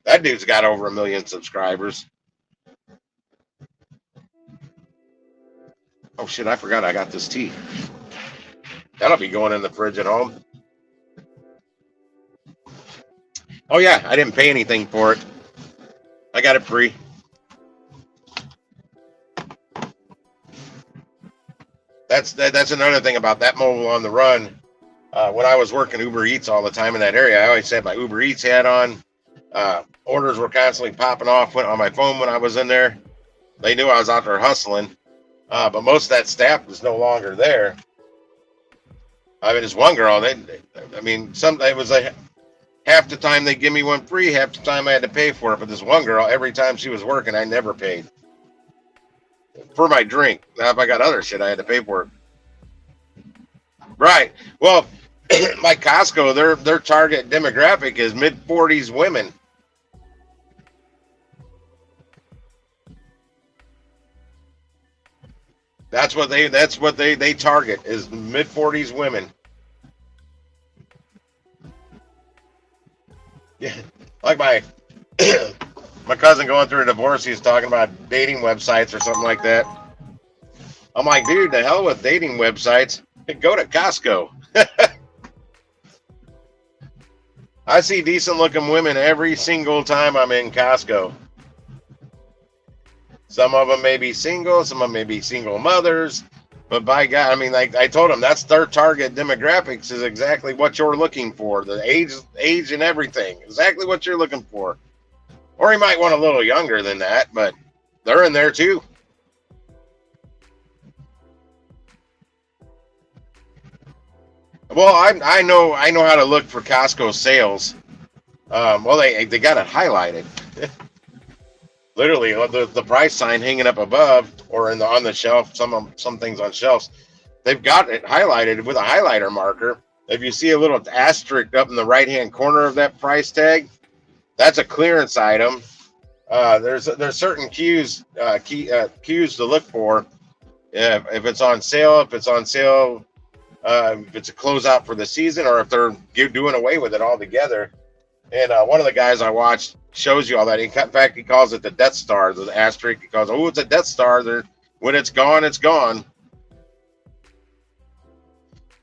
That dude's got over 1 million subscribers. Oh shit, I forgot I got this tea. That'll be going in the fridge at home. Oh yeah, I didn't pay anything for it. I got it free. That's another thing about that mobile on the run. When I was working Uber Eats all the time in that area, I always had my Uber Eats hat on. Orders were constantly popping off on my phone when I was in there. They knew I was out there hustling. But most of that staff was no longer there. I mean, this one girl, it was like half the time they give me one free, half the time I had to pay for it. But this one girl, every time she was working, I never paid for my drink. Now, if I got other shit, I had to pay for it. Right. Well, like Costco, their target demographic is mid-40s women. That's what they target, is mid-40s women. Yeah, like my cousin going through a divorce, he's talking about dating websites or something like that. I'm like, dude, the hell with dating websites. Go to Costco. I see decent looking women every single time I'm in Costco. Some of them may be single, some of them may be single mothers, but by God, I mean, like I told them, that's their target demographics, is exactly what you're looking for. The age and everything, exactly what you're looking for. Or you might want a little younger than that, but they're in there too. Well, I know how to look for Costco sales. Well, they got it highlighted. Literally, the price sign hanging up above or on the shelf. Some things on shelves. they've got it highlighted with a highlighter marker. If you see a little asterisk up in the right-hand corner of that price tag, that's a clearance item. There's certain cues to look for if it's on sale, if it's a closeout for the season, or if they're doing away with it altogether. And one of the guys I watched shows you all that. In fact, he calls it the Death Star, the asterisk. He calls, oh, it's a Death Star. When it's gone, it's gone.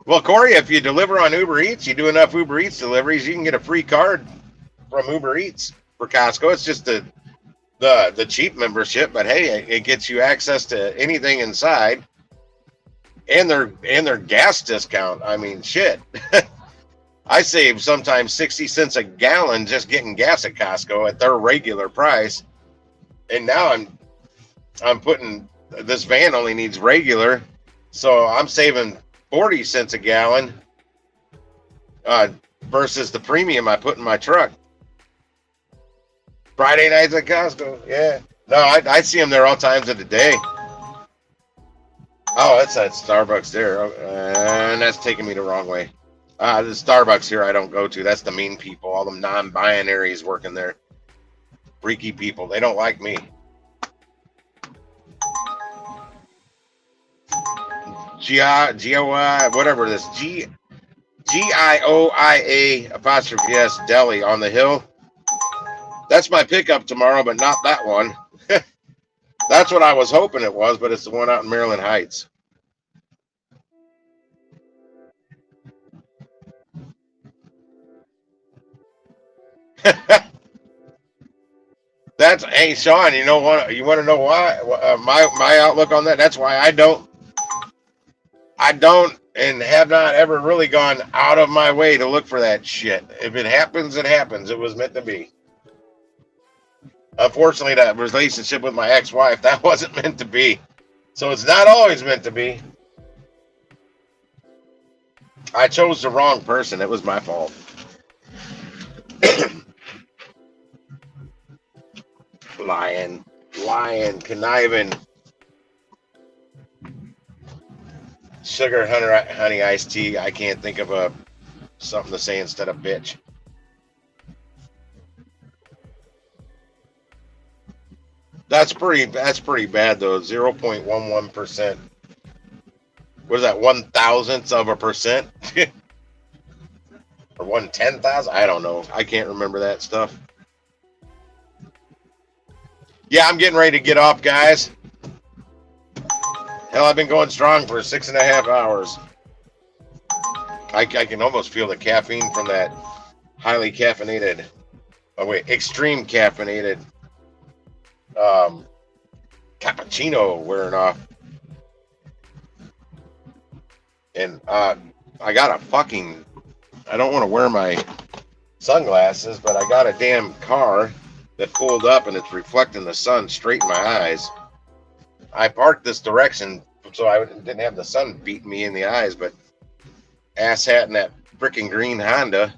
Well, Corey, if you deliver on Uber Eats, you do enough Uber Eats deliveries, you can get a free card from Uber Eats for Costco. It's just the cheap membership, but hey, it gets you access to anything inside, and their gas discount. I mean, shit. I save sometimes 60 cents a gallon just getting gas at Costco at their regular price. And now I'm putting, this van only needs regular, so I'm saving 40 cents a gallon versus the premium I put in my truck. Friday nights at Costco, yeah. No, I see them there all times of the day. Oh, that's that Starbucks there. And that's taking me the wrong way. The Starbucks here I don't go to. That's the mean people, all them non-binaries working there. Freaky people. They don't like me. G-I-O-I, whatever this. G-I-O-I-A apostrophe S Deli on the hill. That's my pickup tomorrow, but not that one. That's what I was hoping it was, but it's the one out in Maryland Heights. That's, hey Sean, you want to know why my outlook on that? That's why I don't and have not ever really gone out of my way to look for that shit. If it happens, it happens. It was meant to be. Unfortunately, that relationship with my ex-wife, that wasn't meant to be. So it's not always meant to be. I chose the wrong person. It was my fault. Lying, conniving. Sugar honey iced tea. I can't think of something to say instead of bitch. That's pretty bad though. 0.11%. What is that? 1/1000th of a percent? Or 1/10,000? I don't know. I can't remember that stuff. Yeah, I'm getting ready to get off, guys. Hell, I've been going strong for 6.5 hours. I can almost feel the caffeine from that highly caffeinated, extreme caffeinated cappuccino wearing off. And I got a fucking, I don't want to wear my sunglasses, but I got a damn car that pulled up and it's reflecting the sun straight in my eyes. I parked this direction so I didn't have the sun beating me in the eyes, but ass hat in that freaking green Honda.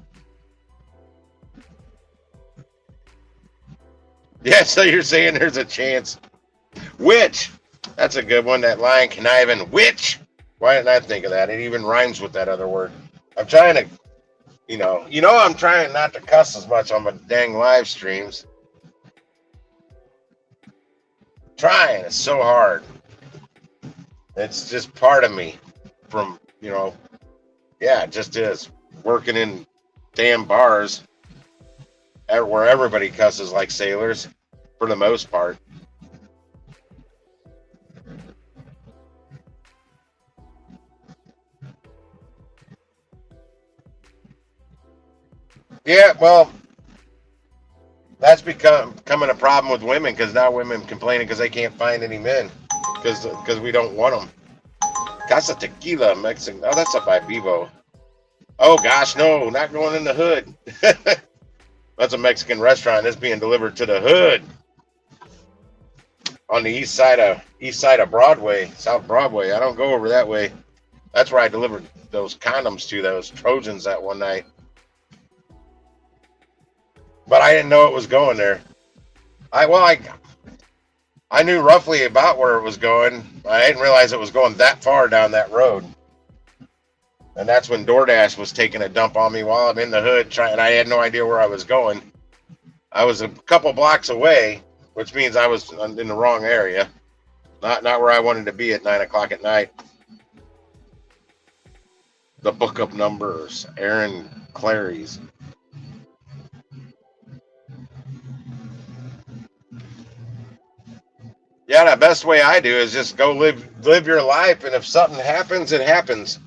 Yeah, so you're saying there's a chance. Which, that's a good one, that line, conniving, which? Why didn't I think of that? It even rhymes with that other word. I'm trying to, I'm trying not to cuss as much on my dang live streams. Trying, it's so hard. It's just part of me from, yeah, it just is. Working in damn bars where everybody cusses like sailors for the most part. Yeah, well, that's becoming a problem with women because now women complaining because they can't find any men because we don't want them. Casa Tequila, Mexican. Oh, that's up by Vivo. Oh, gosh, no, not going in the hood. That's a Mexican restaurant that's being delivered to the hood on the east side of Broadway, South Broadway. I don't go over that way. That's where I delivered those condoms to those Trojans that one night. But I didn't know it was going there. I I knew roughly about where it was going. I didn't realize it was going that far down that road. And that's when DoorDash was taking a dump on me while I'm in the hood trying. I had no idea where I was going. I was a couple blocks away, which means I was in the wrong area. Not where I wanted to be at 9 o'clock at night. The book of numbers, Aaron Clary's. Yeah, the best way I do is just go live your life, and if something happens, it happens.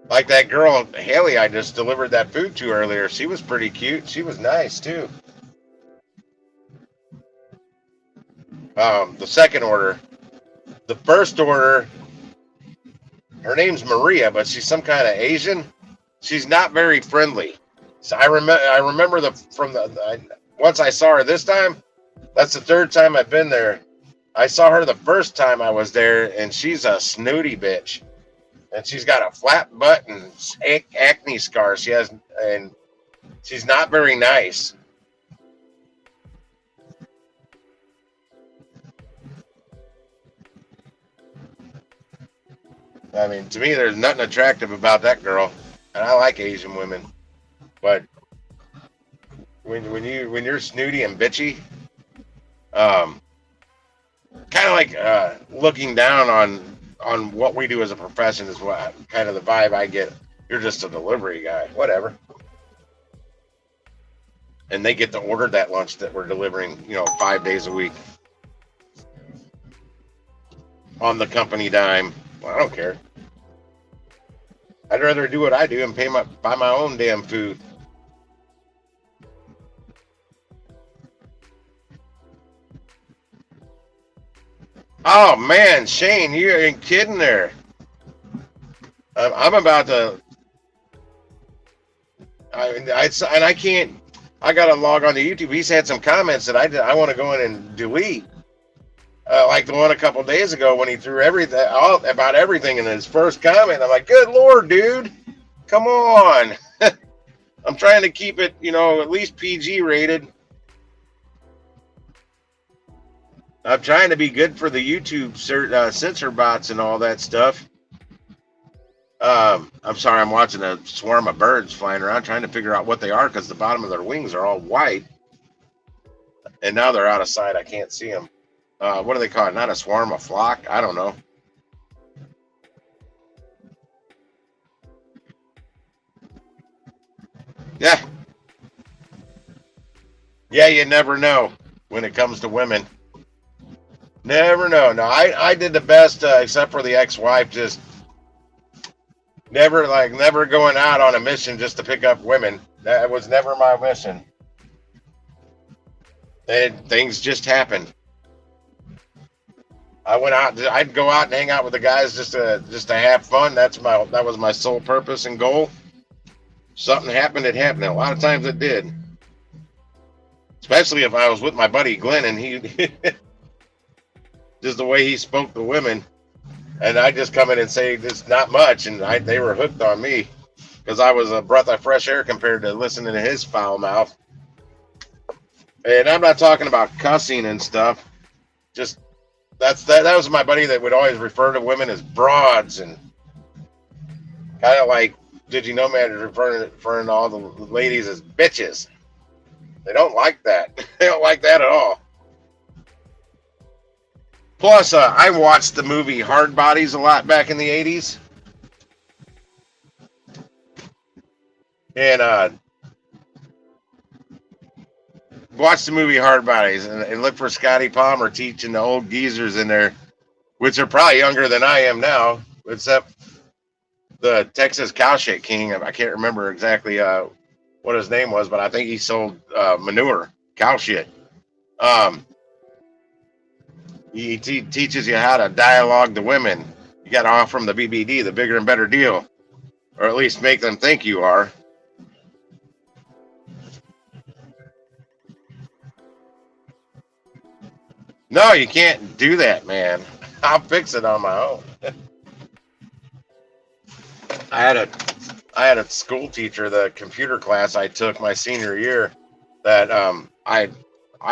Like that girl, Haley, I just delivered that food to earlier. She was pretty cute. She was nice, too. The second order. The first order, her name's Maria, but she's some kind of Asian. She's not very friendly. So I remember once I saw her this time, that's the third time I've been there. I saw her the first time I was there, and she's a snooty bitch. And she's got a flat butt and acne scars. She has, and she's not very nice. I mean, to me, there's nothing attractive about that girl, and I like Asian women. But when you're snooty and bitchy, kind of like looking down on what we do as a profession is what kind of the vibe I get. You're just a delivery guy, whatever. And they get to order that lunch that we're delivering, 5 days a week on the company dime. Well, I don't care. I'd rather do what I do and buy my own damn food. Oh man, Shane, you ain't kidding there. I'm about to. I can't. I gotta log on to YouTube. He's had some comments that I want to go in and delete. Like the one a couple days ago when he threw about everything in his first comment. I'm like, good Lord, dude, come on. I'm trying to keep it, at least PG rated. I'm trying to be good for the YouTube censor bots and all that stuff. I'm sorry, I'm watching a swarm of birds flying around trying to figure out what they are because the bottom of their wings are all white. And now they're out of sight. I can't see them. What do they call it? Not a swarm, a flock? I don't know. Yeah. Yeah, you never know when it comes to women. Never know. No, I did the best, except for the ex-wife, just never going out on a mission just to pick up women. That was never my mission. And things just happened. I went out. I'd go out and hang out with the guys just to have fun. That was my sole purpose and goal. Something happened, it happened. A lot of times it did. Especially if I was with my buddy Glenn and he just the way he spoke to women, and I just come in and say this not much, and they were hooked on me because I was a breath of fresh air compared to listening to his foul mouth. And I'm not talking about cussing and stuff. Just that was my buddy that would always refer to women as broads, and kind of like Did You Know Man is referring to all the ladies as bitches. They don't like that. They don't like that at all. Plus, I watched the movie Hard Bodies a lot back in the 80s. And watch the movie Hard Bodies and look for Scotty Palmer teaching the old geezers in there, which are probably younger than I am now, except the Texas Cow Shit King. I can't remember exactly what his name was, but I think he sold manure, cow shit. He teaches you how to dialogue to women. You got to offer them the BBD, the bigger and better deal, or at least make them think you are. No, you can't do that, man. I'll fix it on my own. I had a school teacher, the computer class I took my senior year. that I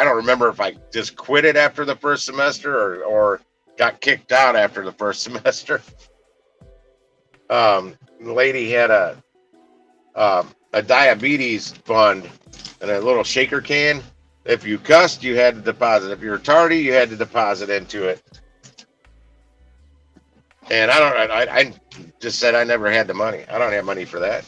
don't remember if I just quit it after the first semester or got kicked out after the first semester. The lady had a diabetes fund and a little shaker can. If you cussed, you had to deposit. If you were tardy, you had to deposit into it. And I just said I never had the money. I don't have money for that.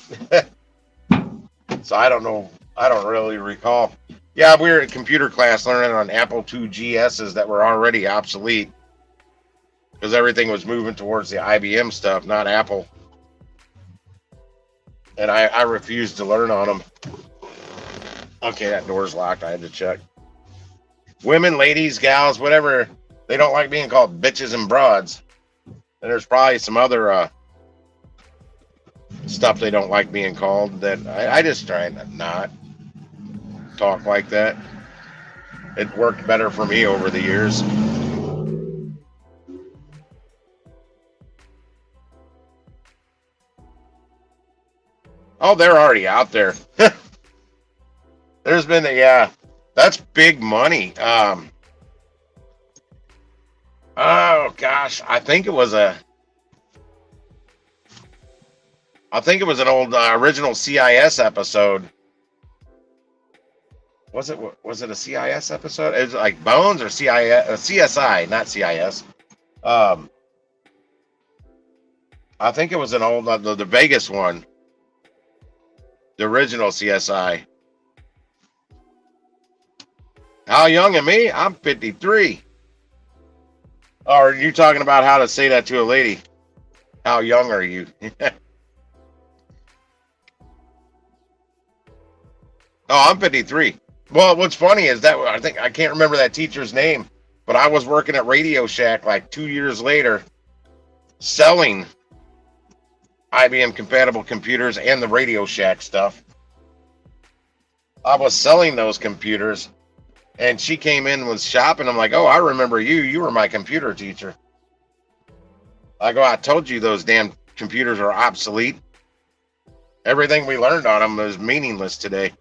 So I don't know. I don't really recall. Yeah, we were in computer class learning on Apple II GSs that were already obsolete because everything was moving towards the IBM stuff, not Apple. And I refused to learn on them. Okay, that door's locked. I had to check. Women, ladies, gals, whatever, they don't like being called bitches and broads. And there's probably some other stuff they don't like being called that I just try to not talk like that. It worked better for me over the years. Oh, they're already out there. There's been that's big money. Oh gosh, I think it was an old original CIS episode. Was it a CIS episode? It was like Bones or CSI, not CIS. I think it was an old the Vegas one, the original CSI. How young am me? I'm 53. Oh, are you talking about how to say that to a lady? How young are you? Oh, I'm 53. Well, what's funny is that I can't remember that teacher's name, but I was working at Radio Shack like 2 years later selling IBM compatible computers and the Radio Shack stuff. I was selling those computers and she came in and was shopping. I'm like, oh, I remember you. You were my computer teacher. I go, I told you those damn computers are obsolete. Everything we learned on them is meaningless today.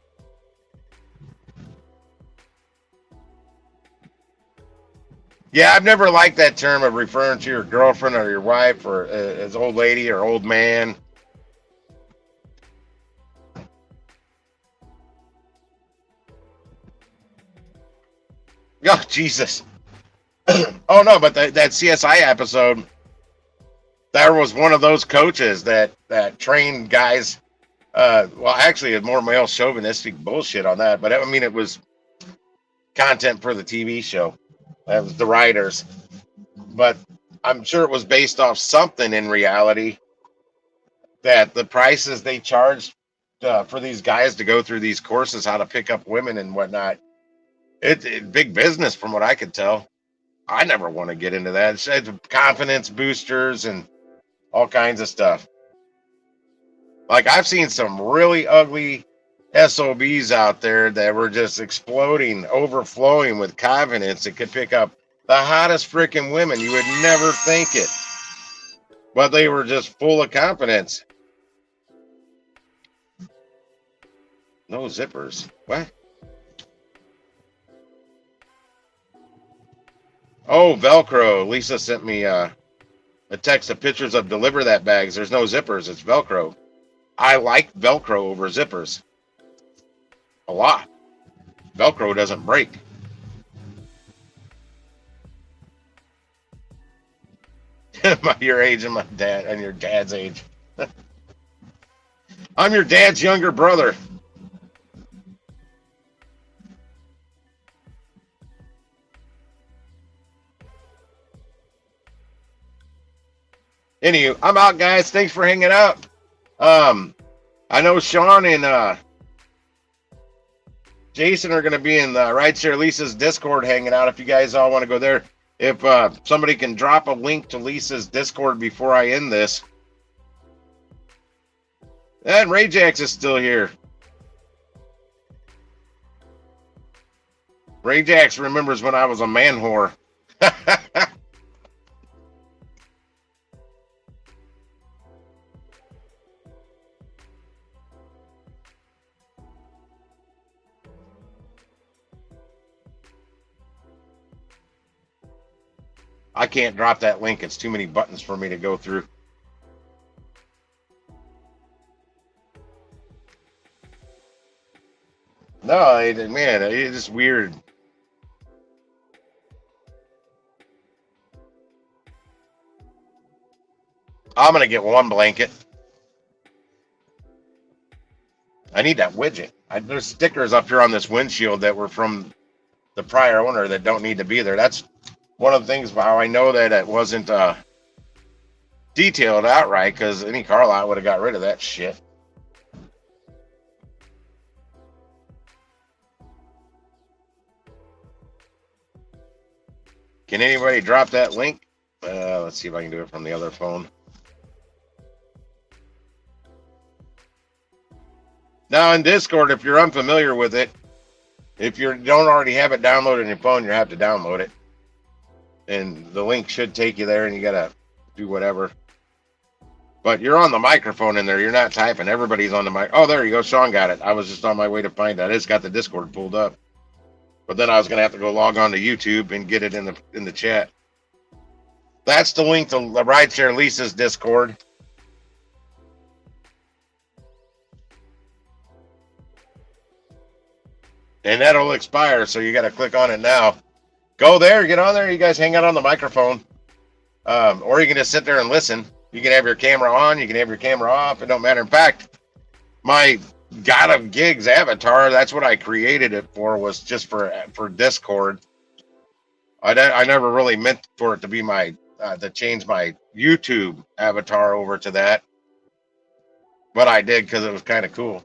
Yeah, I've never liked that term of referring to your girlfriend or your wife or as old lady or old man. Oh, Jesus. Oh, no, but that CSI episode, there was one of those coaches that trained guys. Well, actually, it's more male chauvinistic bullshit on that. But I mean, it was content for the TV show. That was the writers. But I'm sure it was based off something in reality that the prices they charged for these guys to go through these courses, how to pick up women and whatnot, it big business from what I could tell. I never want to get into that. It's confidence boosters and all kinds of stuff. Like I've seen some really ugly SOBs out there that were just exploding, overflowing with confidence that could pick up the hottest freaking women. You would never think it. But they were just full of confidence. No zippers. What? Oh, Velcro. Lisa sent me a text of pictures of Deliver That bags. There's no zippers. It's Velcro. I like Velcro over zippers. A lot. Velcro doesn't break. Your age and my dad and your dad's age. I'm your dad's younger brother. Anywho, I'm out, guys. Thanks for hanging out. I know Sean and Jason are going to be in the Rideshare Lisa's Discord hanging out if you guys all want to go there. If somebody can drop a link to Lisa's Discord before I end this. And Rayjax is still here. Rayjax remembers when I was a man whore. I can't drop that link. It's too many buttons for me to go through. No, man, it's just weird. I'm gonna get one blanket. I need that widget. There's stickers up here on this windshield that were from the prior owner that don't need to be there. That's one of the things how I know that it wasn't detailed outright, because any car lot would have got rid of that shit. Can anybody drop that link? Let's see if I can do it from the other phone. Now in Discord, if you're unfamiliar with it, if you don't already have it downloaded on your phone, you have to download it. And the link should take you there, and you gotta do whatever. But you're on the microphone in there. You're not typing. Everybody's on the mic. Oh, there you go. Sean got it. I was just on my way to find that. It's got the Discord pulled up. But then I was gonna have to go log on to YouTube and get it in the chat. That's the link to Rideshare Lisa's Discord. And that'll expire, so you got to click on it now. Go there, get on there. You guys hang out on the microphone. Or you can just sit there and listen. You can have your camera on. You can have your camera off. It don't matter. In fact, my God of Gigs avatar, that's what I created it for, was just for Discord. I never really meant for it to be my, to change my YouTube avatar over to that. But I did because it was kind of cool.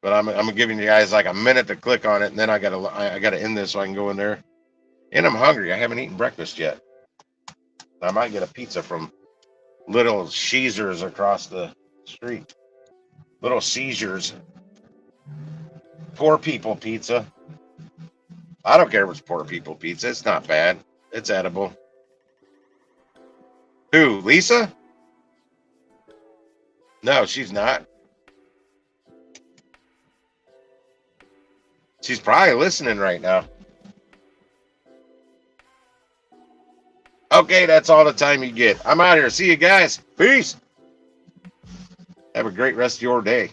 But I'm giving you guys like a minute to click on it, and then I gotta end this so I can go in there. And I'm hungry. I haven't eaten breakfast yet. I might get a pizza from Little Caesars across the street. Little Caesars. Poor people pizza. I don't care if it's poor people pizza. It's not bad. It's edible. Who? Lisa? No, she's not. She's probably listening right now. Okay, that's all the time you get. I'm out here. See you guys. Peace. Have a great rest of your day.